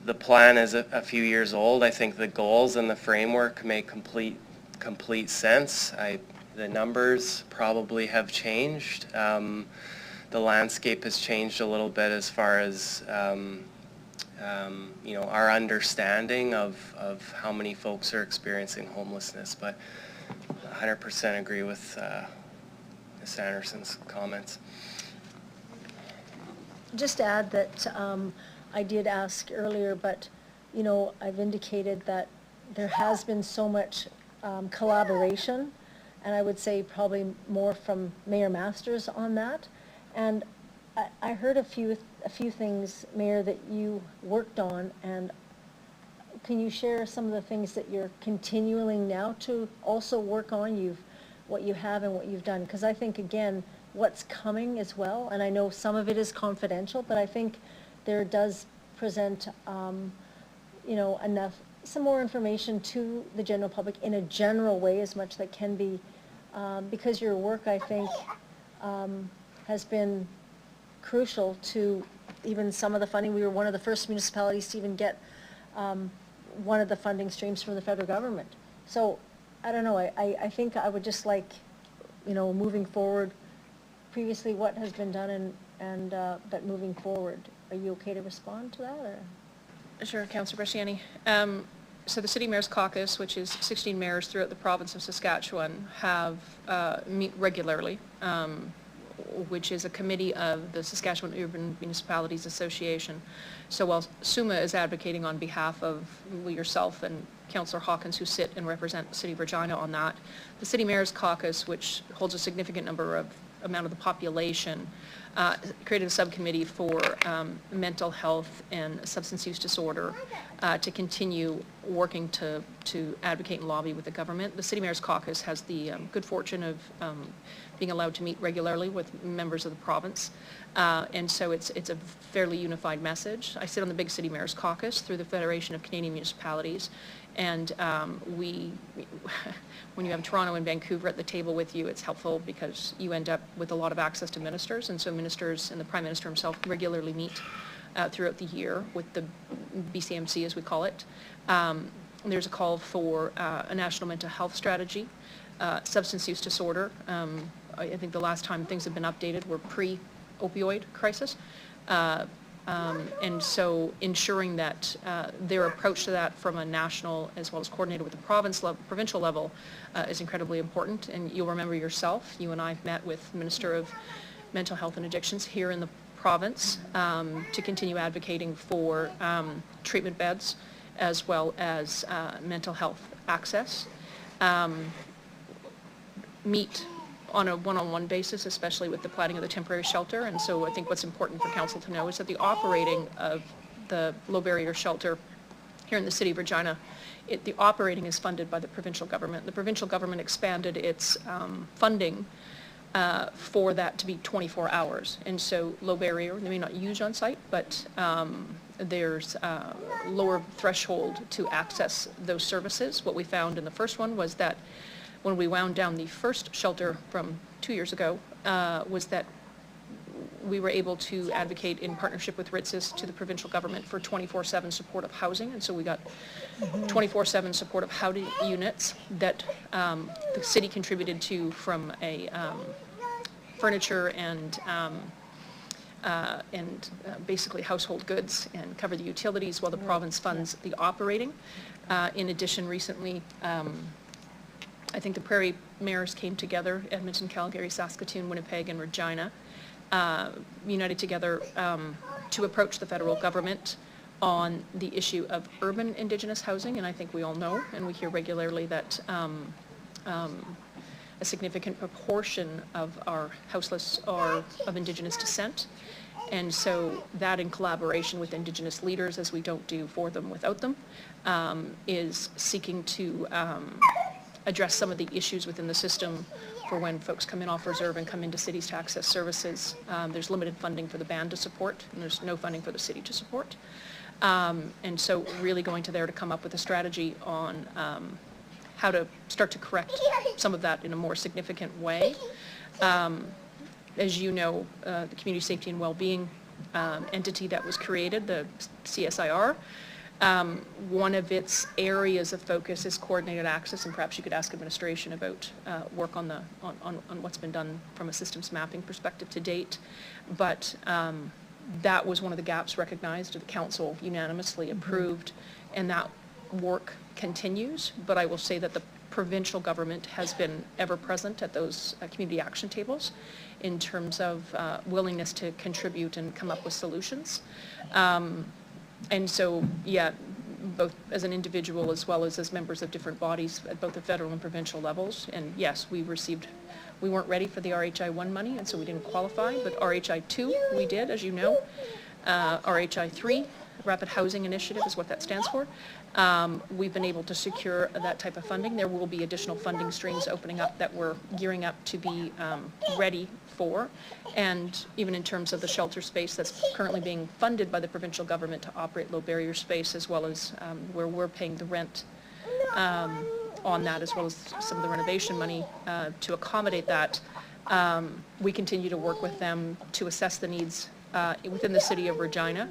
[SPEAKER 3] the plan is a few years old. I think the goals and the framework make complete sense. The numbers probably have changed. The landscape has changed a little bit as far as you know, our understanding of how many folks are experiencing homelessness, but 100% agree with Ms. Anderson's comments.
[SPEAKER 9] Just add that I did ask earlier, but, you know, I've indicated that there has been so much collaboration, and I would say probably more from Mayor Masters on that. And I heard a few things, Mayor, that you worked on, and can you share some of the things that you're continuing now to also work on, what you have and what you've done? Because I think, again, what's coming as well, and I know some of it is confidential, but I think there does present, you know, some more information to the general public in a general way, as much that can be, because your work, I think, has been crucial to even some of the funding. We were one of the first municipalities to even get one of the funding streams from the federal government. So, I don't know, I think I would just like, you know, moving forward, previously what has been done but moving forward. Are you okay to respond to that, or?
[SPEAKER 1] Sure, Councillor Bresciani. So the City Mayor's Caucus, which is 16 mayors throughout the province of Saskatchewan, have meet regularly, which is a committee of the Saskatchewan Urban Municipalities Association. So while SUMA is advocating on behalf of yourself and Councillor Hawkins, who sit and represent the City of Regina on that, the City Mayor's Caucus, which holds a significant amount of the population, created a subcommittee for mental health and substance use disorder to continue working to advocate and lobby with the government. The City Mayor's Caucus has the good fortune of being allowed to meet regularly with members of the province, and so it's a fairly unified message. I sit on the Big City Mayor's Caucus through the Federation of Canadian Municipalities, and when you have Toronto and Vancouver at the table with you, it's helpful because you end up with a lot of access to ministers, and so ministers and the Prime Minister himself regularly meet throughout the year with the BCMC, as we call it. There's a call for a national mental health strategy, substance use disorder. I think the last time things have been updated were pre-opioid crisis. And so ensuring that their approach to that from a national as well as coordinated with the provincial level is incredibly important. And you'll remember yourself, you and I met with the Minister of Mental Health and Addictions here in the province to continue advocating for treatment beds as well as mental health access. Meet on a one-on-one basis, especially with the planning of the temporary shelter. And so I think what's important for council to know is that the operating of the low barrier shelter here in the City of Regina, the operating is funded by the provincial government. The provincial government expanded its funding for that to be 24 hours. And so low barrier, they may not use on site, but there's a lower threshold to access those services. What we found in the first one was that when we wound down the first shelter from 2 years ago, was that we were able to advocate in partnership with RITSIS to the provincial government for 24/7 supportive housing. And so we got 24/7 supportive housing units that the city contributed to from a furniture and basically household goods and cover the utilities while the province funds the operating. In addition, recently, I think the Prairie mayors came together, Edmonton, Calgary, Saskatoon, Winnipeg, and Regina, united together to approach the federal government on the issue of urban Indigenous housing. And I think we all know, and we hear regularly, that a significant proportion of our houseless are of Indigenous descent. And so that, in collaboration with Indigenous leaders, as we don't do for them without them, is seeking to address some of the issues within the system for when folks come in off reserve and come into cities to access services. There's limited funding for the band to support, and there's no funding for the city to support. And so really going to there to come up with a strategy on how to start to correct some of that in a more significant way. As you know, the Community Safety and Wellbeing entity that was created, the CSIR, one of its areas of focus is coordinated access, and perhaps you could ask administration about work on what's been done from a systems mapping perspective to date. But that was one of the gaps recognized, the council unanimously approved, and that work continues. But I will say that the provincial government has been ever present at those community action tables in terms of willingness to contribute and come up with solutions. And so, yeah, both as an individual as well as members of different bodies at both the federal and provincial levels. And yes, we weren't ready for the RHI 1 money, and so we didn't qualify, but RHI 2 we did, as you know. RHI 3, Rapid Housing Initiative, is what that stands for. We've been able to secure that type of funding. There will be additional funding streams opening up that we're gearing up to be ready for. And even in terms of the shelter space that's currently being funded by the provincial government to operate low barrier space, as well as where we're paying the rent on that, as well as some of the renovation money to accommodate that. We continue to work with them to assess the needs within the City of Regina.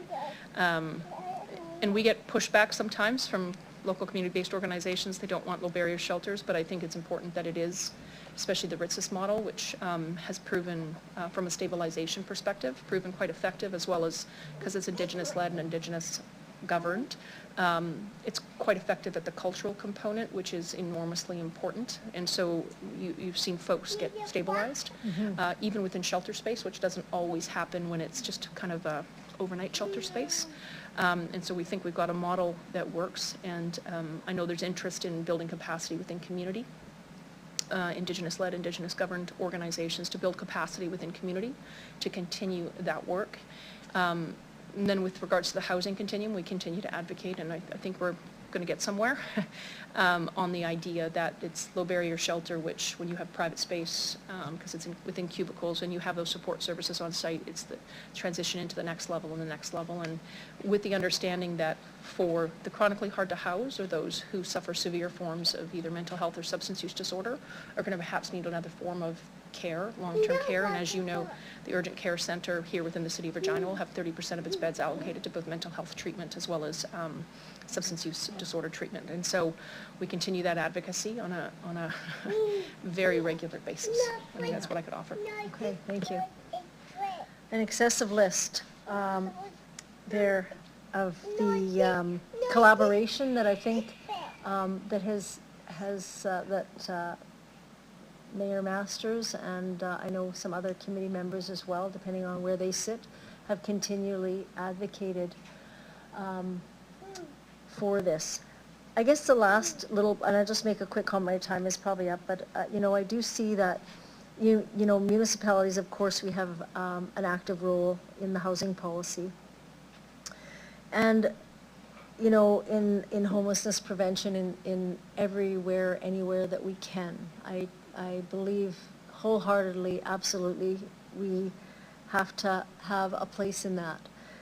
[SPEAKER 1] And we get pushback sometimes from local community-based organizations. They don't want low barrier shelters, but I think it's important that it is, especially the RITSIS model, which has proven, from a stabilization perspective, proven quite effective, as well as because it's Indigenous-led and Indigenous governed. It's quite effective at the cultural component, which is enormously important. And so you've seen folks get stabilized, even within shelter space, which doesn't always happen when it's just kind of a overnight shelter space. And so we think we've got a model that works. And I know there's interest in building capacity within community, Indigenous-led, Indigenous-governed organizations to build capacity within community to continue that work. And then with regards to the housing continuum, we continue to advocate, and I think we're going to get somewhere on the idea that it's low barrier shelter, which when you have private space, because it's within cubicles, and you have those support services on site, it's the transition into the next level and the next level. And with the understanding that for the chronically hard to house or those who suffer severe forms of either mental health or substance use disorder are going to perhaps need another form of care, long-term care. And as you know, the urgent care center here within the city of Regina will have 30% of its beds allocated to both mental health treatment as well as substance use disorder treatment. And so we continue that advocacy on a very regular basis. I think that's what I could offer.
[SPEAKER 9] Okay, thank you. An excessive list there of the collaboration that I think that Mayor Masters and I know some other committee members as well, depending on where they sit, have continually advocated for this. I guess the last little, and I'll just make a quick comment, my time is probably up, but you know, I do see that you know, municipalities, of course, we have an active role in the housing policy. And you know, in homelessness prevention in everywhere, anywhere that we can. I believe wholeheartedly, absolutely, we have to have a place in that.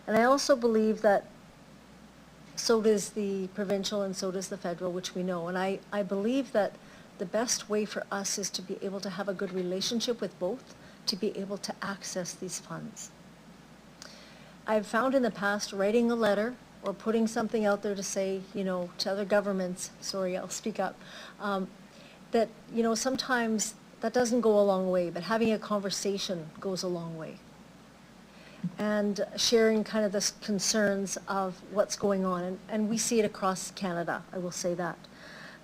[SPEAKER 9] And I also believe that so does the provincial and so does the federal, which we know. And I believe that the best way for us is to be able to have a good relationship with both, to be able to access these funds. I've found in the past writing a letter or putting something out there to say, you know, to other governments, sorry, I'll speak up, that, you know, sometimes that doesn't go a long way, but having a conversation goes a long way. And sharing kind of the concerns of what's going on. And we see it across Canada, I will say that.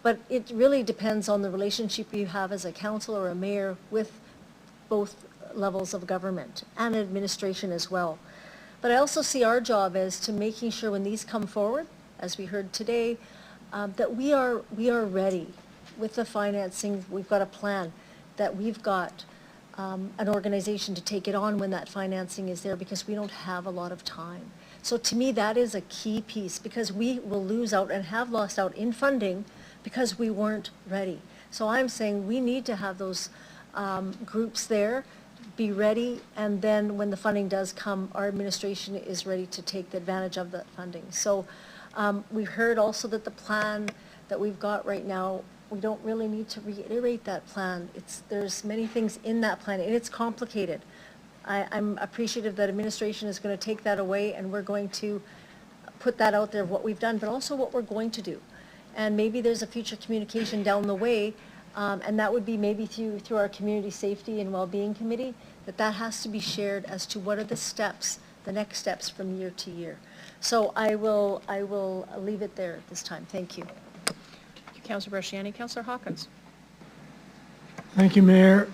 [SPEAKER 9] But it really depends on the relationship you have as a councillor or a mayor with both levels of government and administration as well. But I also see our job as to making sure when these come forward, as we heard today, that we are ready with the financing. We've got a plan, that we've got an organization to take it on when that financing is there, because we don't have a lot of time. So to me, that is a key piece, because we will lose out and have lost out in funding because we weren't ready. So I'm saying we need to have those groups there, be ready, and then when the funding does come, our administration is ready to take the advantage of that funding. So we heard also that the plan that we've got right now, we don't really need to reiterate that plan. There's many things in that plan, and it's complicated. I'm appreciative that administration is going to take that away, and we're going to put that out there of what we've done, but also what we're going to do. And maybe there's a future communication down the way, and that would be maybe through our Community Safety and Wellbeing Committee, that has to be shared as to what are the steps, the next steps from year to year. So I will leave it there at this time. Thank you.
[SPEAKER 1] Councillor Bresciani. Councillor Hawkins.
[SPEAKER 21] Thank you, Mayor.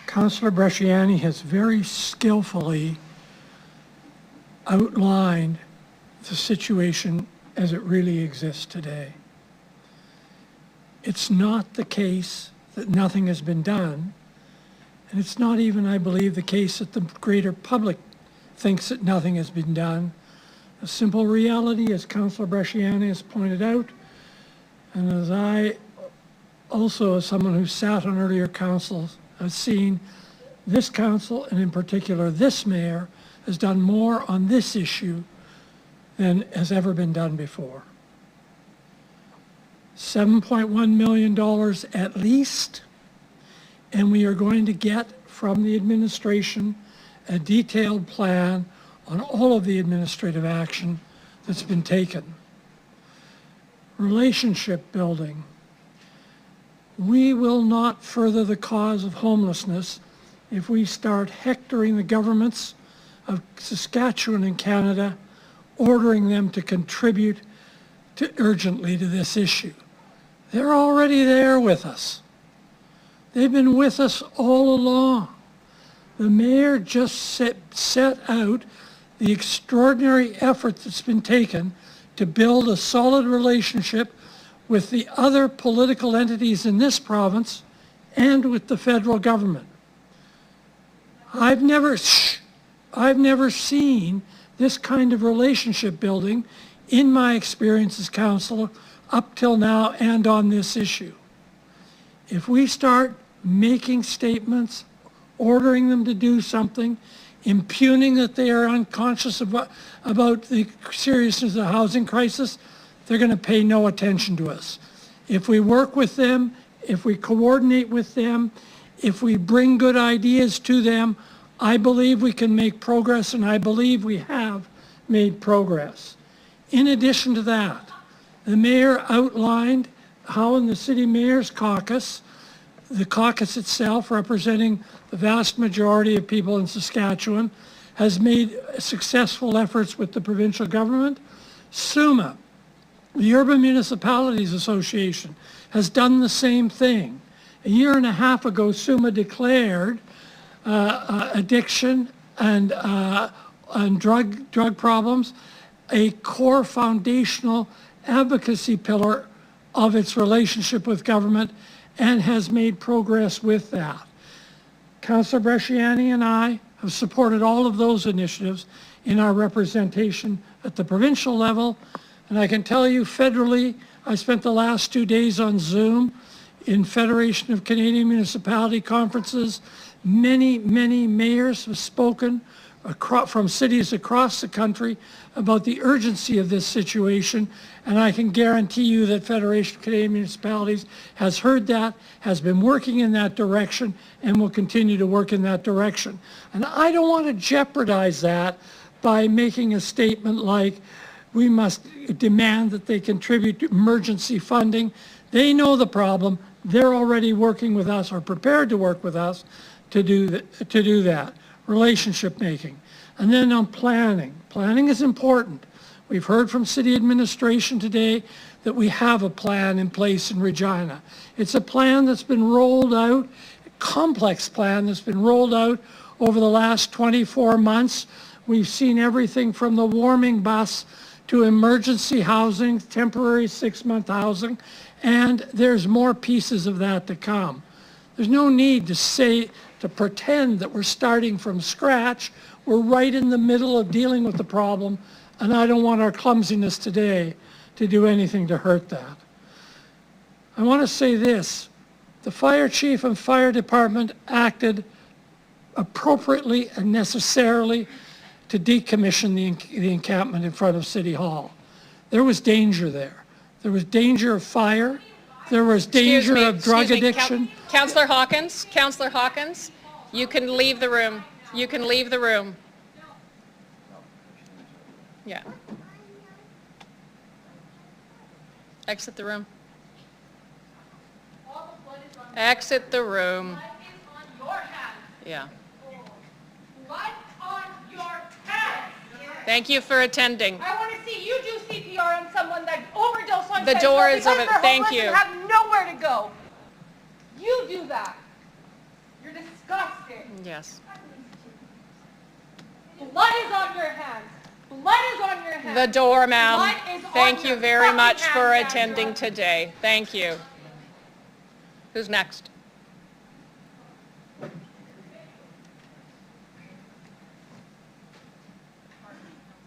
[SPEAKER 21] Councillor Bresciani has very skillfully outlined the situation as it really exists today. It's not the case that nothing has been done, and it's not even, I believe, the case that the greater public thinks that nothing has been done. A simple reality, as Councillor Bresciani has pointed out, and as I also, as someone who sat on earlier councils, have seen, this council, and in particular this mayor, has done more on this issue than has ever been done before. $7.1 million at least, and we are going to get from the administration a detailed plan on all of the administrative action that's been taken. Relationship building. We will not further the cause of homelessness if we start hectoring the governments of Saskatchewan and Canada ordering them to contribute urgently to this issue. They're already there with us. They've been with us all along. The mayor just set out the extraordinary effort that's been taken to build a solid relationship with the other political entities in this province and with the federal government. I've never seen this kind of relationship building in my experience as councillor up till now and on this issue. If we start making statements, ordering them to do something, impugning that they are unconscious about the seriousness of the housing crisis, they're going to pay no attention to us. If we work with them, if we coordinate with them, if we bring good ideas to them, I believe we can make progress, and I believe we have made progress. In addition to that, the mayor outlined how in the City Mayor's Caucus, the caucus itself, representing the vast majority of people in Saskatchewan, has made successful efforts with the provincial government. SUMA, the Urban Municipalities Association, has done the same thing. A year and a half ago, SUMA declared addiction and drug problems a core foundational advocacy pillar of its relationship with government, and has made progress with that. Councillor Bresciani and I have supported all of those initiatives in our representation at the provincial level, and I can tell you federally, I spent the last 2 days on Zoom in Federation of Canadian Municipality conferences. Many mayors have spoken from cities across the country about the urgency of this situation, and I can guarantee you that Federation of Canadian Municipalities has heard that, has been working in that direction, and will continue to work in that direction. And I don't want to jeopardize that by making a statement like we must demand that they contribute to emergency funding. They know the problem. They're already working with us, or prepared to work with us to do that. Relationship making. And then on planning. Planning is important. We've heard from city administration today that we have a plan in place in Regina. It's a plan that's been rolled out, a complex plan that's been rolled out over the last 24 months. We've seen everything from the warming bus to emergency housing, temporary 6-month housing, and there's more pieces of that to come. There's no need to pretend that we're starting from scratch. We're right in the middle of dealing with the problem, and I don't want our clumsiness today to do anything to hurt that. I want to say this. The fire chief and fire department acted appropriately and necessarily to decommission the encampment in front of City Hall. There was danger there. There was danger of fire. There was danger of drug addiction.
[SPEAKER 1] Councillor Hawkins, you can leave the room. You can leave the room. Yeah. Exit the room. Exit the room. Yeah. Thank you for attending.
[SPEAKER 2] I want to see you do CPR on someone that overdosed on
[SPEAKER 1] The door is over. Thank you.
[SPEAKER 2] and have nowhere to go. You do that. You're disgusting.
[SPEAKER 1] Yes.
[SPEAKER 2] Blood is on your hands. Blood is on your hands.
[SPEAKER 1] The door, ma'am.
[SPEAKER 2] Blood is on
[SPEAKER 1] Thank you
[SPEAKER 2] your
[SPEAKER 1] very
[SPEAKER 2] fucking
[SPEAKER 1] much for
[SPEAKER 2] hands,
[SPEAKER 1] attending
[SPEAKER 2] Angela.
[SPEAKER 1] today. Thank you. Who's next?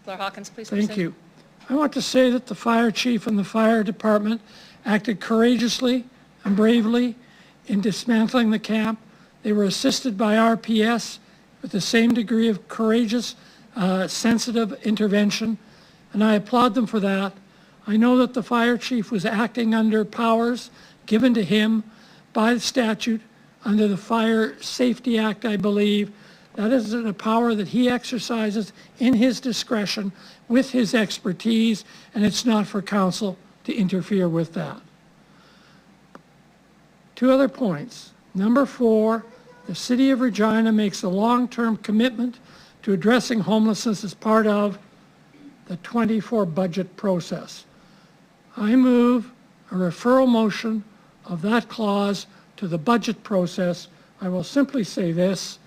[SPEAKER 1] Councillor Hawkins, please proceed.
[SPEAKER 21] Thank you. I want to say that the fire chief and the fire department acted courageously and bravely in dismantling the camp. They were assisted by RPS with the same degree of courageous, sensitive intervention, and I applaud them for that. I know that the fire chief was acting under powers given to him by the statute under the Fire Safety Act, I believe. That is a power that he exercises in his discretion with his expertise, and it's not for council to interfere with that. 2 other points. Number 4, the City of Regina makes a long-term commitment to addressing homelessness as part of the 24 budget process. I move a referral motion of that clause to the budget process. I will simply say this.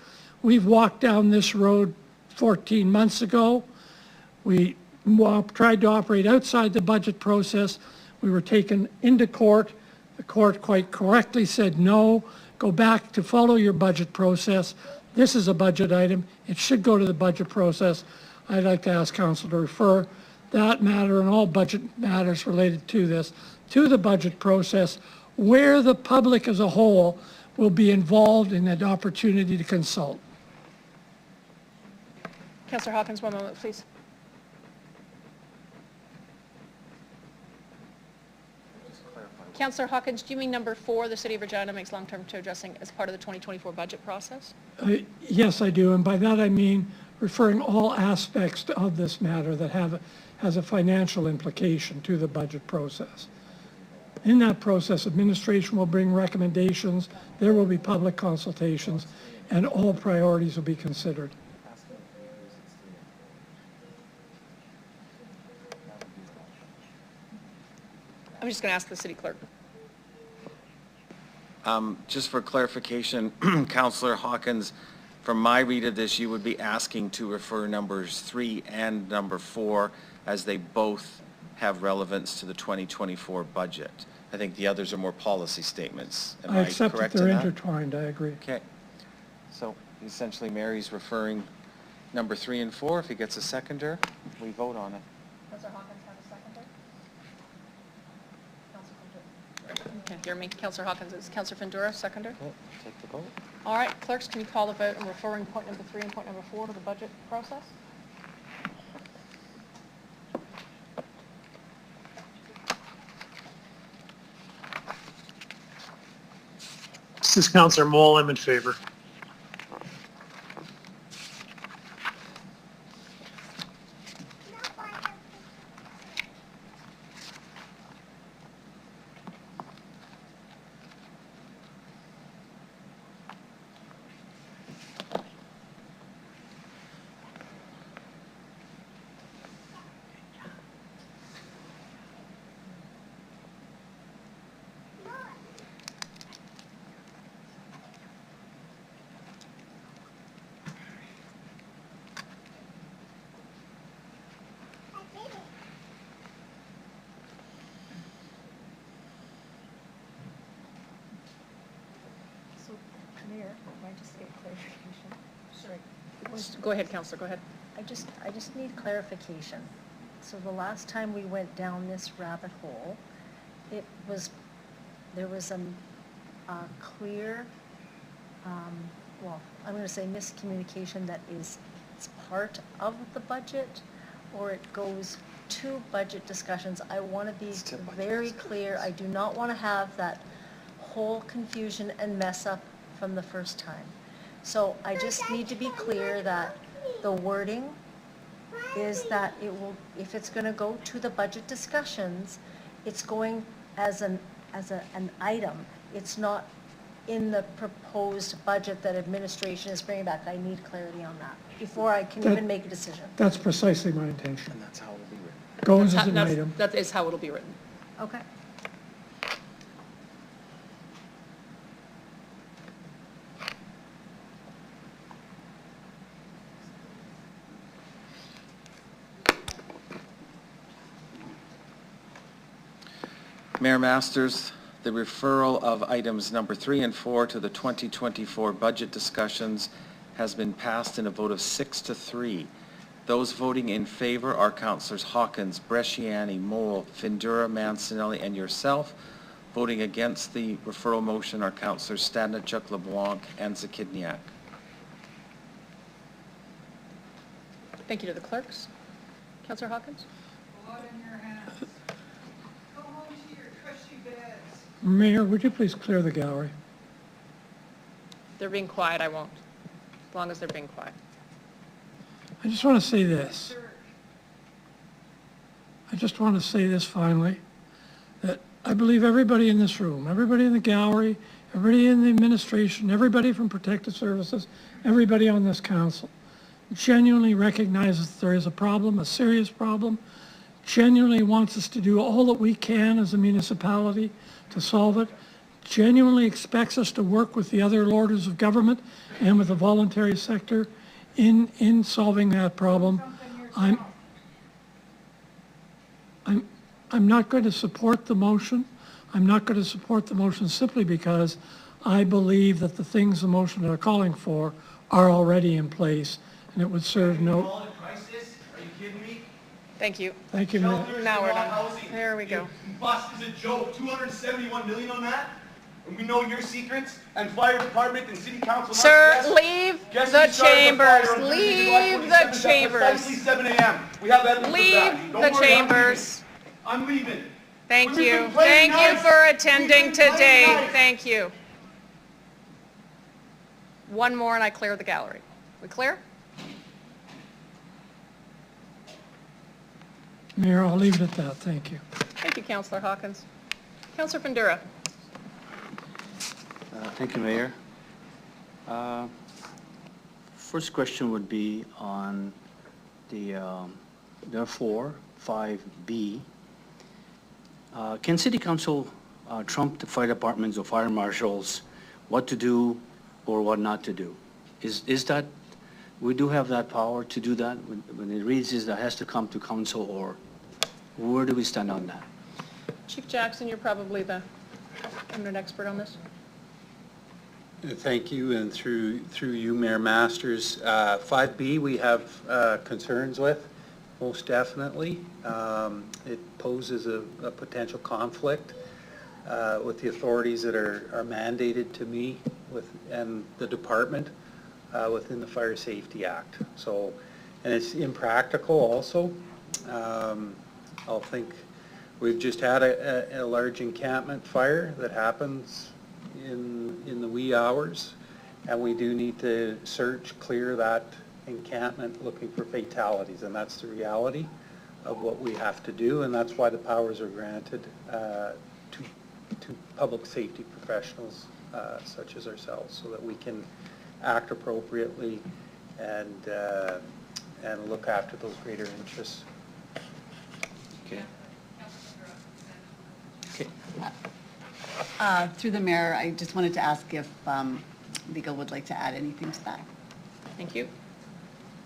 [SPEAKER 21] We've walked down this road 14 months ago. We tried to operate outside the budget process. We were taken into court. The court quite correctly said, no, go back to follow your budget process. This is a budget item. It should go to the budget process. I'd like to ask council to refer that matter and all budget matters related to this to the budget process, where the public as a whole will be involved in an opportunity to consult.
[SPEAKER 1] Councillor Hawkins, one moment, please. Councillor Hawkins, do you mean number 4, the City of Regina makes long-term care addressing as part of the 2024 budget process?
[SPEAKER 21] Yes, I do, and by that I mean referring all aspects of this matter that has a financial implication to the budget process. In that process, administration will bring recommendations, there will be public consultations, and all priorities will be considered.
[SPEAKER 1] I'm just going to ask the city clerk.
[SPEAKER 8] Just for clarification, Councillor Hawkins, from my read of this, you would be asking to refer numbers 3 and number 4 as they both have relevance to the 2024 budget. I think the others are more policy statements. Am I
[SPEAKER 21] accept that
[SPEAKER 8] correct
[SPEAKER 21] they're
[SPEAKER 8] in that?
[SPEAKER 21] intertwined, I agree.
[SPEAKER 8] Okay. So essentially, Mary's referring number 3 and 4. If he gets a seconder, we vote on it.
[SPEAKER 1] Councillor Hawkins have a seconder? Okay, hear me. Councillor Hawkins is Councillor Findura, seconder.
[SPEAKER 8] Okay, take the vote.
[SPEAKER 1] All right, clerks, can you call the vote on referring point number 3 and point number 4 to the budget process?
[SPEAKER 22] This is Councillor Moll. I'm in favor.
[SPEAKER 9] So, Mayor, can I just get clarification? Sorry.
[SPEAKER 1] Go ahead, Councillor, go ahead.
[SPEAKER 9] I just need clarification. So the last time we went down this rabbit hole, there was a clear, well, I'm going to say miscommunication that it's part of the budget or it goes to budget discussions. I want to be very clear. I do not want to have that whole confusion and mess up from the first time. So I just need to be clear that the wording is that it will, if it's going to go to the budget discussions, it's going as an item. It's not in the proposed budget that administration is bringing back. I need clarity on that before I can even make a decision.
[SPEAKER 21] That's precisely my intention.
[SPEAKER 8] And that's how it will be written.
[SPEAKER 21] Goes as an item.
[SPEAKER 1] That is how it'll be written.
[SPEAKER 9] Okay.
[SPEAKER 8] Mayor Masters, the referral of items number 3 and 4 to the 2024 budget discussions has been passed in a vote of 6-3. Those voting in favor are Councillors Hawkins, Bresciani, Moll, Findura, Mancinelli, and yourself. Voting against the referral motion are Councillors Stanichuk, LeBlanc, and Zakidniak.
[SPEAKER 1] Thank you to the clerks. Councillor Hawkins?
[SPEAKER 21] Mayor, would you please clear the gallery?
[SPEAKER 1] They're being quiet, I won't, as long as they're being quiet.
[SPEAKER 21] I just want to say this. I just want to say this finally, that I believe everybody in this room, everybody in the gallery, everybody in the administration, everybody from Protective Services, everybody on this council genuinely recognizes there is a problem, a serious problem, genuinely wants us to do all that we can as a municipality to solve it, genuinely expects us to work with the other orders of government and with the voluntary sector in solving that problem. I'm not going to support the motion. I'm not going to support the motion simply because I believe that the things the motion are calling for are already in place, and it would serve no...
[SPEAKER 1] Thank you.
[SPEAKER 21] Thank you, Mayor.
[SPEAKER 1] Now we're done. There we go.
[SPEAKER 7] Bust is a joke. 271 million on that? And we know your secrets? And fire department and city council...
[SPEAKER 1] Sir, leave the chambers. Leave the chambers.
[SPEAKER 7] Precisely 7 a.m. We have evidence of that.
[SPEAKER 1] Leave
[SPEAKER 7] Don't
[SPEAKER 1] the
[SPEAKER 7] worry,
[SPEAKER 1] chambers.
[SPEAKER 7] I'm leaving.
[SPEAKER 1] Thank
[SPEAKER 7] We've
[SPEAKER 1] you.
[SPEAKER 7] been playing
[SPEAKER 1] Thank you
[SPEAKER 7] nice.
[SPEAKER 1] for attending
[SPEAKER 7] We've been playing
[SPEAKER 1] today.
[SPEAKER 7] nice.
[SPEAKER 1] Thank you. One more and I clear the gallery. We clear?
[SPEAKER 21] Mayor, I'll leave it at that. Thank you.
[SPEAKER 1] Thank you, Councillor Hawkins. Councillor Fundura.
[SPEAKER 17] Thank you, Mayor. First question would be on the, therefore, 5B. Can City Council trump the fire departments or fire marshals what to do or what not to do? Is that, we do have that power to do that? When it reads is that has to come to council, or where do we stand on that?
[SPEAKER 1] Chief Jackson, you're probably the eminent expert on this.
[SPEAKER 6] Thank you, and through you, Mayor Masters. 5B we have concerns with, most definitely. It poses a potential conflict with the authorities that are mandated to me and the department within the Fire Safety Act. So, and it's impractical also. I'll think we've just had a large encampment fire that happens in the wee hours, and we do need to search clear that encampment looking for fatalities, and that's the reality of what we have to do, and that's why the powers are granted to public safety professionals such as ourselves, so that we can act appropriately and look after those greater interests.
[SPEAKER 17] Okay.
[SPEAKER 20] Through the mayor, I just wanted to ask if legal would like to add anything to that.
[SPEAKER 1] Thank you.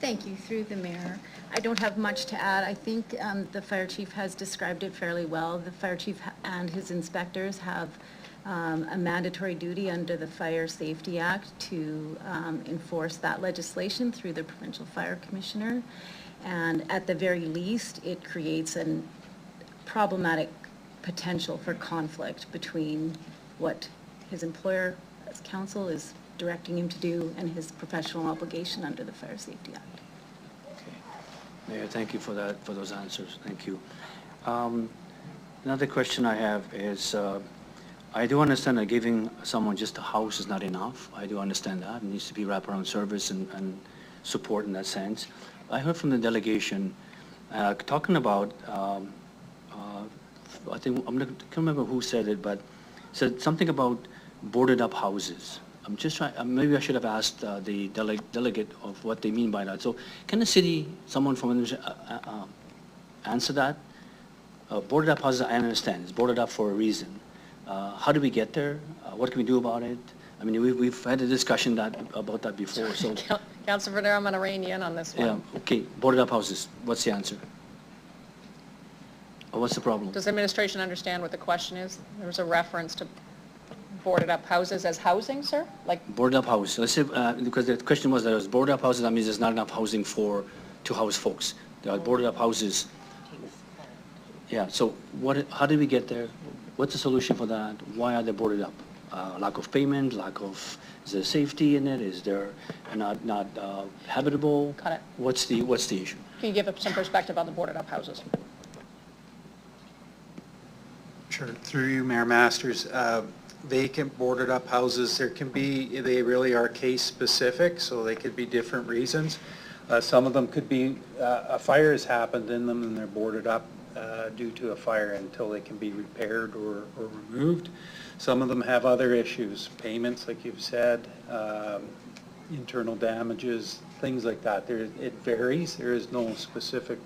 [SPEAKER 11] Thank you. Through the mayor. I don't have much to add. I think the fire chief has described it fairly well. The fire chief and his inspectors have a mandatory duty under the Fire Safety Act to enforce that legislation through the provincial fire commissioner. And at the very least, it creates a problematic potential for conflict between what his employer as council is directing him to do and his professional obligation under the Fire Safety Act.
[SPEAKER 17] Mayor, thank you for that, for those answers. Thank you. Another question I have is, I do understand that giving someone just a house is not enough. I do understand that. It needs to be wraparound service and support in that sense. I heard from the delegation talking about, I think, I can't remember who said it, but said something about boarded up houses. I'm just trying, maybe I should have asked the delegate of what they mean by that. So can the city, someone from answer that? Boarded up houses, I understand, it's boarded up for a reason. How do we get there? What can we do about it? I mean, we've had a discussion about that before, so.
[SPEAKER 1] Councilor Verdera, I'm going to rein you in on this one.
[SPEAKER 17] Yeah, okay, boarded up houses, what's the answer? Or what's the problem?
[SPEAKER 1] Does the administration understand what the question is? There was a reference to boarded up houses as housing, sir? Like,
[SPEAKER 17] Boarded up house, let's say, because the question was that it was boarded up houses, that means there's not enough housing to house folks. There are boarded up houses. Yeah, so how did we get there? What's the solution for that? Why are they boarded up? Lack of payment, is there safety in it? Is there not habitable?
[SPEAKER 1] Got it.
[SPEAKER 17] What's the issue?
[SPEAKER 1] can you give us some perspective on the boarded up houses?
[SPEAKER 6] Sure. Through you, Mayor Masters, vacant boarded up houses, they really are case specific, so they could be different reasons. Some of them could be a fire has happened in them and they're boarded up due to a fire until they can be repaired or removed. Some of them have other issues, payments like you've said, internal damages, things like that. It varies. There is no specific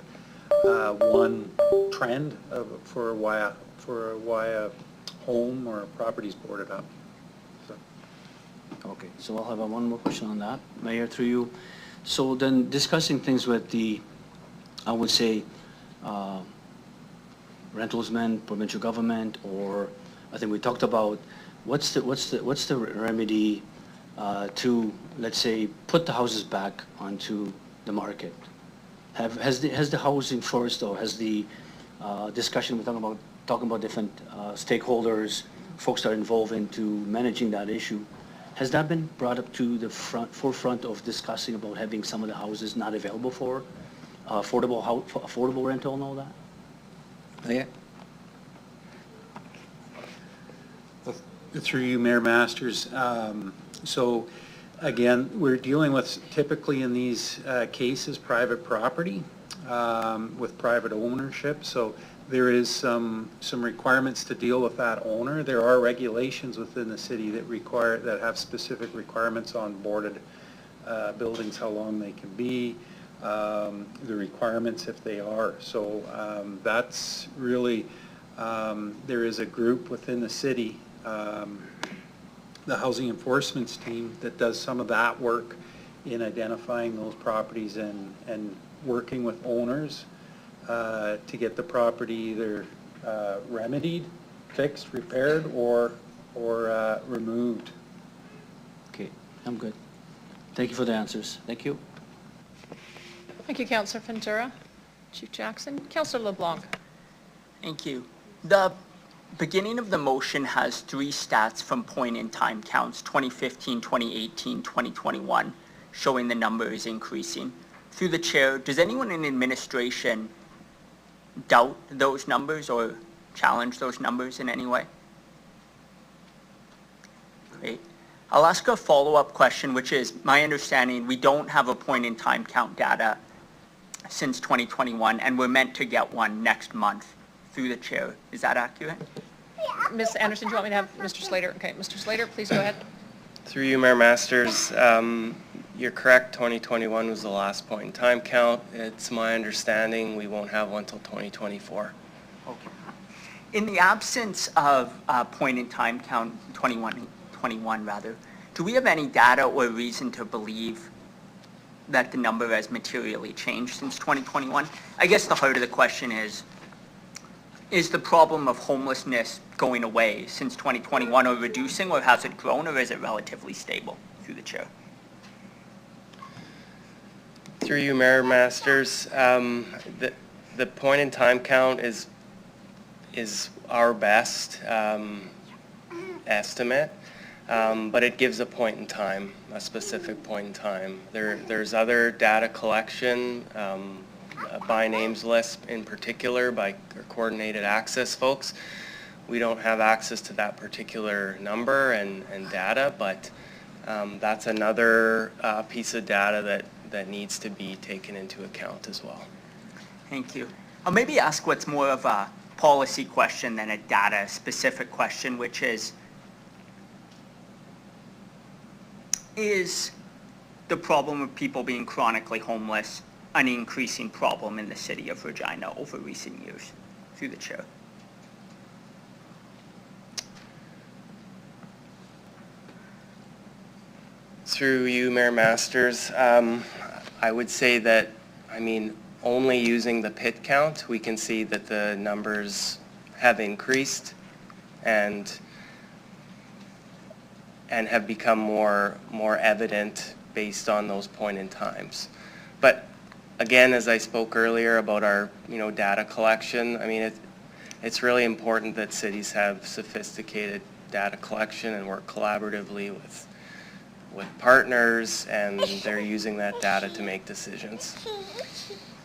[SPEAKER 6] one trend for why a home or a property is boarded up. So.
[SPEAKER 17] Okay, so I'll have one more question on that, Mayor, through you. So then discussing things with the, I would say, rentalsmen, provincial government, or I think we talked about what's the remedy to, let's say, put the houses back onto the market? Has the housing first, or has the discussion we're talking about different stakeholders, folks that are involved into managing that issue, has that been brought up to the forefront of discussing about having some of the houses not available for affordable rental and all that?
[SPEAKER 6] Yeah. Through you, Mayor Masters. So again, we're dealing with typically in these cases private property with private ownership. So there is some requirements to deal with that owner. There are regulations within the city that have specific requirements on boarded buildings, how long they can be, the requirements if they are. So that's really, there is a group within the city, the housing enforcement team, that does some of that work in identifying those properties and working with owners to get the property either remedied, fixed, repaired, or removed.
[SPEAKER 17] Okay, I'm good. Thank you for the answers. Thank you.
[SPEAKER 1] Thank you, Councillor Ventura. Chief Jackson. Councillor LeBlanc.
[SPEAKER 16] Thank you. The beginning of the motion has 3 stats from point-in-time counts, 2015, 2018, 2021, showing the number is increasing. Through the chair, does anyone in administration doubt those numbers or challenge those numbers in any way? Great. I'll ask a follow-up question, which is, my understanding, we don't have a point-in-time count data since 2021, and we're meant to get one next month. Through the chair, is that accurate?
[SPEAKER 1] Ms. Anderson, do you want me to have Mr. Slater? Okay, Mr. Slater, please go ahead.
[SPEAKER 3] Through you, Mayor Masters, you're correct, 2021 was the last point in time count. It's my understanding we won't have one until 2024.
[SPEAKER 16] Okay. In the absence of point in time count 21 rather, do we have any data or reason to believe that the number has materially changed since 2021? I guess the heart of the question is the problem of homelessness going away since 2021 or reducing, or has it grown, or is it relatively stable? Through the chair.
[SPEAKER 3] Through you, Mayor Masters, the point in time count is our best estimate, but it gives a point in time, a specific point in time. There's other data collection, by names list in particular, by coordinated access folks. We don't have access to that particular number and data, but that's another piece of data that needs to be taken into account as well.
[SPEAKER 16] Thank you. I'll maybe ask what's more of a policy question than a data specific question, which is the problem of people being chronically homeless an increasing problem in the city of Regina over recent years? Through the chair.
[SPEAKER 3] Through you, Mayor Masters, I would say that, only using the pit count, we can see that the numbers have increased and have become more evident based on those point in times. But again, as I spoke earlier about our data collection, it's really important that cities have sophisticated data collection and work collaboratively with partners, and they're using that data to make decisions.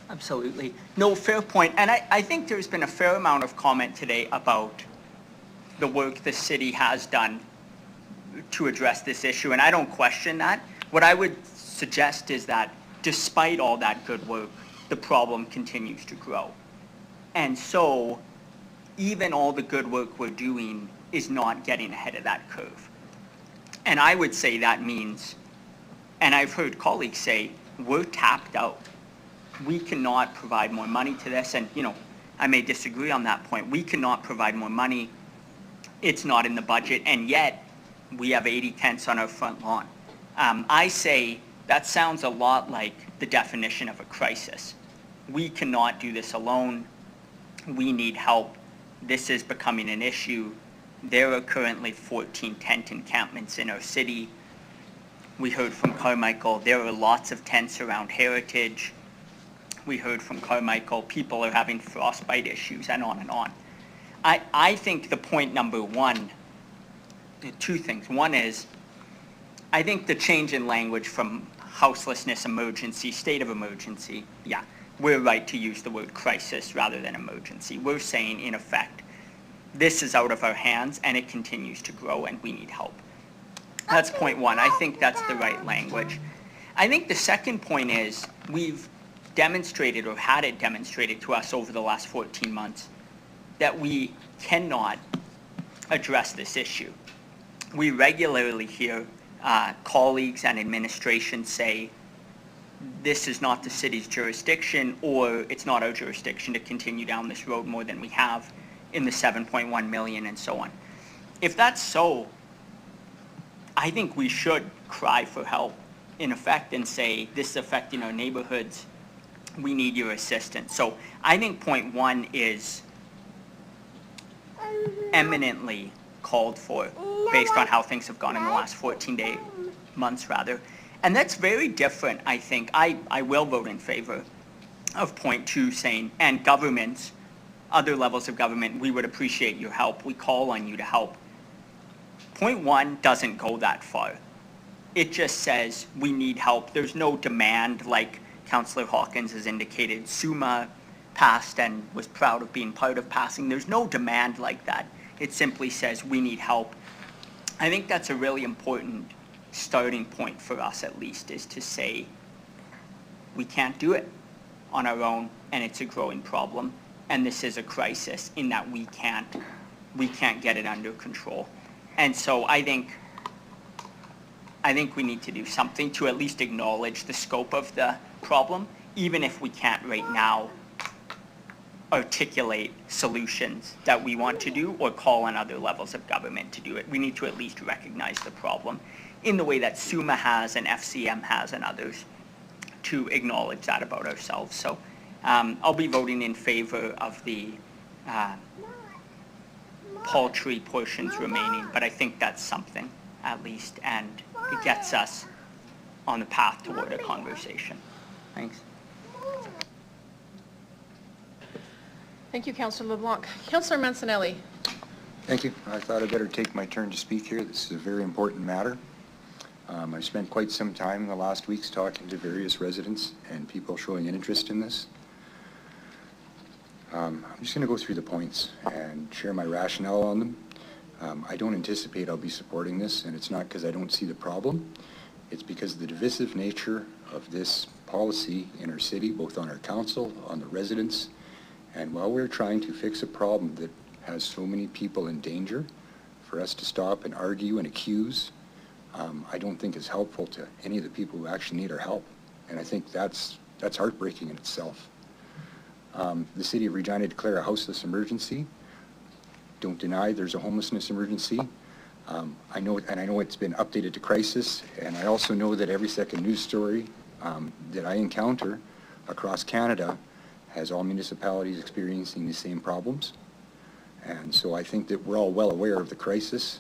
[SPEAKER 16] Absolutely. No, fair point. And I think there's been a fair amount of comment today about the work the city has done to address this issue, and I don't question that. What I would suggest is that despite all that good work, the problem continues to grow. And so even all the good work we're doing is not getting ahead of that curve. And I would say that means And I've heard colleagues say, we're tapped out. We cannot provide more money to this. And, I may disagree on that point. We cannot provide more money. It's not in the budget. And yet, we have 80 tents on our front lawn. I say that sounds a lot like the definition of a crisis. We cannot do this alone. We need help. This is becoming an issue. There are currently 14 tent encampments in our city. We heard from Carmichael, there are lots of tents around Heritage. We heard from Carmichael, people are having frostbite issues, and on and on. I think the point number one, two things. One is, I think the change in language from houselessness emergency, state of emergency, yeah, we're right to use the word crisis rather than emergency. We're saying, in effect, this is out of our hands and it continues to grow and we need help. That's point one. I think that's the right language. I think the second point is we've demonstrated or had it demonstrated to us over the last 14 months that we cannot address this issue. We regularly hear colleagues and administration say this is not the city's jurisdiction, or it's not our jurisdiction to continue down this road more than we have in the 7.1 million and so on. If that's so, I think we should cry for help in effect and say this is affecting our neighborhoods. We need your assistance. So I think point one is eminently called for based on how things have gone in the last 14 months rather. And that's very different, I think. I will vote in favor of point two saying, and governments, other levels of government, we would appreciate your help. We call on you to help. Point one doesn't go that far. It just says we need help. There's no demand like Councillor Hawkins has indicated. SUMA passed and was proud of being part of passing. There's no demand like that. It simply says we need help. I think that's a really important starting point for us at least, is to say we can't do it on our own and it's a growing problem and this is a crisis in that we can't get it under control. And so I think we need to do something to at least acknowledge the scope of the problem, even if we can't right now articulate solutions that we want to do or call on other levels of government to do it. We need to at least recognize the problem in the way that SUMA has and FCM has and others to acknowledge that about ourselves. So I'll be voting in favor of the paltry portions remaining, but I think that's something at least, and it gets us on the path toward a conversation. Thanks.
[SPEAKER 1] Thank you, Councillor LeBlanc. Councillor Mancinelli.
[SPEAKER 10] Thank you. I thought I'd better take my turn to speak here. This is a very important matter. I spent quite some time in the last weeks talking to various residents and people showing an interest in this. I'm just going to go through the points and share my rationale on them. I don't anticipate I'll be supporting this, and it's not because I don't see the problem. It's because of the divisive nature of this policy in our city, both on our council, on the residents, and while we're trying to fix a problem that has so many people in danger, for us to stop and argue and accuse, I don't think is helpful to any of the people who actually need our help. And I think that's heartbreaking in itself. The city of Regina declared a houseless emergency. Don't deny there's a homelessness emergency. I know it's been updated to crisis, and I also know that every second news story that I encounter across Canada has all municipalities experiencing the same problems. And so I think that we're all well aware of the crisis.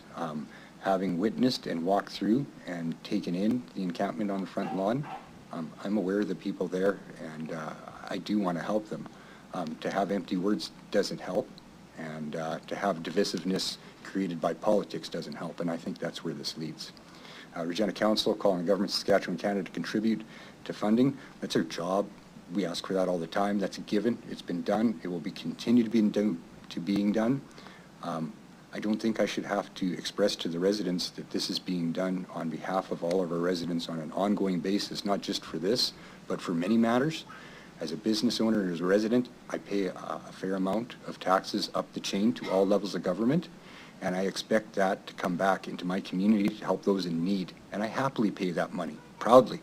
[SPEAKER 10] Having witnessed and walked through and taken in the encampment on the front lawn, I'm aware of the people there, and I do want to help them. To have empty words doesn't help, and to have divisiveness created by politics doesn't help, and I think that's where this leads. Regina Council calling on the Government of Saskatchewan, Canada to contribute to funding. That's our job. We ask for that all the time. That's a given. It's been done. It will be continue to being done. I don't think I should have to express to the residents that this is being done on behalf of all of our residents on an ongoing basis, not just for this, but for many matters. As a business owner and as a resident, I pay a fair amount of taxes up the chain to all levels of government, and I expect that to come back into my community to help those in need, and I happily pay that money. proudly,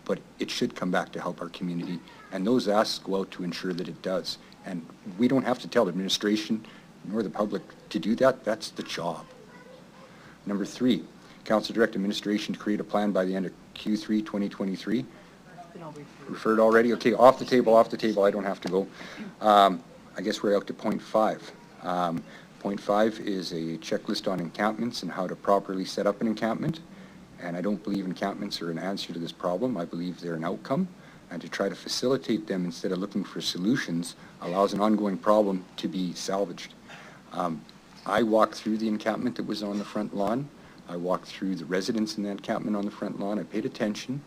[SPEAKER 10] but it should come back to help our community, and those asks go out to ensure that it does. And we don't have to tell the administration nor the public to do that. That's the job. Number 3, council direct administration to create a plan by the end of Q3 2023. Referred already? Okay, off the table, I don't have to go. I guess we're out to point 5. Point 5 is a checklist on encampments and how to properly set up an encampment. And I don't believe encampments are an answer to this problem. I believe they're an outcome. And to try to facilitate them instead of looking for solutions allows an ongoing problem to be salvaged. I walked through the encampment that was on the front lawn. I walked through the residents in the encampment on the front lawn. I paid attention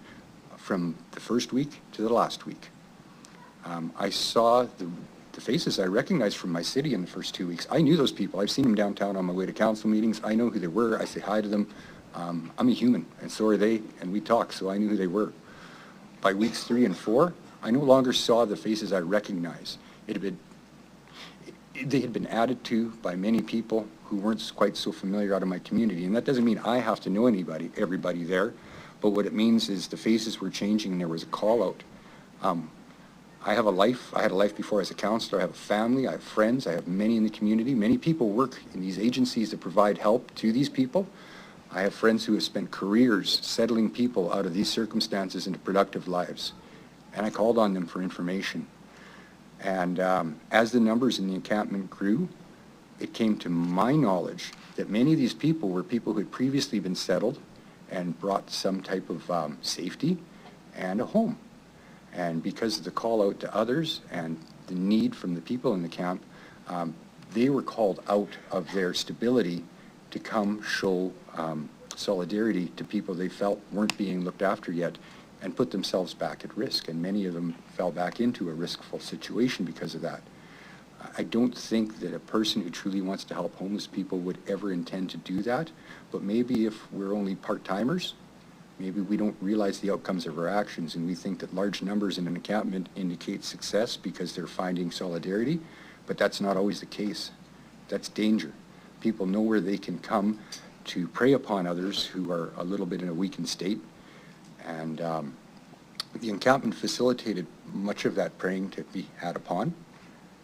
[SPEAKER 10] from the first week to the last week. I saw the faces I recognized from my city in the first 2 weeks. I knew those people. I've seen them downtown on my way to council meetings. I know who they were. I say hi to them. I'm a human, and so are they, and we talk, so I knew who they were. By weeks 3 and 4, I no longer saw the faces I recognized. They had been added to by many people who weren't quite so familiar out of my community, and that doesn't mean I have to know everybody there, but what it means is the faces were changing and there was a call out. I have a life. I had a life before as a counselor. I have a family. I have friends. I have many in the community. Many people work in these agencies that provide help to these people. I have friends who have spent careers settling people out of these circumstances into productive lives. And I called on them for information. And as the numbers in the encampment grew, it came to my knowledge that many of these people were people who had previously been settled and brought some type of safety and a home. And because of the call out to others and the need from the people in the camp, they were called out of their stability to come show solidarity to people they felt weren't being looked after yet and put themselves back at risk. And many of them fell back into a riskful situation because of that. I don't think that a person who truly wants to help homeless people would ever intend to do that, but maybe if we're only part-timers, maybe we don't realize the outcomes of our actions, and we think that large numbers in an encampment indicate success because they're finding solidarity, but that's not always the case. That's danger. People know where they can come to prey upon others who are a little bit in a weakened state, and the encampment facilitated much of that preying to be had upon,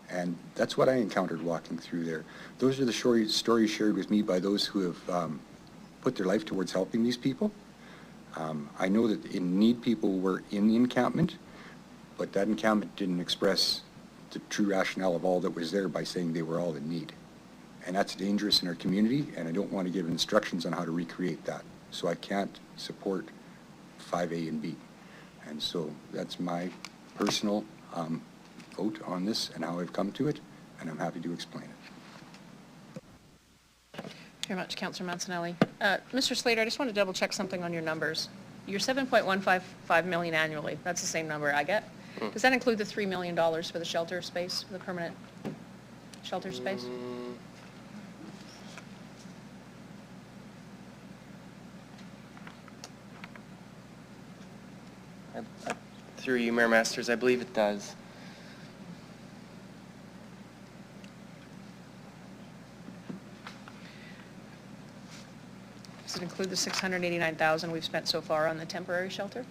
[SPEAKER 10] and that's what I encountered walking through there. Those are the stories shared with me by those who have put their life towards helping these people. I know that in need people were in the encampment, but that encampment didn't express the true rationale of all that was there by saying they were all in need. And that's dangerous in our community, and I don't want to give instructions on how to recreate that. So I can't support 5A and B. And so that's my personal vote on this and how I've come to it, and I'm happy to explain it.
[SPEAKER 1] Very much, Councillor Mancinelli. Mr. Slater, I just want to double check something on your numbers. Your 7.155 million annually, that's the same number I get. Does that include the $3 million for the shelter space, for the permanent shelter space?
[SPEAKER 3] Through you, Mayor Masters, I believe it does.
[SPEAKER 1] Does it include the $689,000 we've spent so far on the temporary shelter?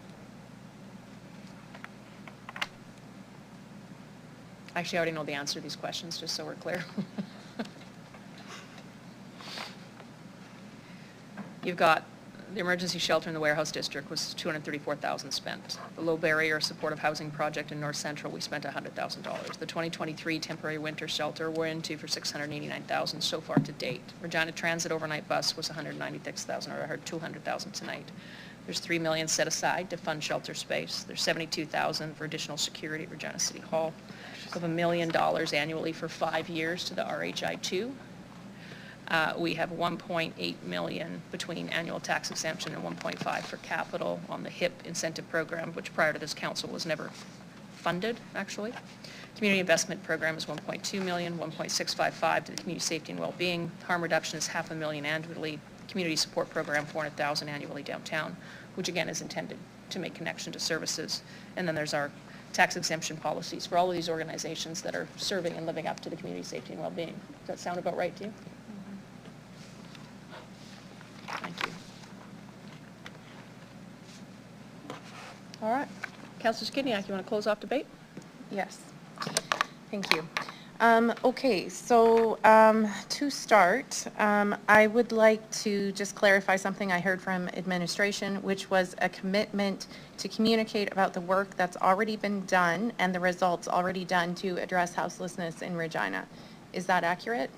[SPEAKER 1] Actually, I already know the answer to these questions, just so we're clear. You've got the emergency shelter in the warehouse district was $234,000 spent. The low barrier supportive housing project in North Central, we spent $100,000. The 2023 temporary winter shelter we're into for $689,000 so far to date. Regina Transit overnight bus was $196,000, or I heard $200,000 tonight. There's $3 million set aside to fund shelter space. There's $72,000 for additional security at Regina City Hall. We have $1 million annually for 5 years to the RHI-2. We have 1.8 million between annual tax exemption and 1.5 for capital on the HIP incentive program, which prior to this council was never funded, actually. Community investment program is 1.2 million, 1.655 to the community safety and well-being. Harm reduction is $500,000 annually. Community support program, 400,000 annually downtown, which again is intended to make connection to services. And then there's our tax exemption policies for all of these organizations that are serving and living up to the community safety and well-being. Does that sound about right to you? Thank you. All right. Councillor Skidniak, you want to close off debate?
[SPEAKER 12] Yes, thank you. Okay, so to start, I would like to just clarify something I heard from administration, which was a commitment to communicate about the work that's already been done and the results already done to address houselessness in Regina. Is that accurate?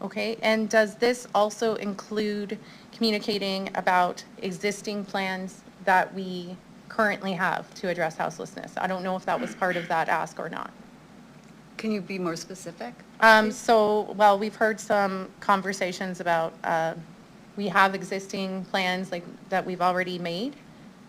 [SPEAKER 12] Okay, and does this also include communicating about existing plans that we currently have to address houselessness? I don't know if that was part of that ask or not.
[SPEAKER 20] Can you be more specific?
[SPEAKER 12] Well, we've heard some conversations about, we have existing plans like that we've already made.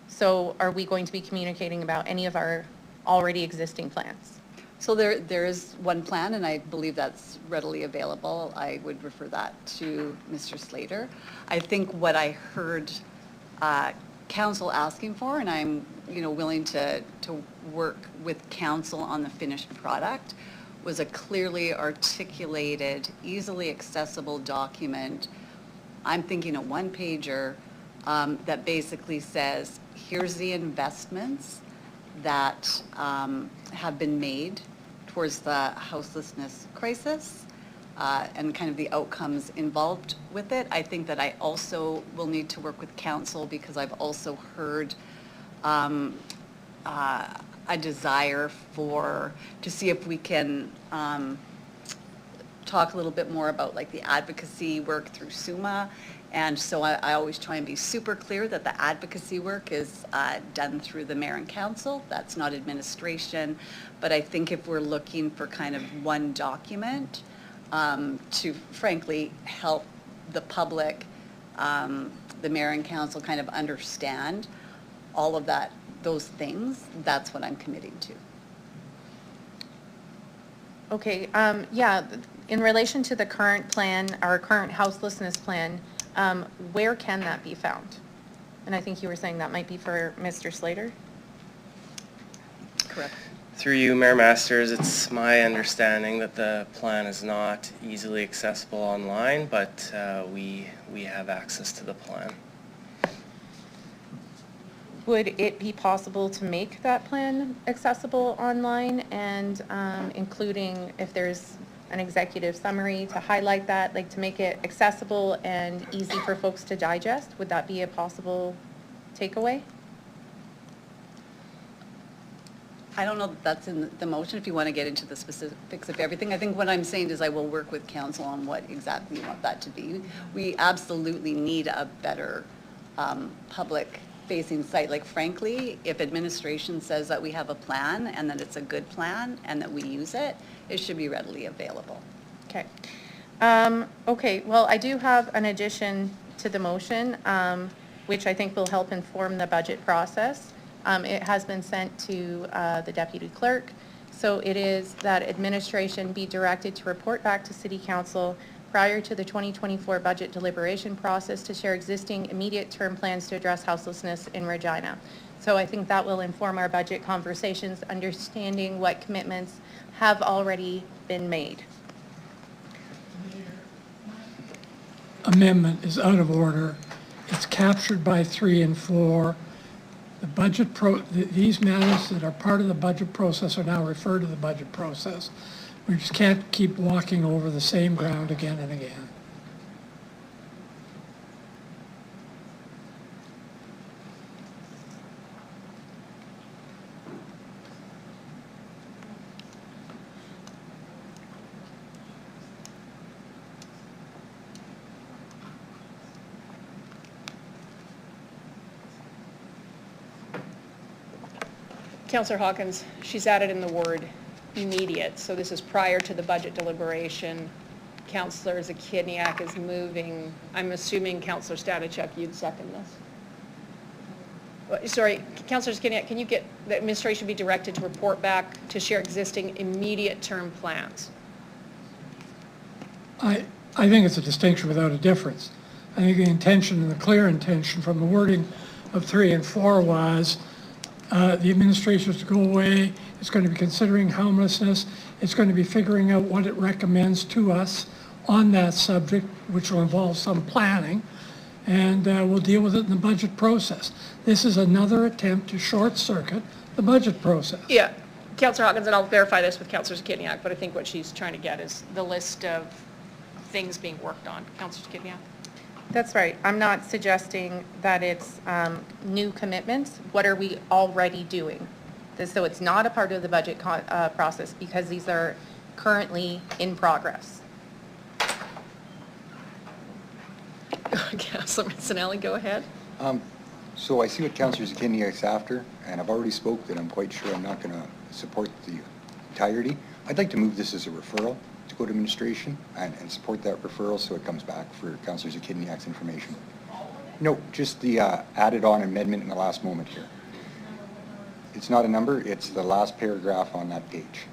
[SPEAKER 12] So are we going to be communicating about any of our already existing plans?
[SPEAKER 20] So there is one plan, and I believe that's readily available. I would refer that to Mr. Slater. I think what I heard council asking for, and I'm willing to work with council on the finished product, was a clearly articulated, easily accessible document. I'm thinking a one-pager that basically says, here's the investments that have been made towards the houselessness crisis and kind of the outcomes involved with it. I think that I also will need to work with council because I've also heard a desire to see if we can talk a little bit more about like the advocacy work through SUMA. And so I always try and be super clear that the advocacy work is done through the mayor and council. That's not administration. But I think if we're looking for kind of one document to frankly help the public, the mayor and council kind of understand all of those things, that's what I'm committing to.
[SPEAKER 12] Okay, yeah, in relation to the current plan, our current houselessness plan, where can that be found? And I think you were saying that might be for Mr. Slater?
[SPEAKER 20] Correct.
[SPEAKER 3] Through you, Mayor Masters, it's my understanding that the plan is not easily accessible online, but we have access to the plan.
[SPEAKER 12] Would it be possible to make that plan accessible online and including if there's an executive summary to highlight that, like to make it accessible and easy for folks to digest? Would that be a possible takeaway?
[SPEAKER 20] I don't know that that's in the motion if you want to get into the specifics of everything. I think what I'm saying is I will work with council on what exactly you want that to be. We absolutely need a better public-facing site. Like frankly, if administration says that we have a plan and that it's a good plan and that we use it, it should be readily available.
[SPEAKER 12] Okay. Okay, well, I do have an addition to the motion, which I think will help inform the budget process. It has been sent to the deputy clerk. So it is that administration be directed to report back to City Council prior to the 2024 budget deliberation process to share existing immediate term plans to address houselessness in Regina. So I think that will inform our budget conversations, understanding what commitments have already been made.
[SPEAKER 21] Amendment is out of order. It's captured by 3 and 4. The budget these matters that are part of the budget process are now referred to the budget process. We just can't keep walking over the same ground again and again.
[SPEAKER 1] Councillor Hawkins, she's added in the word immediate, so this is prior to the budget deliberation. Councillor Zakidniak is moving. I'm assuming Councillor Statichuk, you'd second this. Sorry, Councillor Zakidniak, can you get the administration be directed to report back to share existing immediate term plans?
[SPEAKER 21] I think it's a distinction without a difference. I think the intention and the clear intention from the wording of 3 and 4 was the administration is to go away, it's going to be considering homelessness, it's going to be figuring out what it recommends to us on that subject, which will involve some planning, and we'll deal with it in the budget process. This is another attempt to short-circuit the budget process.
[SPEAKER 1] Yeah, Councillor Hawkins, and I'll verify this with Councillor Zakiniak, but I think what she's trying to get is the list of things being worked on. Councillor Zakiniak?
[SPEAKER 12] That's right. I'm not suggesting that it's new commitments. What are we already doing? So it's not a part of the budget process because these are currently in progress.
[SPEAKER 1] Councillor Mancinelli, go ahead.
[SPEAKER 10] So I see what Councillor Zakiniak's after, and I've already spoke that I'm quite sure I'm not going to support the entirety. I'd like to move this as a referral to go to administration and support that referral so it comes back for Councillor Zakiniak's information. No, just the added on amendment in the last moment here. It's not a number, it's the last paragraph on that page.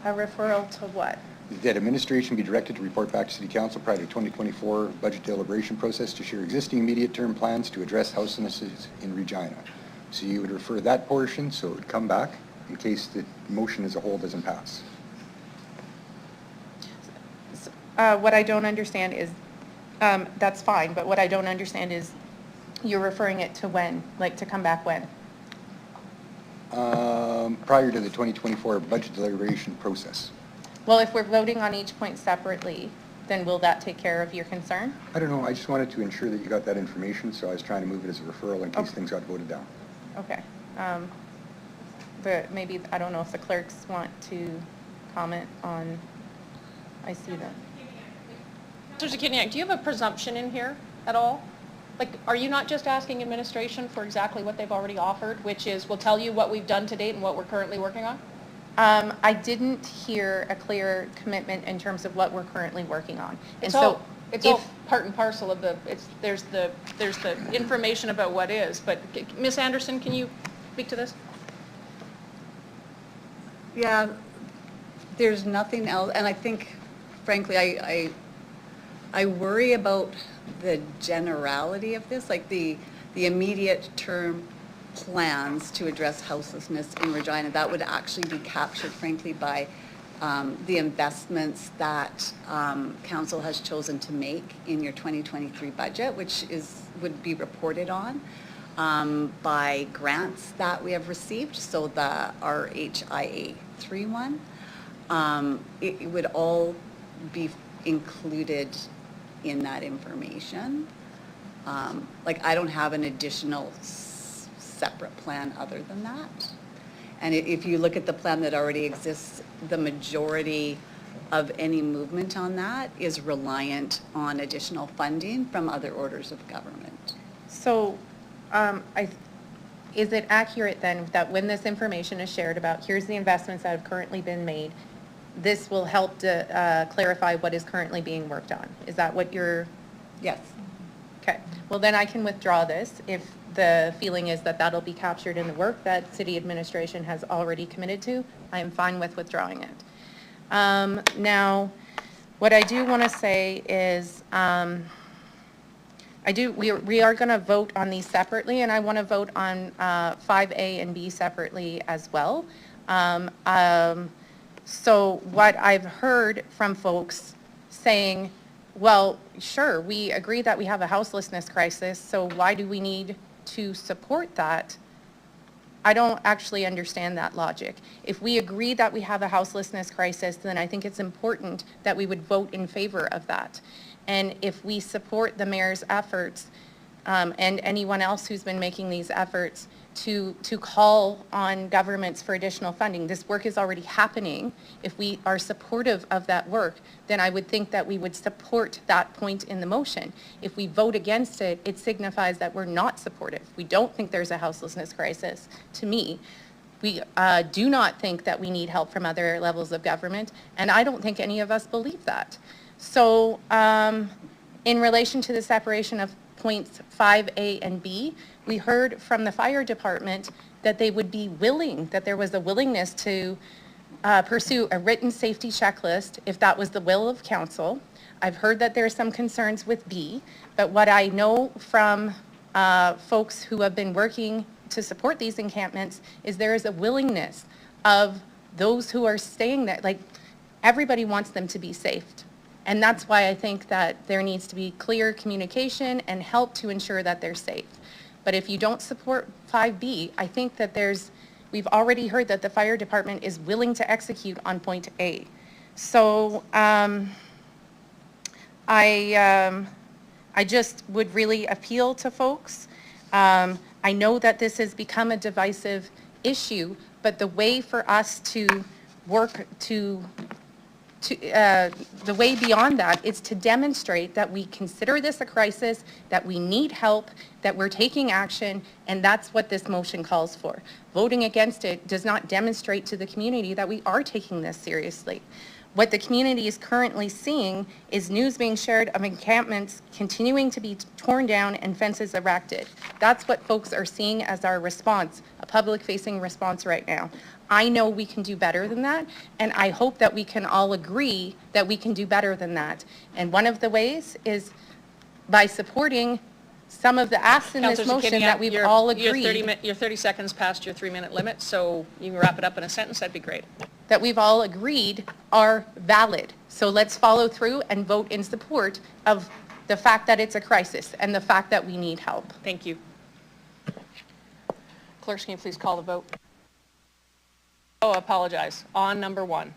[SPEAKER 12] A referral to what?
[SPEAKER 10] That administration be directed to report back to City Council prior to 2024 budget deliberation process to share existing immediate term plans to address houselessness in Regina. So you would refer that portion so it would come back in case the motion as a whole doesn't pass.
[SPEAKER 12] What I don't understand is, that's fine, but what I don't understand is you're referring it to when, like to come back when?
[SPEAKER 10] Prior to the 2024 budget deliberation process.
[SPEAKER 12] Well, if we're voting on each point separately, then will that take care of your concern?
[SPEAKER 10] I don't know, I just wanted to ensure that you got that information, so I was trying to move it as a referral in case
[SPEAKER 12] Okay.
[SPEAKER 10] things got voted down.
[SPEAKER 12] Okay. But maybe, I don't know if the clerks want to comment on, I see that.
[SPEAKER 1] Councillor Zakiniak, do you have a presumption in here at all? Like, are you not just asking administration for exactly what they've already offered, which is, we'll tell you what we've done to date and what we're currently working on?
[SPEAKER 12] I didn't hear a clear commitment in terms of what we're currently working on. And
[SPEAKER 1] It's
[SPEAKER 12] so
[SPEAKER 1] all, it's all
[SPEAKER 12] if,
[SPEAKER 1] part and parcel of the, there's the information about what is, but Ms. Anderson, can you speak to this?
[SPEAKER 20] Yeah, there's nothing else, and I think, frankly, I worry about the generality of this, like the immediate term plans to address houselessness in Regina. That would actually be captured, frankly, by the investments that council has chosen to make in your 2023 budget, which would be reported on by grants that we have received. So the RHIA 3-1, it would all be included in that information. Like, I don't have an additional separate plan other than that. And if you look at the plan that already exists, the majority of any movement on that is reliant on additional funding from other orders of government.
[SPEAKER 12] so is it accurate then that when this information is shared about, here's the investments that have currently been made, this will help to clarify what is currently being worked on? Is that what you're?
[SPEAKER 20] Yes.
[SPEAKER 12] Okay, well then I can withdraw this if the feeling is that that'll be captured in the work that city administration has already committed to. I am fine with withdrawing it. Now, what I do want to say is, we are going to vote on these separately, and I want to vote on 5A and B separately as well. So what I've heard from folks saying, well, sure, we agree that we have a houselessness crisis, so why do we need to support that? I don't actually understand that logic. If we agree that we have a houselessness crisis, then I think it's important that we would vote in favor of that. And if we support the mayor's efforts, and anyone else who's been making these efforts to call on governments for additional funding, this work is already happening. If we are supportive of that work, then I would think that we would support that point in the motion. If we vote against it, it signifies that we're not supportive. We don't think there's a houselessness crisis, to me. We do not think that we need help from other levels of government, and I don't think any of us believe that. So in relation to the separation of points 5A and B, we heard from the fire department that they would be willing, that there was a willingness to pursue a written safety checklist if that was the will of council. I've heard that there are some concerns with B, but what I know from folks who have been working to support these encampments is there is a willingness of those who are staying there. Like, everybody wants them to be safe. And that's why I think that there needs to be clear communication and help to ensure that they're safe. But if you don't support 5B, I think that we've already heard that the fire department is willing to execute on point A. So I just would really appeal to folks. I know that this has become a divisive issue, but the way for us to work the way beyond that is to demonstrate that we consider this a crisis, that we need help, that we're taking action, and that's what this motion calls for. Voting against it does not demonstrate to the community that we are taking this seriously. What the community is currently seeing is news being shared of encampments continuing to be torn down and fences erected. That's what folks are seeing as our response, a public-facing response right now. I know we can do better than that, and I hope that we can all agree that we can do better than that. And one of the ways is by supporting some of the asks in this
[SPEAKER 1] Councillor
[SPEAKER 12] motion
[SPEAKER 1] Zakiniak,
[SPEAKER 12] that we've all
[SPEAKER 1] You're
[SPEAKER 12] agreed.
[SPEAKER 1] you're 30 seconds past your 3-minute limit, so you can wrap it up in a sentence, that'd be great.
[SPEAKER 12] That we've all agreed are valid. So let's follow through and vote in support of the fact that it's a crisis and the fact that we need help.
[SPEAKER 1] Thank you. Clerks, can you please call the vote? Oh, I apologize. On number 1.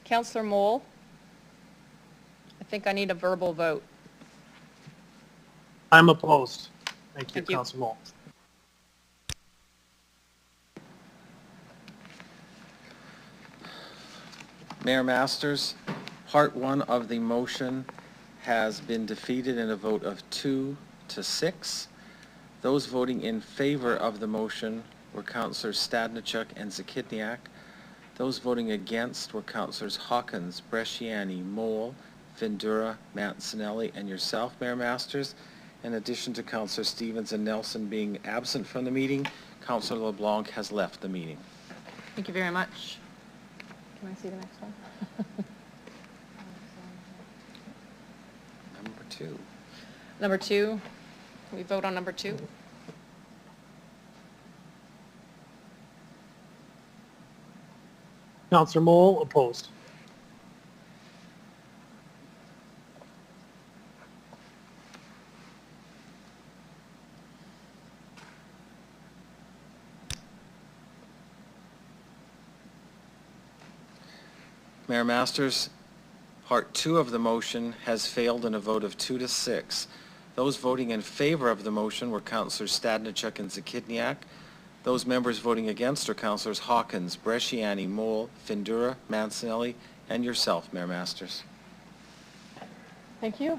[SPEAKER 1] Councillor Moll, I think I need a verbal vote.
[SPEAKER 22] I'm opposed. Thank you,
[SPEAKER 1] Thank you.
[SPEAKER 22] Councilor Moll.
[SPEAKER 8] Mayor Masters, part 1 of the motion has been defeated in a vote of 2 to 6. Those voting in favor of the motion were Councillors Stadnichuk and Zakitniak. Those voting against were Councillors Hawkins, Bresciani, Mole, Findura, Mancinelli, and yourself, Mayor Masters. In addition to Councillor Stevens and Nelson being absent from the meeting, Councillor LeBlanc has left the meeting.
[SPEAKER 1] Thank you very much. Can I see the next one?
[SPEAKER 8] Number 2.
[SPEAKER 1] Number 2, can we vote on number 2?
[SPEAKER 22] Councilor Moll, opposed.
[SPEAKER 8] Mayor Masters, part 2 of the motion has failed in a vote of 2 to 6. Those voting in favor of the motion were Councillors Stadnichuk and Zakitniak. Those members voting against are Councillors Hawkins, Bresciani, Mole, Findura, Mancinelli, and yourself, Mayor Masters.
[SPEAKER 1] Thank you.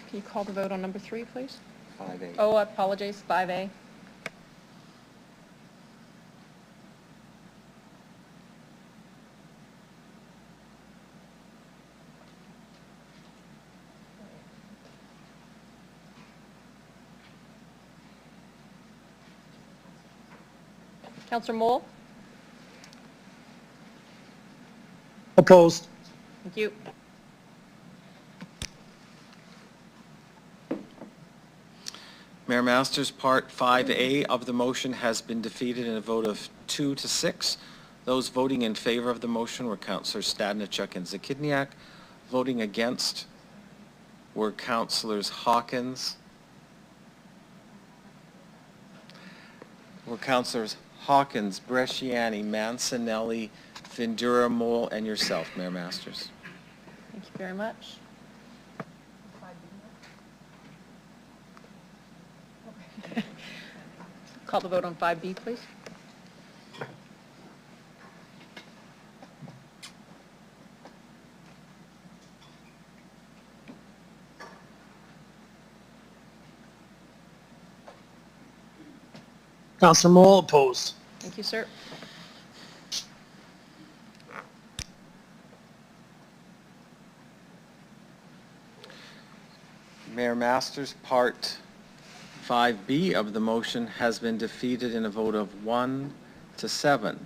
[SPEAKER 1] Can you call the vote on number 3, please?
[SPEAKER 8] 5A.
[SPEAKER 1] Oh, I apologize, 5A. Councillor Mole?
[SPEAKER 22] Opposed.
[SPEAKER 1] Thank you.
[SPEAKER 8] Mayor Masters, part 5A of the motion has been defeated in a vote of 2 to 6. Those voting in favor of the motion were Councillors Stadnichuk and Zakitniak. Voting against were Councillors Hawkins, Bresciani, Mancinelli, Findura, Mole, and yourself, Mayor Masters.
[SPEAKER 1] Thank you very much. Call the vote on 5B, please.
[SPEAKER 22] Councilor Moll, opposed.
[SPEAKER 1] Thank you, sir.
[SPEAKER 8] Mayor Masters, Part 5B of the motion has been defeated in a vote of 1 to 7.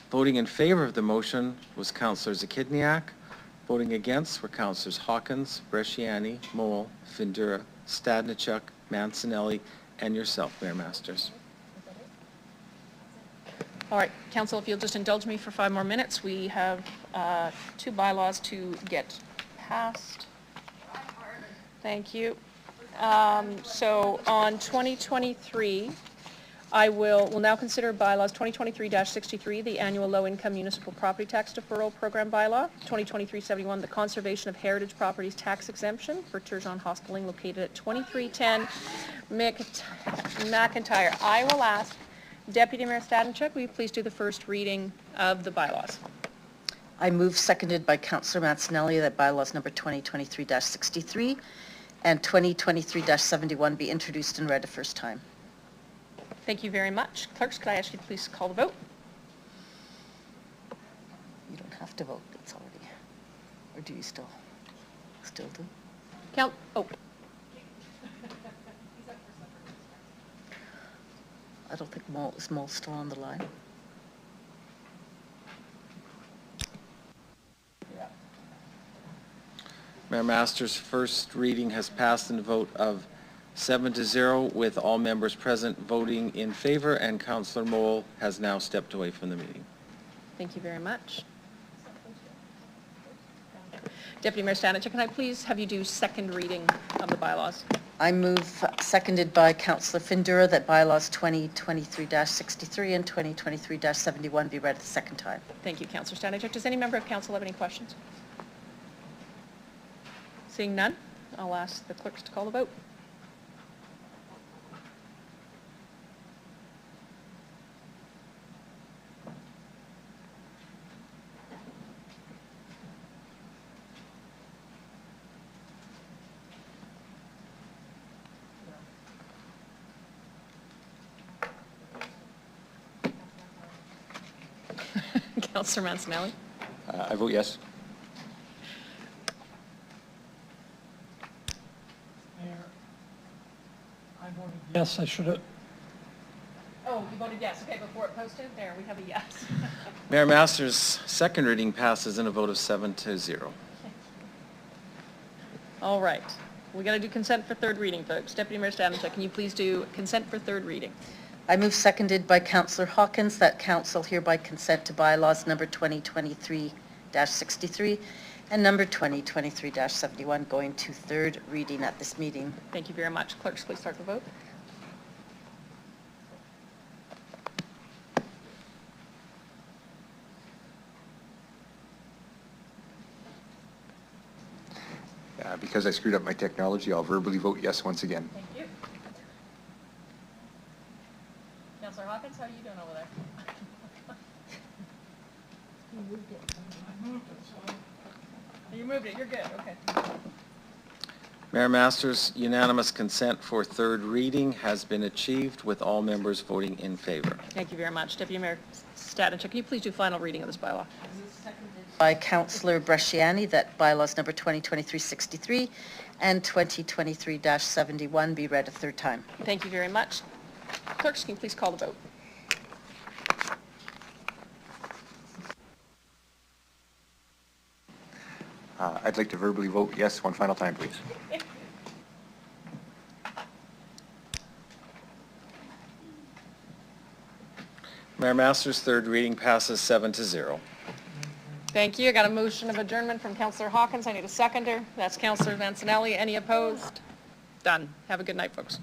[SPEAKER 8] Voting in favor of the motion was Councillor Zakidniak. Voting against were Councillors Hawkins, Bresciani, Moll, Findura, Stadnichuk, Mancinelli, and yourself, Mayor Masters.
[SPEAKER 1] All right, council, if you'll just indulge me for 5 more minutes, we have 2 bylaws to get passed. Thank you. So on 2023, we'll now consider bylaws 2023-63, the annual low-income municipal property tax deferral program bylaw, 2023-71, the conservation of heritage properties tax exemption for Turgeon Hospeling located at 2310 McIntyre. I will ask Deputy Mayor Stadnichuk, will you please do the first reading of the bylaws?
[SPEAKER 5] I move, seconded by Councillor Mancinelli, that bylaws number 2023-63 and 2023-71 be introduced and read a first time.
[SPEAKER 1] Thank you very much. Clerks, could I ask you to please call the vote?
[SPEAKER 5] You don't have to vote, it's already, or do you still do?
[SPEAKER 1] Count,
[SPEAKER 5] I don't think is Moll still on the line?
[SPEAKER 8] Mayor Masters, first reading has passed in a vote of 7 to 0, with all members present voting in favor, and Councillor Moll has now stepped away from the meeting.
[SPEAKER 1] Thank you very much. Deputy Mayor Stadnichuk, can I please have you do second reading of the bylaws?
[SPEAKER 5] I move, seconded by Councillor Findura, that bylaws 2023-63 and 2023-71 be read the second time.
[SPEAKER 1] Thank you, Councillor Stadnichuk. Does any member of council have any questions? Seeing none, I'll ask the clerks to call the vote. Councillor Mancinelli?
[SPEAKER 10] I vote yes.
[SPEAKER 21] Yes, I should have.
[SPEAKER 1] Oh, you voted yes. Okay, before it posted, there, we have a yes.
[SPEAKER 8] Mayor Masters, second reading passes in a vote of 7 to 0.
[SPEAKER 1] All right. We got to do consent for third reading, folks. Deputy Mayor Stadnichuk, can you please do consent for third reading?
[SPEAKER 5] I move, seconded by Councillor Hawkins, that council hereby consent to bylaws number 2023-63 and number 2023-71 going to third reading at this meeting.
[SPEAKER 1] Thank you very much. Clerks, please start the vote.
[SPEAKER 10] Because I screwed up my technology, I'll verbally vote yes once again.
[SPEAKER 1] Thank you. Councillor Hawkins, how are you doing over there? You moved it. You're good. Okay.
[SPEAKER 8] Mayor Masters, unanimous consent for third reading has been achieved, with all members voting in favor.
[SPEAKER 1] Thank you very much. Deputy Mayor Stadnichuk, can you please do final reading of this bylaw?
[SPEAKER 5] By Councillor Bresciani, that bylaws number 2023-63 and 2023-71 be read a third time.
[SPEAKER 1] Thank you very much. Clerks, can you please call the vote?
[SPEAKER 10] I'd like to verbally vote yes one final time, please.
[SPEAKER 8] Mayor Masters, third reading passes 7 to 0.
[SPEAKER 1] Thank you. I got a motion of adjournment from Councillor Hawkins. I need a seconder. That's Councillor Mancinelli. Any opposed? Done. Have a good night, folks.